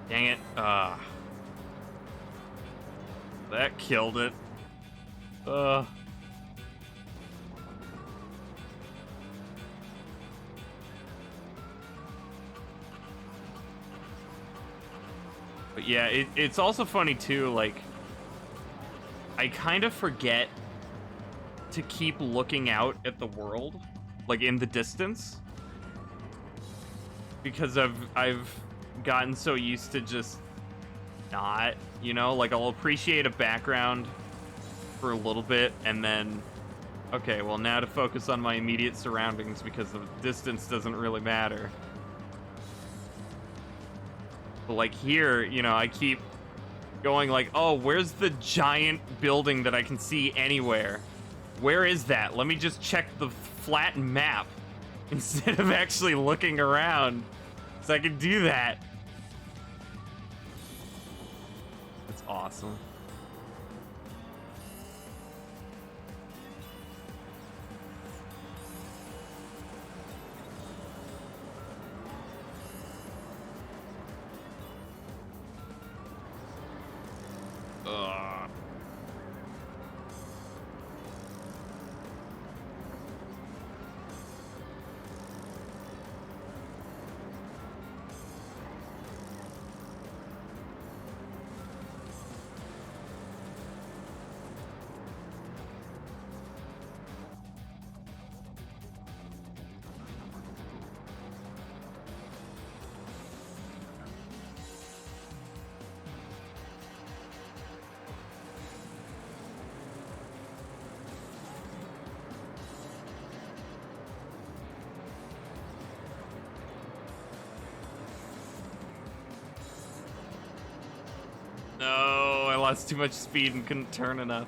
Dang it. That killed it. But yeah, it's also funny too, like, I kind of forget to keep looking out at the world, like in the distance, because I've gotten so used to just not, you know, like I'll appreciate a background for a little bit and then, okay, well now to focus on my immediate surroundings because the distance doesn't really matter. But like here, you know, I keep going like, oh, where's the giant building that I can see anywhere? Where is that? Let me just check the flat map instead of actually looking around. So I can do that. That's awesome. Ugh. lost too much speed and couldn't turn enough.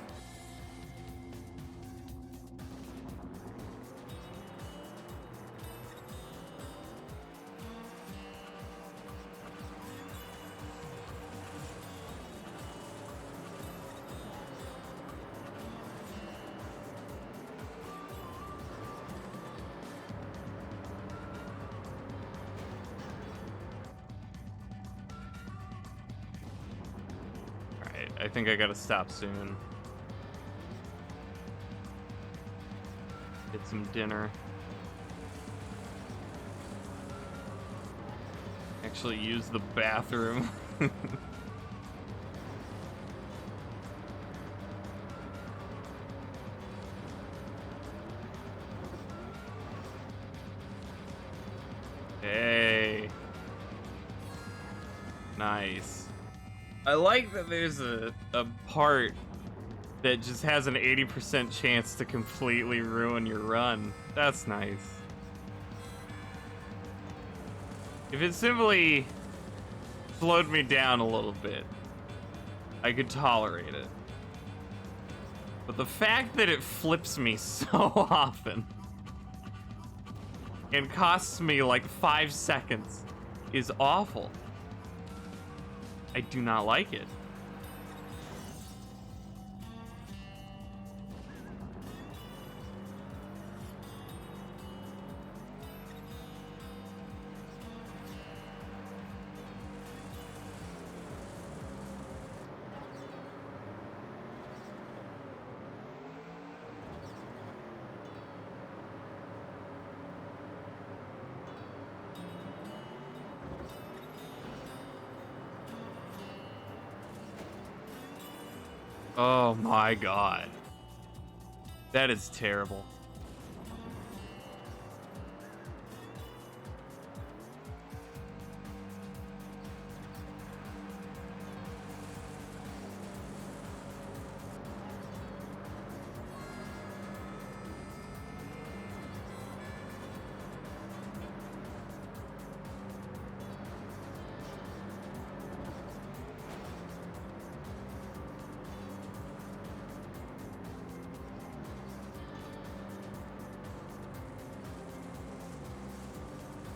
I think I gotta stop soon. Get some dinner. Actually use the bathroom. Hey. Nice. I like that there's a part that just has an 80% chance to completely ruin your run. That's nice. If it simply slowed me down a little bit, I could tolerate it. But the fact that it flips me so often and costs me like 5 seconds is awful. I do not like it. Oh my god. That is terrible.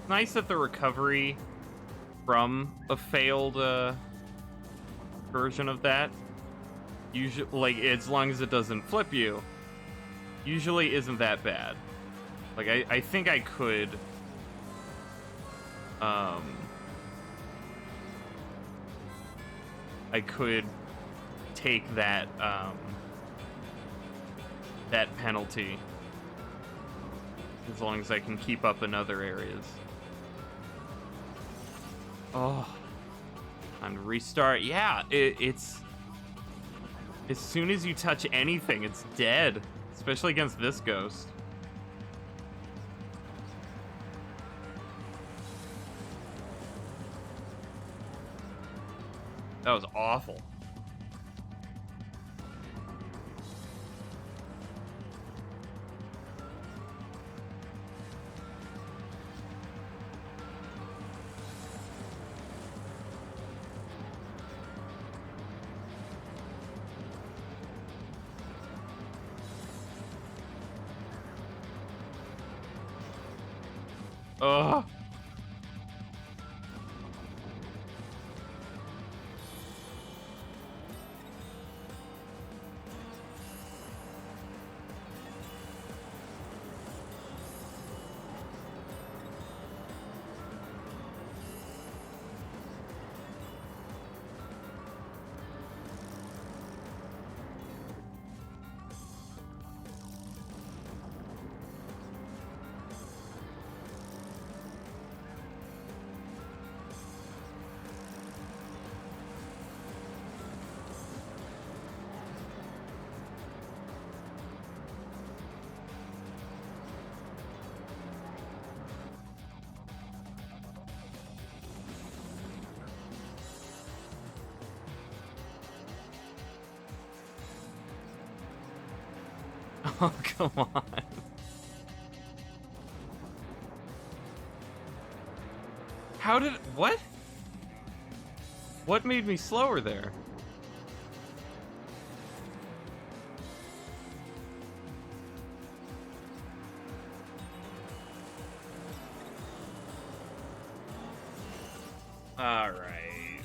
Nice that the recovery from a failed version of that, usually, like, as long as it doesn't flip you, usually isn't that bad. Like, I think I could take that that penalty as long as I can keep up in other areas. Oh, and restart. Yeah, it's as soon as you touch anything, it's dead, especially against this ghost. That was awful. Ugh. Oh, come on. How did... What? What made me slower there? All right.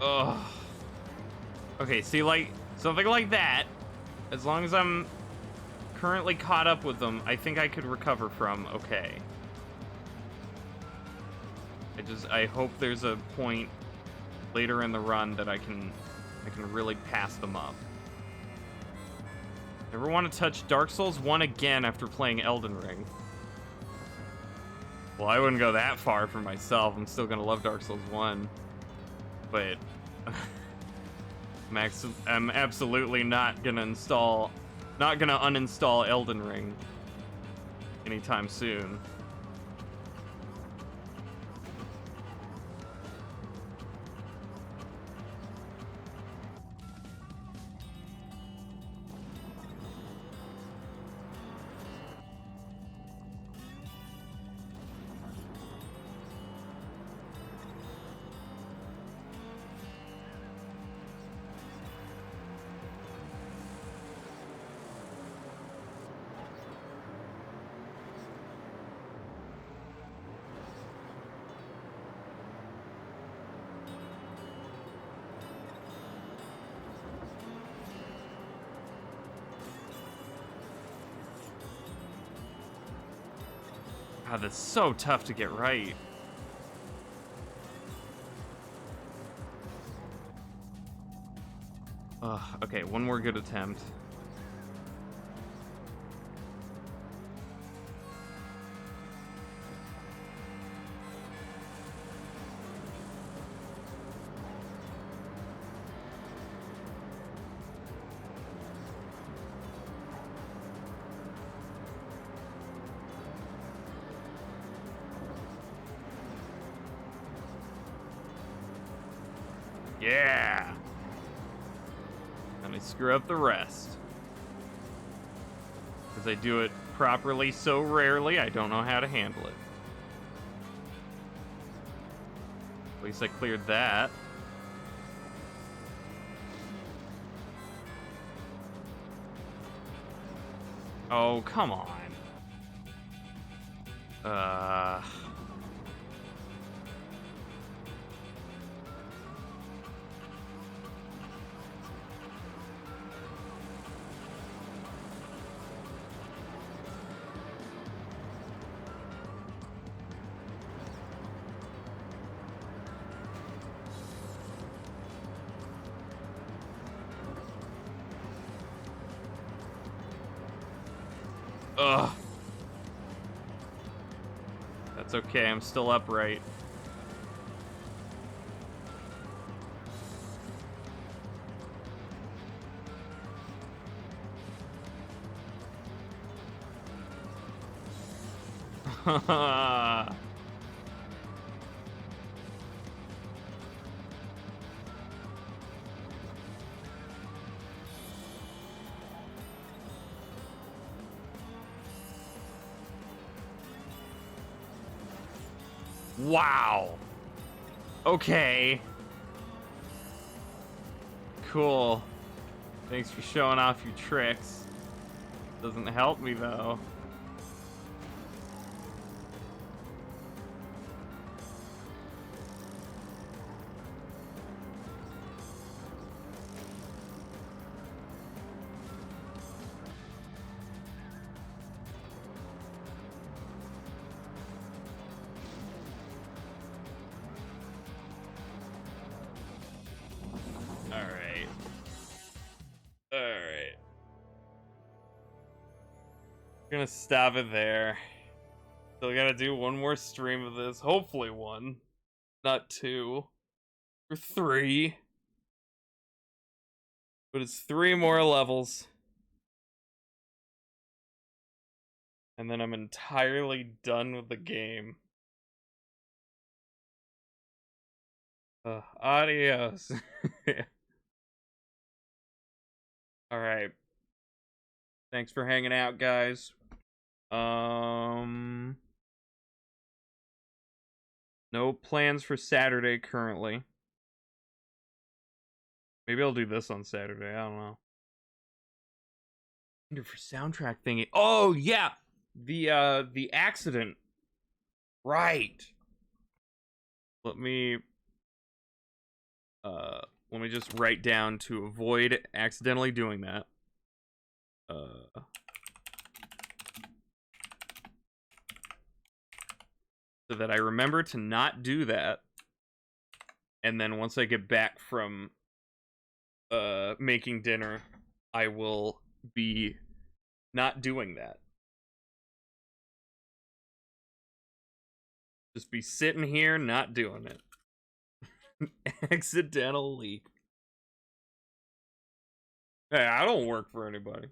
Ugh. Okay, see, like, something like that, as long as I'm currently caught up with them, I think I could recover from okay. I hope there's a point later in the run that I can really pass them up. Never want to touch Dark Souls 1 again after playing Elden Ring. Well, I wouldn't go that far for myself. I'm still gonna love Dark Souls 1. But I'm absolutely not gonna uninstall Elden Ring anytime soon. God, that's so tough to get right. Okay, one more good attempt. Yeah! And I screw up the rest. Because I do it properly so rarely, I don't know how to handle it. At least I cleared that. Oh, come on. Ugh. That's okay, I'm still upright. Wow. Okay. Cool. Thanks for showing off your tricks. Doesn't help me though. Gonna stop it there. Still gotta do one more stream of this. Hopefully one. Not two. Or three. But it's 3 more levels. And then I'm entirely done with the game. Adios. All right. Thanks for hanging out, guys. No plans for Saturday currently. Maybe I'll do this on Saturday. I don't know. For soundtrack thingy. Oh yeah, the accident. Right. Let me just write down to avoid accidentally doing that. So that I remember to not do that. And then once I get back from making dinner, I will be not doing that. Just be sitting here not doing it. Accidental leak. Hey, I don't work for anybody.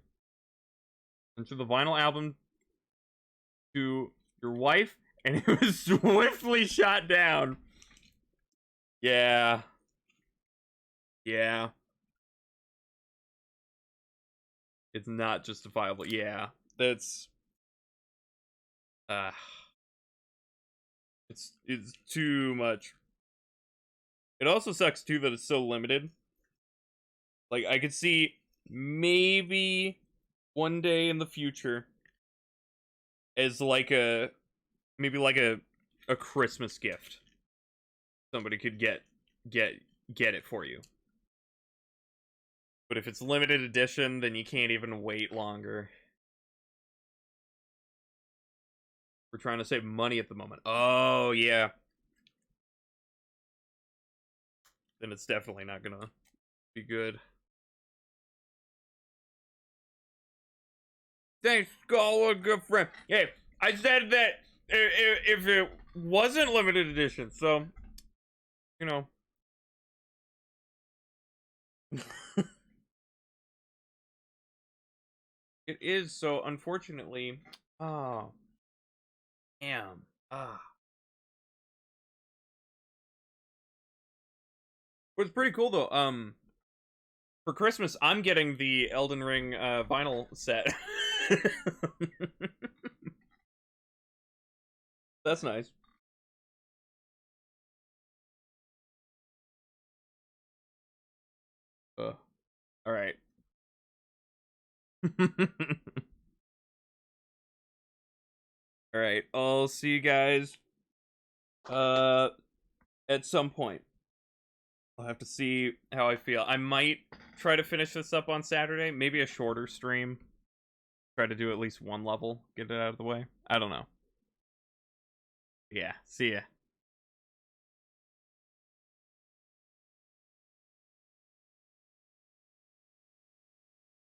Sent the vinyl album to your wife, and it was swiftly shot down. Yeah. Yeah. It's not justifiable. Yeah. That's... It's too much. It also sucks, too, that it's so limited. Like, I could see maybe one day in the future as like a... Maybe like a Christmas gift. Somebody could get it for you. But if it's limited edition, then you can't even wait longer. We're trying to save money at the moment. Oh, yeah. Then it's definitely not gonna be good. Thanks, Skull, a good friend. Hey, I said that if it wasn't limited edition, so, you know. It is, so unfortunately. Oh. Damn. Ah. But it's pretty cool though. For Christmas, I'm getting the Elden Ring vinyl set. That's nice. All right. All right. I'll see you guys at some point. I'll have to see how I feel. I might try to finish this up on Saturday, maybe a shorter stream. Try to do at least one level, get it out of the way. I don't know. Yeah, see ya.